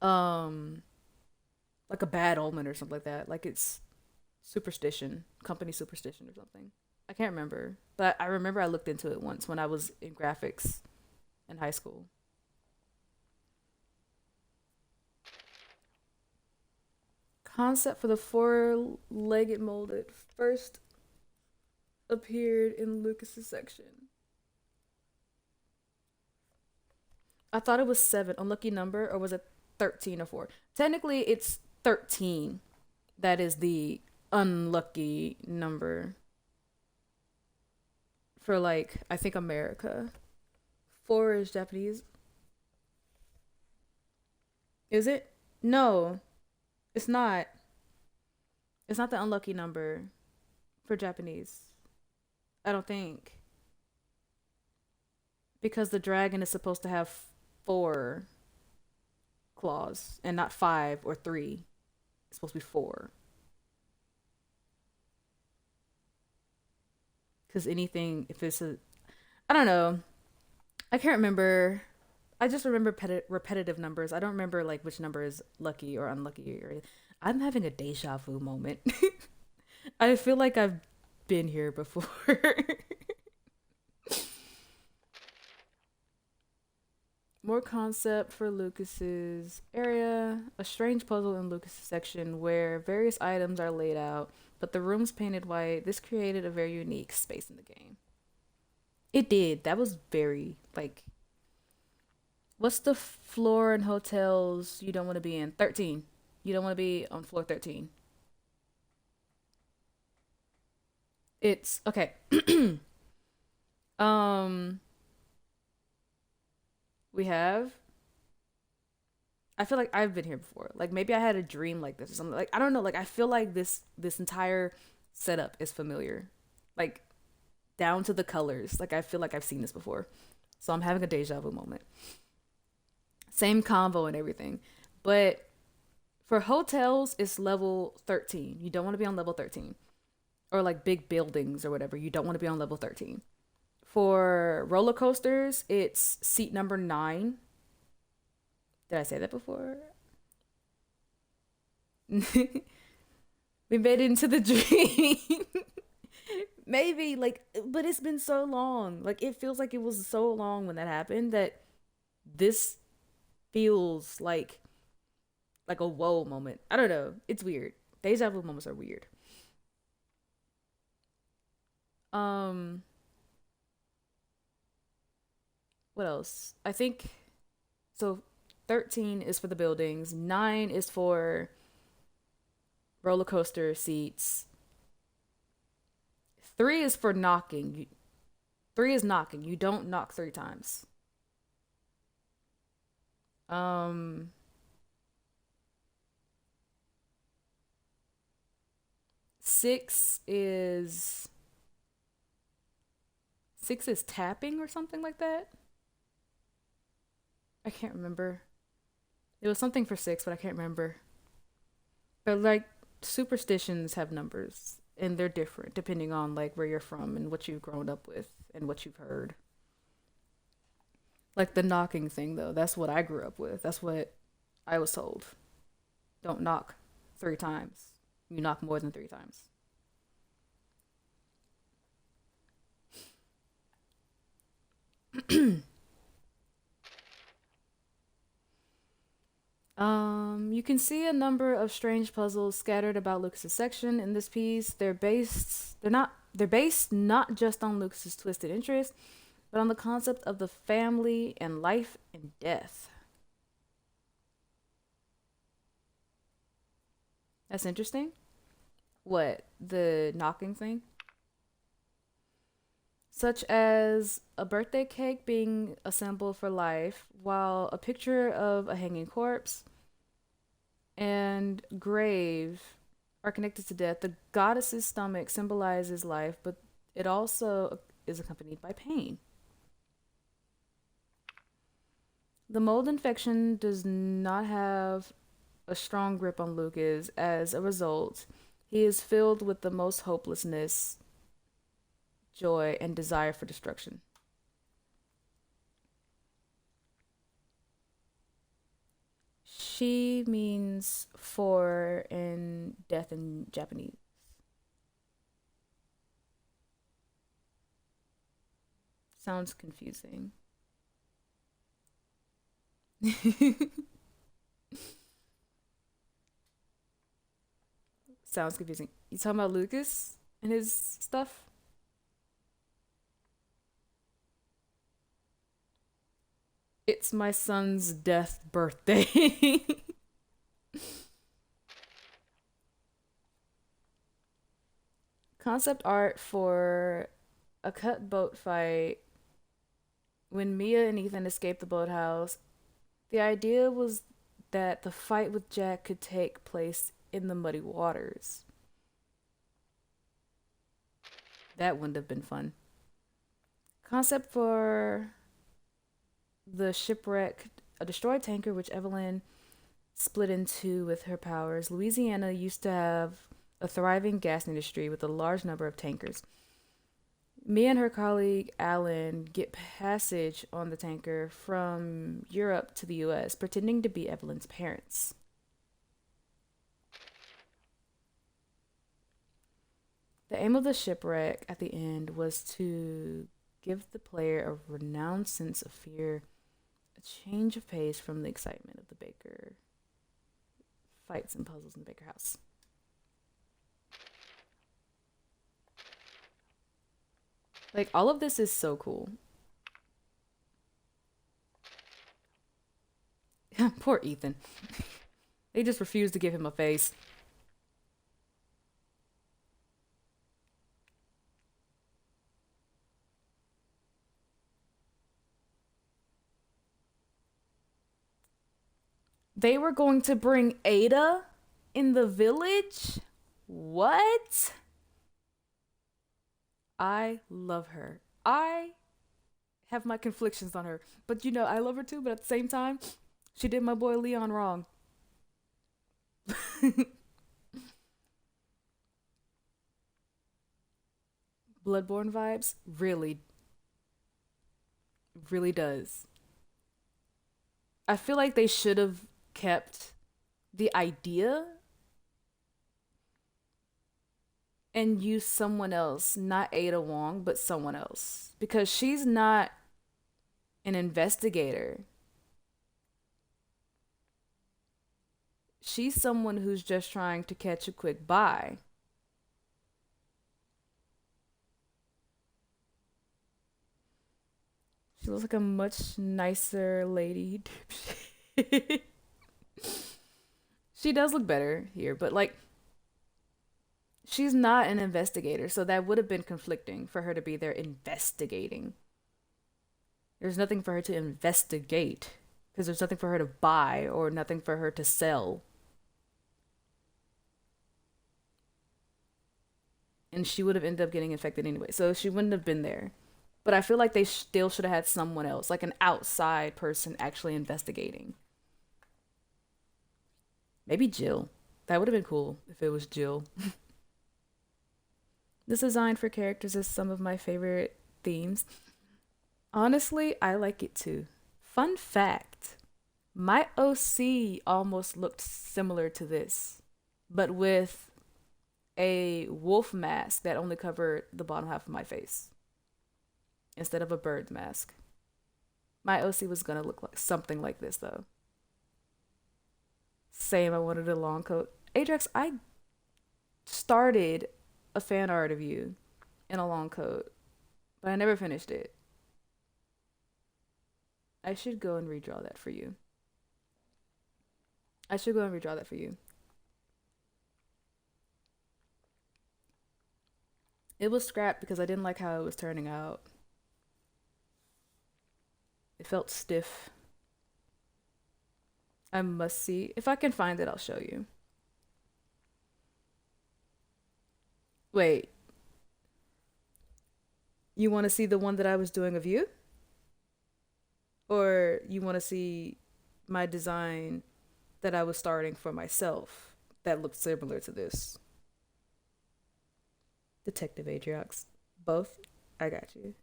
um like a bad omen or something like that. Like it's superstition, company superstition or something. I can't remember, but I remember I looked into it once when I was in graphics in high school. Concept for the four-legged molded first appeared in Lucas's section. I thought it was 7, unlucky number, or was it 13 or 4? Technically, it's 13. That is the unlucky number for like I think America. 4 is Japanese. Is it? No. It's not. It's not the unlucky number for Japanese. I don't think. Because the dragon is supposed to have 4 claws and not 5 or 3. It's supposed to be 4. Because anything, if it's a, I don't know. I can't remember. I just remember repetitive numbers. I don't remember like which number is lucky or unlucky. I'm having a deja vu moment. I feel like I've been here before. More concept for Lucas's area. A strange puzzle in Lucas's section where various items are laid out, but the room's painted white. This created a very unique space in the game. It did. That was very, like... What's the floor in hotels you don't want to be in? 13. You don't want to be on floor 13. It's... Okay. We have... I feel like I've been here before. Like, maybe I had a dream like this or something. Like, I don't know. Like, I feel like this entire setup is familiar. Like, down to the colors. Like, I feel like I've seen this before. So I'm having a deja vu moment. Same combo and everything. But for hotels, it's level 13. You don't want to be on level 13. Or, like, big buildings or whatever. You don't want to be on level 13. For roller coasters, it's seat number 9. Did I say that before? We made it into the dream. Maybe, like, but it's been so long. Like, it feels like it was so long when that happened that this feels like a whoa moment. I don't know. It's weird. Deja vu moments are weird. What else? I think so 13 is for the buildings, 9 is for roller coaster seats. 3 is for knocking. 3 is knocking. You don't knock 3 times. 6 is tapping or something like that. I can't remember. It was something for 6, but I can't remember. But like superstitions have numbers and they're different depending on like where you're from and what you've grown up with and what you've heard. Like the knocking thing though, that's what I grew up with. That's what I was told. Don't knock 3 times. You knock more than 3 times. You can see a number of strange puzzles scattered about Lucas's section in this piece. They're they're based not just on Lucas's twisted interest, but on the concept of the family and life and death. That's interesting. What, the knocking thing? Such as a birthday cake being a symbol for life, while a picture of a hanging corpse and grave are connected to death. The goddess's stomach symbolizes life, but it also is accompanied by pain. The mold infection does not have a strong grip on Lucas. As a result, he is filled with the most hopelessness, joy, and desire for destruction. She means for in death in Japanese. Sounds confusing. Sounds confusing. You talking about Lucas and his stuff? It's my son's death birthday. Concept art for a cut boat fight when Mia and Ethan escape the boathouse. The idea was that the fight with Jack could take place in the muddy waters. That wouldn't have been fun. Concept for the shipwreck, a destroyed tanker which Evelyn split in two with her powers. Louisiana used to have a thriving gas industry with a large number of tankers. Mia and her colleague Alan get passage on the tanker from Europe to the US, pretending to be Evelyn's parents. The aim of the shipwreck at the end was to give the player a renowned sense of fear, a change of pace from the excitement of the Baker fights and puzzles in the Baker house. Like, all of this is so cool. Poor Ethan. They just refused to give him a face. They were going to bring Ada in the village? What? I love her. I have my conflictions on her. But you know, I love her too, but at the same time, she did my boy Leon wrong. Bloodborne vibes? Really. Really does. I feel like they should have kept the idea and used someone else, not Ada Wong, but someone else. Because she's not an investigator. She's someone who's just trying to catch a quick buy. She looks like a much nicer lady. She does look better here, but like, she's not an investigator, so that would have been conflicting for her to be there investigating. There's nothing for her to investigate because there's nothing for her to buy or nothing for her to sell. And she would have ended up getting infected anyway, so she wouldn't have been there. But I feel like they still should have had someone else, like an outside person actually investigating. Maybe Jill. That would have been cool if it was Jill. This design for characters is some of my favorite themes. Honestly, I like it too. Fun fact, my OC almost looked similar to this, but with a wolf mask that only covered the bottom half of my face instead of a bird mask. My OC was gonna look like something like this though. Same, I wanted a long coat. Ajax, I started a fan art of you in a long coat, but I never finished it. I should go and redraw that for you. I should go and redraw that for you. It was scrapped because I didn't like how it was turning out. It felt stiff. I must see. If I can find it, I'll show you. Wait. You want to see the one that I was doing of you? Or you want to see my design that I was starting for myself that looked similar to this? Detective Atriox. Both? I got you.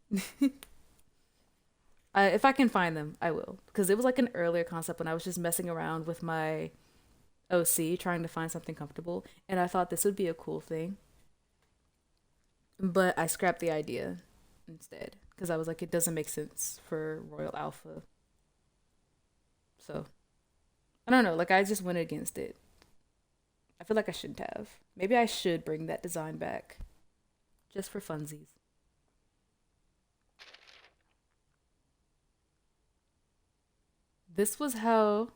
If I can find them, I will. Because it was like an earlier concept when I was just messing around with my OC, trying to find something comfortable. And I thought this would be a cool thing. But I scrapped the idea instead. Because I was like, it doesn't make sense for Royal Alpha. So, I don't know. Like, I just went against it. I feel like I shouldn't have. Maybe I should bring that design back. Just for funsies. This was how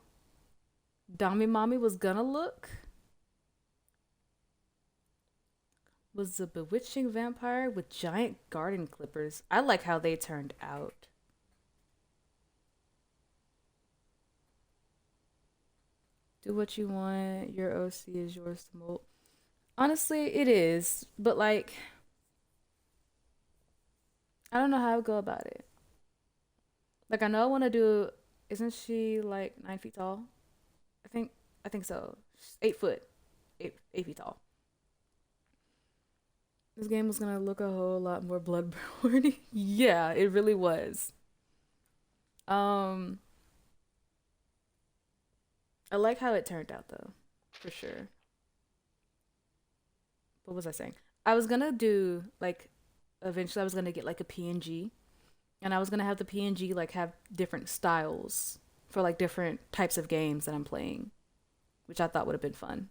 Dami Mommy was gonna look. Was a bewitching vampire with giant garden clippers. I like how they turned out. Do what you want. Your OC is yours to mold. Honestly, it is. But like, I don't know how I would go about it. Like, I know I want to do. Isn't she like 9 feet tall? I think so. 8 foot, 8 feet tall. This game was gonna look a whole lot more Bloodborne. Yeah, it really was. I like how it turned out though, for sure. What was I saying? I was gonna do like, eventually I was gonna get like a PNG, and I was gonna have the PNG like have different styles for like different types of games that I'm playing, which I thought would have been fun.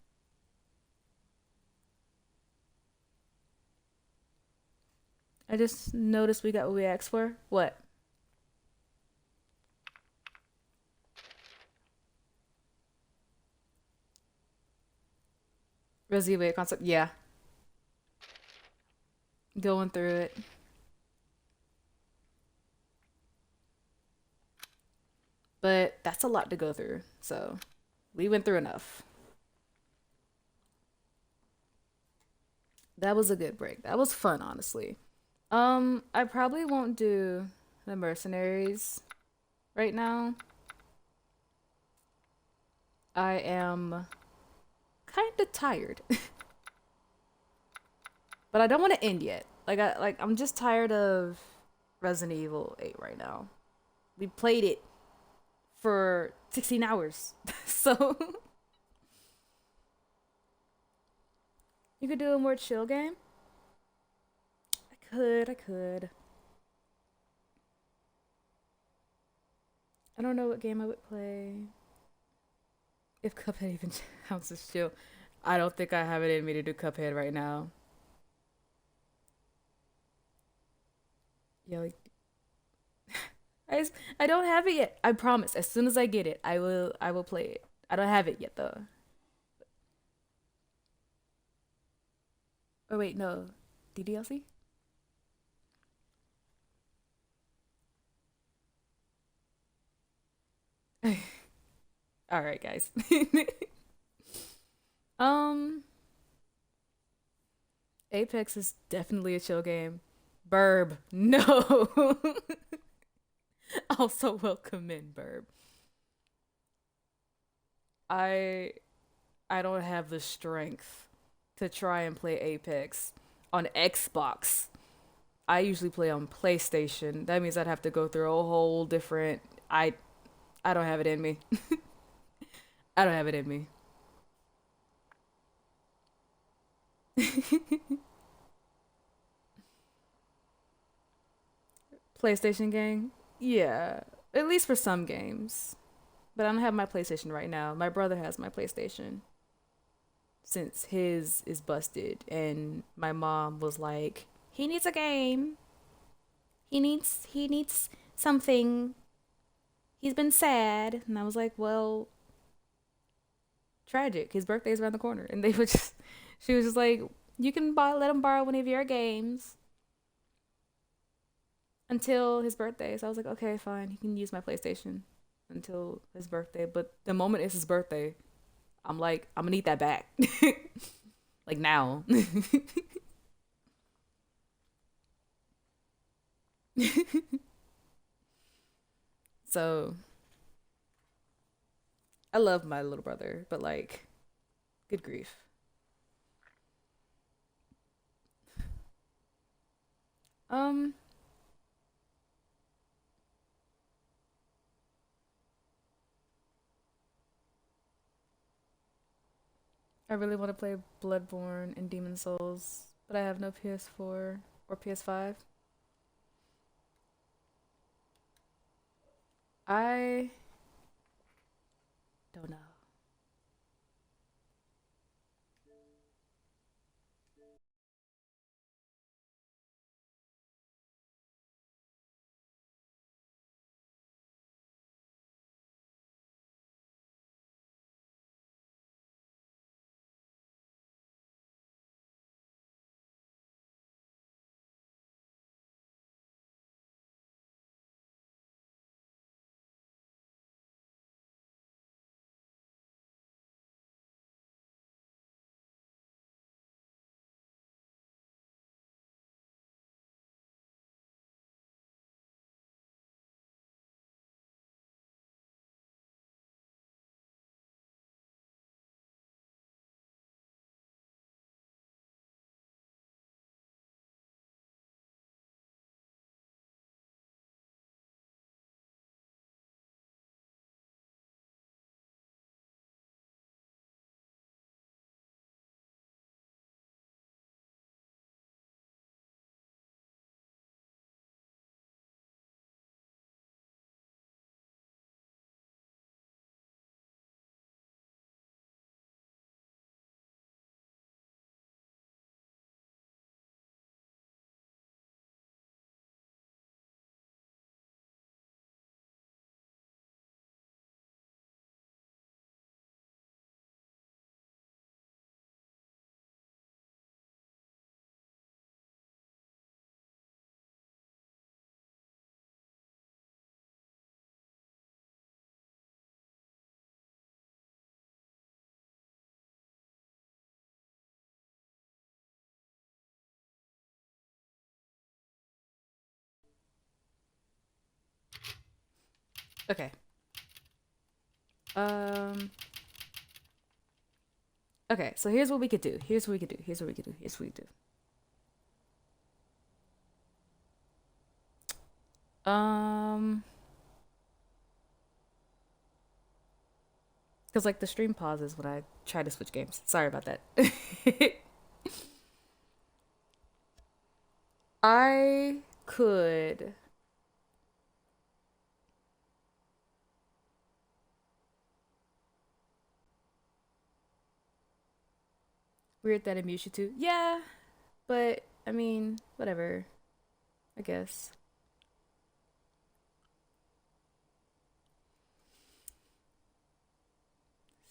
I just noticed we got what we asked for. What? Resident Evil concept? Yeah. Going through it. But that's a lot to go through, so we went through enough. That was a good break. That was fun, honestly. I probably won't do the mercenaries right now. I am kind of tired. But I don't want to end yet. I'm just tired of Resident Evil 8 right now. We played it for 16 hours. So you could do a more chill game? I could. I don't know what game I would play. If Cuphead even counts as chill. I don't think I have it in me to do Cuphead right now. Yeah, like I don't have it yet. I promise. As soon as I get it, I will play it. I don't have it yet though. Oh wait, no. DDLC? All right, guys. Apex is definitely a chill game. Burb, no. Also welcome in, Burb. I don't have the strength to try and play Apex on Xbox. I usually play on PlayStation. That means I'd have to go through a whole different I don't have it in me. I don't have it in me. PlayStation game? Yeah, at least for some games. But I don't have my PlayStation right now. My brother has my PlayStation. Since his is busted, and my mom was like, he needs a game. He needs something. He's been sad. And I was like, well, tragic. His birthday's around the corner. And they would just, she was just like, you can let him borrow one of your games until his birthday. So I was like, okay, fine. He can use my PlayStation until his birthday. But the moment it's his birthday, I'm like, I'm gonna need that back. Like now. So I love my little brother, but like, good grief. Um, I really want to play Bloodborne and Demon Souls, but I have no PS4 or PS5. I don't know. Okay. Um. Okay, so here's what we could do. Here's what we could do. Here's what we could do. Here's what we could do. Because like the stream pauses when I try to switch games. Sorry about that. I could. Weird that it mutes you too. Yeah, but I mean, whatever. I guess.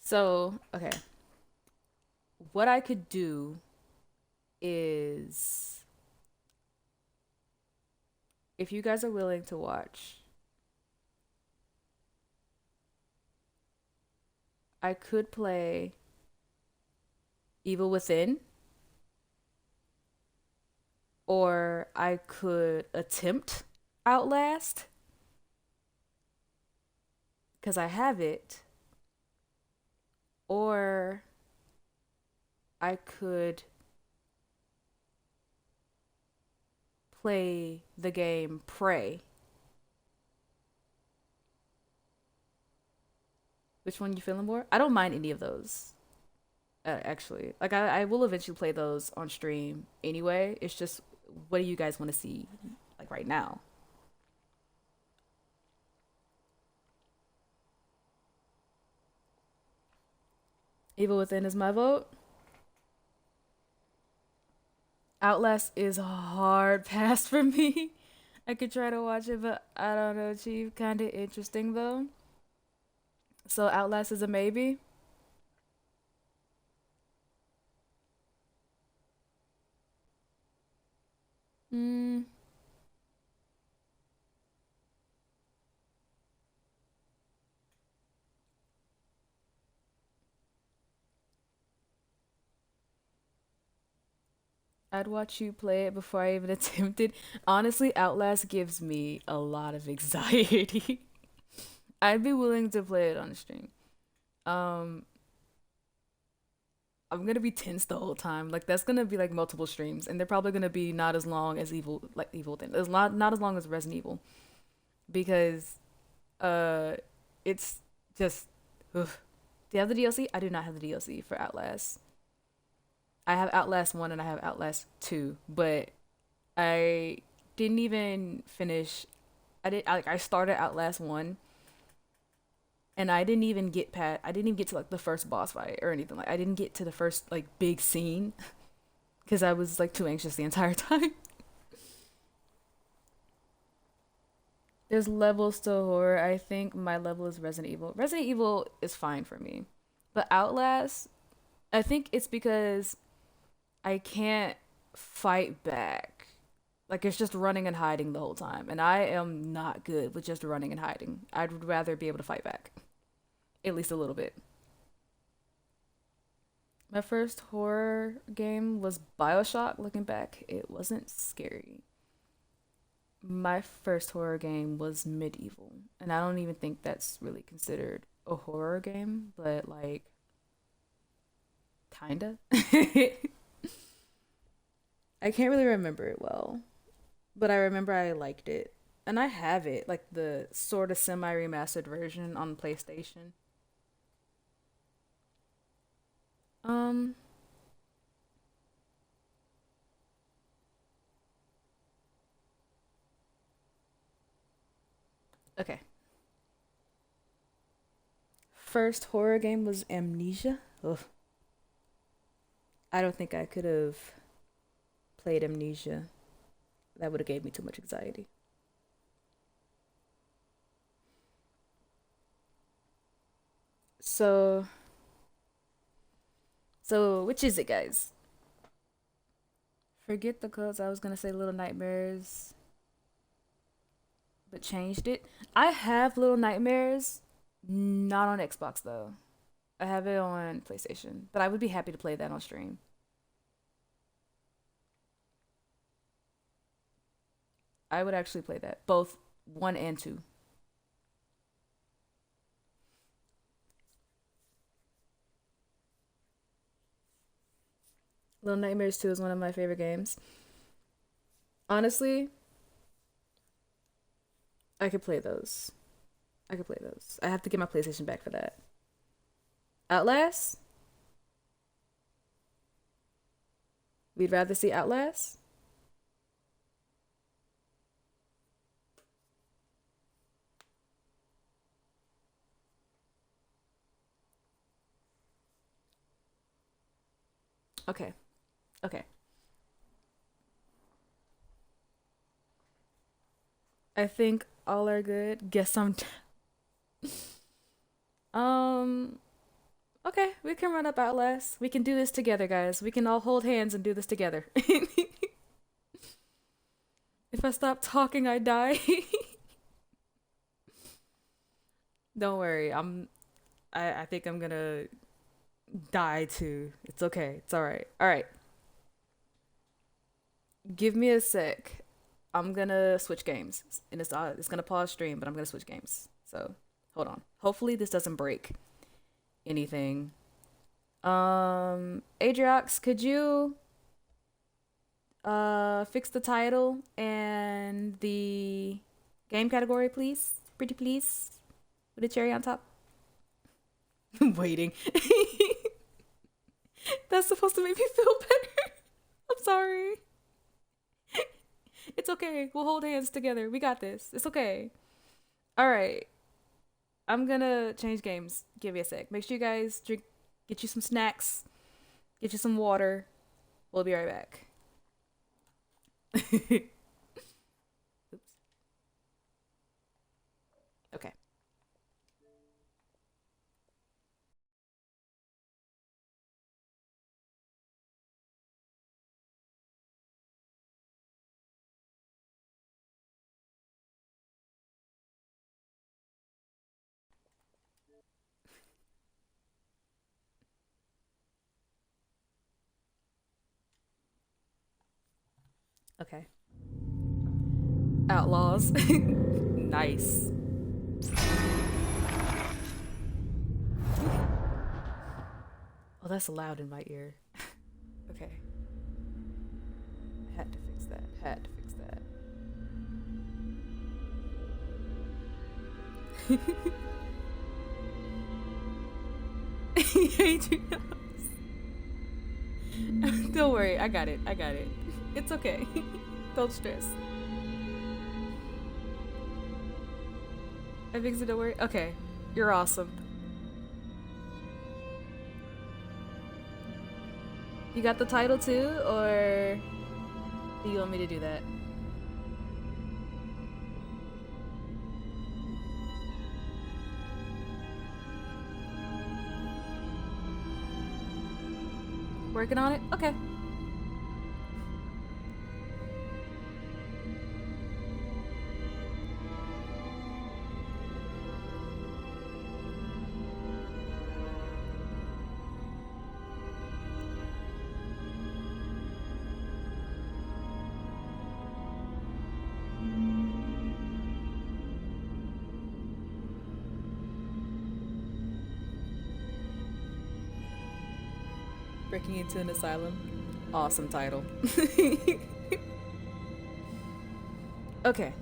So, okay. What I could do is if you guys are willing to watch, I could play Evil Within, or I could attempt Outlast because I have it, or I could play the game Prey. Which one you feeling more? I don't mind any of those. Actually, like I will eventually play those on stream anyway. It's just what do you guys want to see like right now? Evil Within is my vote. Outlast is a hard pass for me. I could try to watch it, but I don't know, Chief. Kind of interesting though. So Outlast is a maybe. Hmm. I'd watch you play it before I even attempted. Honestly, Outlast gives me a lot of anxiety. I'd be willing to play it on stream. Um, I'm gonna be tense the whole time. Like that's gonna be like multiple streams, and they're probably gonna be not as long as Evil Within. It's not as long as Resident Evil, because it's just. Ugh. Do you have the DLC? I do not have the DLC for Outlast. I have Outlast 1 and I have Outlast 2, but I didn't even finish. I started Outlast 1 and I didn't even get to like the first boss fight or anything. Like I didn't get to the first like big scene cuz I was like too anxious the entire time. There's levels to horror. I think my level is Resident Evil. Resident Evil is fine for me. But Outlast, I think it's because I can't fight back. Like it's just running and hiding the whole time. And I am not good with just running and hiding. I'd rather be able to fight back. At least a little bit. My first horror game was BioShock. Looking back, it wasn't scary. My first horror game was Medieval. And I don't even think that's really considered a horror game, but like kinda. I can't really remember it well, but I remember I liked it. And I have it, like the sort of semi remastered version on PlayStation. Um, okay. First horror game was Amnesia. Ugh. I don't think I could have played Amnesia. That would have gave me too much anxiety. So, which is it, guys? Forget the codes. I was gonna say Little Nightmares, but changed it. I have Little Nightmares, not on Xbox though. I have it on PlayStation, but I would be happy to play that on stream. I would actually play that, both 1 and 2. Little Nightmares 2 is one of my favorite games. Honestly, I could play those. I could play those. I have to get my PlayStation back for that. Outlast? We'd rather see Outlast? Okay. Okay. I think all are good. Guess I'm okay, we can run up Outlast. We can do this together, guys. We can all hold hands and do this together. If I stop talking, I die. Don't worry. I think I'm gonna die too. It's okay. It's all right. All right. Give me a sec. I'm gonna switch games, and it's gonna pause stream, but I'm gonna switch games. So hold on. Hopefully this doesn't break anything. Adriox, could you fix the title and the game category, please? Pretty please, with a cherry on top. Waiting. That's supposed to make me feel better. I'm sorry. It's okay. We'll hold hands together. We got this. It's okay. All right. I'm gonna change games. Give me a sec. Make sure you guys drink, get you some snacks, get you some water. We'll be right back. Oops. Okay. Okay. Outlaws. Nice. Oh, that's loud in my ear. Okay. Had to fix that. Had to fix that. Adrian. Don't worry, I got it. I got it. It's okay. Don't stress. I fixed it, don't worry. Okay. You're awesome. You got the title too, or do you want me to do that? Working on it? Okay. Breaking into an asylum. Awesome title. Okay.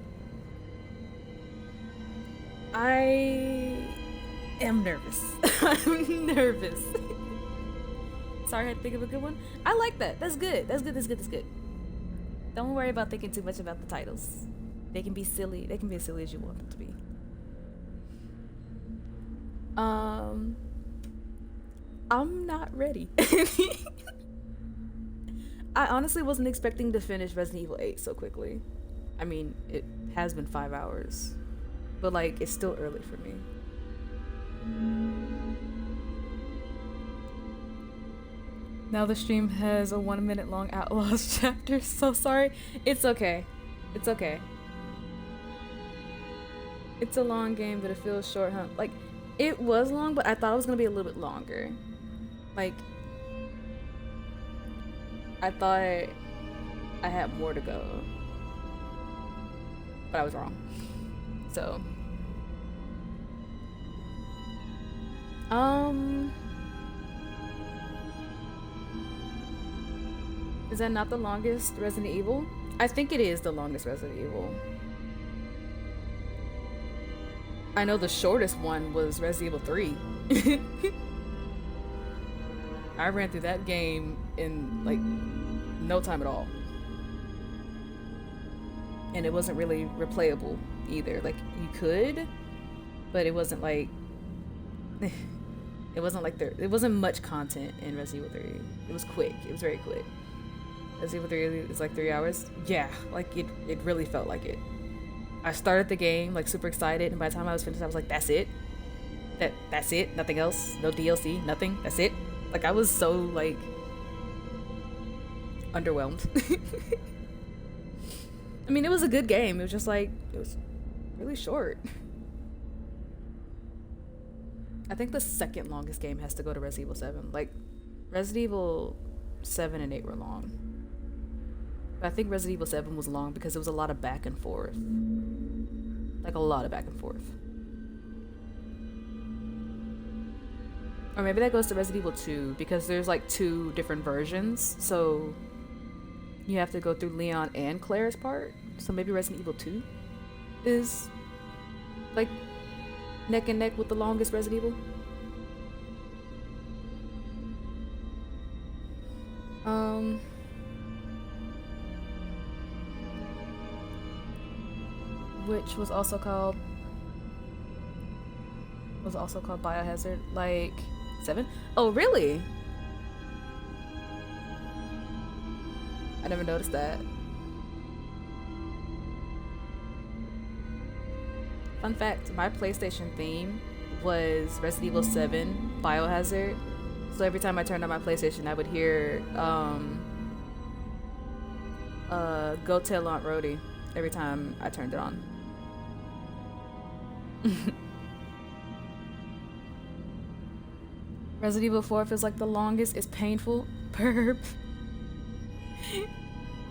I am nervous. I'm nervous. Sorry, I had to think of a good one. I like that. That's good. That's good. That's good. That's good. Don't worry about thinking too much about the titles. They can be silly. They can be as silly as you want them to be. I'm not ready. I honestly wasn't expecting to finish Resident Evil 8 so quickly. I mean, it has been 5 hours, but like, it's still early for me. Now the stream has a 1 minute long Outlaws chapter. So sorry. It's okay. It's okay. It's a long game, but it feels short, huh? Like, it was long, but I thought it was gonna be a little bit longer. Like, I thought I had more to go, but I was wrong. So, is that not the longest Resident Evil? I think it is the longest Resident Evil. I know the shortest one was Resident Evil 3. I ran through that game in like no time at all. And it wasn't really replayable either. Like, you could, but it wasn't like it wasn't much content in Resident Evil 3. It was quick. It was very quick. Resident Evil 3 is like 3 hours. Yeah, like it really felt like it. I started the game like super excited, and by the time I was finished I was like, that's it? That's it? Nothing else? No DLC? Nothing? That's it? Like, I was so like underwhelmed. I mean, it was a good game. It was just like, it was really short. I think the second longest game has to go to Resident Evil 7. Like, Resident Evil 7 and 8 were long. But I think Resident Evil 7 was long because it was a lot of back and forth. Like, a lot of back and forth. Or maybe that goes to Resident Evil 2 because there's like 2 different versions. So you have to go through Leon and Claire's part. So maybe Resident Evil 2 is like neck and neck with the longest Resident Evil. Which was also called Biohazard, like 7? Oh, really? I never noticed that. Fun fact, my PlayStation theme was Resident Evil 7 Biohazard. So every time I turned on my PlayStation, I would hear Go Tell Aunt Rhodey every time I turned it on. Resident Evil 4 feels like the longest. It's painful. Burb.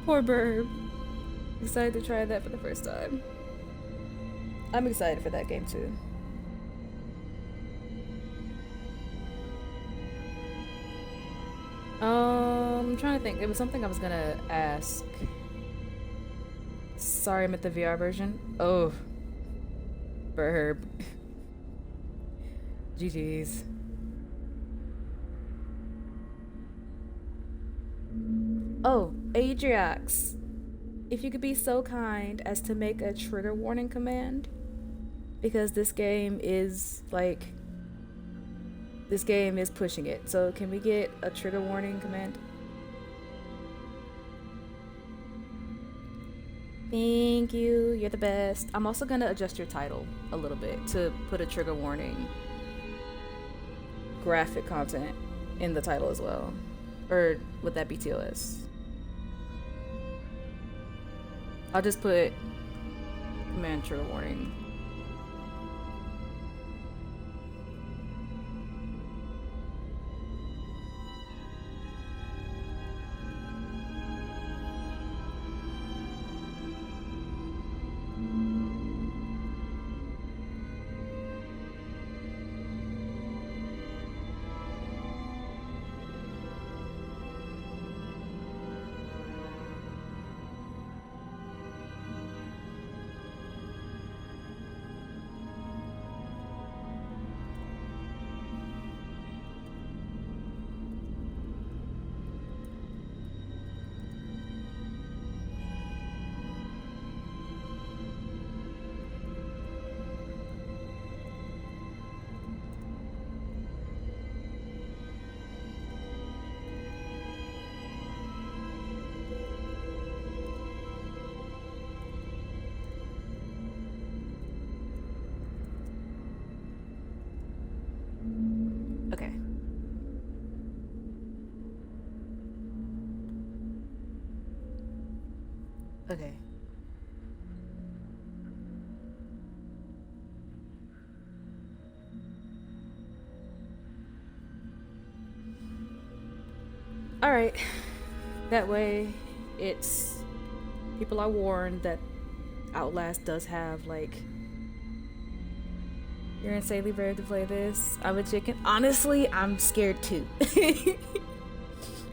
Poor Burb. Excited to try that for the first time. I'm excited for that game too. I'm trying to think. It was something I was gonna ask. Sorry, I'm at the VR version. Oh. Burb. GG's. Oh, Adriax. If you could be so kind as to make a trigger warning command. Because this game is, like... This game is pushing it. So can we get a trigger warning command? Thank you. You're the best. I'm also gonna adjust your title a little bit to put a trigger warning graphic content in the title as well. Or would that be TOS? I'll just put command trigger warning. Okay. Okay. All right. That way, it's people are warned that Outlast does have like. You're insanely brave to play this. I'm a chicken. Honestly, I'm scared too.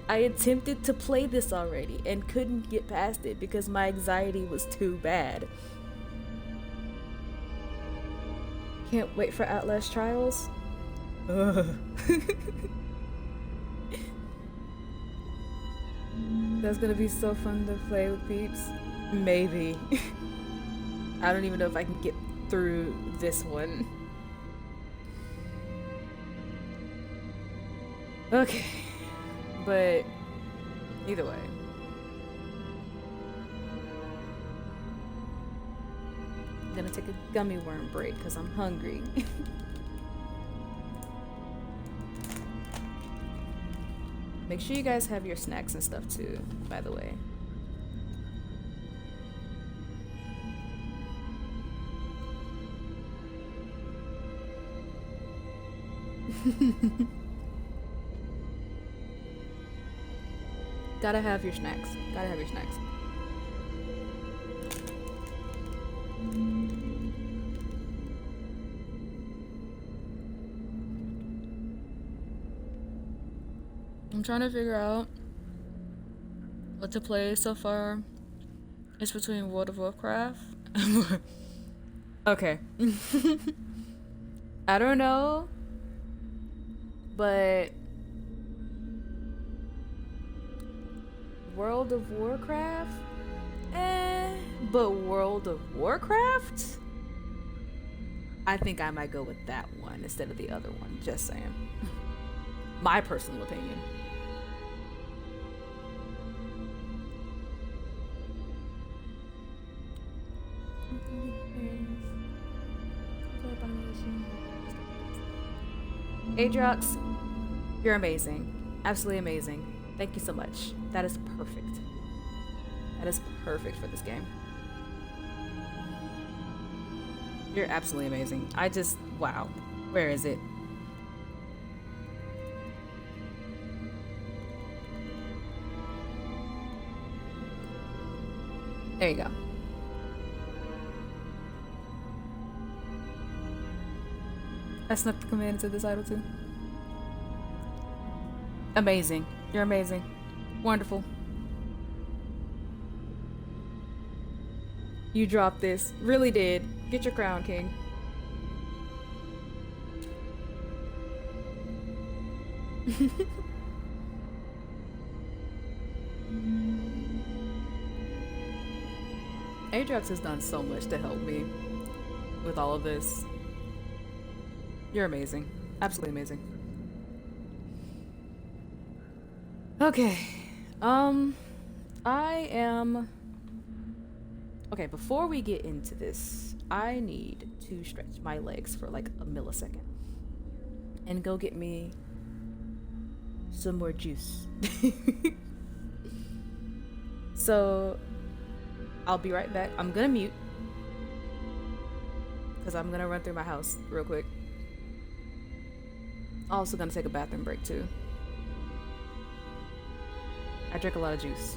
I attempted to play this already and couldn't get past it because my anxiety was too bad. Can't wait for Outlast Trials. Ugh. That's gonna be so fun to play with peeps. Maybe. I don't even know if I can get through this one. Okay, but either way. I'm gonna take a gummy worm break because I'm hungry. Make sure you guys have your snacks and stuff too, by the way. Gotta have your snacks. Gotta have your snacks. I'm trying to figure out what to play so far. It's between World of Warcraft. Okay. I don't know, but World of Warcraft? But World of Warcraft? I think I might go with that one instead of the other one, just saying. My personal opinion. Adrox, you're amazing. Absolutely amazing. Thank you so much. That is perfect. That is perfect for this game. You're absolutely amazing. Wow. Where is it? There you go. I snuck the command into this idol too. Amazing. You're amazing. Wonderful. You dropped this. Really did. Get your crown, King. Ajax has done so much to help me with all of this. You're amazing. Absolutely amazing. Okay. Okay, before we get into this, I need to stretch my legs for like a millisecond and go get me some more juice. So I'll be right back. I'm gonna mute because I'm gonna run through my house real quick. Also gonna take a bathroom break too. I drink a lot of juice.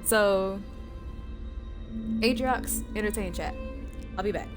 So, Adrox, entertain chat. I'll be back.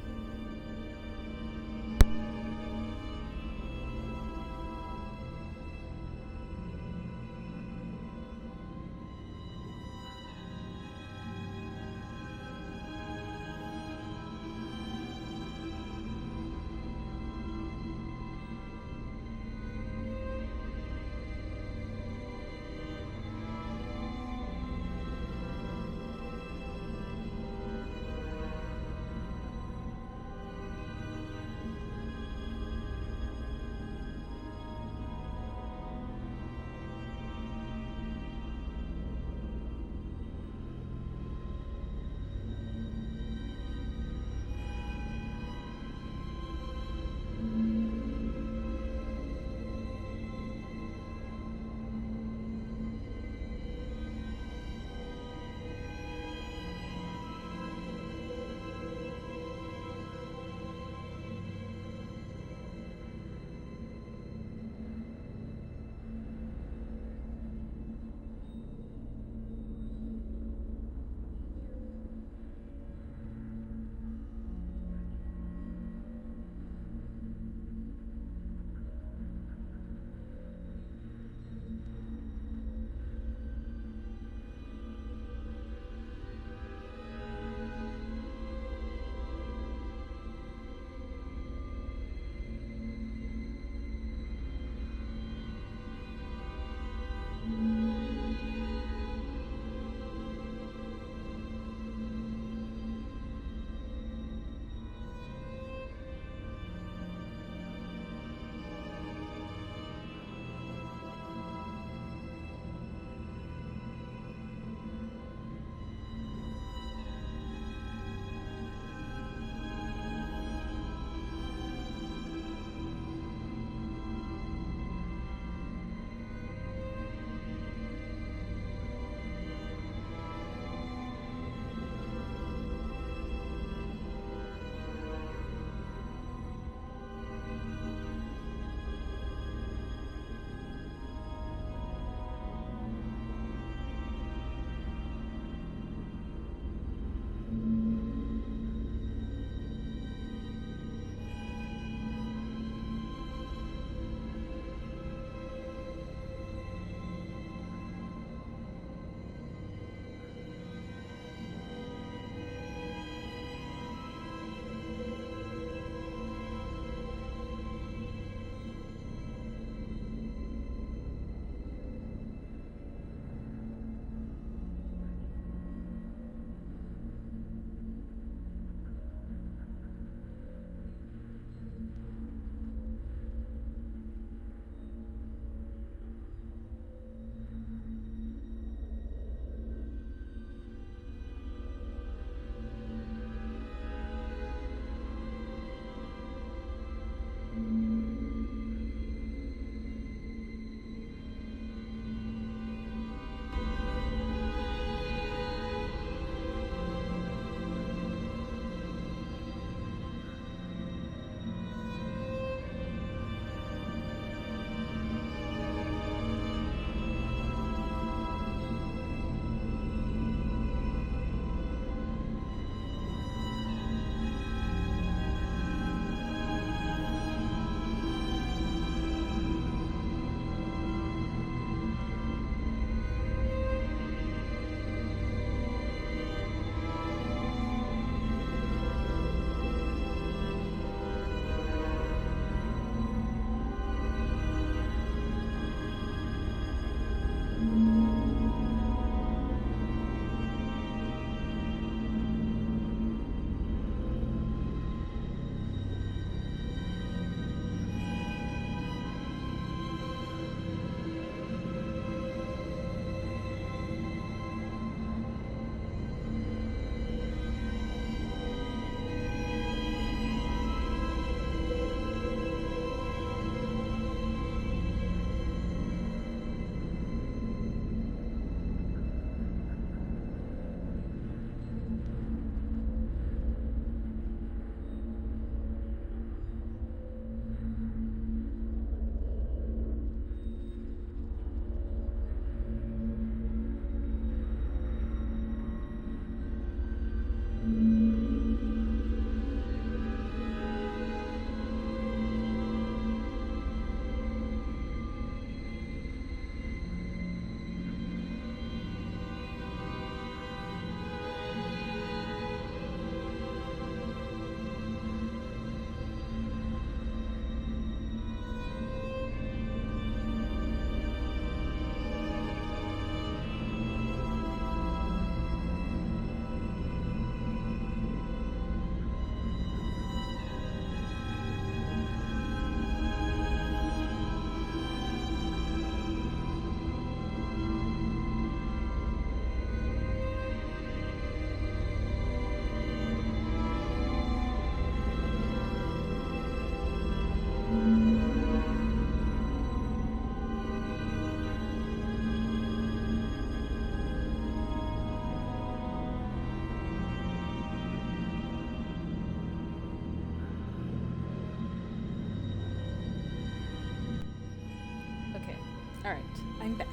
Alright, I'm back.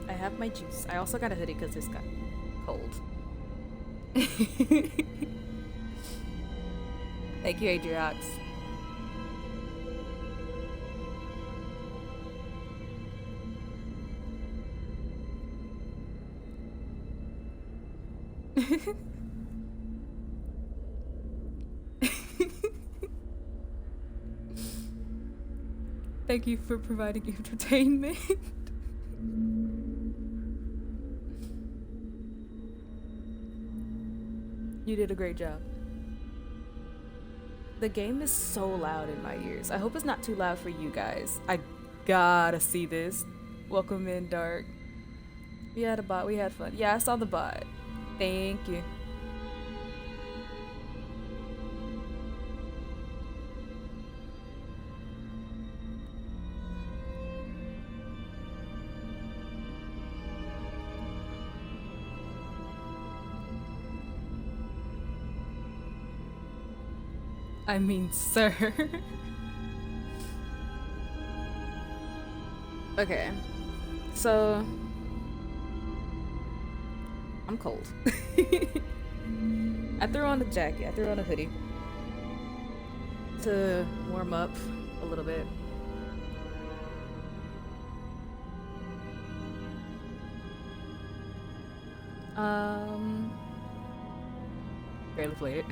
I have my juice. I also got a hoodie because it's got cold. Thank you, Adriox. Thank you for providing entertainment. You did a great job. The game is so loud in my ears. I hope it's not too loud for you guys. I gotta see this. Welcome in, Dark. We had a bot. We had fun. Yeah, I saw the bot. Thank you. I mean, sir. Okay. So I'm cold. I threw on a jacket. I threw on a hoodie to warm up a little bit. Barely played it.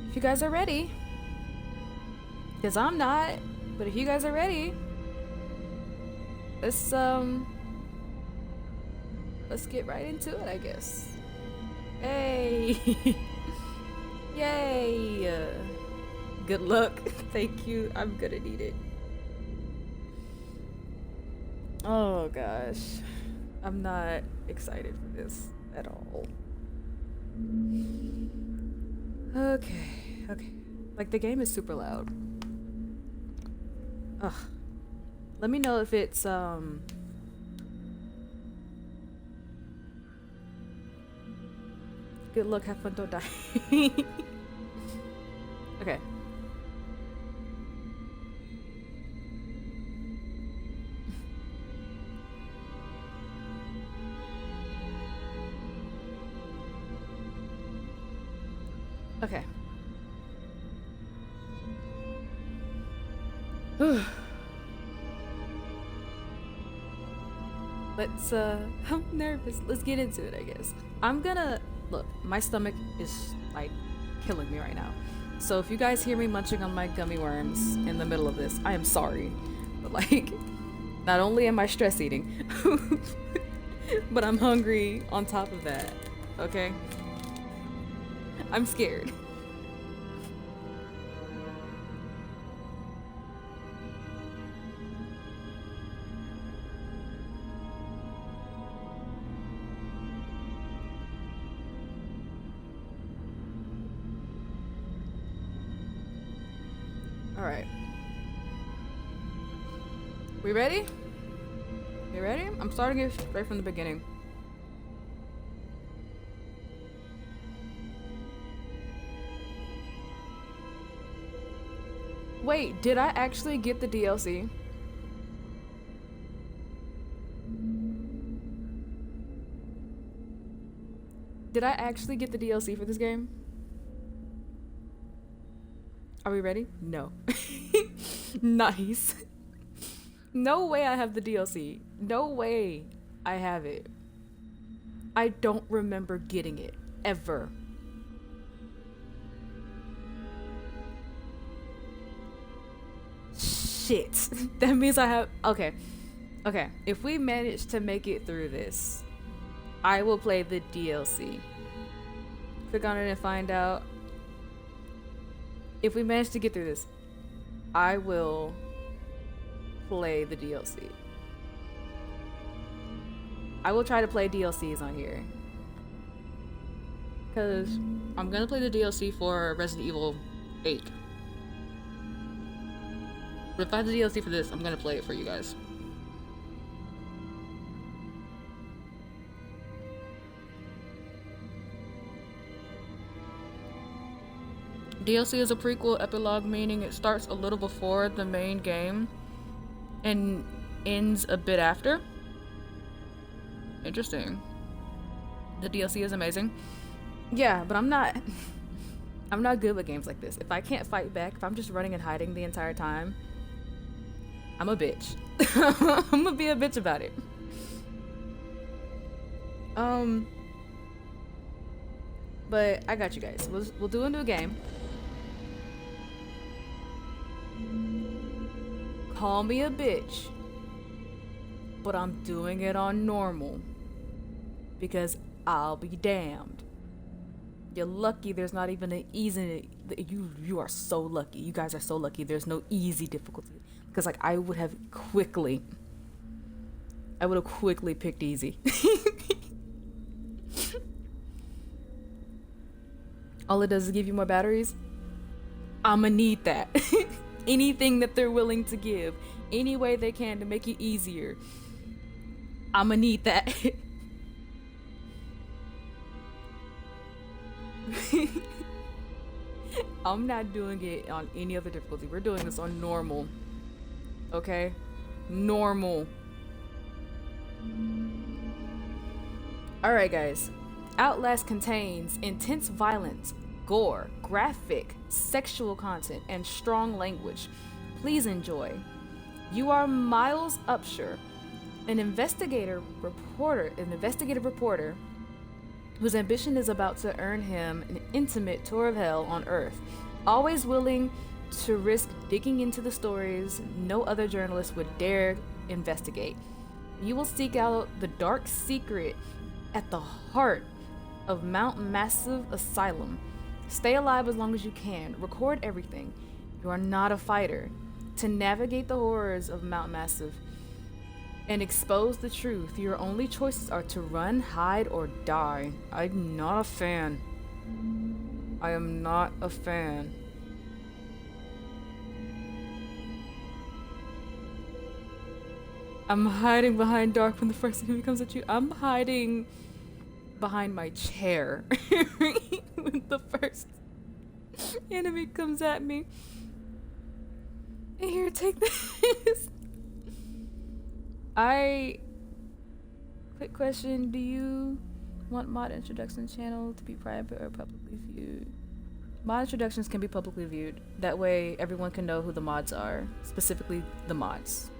If you guys are ready, because I'm not, but if you guys are ready, let's get right into it, I guess. Hey, yay! Good luck. Thank you. I'm gonna need it. Oh gosh, I'm not excited for this at all. Okay. Like, the game is super loud. Ugh. Let me know if it's, good luck, have fun, don't die. Okay. Okay. Let's, I'm nervous. Let's get into it, I guess. I'm gonna, look, my stomach is, like, killing me right now. So if you guys hear me munching on my gummy worms in the middle of this, I am sorry. But, like, not only am I stress eating, but I'm hungry on top of that, okay? I'm scared. Alright. We ready? You ready? I'm starting it right from the beginning. Wait, did I actually get the DLC? Did I actually get the DLC for this game? Are we ready? No. Nice. No way I have the DLC. No way I have it. I don't remember getting it. Ever. Shit. That means I have... Okay. Okay. If we manage to make it through this, I will play the DLC. Click on it and find out. If we manage to get through this, I will play the DLC. I will try to play DLCs on here. Because I'm going to play the DLC for Resident Evil 8. But if I have the DLC for this, I'm going to play it for you guys. DLC is a prequel epilogue, meaning it starts a little before the main game and ends a bit after. Interesting. The DLC is amazing. Yeah, but I'm not I'm not good with games like this. If I can't fight back, if I'm just running and hiding the entire time, I'm a bitch. I'm gonna be a bitch about it. But I got you guys. We'll do a new game. Call me a bitch, but I'm doing it on normal because I'll be damned. You're lucky there's not even an easy. You are so lucky. You guys are so lucky. There's no easy difficulty because like I would have quickly picked easy. All it does is give you more batteries. I'ma need that. Anything that they're willing to give, any way they can to make it easier, I'ma need that. I'm not doing it on any other difficulty. We're doing this on normal. Okay? Normal. Alright, guys. Outlast contains intense violence, gore, graphic, sexual content, and strong language. Please enjoy. You are Miles Upshur, an investigative reporter whose ambition is about to earn him an intimate tour of hell on Earth, always willing to risk digging into the stories no other journalist would dare investigate. You will seek out the dark secret at the heart of Mount Massive Asylum. Stay alive as long as you can. Record everything. You are not a fighter. To navigate the horrors of Mount Massive and expose the truth, your only choices are to run, hide, or die. I'm not a fan. I am not a fan. I'm hiding behind dark when the first enemy comes at you. I'm hiding behind my chair when the first enemy comes at me. Here, take this. Quick question, do you want mod introduction channel to be private or publicly viewed? Mod introductions can be publicly viewed. That way everyone can know who the mods are, specifically the mods,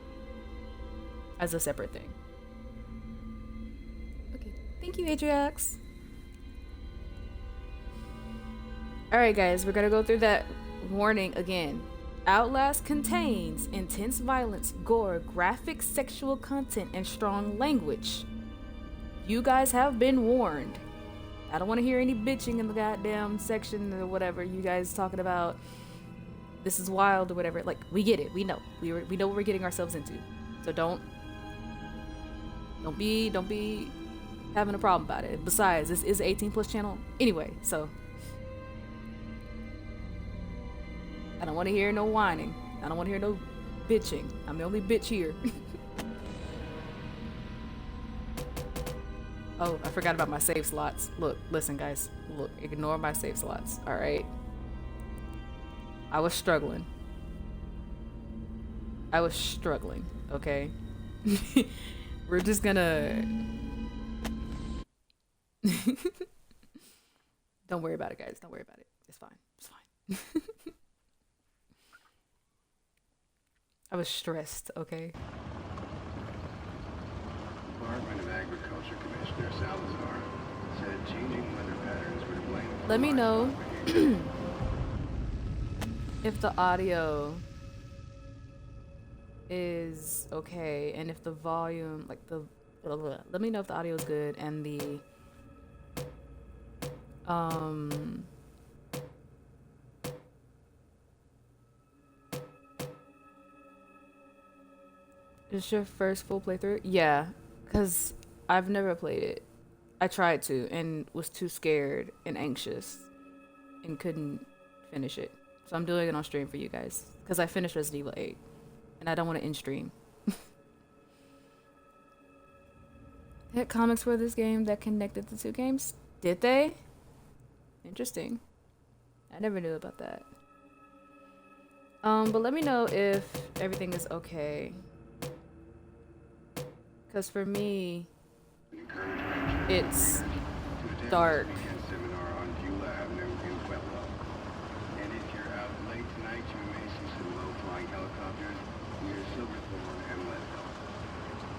as a separate thing. Okay, thank you, Adriax. Alright guys, we're gonna go through that warning again. Outlast contains intense violence, gore, graphic sexual content, and strong language. You guys have been warned. I don't want to hear any bitching in the goddamn section or whatever. You guys talking about this is wild or whatever. Like, we get it. We know. We know what we're getting ourselves into. So don't be having a problem about it. Besides, this is an 18+ channel anyway, so I don't want to hear no whining. I don't want to hear no bitching. I'm the only bitch here. Oh, I forgot about my save slots. Look, listen guys. Look, ignore my save slots, alright? I was struggling, okay? We're just gonna... Don't worry about it, guys. Don't worry about it. It's fine. It's fine. I was stressed, okay? Department of Agriculture Commissioner Salazar said changing weather patterns were to blame. Let me know if the audio is okay and if the volume, like the blah, blah, blah. Let me know if the audio is good and the is your first full playthrough? Yeah, because I've never played it. I tried to and was too scared and anxious and couldn't finish it. So I'm doing it on stream for you guys because I finished Resident Evil 8 and I don't want to end stream. They had comics for this game that connected the two games? Did they? Interesting. I never knew about that. But let me know if everything is okay. Cause for me, it's dark. Seminar on Beulah Avenue in Pueblo. And if you're out late tonight, you may see some low-flying helicopters near Silverthorne and Leadville.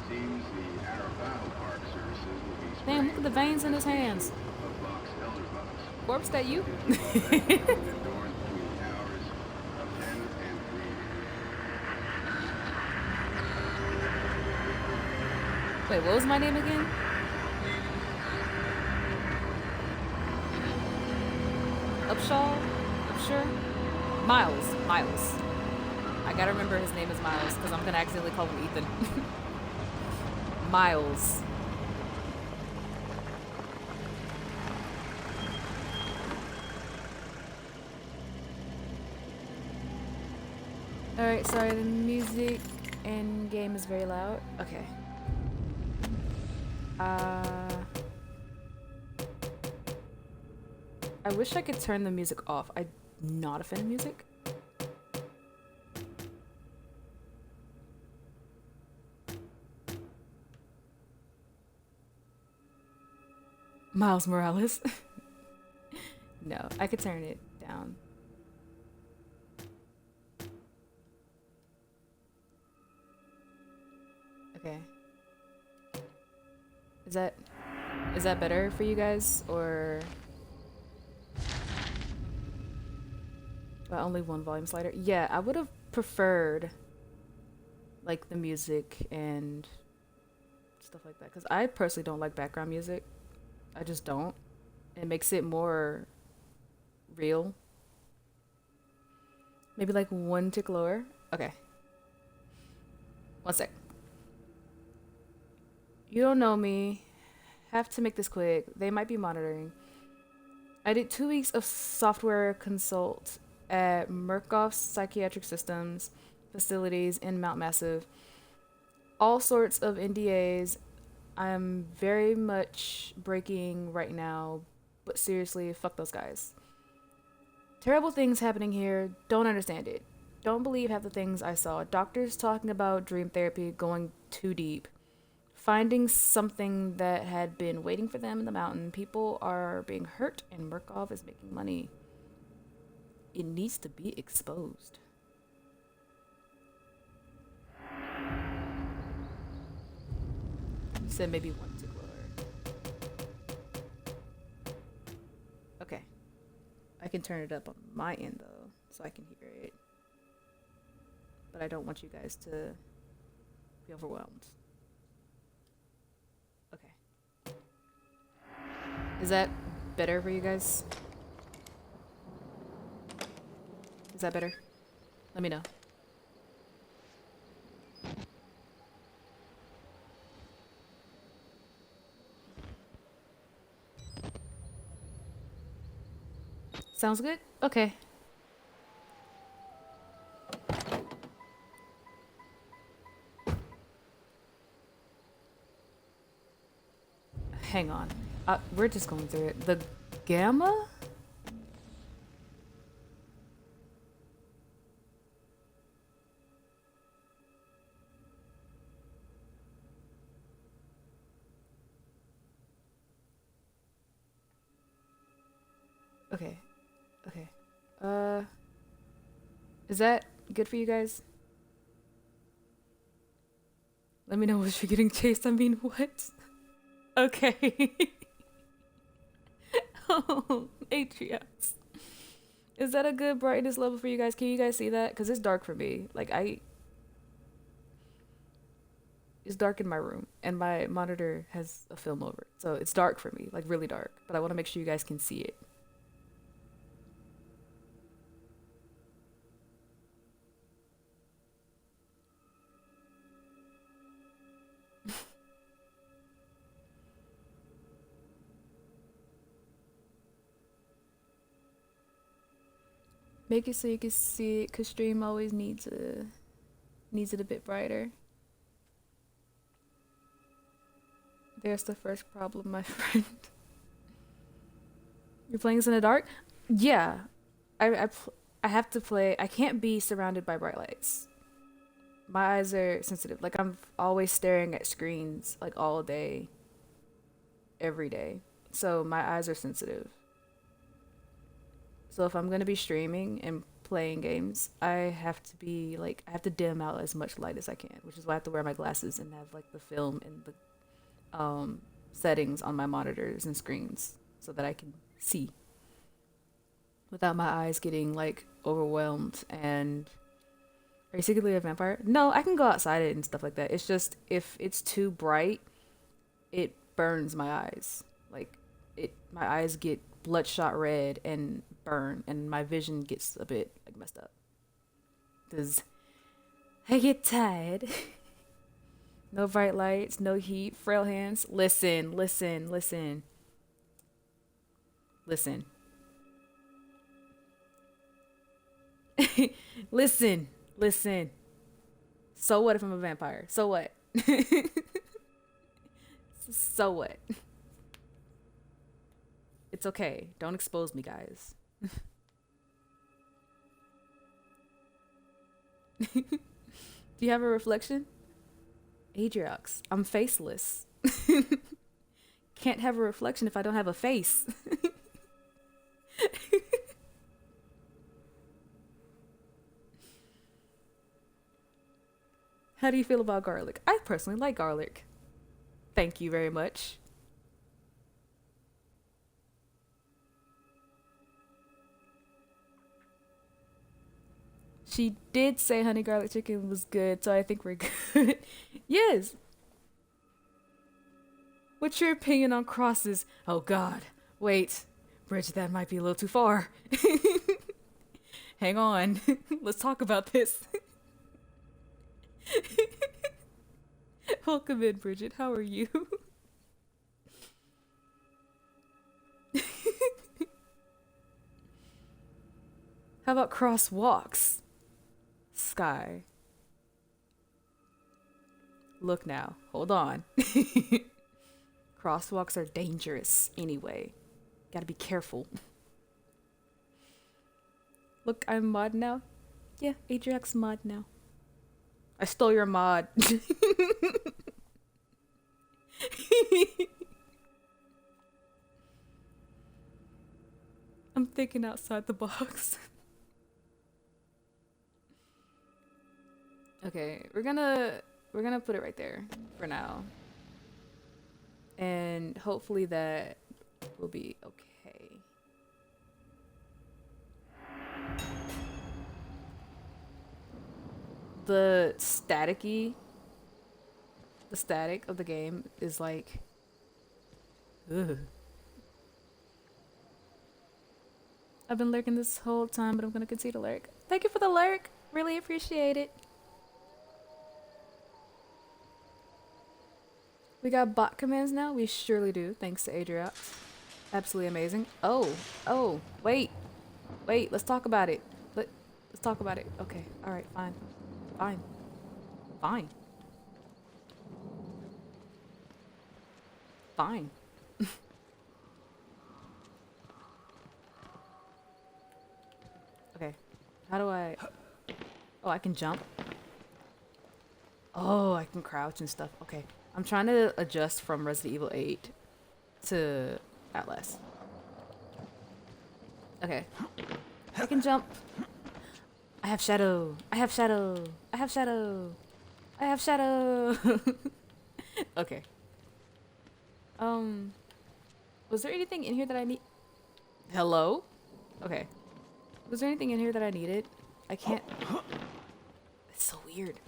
Seems the Arabado Park services will be Damn, look at the veins in his hands. of box elder bugs. Corpse, that you? Indoors between the hours of 10 and 3. Wait, what was my name again? Upshaw? Upshur? Miles. I gotta remember his name is Miles, because I'm gonna accidentally call him Ethan. Miles. Alright, sorry, the music in game is very loud. Okay. I wish I could turn the music off. I'm not a fan of music. Miles Morales. No, I could turn it down. Okay. Is that better for you guys, or only one volume slider? Yeah, I would have preferred like the music and stuff like that, because I personally don't like background music. I just don't. It makes it more real. Maybe like one tick lower. Okay. One sec. You don't know me. Have to make this quick. They might be monitoring. I did 2 weeks of software consult at Murkoff's Psychiatric Systems facilities in Mount Massive. All sorts of NDAs. I'm very much breaking right now, but seriously, fuck those guys. Terrible things happening here. Don't understand it. Don't believe half the things I saw. Doctors talking about dream therapy going too deep. Finding something that had been waiting for them in the mountain. People are being hurt and Murkoff is making money. It needs to be exposed. You said maybe one tick lower. Okay. I can turn it up on my end though, so I can hear it. But I don't want you guys to be overwhelmed. Okay. Is that better for you guys? Is that better? Let me know. Sounds good? Okay. Hang on. We're just going through it. The gamma? Okay. Okay. Is that good for you guys? Let me know if you're getting chased. I mean, what? Okay. Oh, Atrios. Is that a good brightness level for you guys? Can you guys see that? Because it's dark for me. Like, it's dark in my room, and my monitor has a film over it. So it's dark for me, like really dark. But I want to make sure you guys can see it. Make it so you can see it, cause stream always needs it a bit brighter. There's the first problem, my friend. You're playing this in the dark? Yeah. I have to play. I can't be surrounded by bright lights. My eyes are sensitive. Like I'm always staring at screens like all day, every day. So my eyes are sensitive. So if I'm gonna be streaming and playing games, I have to dim out as much light as I can, which is why I have to wear my glasses and have like the film and the settings on my monitors and screens so that I can see without my eyes getting like overwhelmed. And are you secretly a vampire? No, I can go outside it and stuff like that. It's just if it's too bright, it burns my eyes. Like my eyes get bloodshot red and burn, and my vision gets a bit like messed up. Cause I get tired. No bright lights, no heat, frail hands. Listen, listen, listen. Listen. Listen, listen. So what if I'm a vampire? So what? So what? It's okay. Don't expose me, guys. Do you have a reflection? Adriox, I'm faceless. Can't have a reflection if I don't have a face. How do you feel about garlic? I personally like garlic. Thank you very much. She did say honey garlic chicken was good, so I think we're good. Yes. What's your opinion on crosses? Oh god. Wait. Bridget, that might be a little too far. Hang on. Let's talk about this. Welcome in, Bridget. How are you? How about crosswalks? Sky. Look now. Hold on. Crosswalks are dangerous anyway. Gotta be careful. Look, I'm mod now. Yeah, Ajax mod now. I stole your mod. I'm thinking outside the box. Okay, we're gonna put it right there for now. And hopefully that will be okay. The static of the game is like ugh. I've been lurking this whole time, but I'm gonna continue to lurk. Thank you for the lurk. Really appreciate it. We got bot commands now? We surely do, thanks to Adriox. Absolutely amazing. Oh, wait, let's talk about it. Let's talk about it. Okay, alright, fine. Okay, how do I... Oh, I can jump? Oh, I can crouch and stuff. Okay. I'm trying to adjust from Resident Evil 8 to Outlast. Okay. I can jump. I have shadow. Okay. Was there anything in here that I need? Hello? Okay. Was there anything in here that I needed? I can't. It's so weird.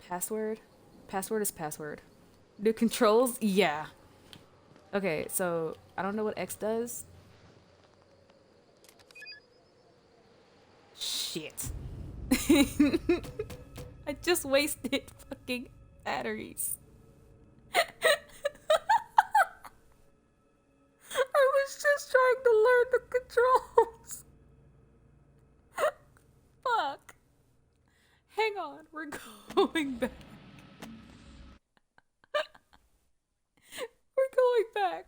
Password? Password is password. New controls? Yeah. Okay, so I don't know what X does. Shit. I just wasted fucking batteries. I was just trying to learn the controls. Fuck. Hang on, we're going back. We're going back.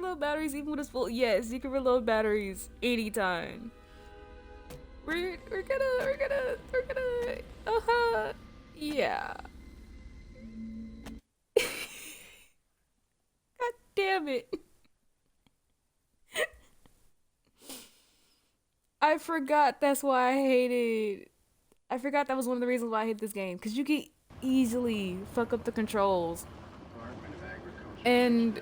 reload batteries even when it's full? Yes, you can reload batteries anytime. We're gonna yeah. God damn it. I forgot that's why I hated. I forgot that was one of the reasons why I hate this game. Because you can easily fuck up the controls. And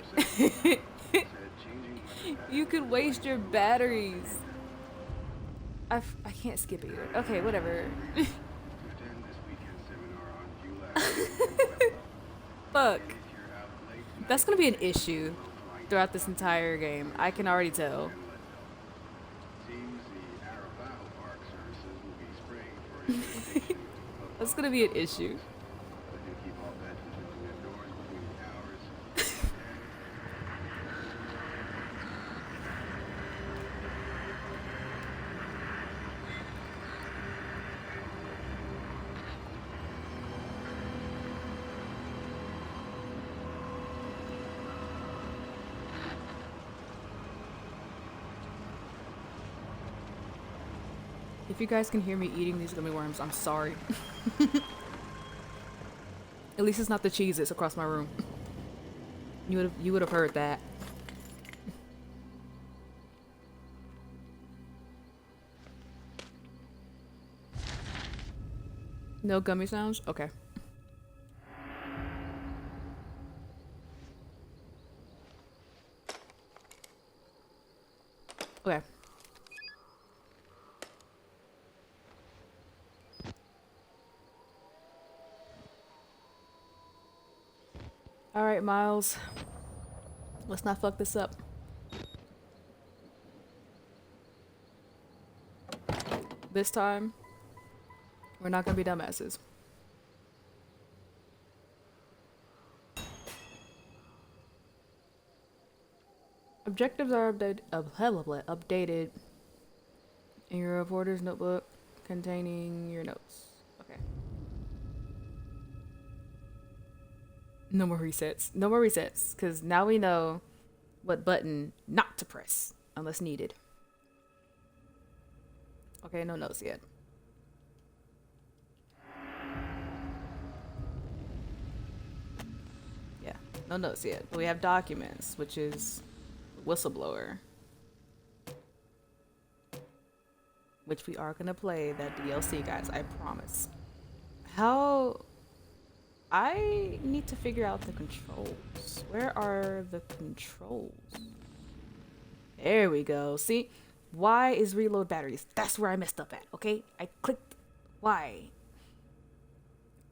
you could waste your batteries. I can't skip it either. Okay, whatever. Fuck. That's gonna be an issue throughout this entire game. I can already tell. That's gonna be an issue. If you guys can hear me eating these gummy worms, I'm sorry. At least it's not the Cheez-Its across my room. You would have heard that. No gummy sounds? Okay. Okay. Alright, Miles. Let's not fuck this up. This time, we're not gonna be dumbasses. Objectives are updated in your reporter's notebook containing your notes. Okay. No more resets. No more resets, because now we know what button not to press unless needed. Okay, no notes yet. Yeah, no notes yet. But we have documents, which is whistleblower. Which we are going to play that DLC, guys, I promise. How... I need to figure out the controls. Where are the controls? There we go. See? Y is reload batteries. That's where I messed up at, okay? I clicked Y.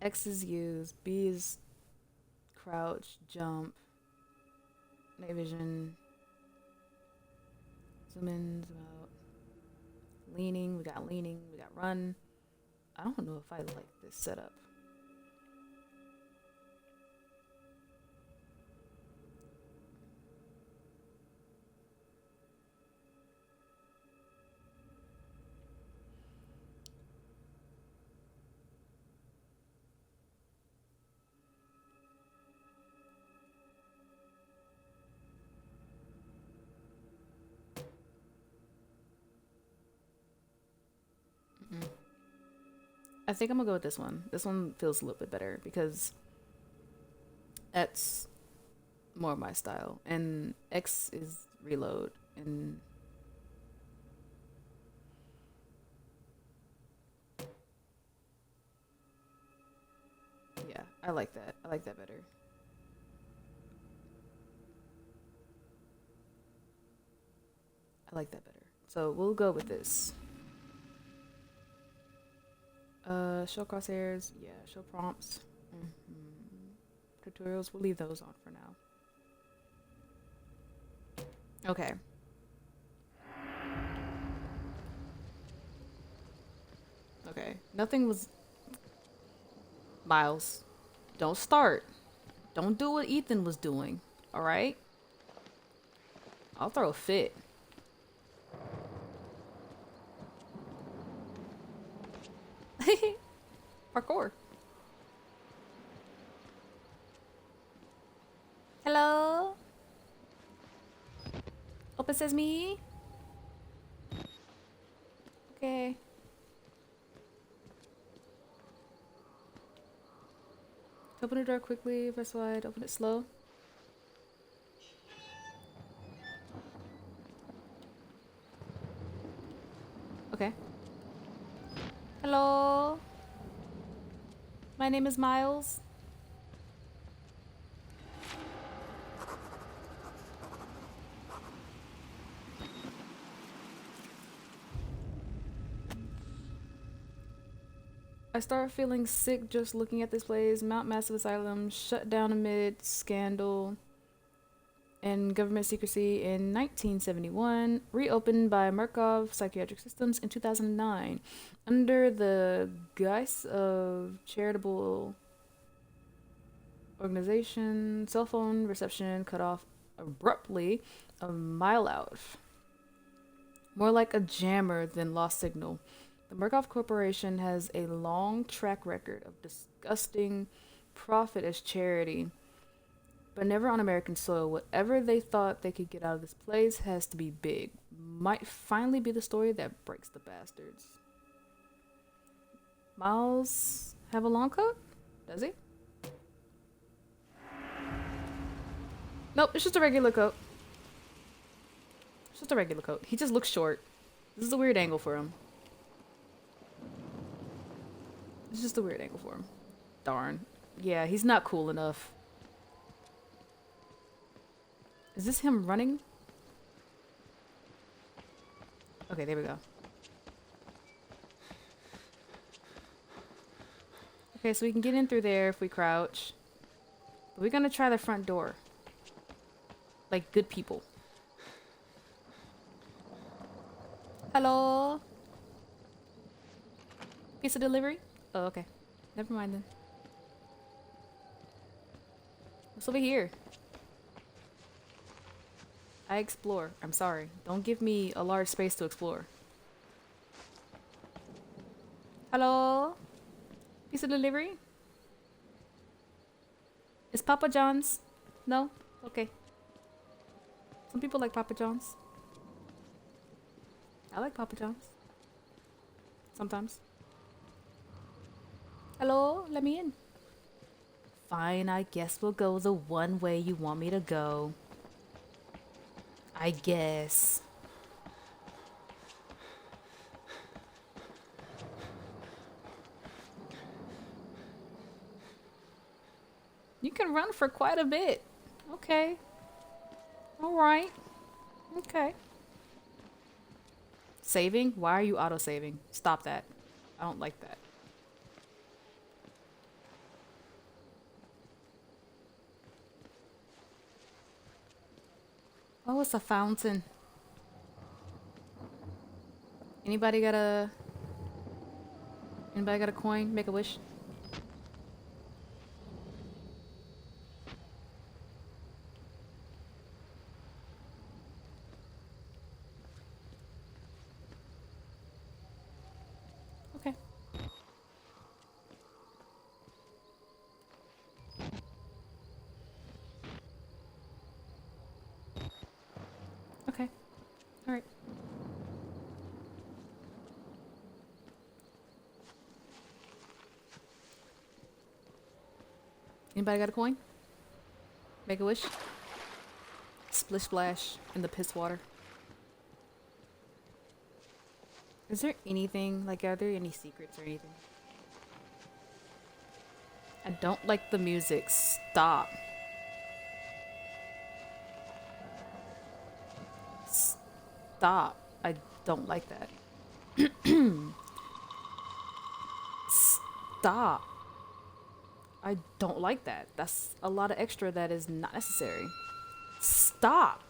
X is use. B is crouch, jump, night vision, zoom in, zoom out. Leaning, we got run. I don't know if I like this setup. I think I'm gonna go with this one. This one feels a little bit better because that's more my style. And X is reload. And yeah, I like that. I like that better. I like that better. So we'll go with this. Show crosshairs, yeah, show prompts. Tutorials, we'll leave those on for now. Okay. Okay, nothing was... Miles, don't start. Don't do what Ethan was doing, alright? I'll throw a fit. Parkour. Hello? Papa says me. Okay. Open the door quickly, press wide, open it slow. Okay. Hello. My name is Miles. I start feeling sick just looking at this place. Mount Massive Asylum shut down amid scandal and government secrecy in 1971, reopened by Murkoff Psychiatric Systems in 2009 under the guise of charitable organization. Cell phone reception cut off abruptly a mile out. More like a jammer than lost signal. The Murkoff Corporation has a long track record of disgusting profit as charity, but never on American soil. Whatever they thought they could get out of this place has to be big. Might finally be the story that breaks the bastards. Miles have a long coat? Does he? Nope, it's just a regular coat. It's just a regular coat. He just looks short. This is a weird angle for him. It's just a weird angle for him. Darn. Yeah, he's not cool enough. Is this him running? Okay, there we go. Okay, so we can get in through there if we crouch. But we're gonna try the front door. Like good people. Hello? Pizza delivery? Oh, okay. Never mind then. What's over here? I explore. I'm sorry. Don't give me a large space to explore. Hello? Pizza delivery? Is Papa John's? No? Okay. Some people like Papa John's. I like Papa John's. Sometimes. Hello? Let me in. Fine, I guess we'll go the one way you want me to go. I guess. You can run for quite a bit. Okay. Alright. Okay. Saving? Why are you auto-saving? Stop that. I don't like that. Oh, it's a fountain. Anybody got a coin? Make a wish. Okay. Okay. All right. Anybody got a coin? Make a wish. Splish splash in the piss water. Is there anything, like, are there any secrets or anything? I don't like the music. Stop. Stop. I don't like that. Stop. I don't like that. That's a lot of extra that is not necessary. Stop.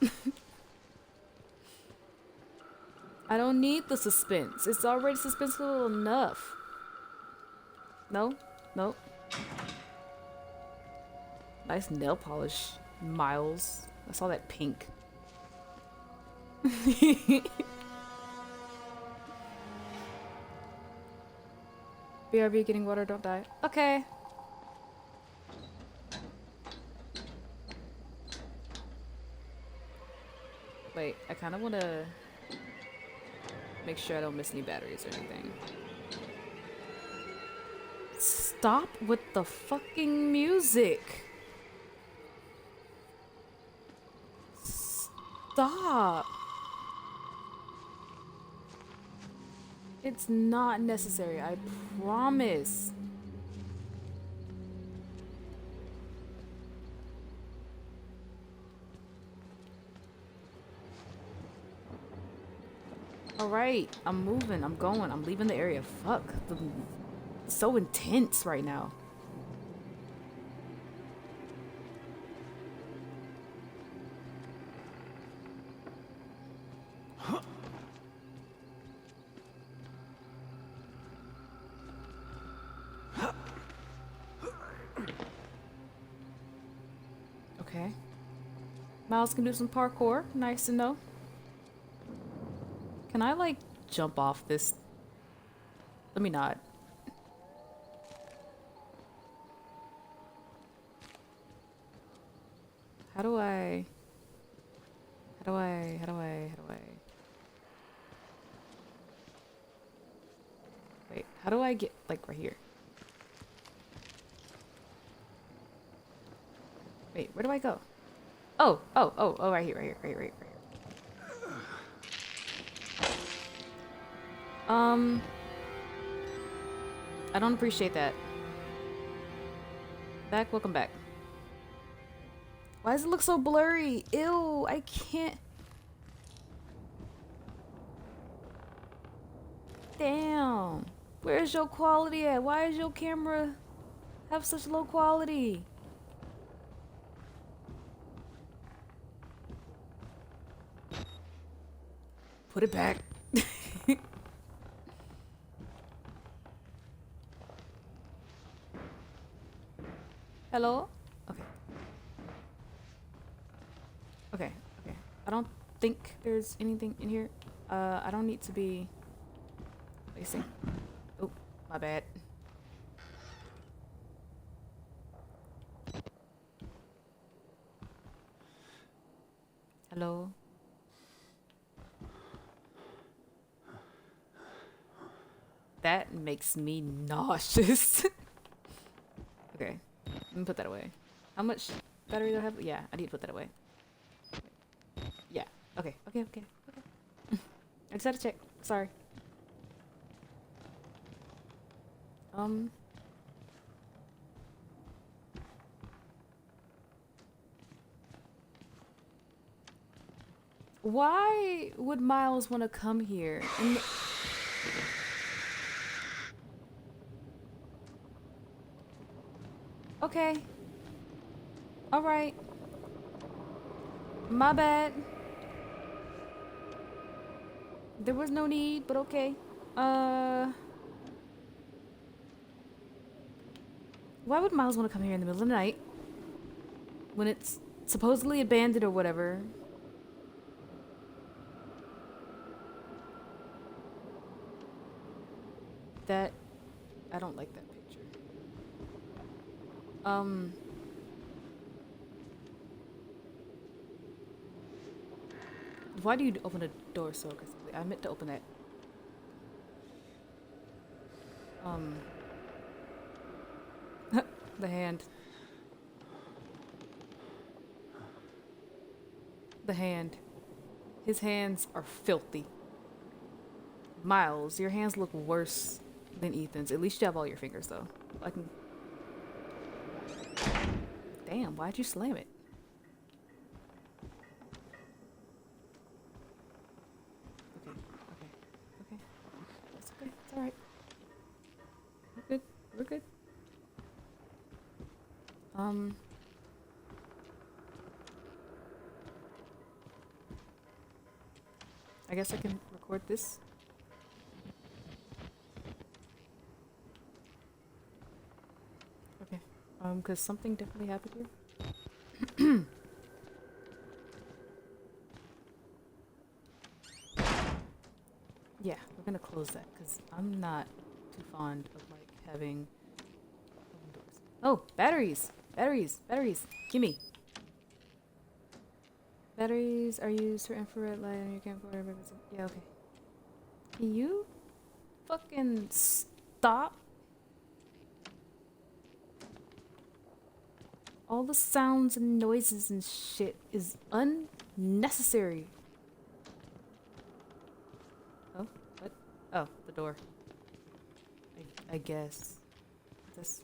I don't need the suspense. It's already suspenseful enough. No? Nope. Nice nail polish, Miles. I saw that pink. BRB getting water, don't die. Okay. Wait, I kind of want to make sure I don't miss any batteries or anything. Stop with the fucking music. Stop. It's not necessary, I promise. Alright, I'm moving, I'm going, I'm leaving the area. Fuck. It's so intense right now. Okay. Miles can do some parkour. Nice to know. Can I, like, jump off this? Let me not. How do I... Wait, how do I get, like, right here? Wait, where do I go? Oh, right here, right here. I don't appreciate that. Welcome back. Why does it look so blurry? Ew, I can't. Damn. Where's your quality at? Why is your camera have such low quality? Put it back. Hello? Okay. Okay. I don't think there's anything in here. I don't need to be wasting. Oh, my bad. Hello? That makes me nauseous. Okay. Let me put that away. How much battery do I have? Yeah, I need to put that away. Yeah. Okay. I just had to check. Sorry. Why would Miles want to come here? And okay. Alright. My bad. There was no need, but okay. Why would Miles want to come here in the middle of the night? When it's supposedly abandoned or whatever. I don't like that picture. Why do you open a door so aggressively? I meant to open that. The hand. The hand. His hands are filthy. Miles, your hands look worse than Ethan's. At least you have all your fingers, though. I can... Damn, why'd you slam it? Okay. It's okay. It's alright. We're good. I guess I can record this. Okay. Because something definitely happened here. Yeah, we're gonna close that because I'm not too fond of like having open doors. Oh, batteries! Gimme! Batteries are used for infrared light on your camcorder. Yeah, okay. Can you fucking stop? All the sounds and noises and shit is unnecessary. Oh, what? Oh, the door. I guess. This.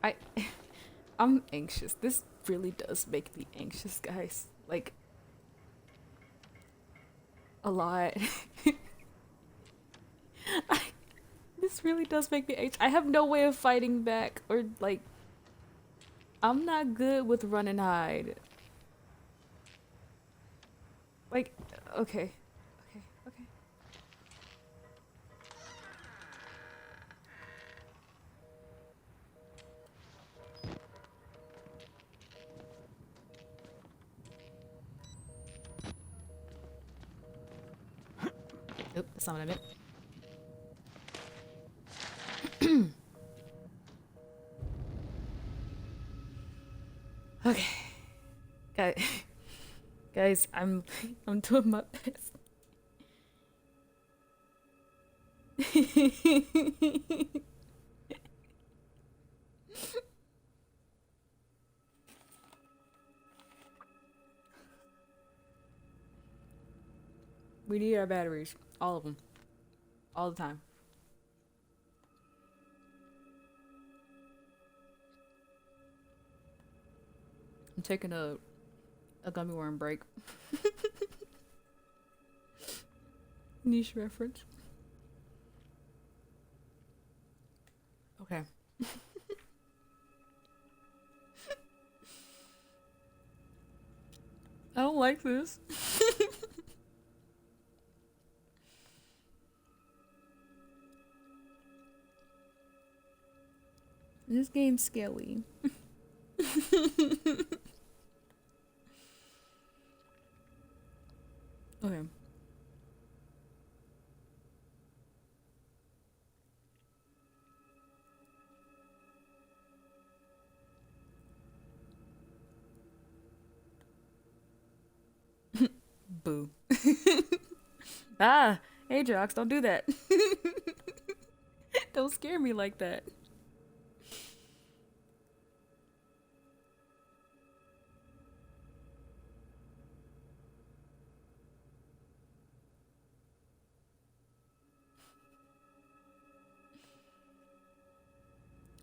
I I'm anxious. This really does make me anxious, guys. Like a lot. This really does make me anxious. I have no way of fighting back or like I'm not good with run and hide. Like okay. Okay. Oop, that's not what I meant. Okay. Guys, I'm doing my best. We need our batteries. All of them. All the time. I'm taking a gummy worm break. Niche reference. Okay. I don't like this. This game's scary. Okay. Boo. Ah, hey Jocks, don't do that. Don't scare me like that.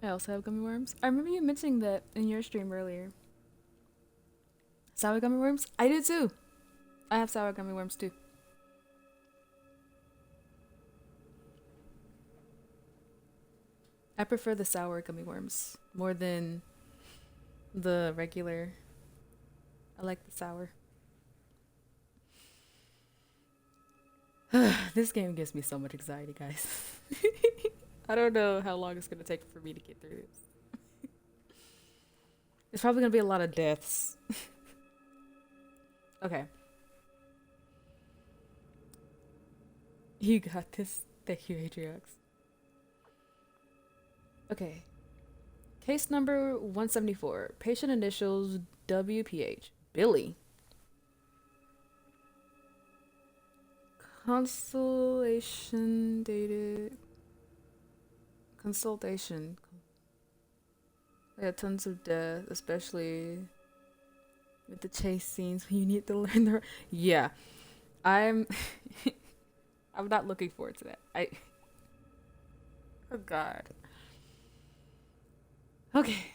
I also have gummy worms. I remember you mentioning that in your stream earlier. Sour gummy worms? I do too. I have sour gummy worms too. I prefer the sour gummy worms more than the regular. I like the sour. This game gives me so much anxiety, guys. I don't know how long it's gonna take for me to get through this. It's probably gonna be a lot of deaths. Okay. You got this. Thank you, Atriox. Okay. Case number 174. Patient initials WPH. Billy. Consultation dated. Consultation. They had tons of death, especially with the chase scenes when you need to learn the. Yeah. I'm not looking forward to that. Oh god. Okay,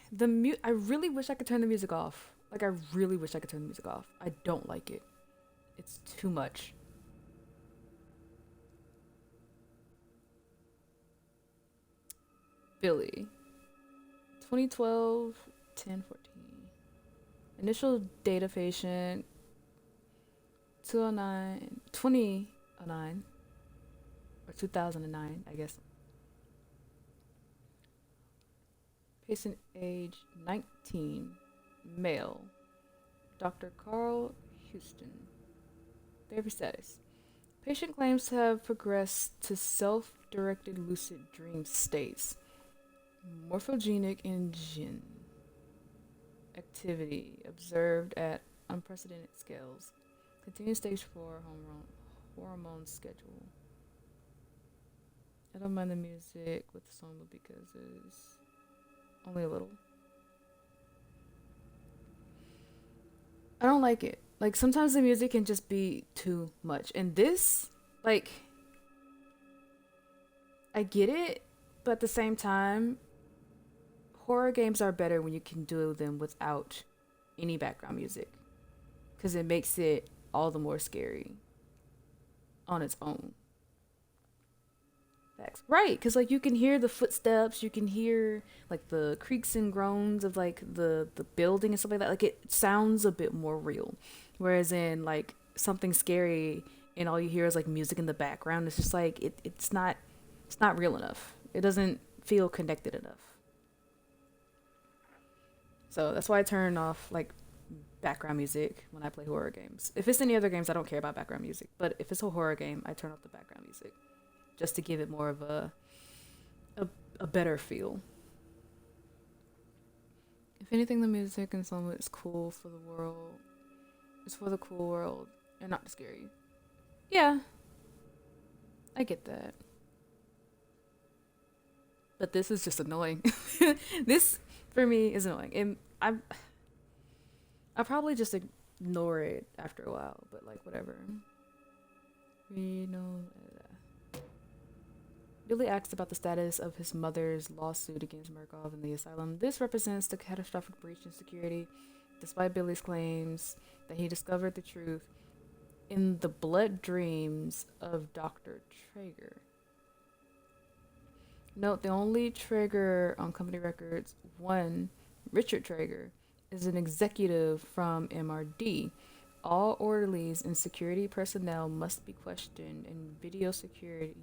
I really wish I could turn the music off. Like, I really wish I could turn the music off. I don't like it. It's too much. Billy. 2012, 10, 14. Initial data patient. 2009, 2009. Or 2009, I guess. Patient age 19, male, Dr. Carl Houston. Therapy status. Patient claims to have progressed to self-directed lucid dream states. Morphogenic engine activity observed at unprecedented scales. Continuous stage 4 hormone schedule. I don't mind the music with the song because it's only a little. I don't like it. Like, sometimes the music can just be too much. And this, like, I get it, but at the same time, horror games are better when you can do them without any background music. Because it makes it all the more scary on its own. Facts. Right, because, like, you can hear the footsteps, you can hear, like, the creaks and groans of, like, the building and stuff like that. Like, it sounds a bit more real. Whereas in, like, something scary and all you hear is, like, music in the background, it's just, like, it's not real enough. It doesn't feel connected enough. So that's why I turn off, like, background music when I play horror games. If it's any other games, I don't care about background music. But if it's a horror game, I turn off the background music. Just to give it more of a better feel. If anything, the music in some is cool for the world. It's for the cool world and not to scare you. Yeah. I get that. But this is just annoying. This, for me, is annoying. And I'll probably just ignore it after a while. But, like, whatever. We know... Billy asks about the status of his mother's lawsuit against Murkoff in the asylum. This represents the catastrophic breach in security, despite Billy's claims that he discovered the truth in the blood dreams of Dr. Traeger. Note, the only Traeger on company records, one, Richard Traeger, is an executive from MRD. All orderlies and security personnel must be questioned, and video security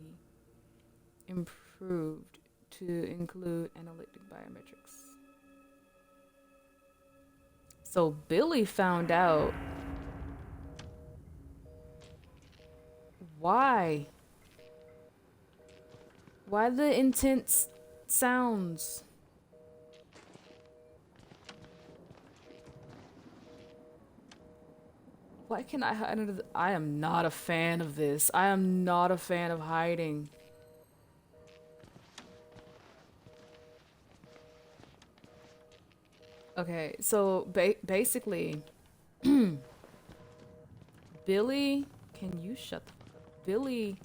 improved to include analytic biometrics. So Billy found out why the intense sounds. Why can I hide under I am not a fan of this. I am not a fan of hiding. Okay, so basically, Billy, can you shut the fuck up? Billy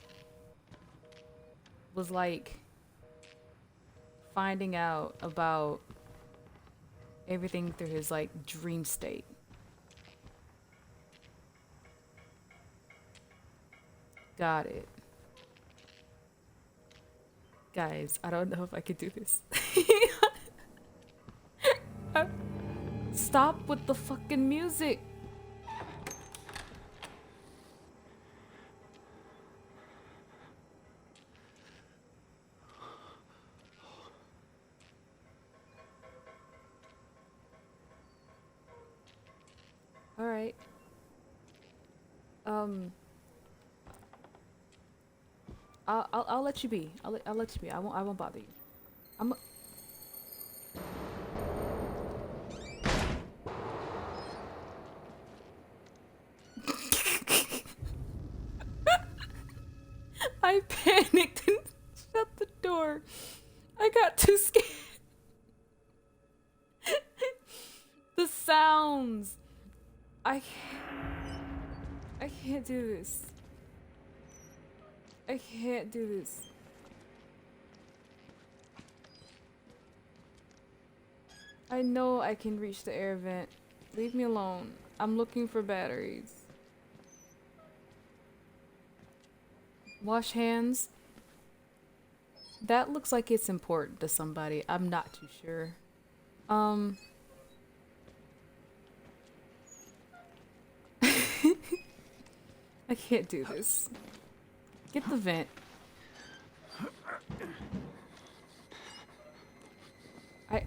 was like finding out about everything through his like dream state. Got it. Guys, I don't know if I could do this. Stop with the fucking music. All right. I'll let you be. I'll let you be. I won't bother you. I panicked and shut the door. I got too scared. The sounds. I can't do this. I can't do this. I know I can reach the air vent. Leave me alone. I'm looking for batteries. Wash hands. That looks like it's important to somebody. I'm not too sure. I can't do this. Get the vent. I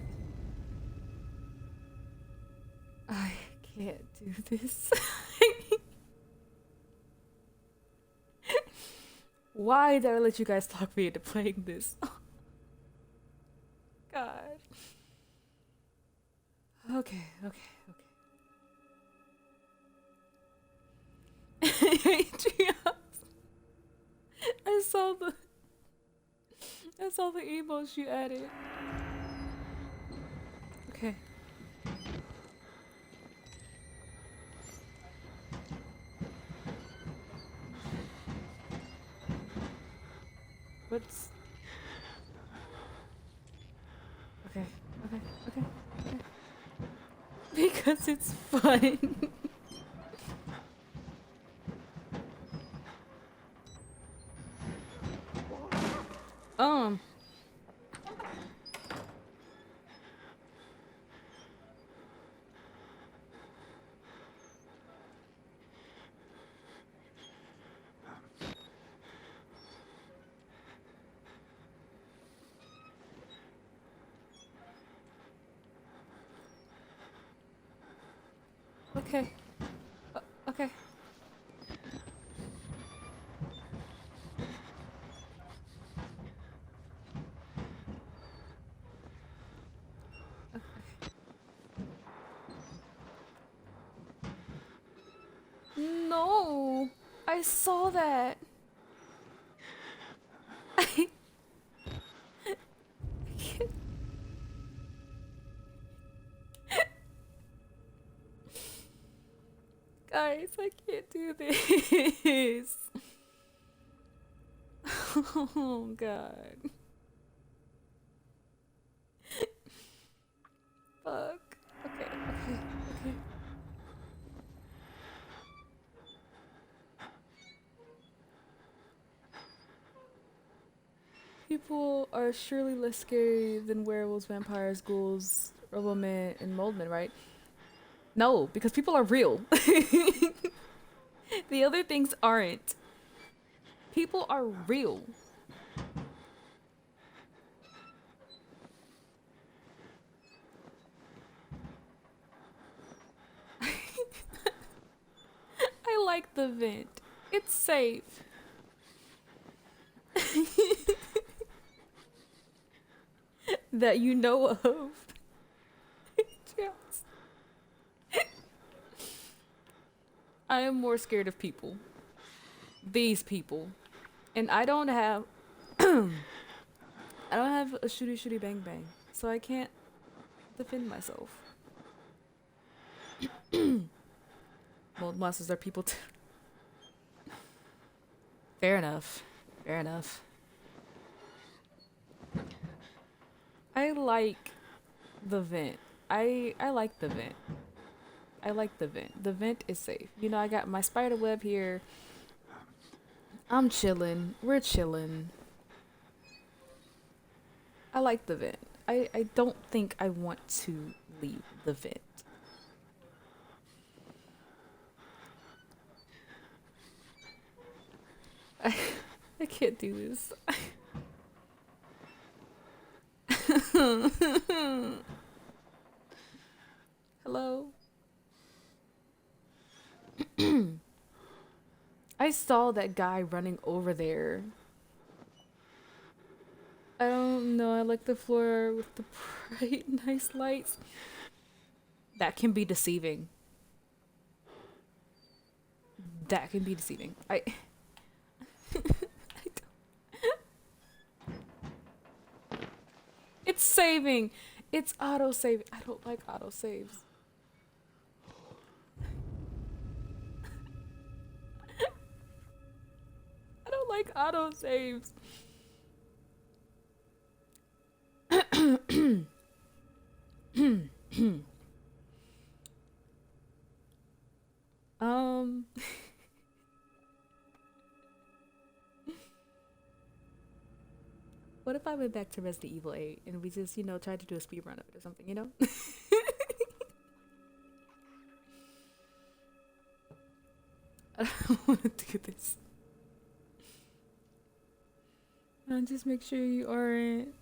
can't do this. Why did I let you guys talk me into playing this? God. Okay, okay, okay. Adrian, I saw the emotes you added. Okay. What's okay, okay, okay, okay. Because it's fun. um okay. Okay. No, I saw that. I can't. Guys, I can't do this. Oh God. Fuck. Okay, okay, okay. People are surely less scary than werewolves, vampires, ghouls, Robomen, and Moldmen, right? No, because people are real. The other things aren't. People are real. I like the vent. It's safe. That you know of. Yes. I am more scared of people. These people. And I don't have I don't have a shooty shooty bang bang. So I can't defend myself. Mold monsters are people too. Fair enough. Fair enough. I like the vent. I like the vent. I like the vent. The vent is safe. You know, I got my spider web here. I'm chilling. We're chilling. I like the vent. I don't think I want to leave the vent. I can't do this. Hello? I saw that guy running over there. I don't know. I like the floor with the bright, nice lights. That can be deceiving. That can be deceiving. I don't. It's saving. It's auto saving. I don't like auto saves. I don't like auto saves. um What if I went back to Resident Evil 8 and we just, you know, tried to do a speed run of it or something, you know? I don't want to do this. Just make sure you aren't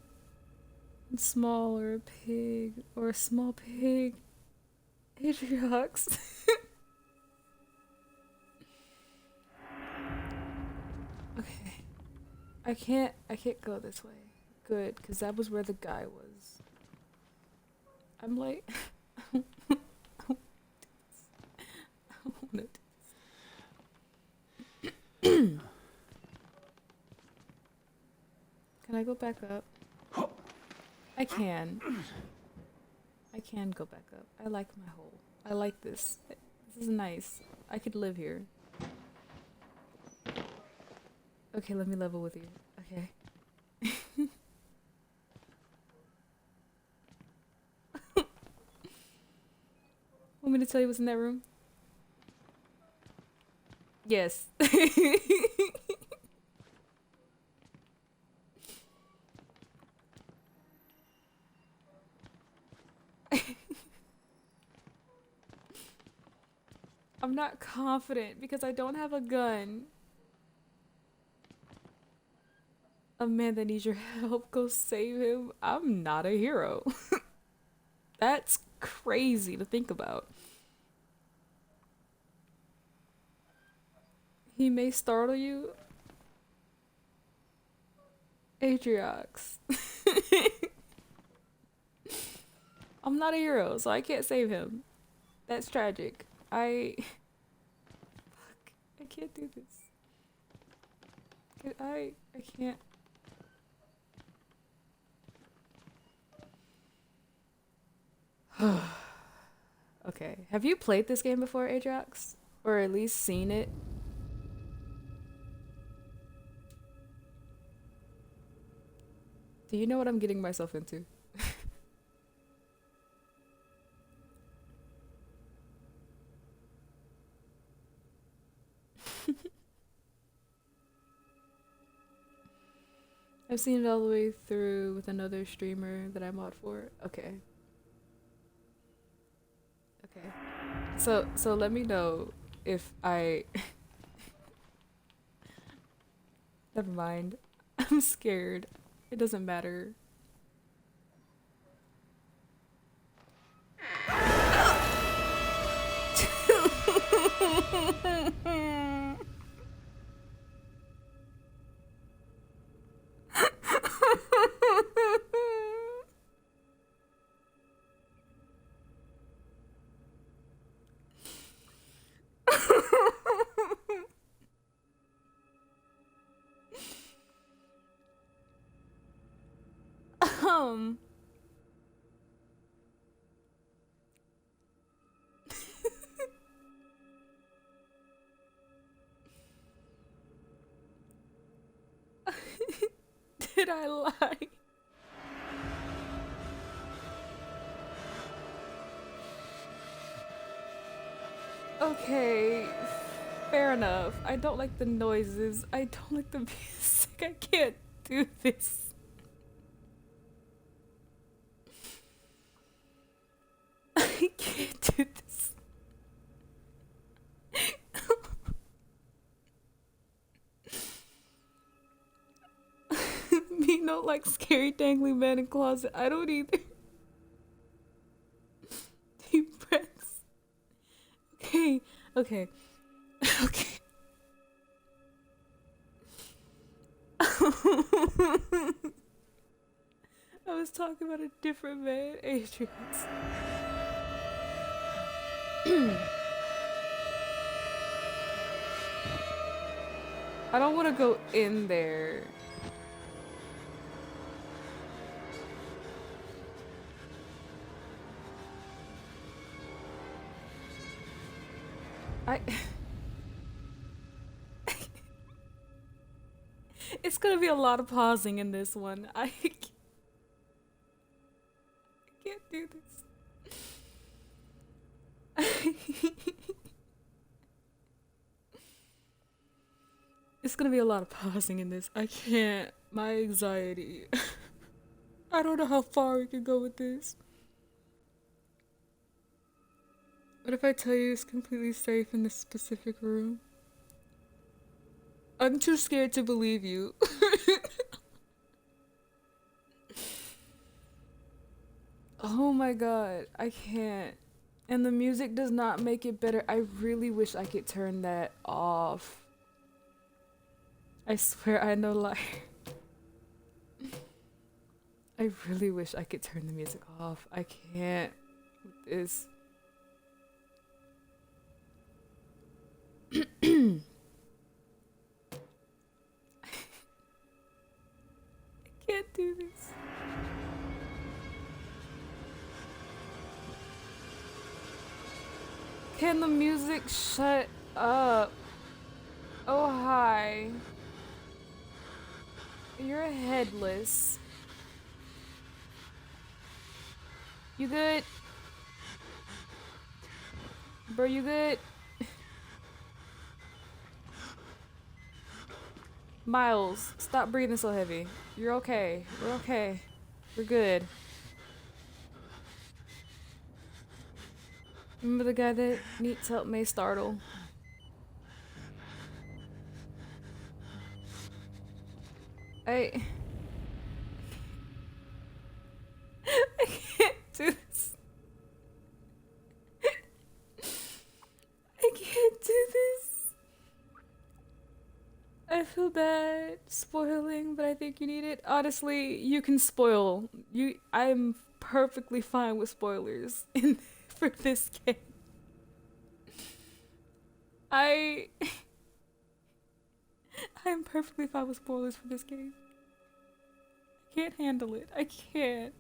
small or a pig or a small pig. Atriox. Okay. I can't go this way. Good, because that was where the guy was. I'm like, I wanna do this. Can I go back up? I can. I can go back up. I like my hole. I like this. This is nice. I could live here. Okay, let me level with you. Okay. Want me to tell you what's in that room? Yes. I'm not confident because I don't have a gun. A man that needs your help, go save him. I'm not a hero. That's crazy to think about. He may startle you. Atriox. I'm not a hero, so I can't save him. That's tragic. Fuck. I can't do this. I can't. Okay. Have you played this game before, Ajax? Or at least seen it? Do you know what I'm getting myself into? I've seen it all the way through with another streamer that I mod for. Okay. Okay. So let me know if I never mind. I'm scared. It doesn't matter. um Did I lie? Okay, fair enough. I don't like the noises. I don't like the music. I can't do this. I can't do this. Me don't like scary dangly man in closet. I don't either. Deep breaths. Okay, okay, okay. I was talking about a different man, Adrian. I don't want to go in there. It's gonna be a lot of pausing in this one. I can't do this. It's gonna be a lot of pausing in this. I can't. My anxiety. I don't know how far we can go with this. What if I tell you it's completely safe in this specific room? I'm too scared to believe you. Oh my god, I can't. And the music does not make it better. I really wish I could turn that off. I swear I know lie. I really wish I could turn the music off. I can't with this. I can't do this. Can the music shut up? Oh, hi. You're headless. You good? Bro, you good? Miles, stop breathing so heavy. You're okay. We're okay. We're good. Remember the guy that needs help may startle? I can't do this. I can't do this. I feel bad spoiling, but I think you need it. Honestly, you can spoil. I'm perfectly fine with spoilers for this game. I'm perfectly fine with spoilers for this game. I can't handle it. I can't.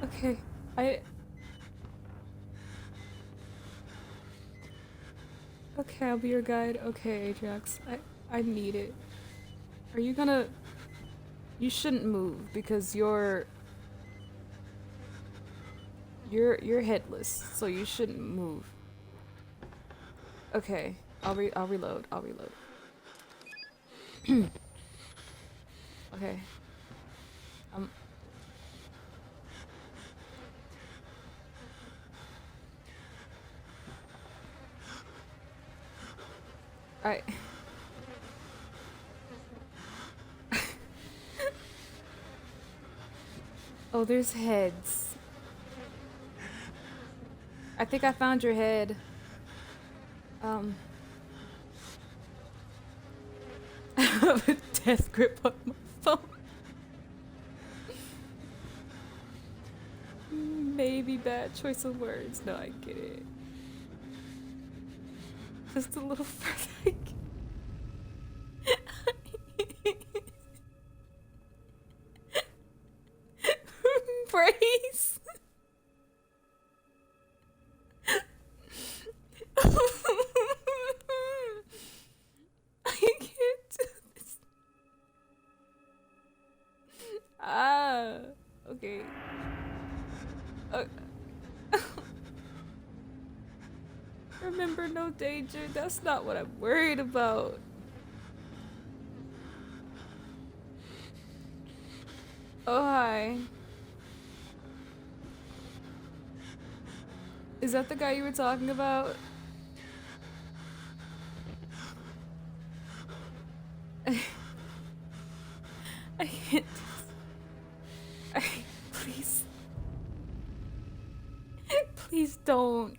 Okay, Okay, I'll be your guide. Okay, Ajax. I need it. Are you gonna... You shouldn't move because you're headless, so you shouldn't move. Okay, I'll reload. I'll reload. Okay. Alright. Oh, there's heads. I think I found your head. I have a death grip on my phone. Maybe bad choice of words. No, I get it. Just a little further. Brace. I can't do this. Ah, okay. Remember, no danger. That's not what I'm worried about. Oh, hi. Is that the guy you were talking about? I can't. Please. Please don't.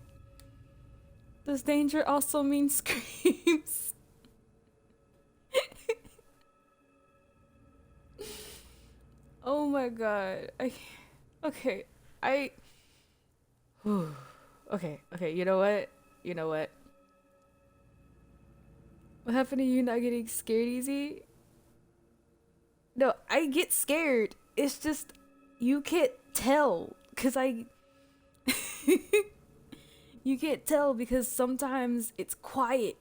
Does danger also mean screams? Oh my god. Okay. Okay, you know what? You know what? What happened to you not getting scared easy? No, I get scared. It's just you can't tell because you can't tell because sometimes it's quiet.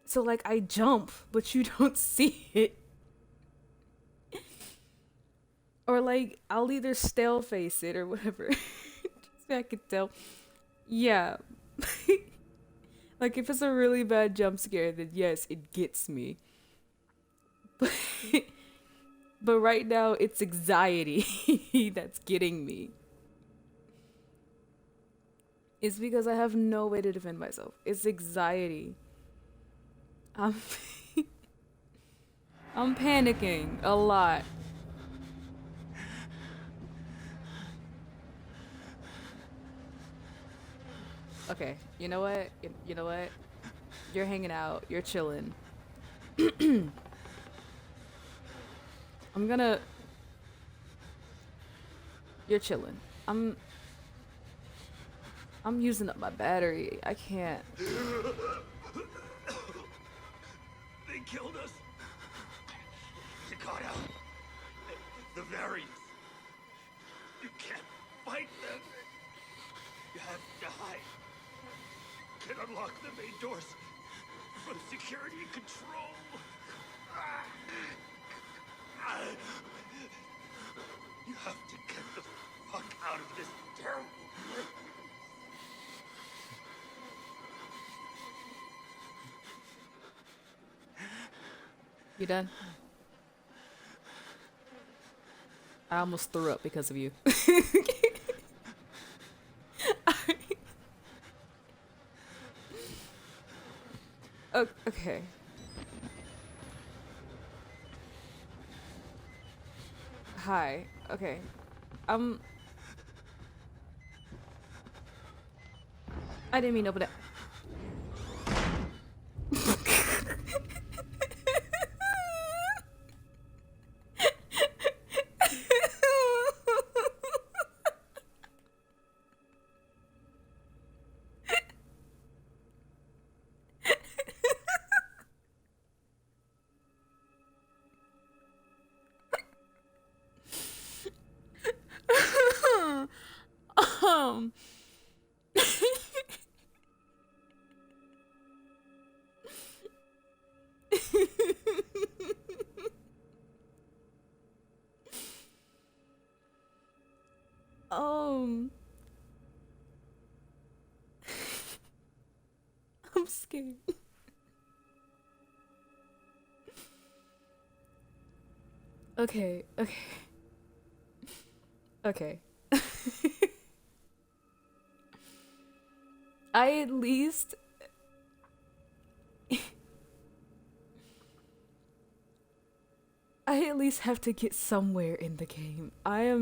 So like I jump, but you don't see it. Or like I'll either stale face it or whatever. Just so I can tell. Yeah. Like if it's a really bad jump scare, then yes, it gets me. But right now it's anxiety that's getting me. It's because I have no way to defend myself. It's anxiety. I'm panicking a lot. Okay, you know what? You know what? You're hanging out. You're chilling. I'm gonna... You're chilling. I'm using up my battery. I can't. They killed us. You got out. The variants. You can't fight them. You have to hide. You can unlock the main doors from security control. You have to get the fuck out of this terrible place. You done? I almost threw up because of you. Okay. Hi. Okay. I didn't mean to open it. um um I'm scared. Okay, okay. Okay. I at least I at least have to get somewhere in the game. I at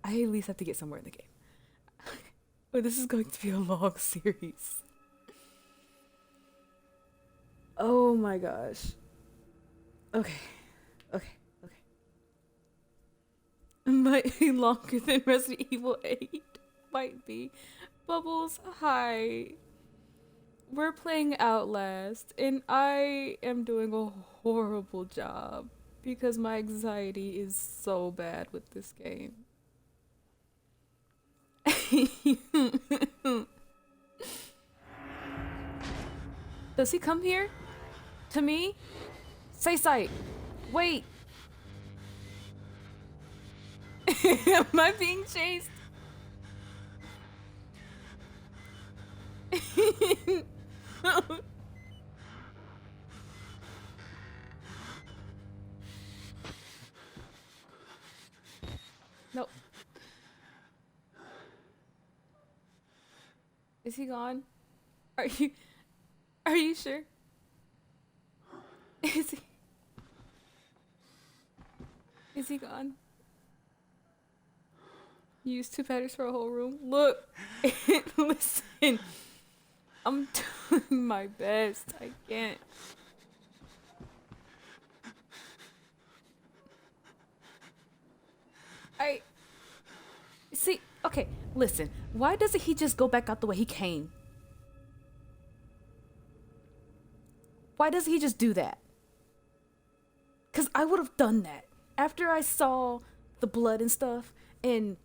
least have to get somewhere in the game. Oh, this is going to be a long series. Oh my gosh. Okay. Okay. Okay. Might be longer than Resident Evil 8. Might be. Bubbles, hi. We're playing Outlast, and I am doing a horrible job because my anxiety is so bad with this game. Does he come here? To me? Say sight. Wait. Am I being chased? Nope. Is he gone? Are you sure? Is he gone? You used 2 batteries for a whole room? Look, listen, I'm doing my best. I can't. See, okay, listen. Why doesn't he just go back out the way he came? Why doesn't he just do that? Because I would have done that. After I saw the blood and stuff, and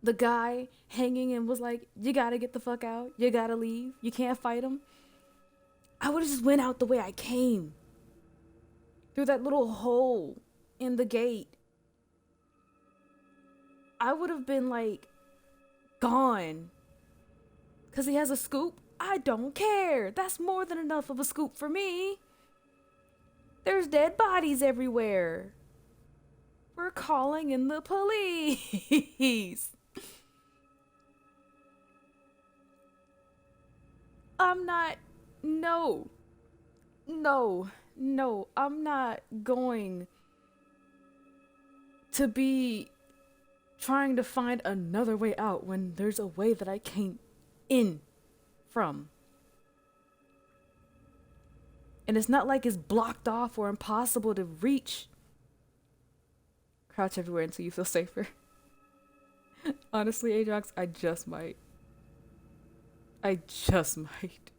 the guy hanging and was like, you gotta get the fuck out. You gotta leave. You can't fight him. I would have just went out the way I came. Through that little hole in the gate. I would have been like, gone. Because he has a scoop? I don't care. That's more than enough of a scoop for me. There's dead bodies everywhere. We're calling in the police. I'm not... No. No. No. I'm not going to be trying to find another way out when there's a way that I came in from. And it's not like it's blocked off or impossible to reach. Crouch everywhere until you feel safer. Honestly, Ajax, I just might. I just might.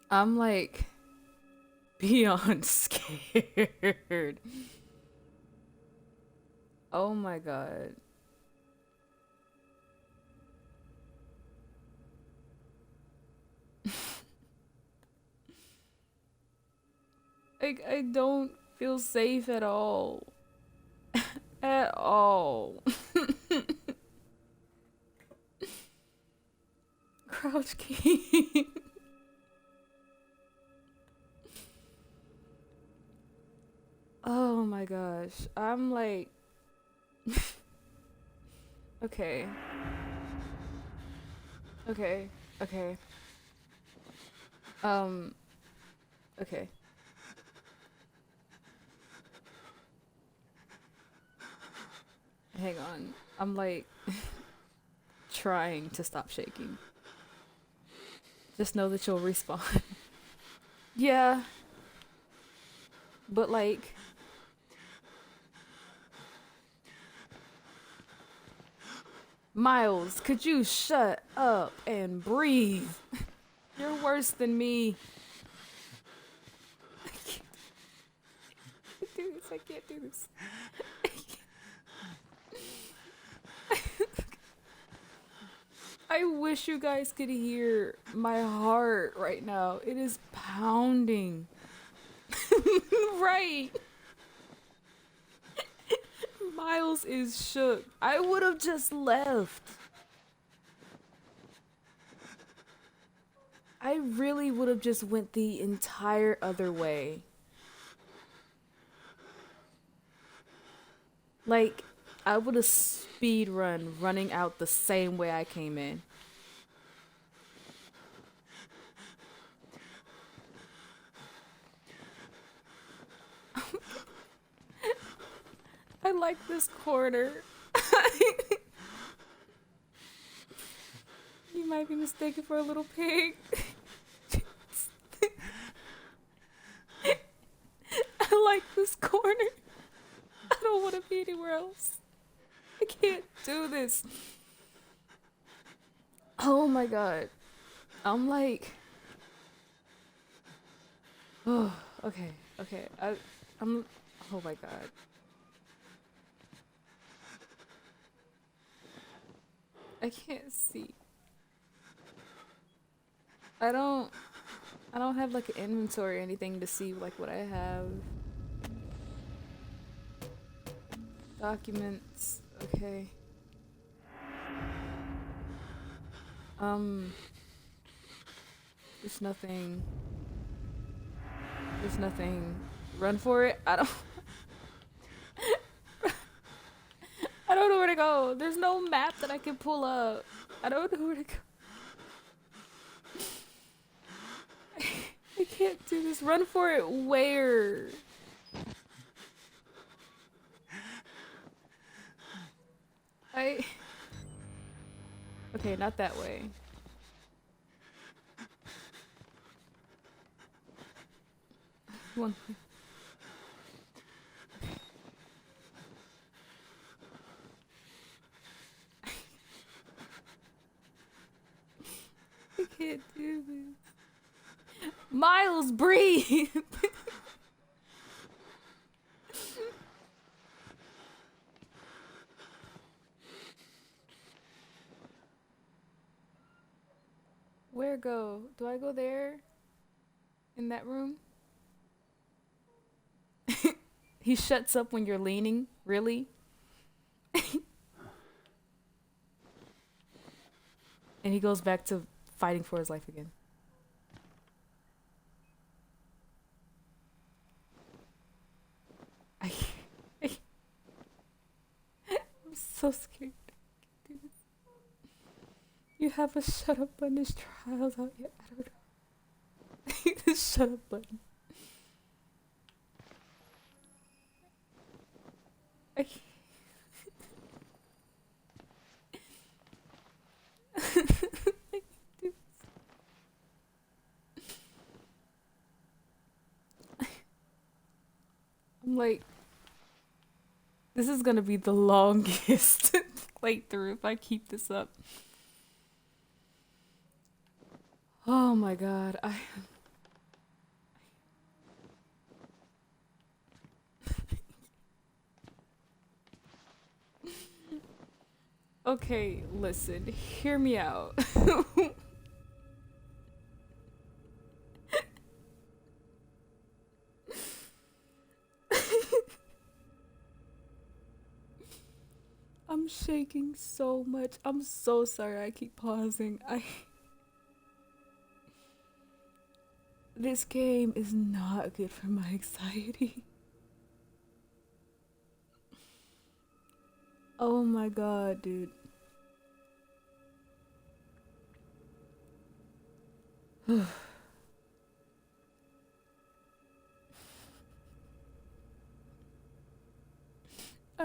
I'm like beyond scared. Oh my god. Like, I don't feel safe at all. At all. Crouch King. Oh my gosh. I'm like... Okay. Okay. Okay. Okay. Hang on. I'm like trying to stop shaking. Just know that you'll respawn. Yeah. But like Miles, could you shut up and breathe? You're worse than me. I can't do this. I can't do this. I wish you guys could hear my heart right now. It is pounding. Right. Miles is shook. I would have just left. I really would have just went the entire other way. Like, I would have speed run running out the same way I came in. I like this corner. You might be mistaken for a little pig. I like this corner. I don't want to be anywhere else. I can't do this. Oh my god. I'm like... Oh, okay, okay. I'm... Oh my god. I can't see. I don't have like an inventory or anything to see like what I have. Documents. Okay. There's nothing. There's nothing. Run for it. I don't know where to go. There's no map that I can pull up. I don't know where to go. I can't do this. Run for it. Where? Okay, not that way. One. I can't do this. Miles, breathe! Where go? Do I go there? In that room? He shuts up when you're leaning? Really? And he goes back to fighting for his life again. I'm so scared. I can't do this. You have a shut up button. There's trials out yet. I don't know. The shut up button. I I'm like, this is gonna be the longest playthrough if I keep this up. Oh my god, Okay, listen, hear me out. I'm shaking so much. I'm so sorry I keep pausing. This game is not good for my anxiety. Oh my god, dude. I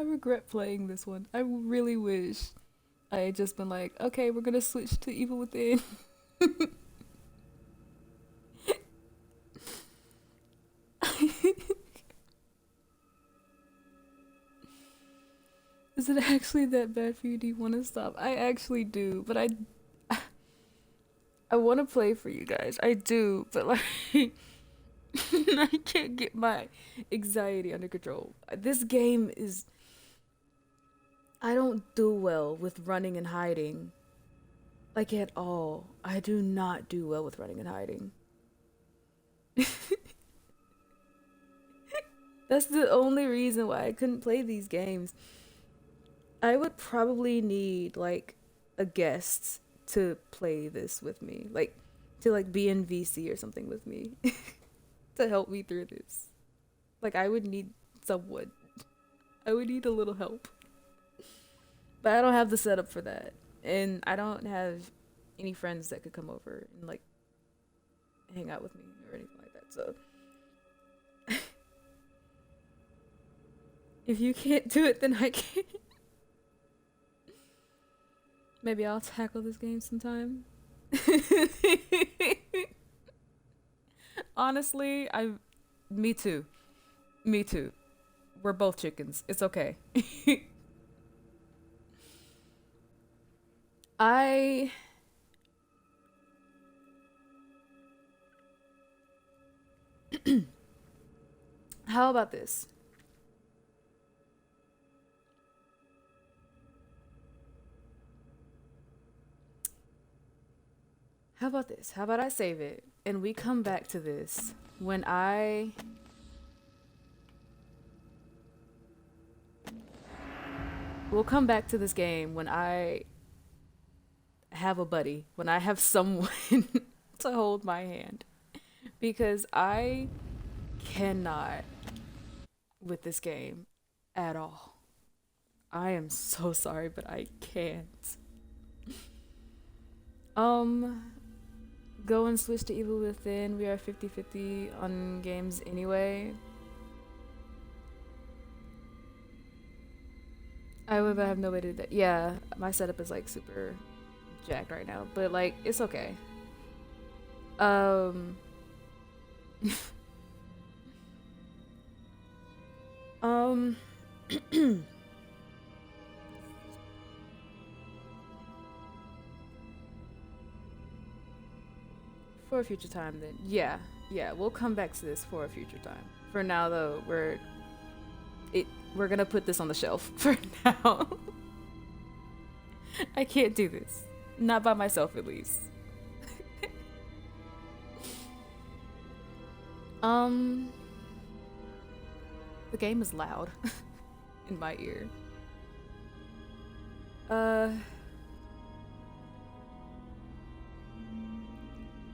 regret playing this one. I really wish I had just been like, okay, we're gonna switch to Evil Within. Is it actually that bad for you? Do you want to stop? I actually do, but I want to play for you guys. I do, but like I can't get my anxiety under control. This game is I don't do well with running and hiding. Like at all. I do not do well with running and hiding. That's the only reason why I couldn't play these games. I would probably need like a guest to play this with me. Like to like be in VC or something with me to help me through this. Like I would need someone. I would need a little help. But I don't have the setup for that. And I don't have any friends that could come over and like hang out with me or anything like that. So if you can't do it, then I can't. Maybe I'll tackle this game sometime. Honestly, me too. Me too. We're both chickens. It's okay. How about this? How about this? How about I save it and we come back to this when we'll come back to this game when I have a buddy, when I have someone to hold my hand. Because I cannot with this game at all. I am so sorry, but I can't. Go and switch to Evil Within. We are 50-50 on games anyway. I have no way to do that. Yeah, my setup is like super jacked right now, but like it's okay. For a future time then. Yeah, we'll come back to this for a future time. For now though, we're gonna put this on the shelf for now. I can't do this. Not by myself at least. The game is loud in my ear.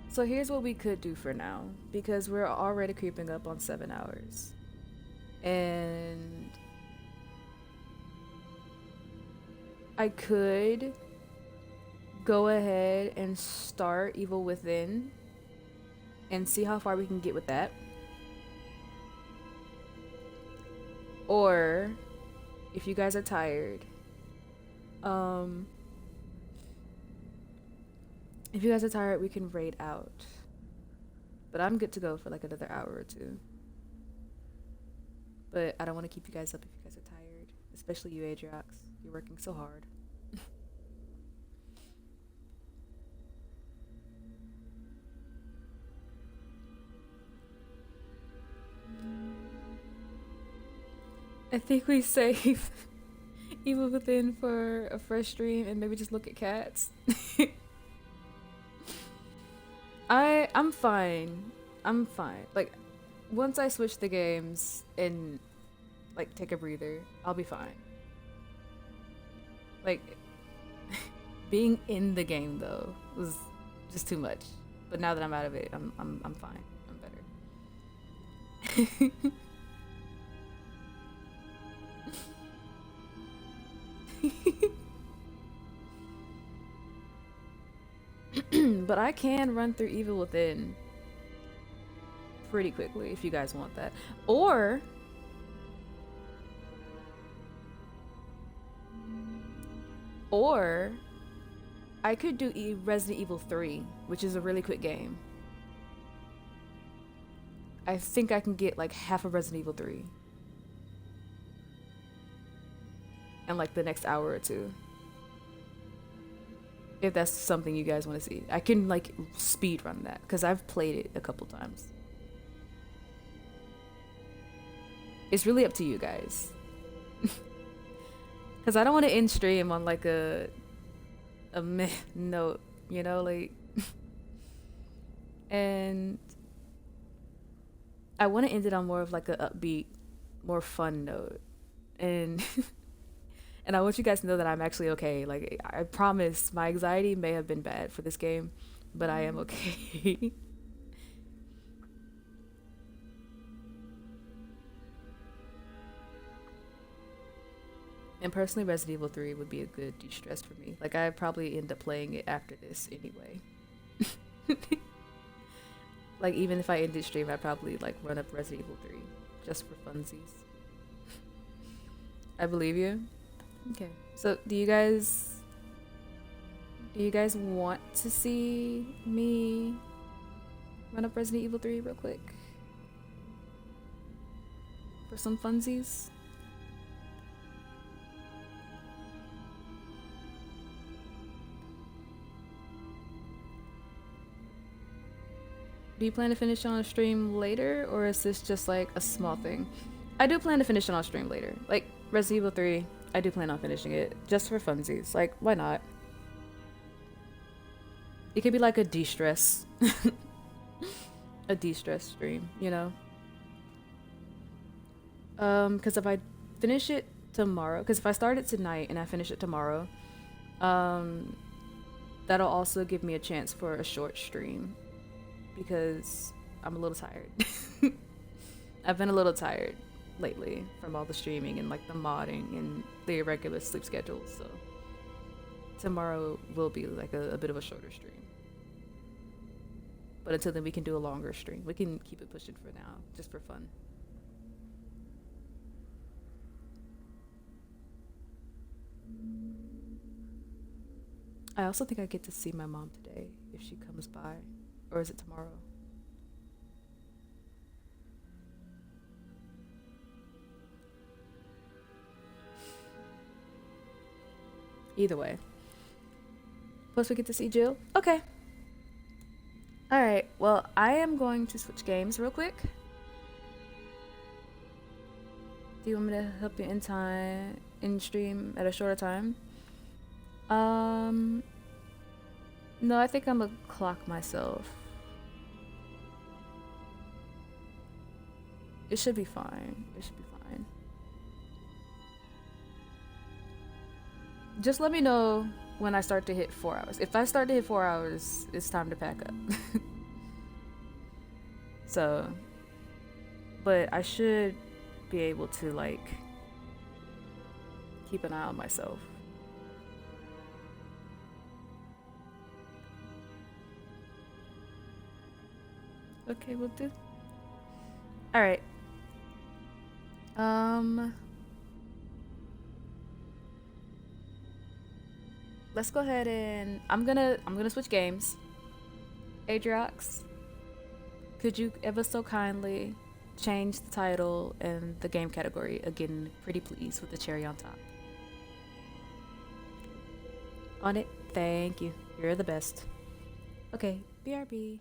So here's what we could do for now, because we're already creeping up on 7 hours. And I could go ahead and start Evil Within and see how far we can get with that. Or if you guys are tired, um, if you guys are tired, we can raid out. But I'm good to go for like another hour or two. But I don't want to keep you guys up if you guys are tired, especially you, Adriox. You're working so hard. I think we save Evil Within for a fresh stream and maybe just look at cats. I'm fine. I'm fine. Like, once I switch the games and like take a breather, I'll be fine. Like, being in the game though was just too much. But now that I'm out of it, I'm fine. I'm better. But I can run through Evil Within pretty quickly if you guys want that. Or I could do Resident Evil 3, which is a really quick game. I think I can get like half of Resident Evil 3 in like the next hour or two. If that's something you guys want to see. I can like speed run that because I've played it a couple times. It's really up to you guys. Because I don't want to end stream on like a meh note, you know, like and I want to end it on more of like a upbeat, more fun note. And and I want you guys to know that I'm actually okay. Like, I promise my anxiety may have been bad for this game, but I am okay. And personally, Resident Evil 3 would be a good de-stress for me. Like, I'd probably end up playing it after this anyway. Like, even if I ended stream, I'd probably, like, run up Resident Evil 3. Just for funsies. I believe you. Okay. So, do you guys want to see me run up Resident Evil 3 real quick? For some funsies? Do you plan to finish on a stream later, or is this just like a small thing? I do plan to finish it on stream later. Like, Resident Evil 3, I do plan on finishing it just for funsies. Like, why not? It could be like a de-stress. A de-stress stream, you know? Because if I finish it tomorrow, because if I start it tonight and I finish it tomorrow, that'll also give me a chance for a short stream. Because I'm a little tired. I've been a little tired lately from all the streaming and like the modding and the irregular sleep schedules, so tomorrow will be like a bit of a shorter stream. But until then, we can do a longer stream. We can keep it pushing for now, just for fun. I also think I get to see my mom today if she comes by. Or is it tomorrow? Either way. Plus we get to see Jill. Okay. Alright, well, I am going to switch games real quick. Do you want me to help you in stream at a shorter time? No, I think I'm gonna clock myself. It should be fine. It should be fine. Just let me know when I start to hit 4 hours. If I start to hit 4 hours, it's time to pack up. So, but I should be able to like keep an eye on myself. Okay, we'll do. All right. let's go ahead and I'm gonna switch games. Adriox, could you ever so kindly change the title and the game category again, pretty please, with the cherry on top? On it. Thank you. You're the best. Okay, BRB.